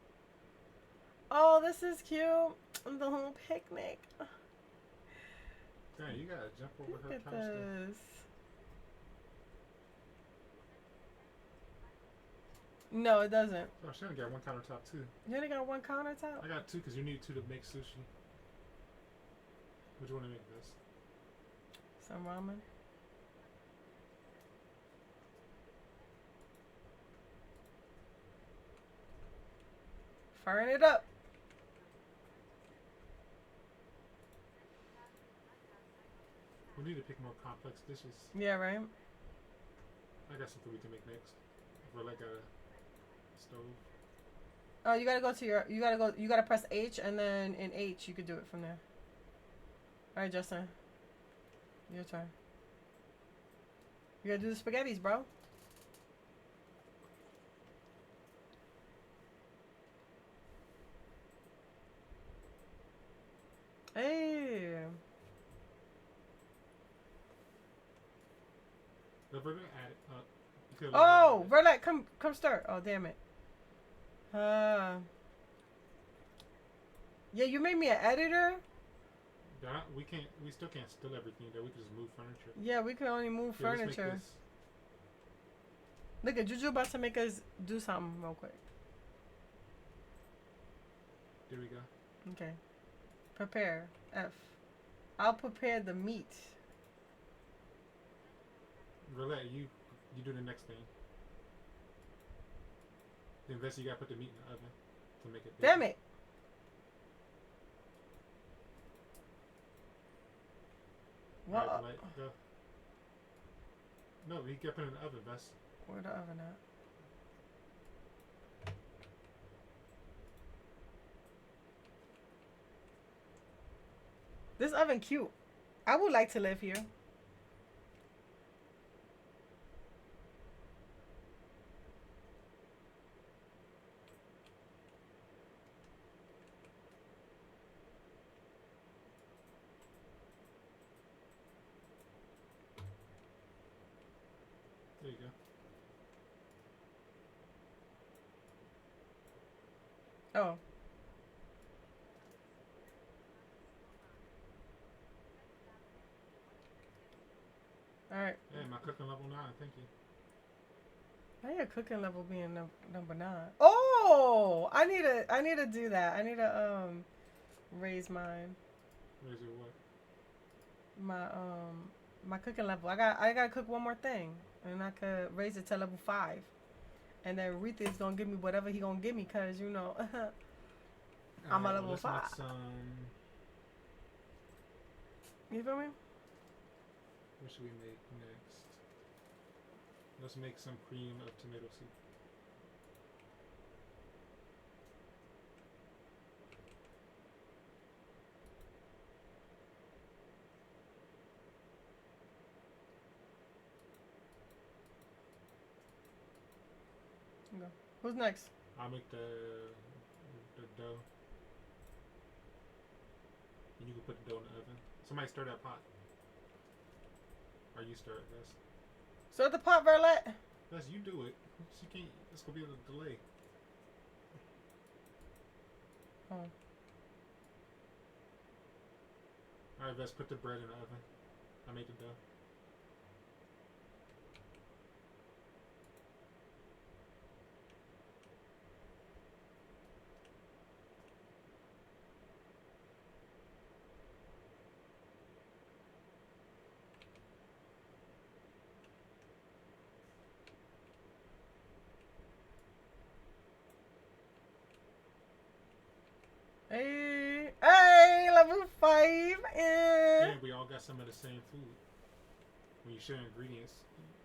Oh, this is cute. The whole picnic. Dang, you gotta jump over her Look at counter. this. No, it doesn't. Oh, she only got one countertop too. You only got one countertop? I got two because you need two to make sushi. Which one to make this? Some ramen. Firing it up. We need to pick more complex dishes. Yeah, right? I got something we can make next. We're like a stove. Oh, you gotta go to your. You gotta press H, and then in H, you could do it from there. Alright, Justin. Your turn. You gotta do the spaghettis, bro. Hey. We're gonna add it. Oh, Verlet, come start. Oh, damn it. Yeah, you made me an editor. We still can't steal everything. Though we can just move furniture. Yeah, we can only move furniture. Look at Juju about to make us do something real quick. There we go. Okay. Prepare. F. I'll prepare the meat. Roulette, you do the next thing. Then Vessi, you gotta put the meat in the oven to make it big. Damn it! What? Right, Roulette, go. No, you gotta put it in the oven, Vess. Where the oven at? This oven cute. I would like to live here. There you go. Oh. Alright. Hey, my cooking level 9, thank you. Why your cooking level being number 9? Oh! I need to do that. I need to raise mine. Raise your what? My cooking level. I gotta cook one more thing. And I could raise it to level 5. And then Aretha is gonna give me whatever he gonna give me, cause you know I'm a Alright, well, level let's make 5. some. You feel me? What should we make next? Let's make some cream of tomato soup. Okay. Who's next? I'll make the dough. And you can put the dough in the oven. Somebody stir that pot. Or you stir it, Bess. Stir the pot, Verlet. Bess, you do it. She can't. It's gonna be a delay. Oh. Alright, Bess, put the bread in the oven. I made the dough. Hey, level 5. Yeah, we all got some of the same food. When you share ingredients,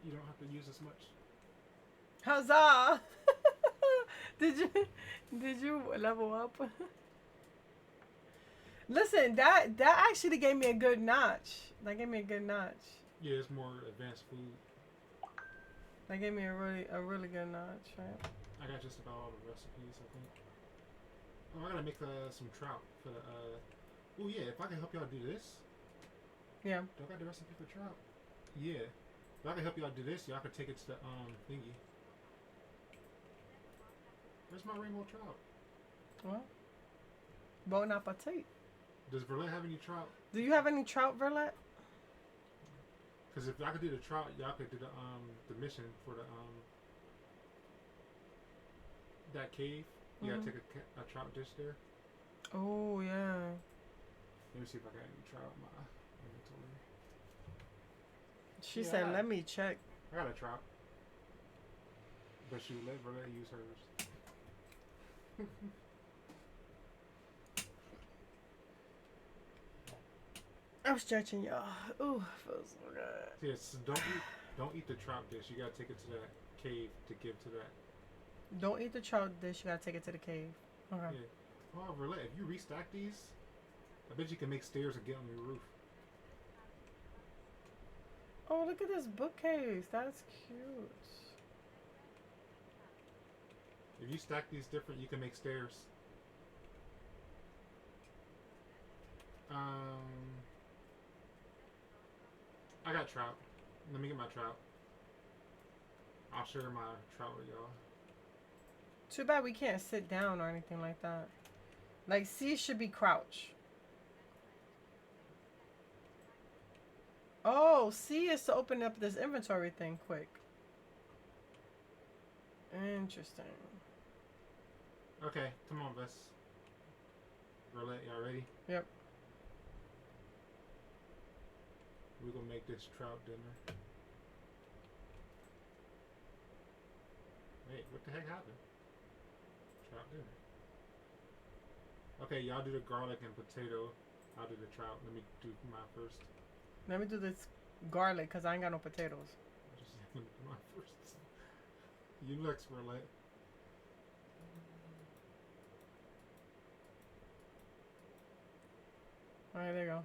you don't have to use as much. Huzzah! Did you level up? Listen, that actually gave me a good notch. That gave me a good notch. Yeah, it's more advanced food. That gave me a really good notch, right? I got just about all the recipes, I think. Oh, I gotta make some trout for the. Oh yeah, if I can help y'all do this. Yeah. Do I got the recipe for trout? Yeah. If I can help y'all do this, y'all can take it to the thingy. Where's my rainbow trout? Well, bon appetit. Does Verlet have any trout? Do you have any trout, Verlet? Because if I could do the trout, y'all could do the mission for the that cave. You gotta take a trout dish there. Oh yeah. Let me see if I got any trout in my inventory. She said, "Let me check." I got a trout. But shoot, let Verlet use hers. I'm stretching, y'all. Ooh, feels so good. Yes, don't eat the trout dish. You gotta take it to that cave to give to that. Don't eat the trout dish. You gotta take it to the cave. Okay. Yeah. Oh, Verlet, if you restack these, I bet you can make stairs and get on your roof. Oh, look at this bookcase. That's cute. If you stack these different, you can make stairs. I got trout. Let me get my trout. I'll share my trout with y'all. Too bad we can't sit down or anything like that. Like, C should be crouch. Oh, C is to open up this inventory thing quick. Interesting. Okay, come on, Bess. Verlet, y'all ready? Yep. We're gonna make this trout dinner. Wait, what the heck happened? Trout dinner. Okay, y'all do the garlic and potato. I'll do the trout. Let me do mine first. Let me do this garlic because I ain't got no potatoes. Just let me do mine first. You next, Verlet. Alright, there you go.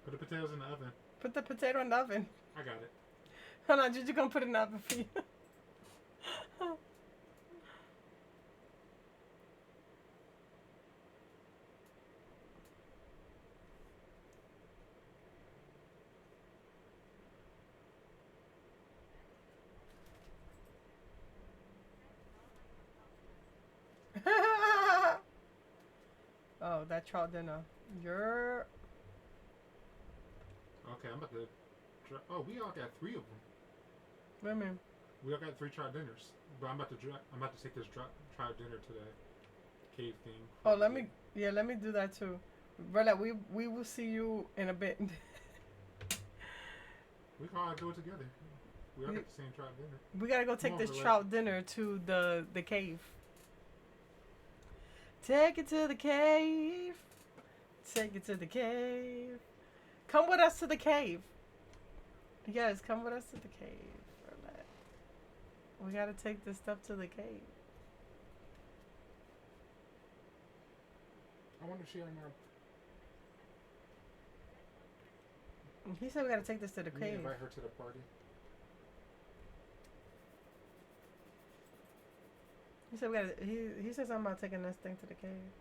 Put the potatoes in the oven. Put the potato in the oven. I got it. Hold on, Juju gonna put it in the oven for you. Oh, that trout dinner. You're... Okay, I'm about to. Oh, we all got 3 of them. What do you mean? We all got 3 trout dinners. But I'm about to take this trout dinner to the cave thing. Oh, let me do that too. Brother, we will see you in a bit. We can all do it together. We all get the same trout dinner. We gotta go take this trout dinner to the cave. Take it to the cave. Take it to the cave. Come with us to the cave. Yes, come with us to the cave. We gotta take this stuff to the cave. I wonder if she on our. He said we gotta take this to the cave. Invite her to the party. He said we gotta. He said something about taking this thing to the cave.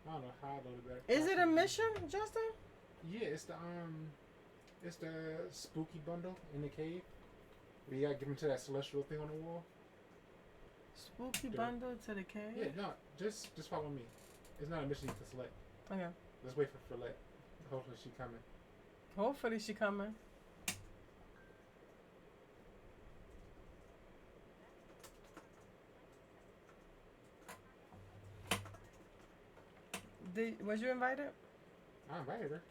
I don't know how though. Is it a mission, Justin? Yeah, it's the spooky bundle in the cave. Where you gotta give them to that celestial thing on the wall. Spooky bundle to the cave. Yeah, no, just follow me. It's not a mission you can select. Okay. Let's wait for Follette. Hopefully she coming. Hopefully she coming. Was you invited? I invited her.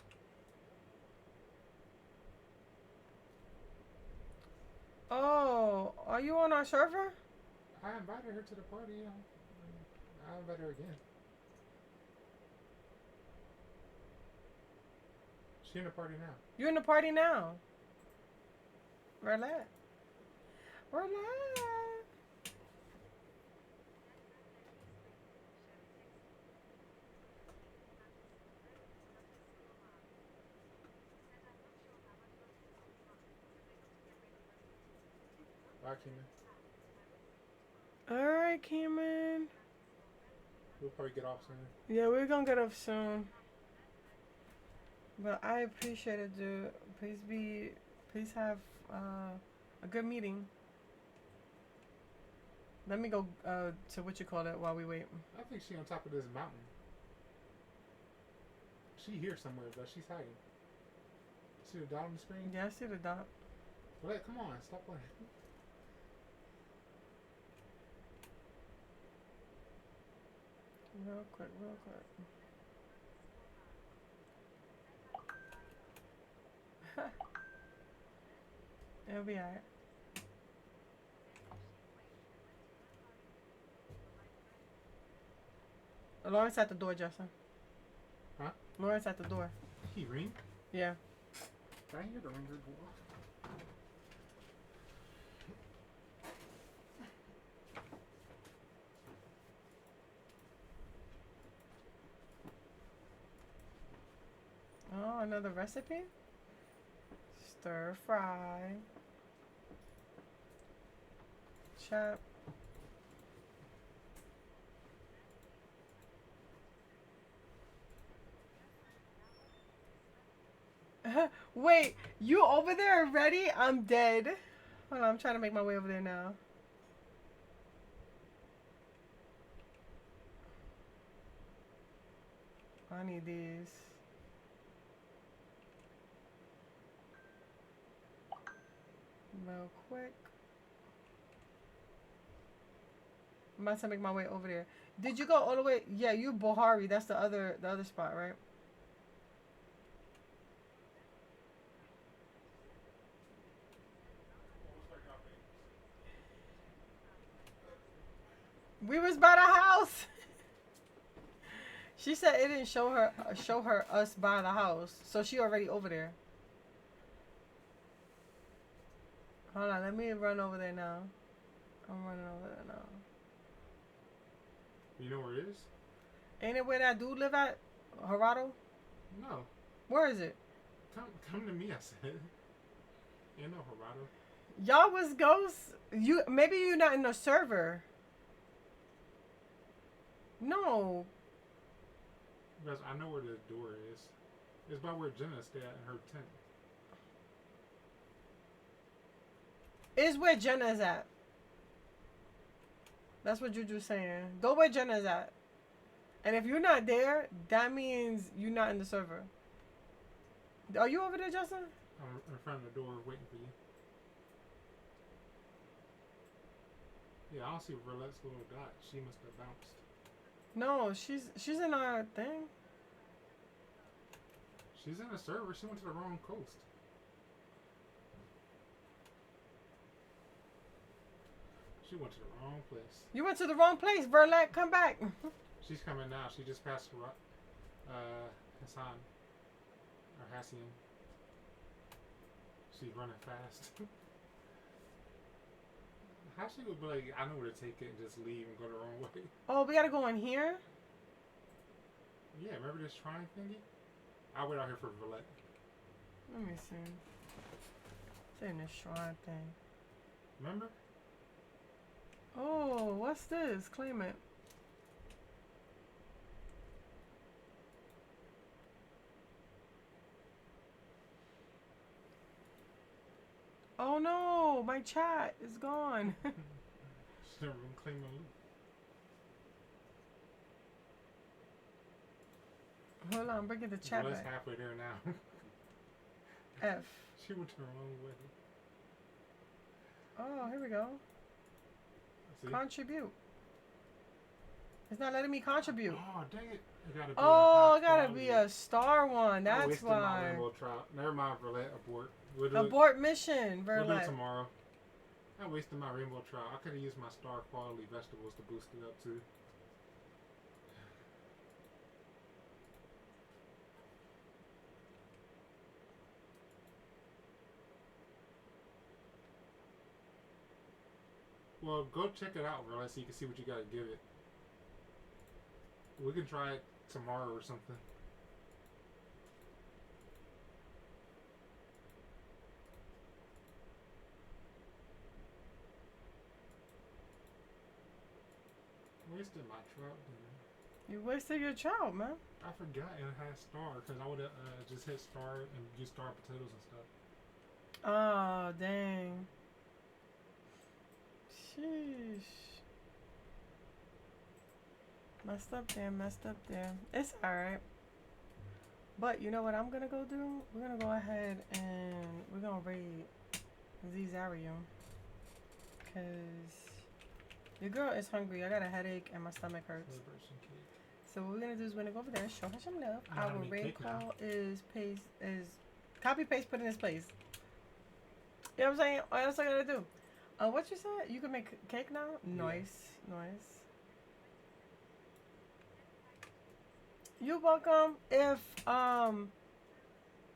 Oh, are you on our server? I invited her to the party. I'll invite her again. She in the party now. You in the party now? Relax. Relax. Bye, Keeman. Alright, Keeman. We'll probably get off soon. Yeah, we're gonna get off soon. But I appreciate it, dude. Please have a good meeting. Let me go to what you call it while we wait. I think she on top of this mountain. She here somewhere, but she's hiding. See the dot on the screen? Yeah, I see the dot. What? Come on, stop playing. Real quick. It'll be alright. Lawrence at the door, Justin. Huh? Lawrence at the door. He ring? Yeah. I hear the ringer go off. Oh, another recipe? Stir fry. Chop. Wait, you over there already? I'm dead. Hold on, I'm trying to make my way over there now. I need these. Real quick. I'm about to make my way over there. Did you go all the way? Yeah, you Bohari. That's the other spot, right? We was by the house. She said it didn't show her us by the house, so she already over there. Hold on, let me run over there now. I'm running over there now. You know where it is? Ain't it where that dude live at? Gerardo? No. Where is it? Come to me, I said. You know Gerardo. Y'all was ghosts. Maybe you're not in the server. No. Because I know where the door is. It's by where Jenna stayed at in her tent. It's where Jenna's at. That's what Juju's saying. Go where Jenna's at. And if you're not there, that means you're not in the server. Are you over there, Justin? I'm in front of the door waiting for you. Yeah, I don't see Verlette's little dot. She must have bounced. No, she's in our thing. She's in the server. She went to the wrong coast. She went to the wrong place. You went to the wrong place, Verlette. Come back. She's coming now. She just passed Hassan. Or Hassian. She's running fast. How she would be like, I know where to take it and just leave and go the wrong way. Oh, we gotta go in here? Yeah, remember this shrine thingy? I'll wait out here for Verlette. Let me see. It's in the shrine thing. Remember? Oh, what's this? Claim it. Oh no, my chat is gone. She's never gonna claim the loot. Hold on, I'm bringing the chat Verlette's back. halfway there now. F. She went the wrong way. Oh, here we go. See? Contribute. It's not letting me contribute. Oh, dang it. It gotta be Oh, a it gotta be a star one. I That's wasted my why. rainbow trout. Never mind, Verlette. Abort. We'll do Abort mission, it. We'll do it Verlette. tomorrow. I wasted my rainbow trout. I could have used my star quality vegetables to boost it up too. Well, go check it out, Verlette, so you can see what you gotta give it. We can try it tomorrow or something. Wasted my trout, dude. You wasted your trout, man. I forgot it had star because I would have just hit star and used star potatoes and stuff. Oh, dang. Sheesh. Messed up there, messed up there. It's alright. But you know what I'm gonna go do? We're gonna go ahead and we're gonna raid Zarium. Because your girl is hungry. I got a headache and my stomach hurts. Celebration cake. So what we're gonna do is we're gonna go over there, show her some love. I know how to Our make raid cake now. call is copy paste, put in this place. You know what I'm saying? What else I gotta do? What you said? You can make cake now? Nice, nice. You're welcome. If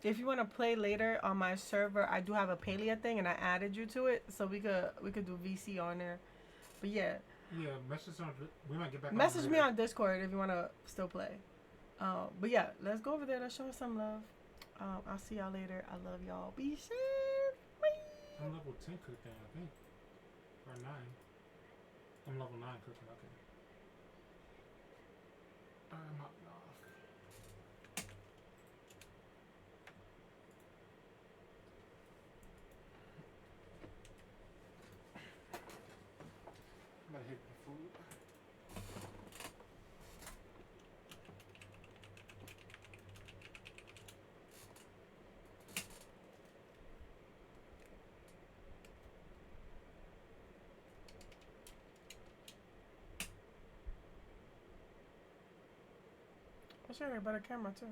you want to play later on my server, I do have a Palia thing and I added you to it, so we could do VC on there. But yeah. Yeah, message on. We might get back. Message me on Discord if you want to still play. But yeah, let's go over there. Let's show her some love. I'll see y'all later. I love y'all. Be safe. Bye. I'm level 10 cooking, I think. Or 9. I'm level 9 cooking, okay. I'm hopping off. I'm gonna hit the food. I should have a better camera too.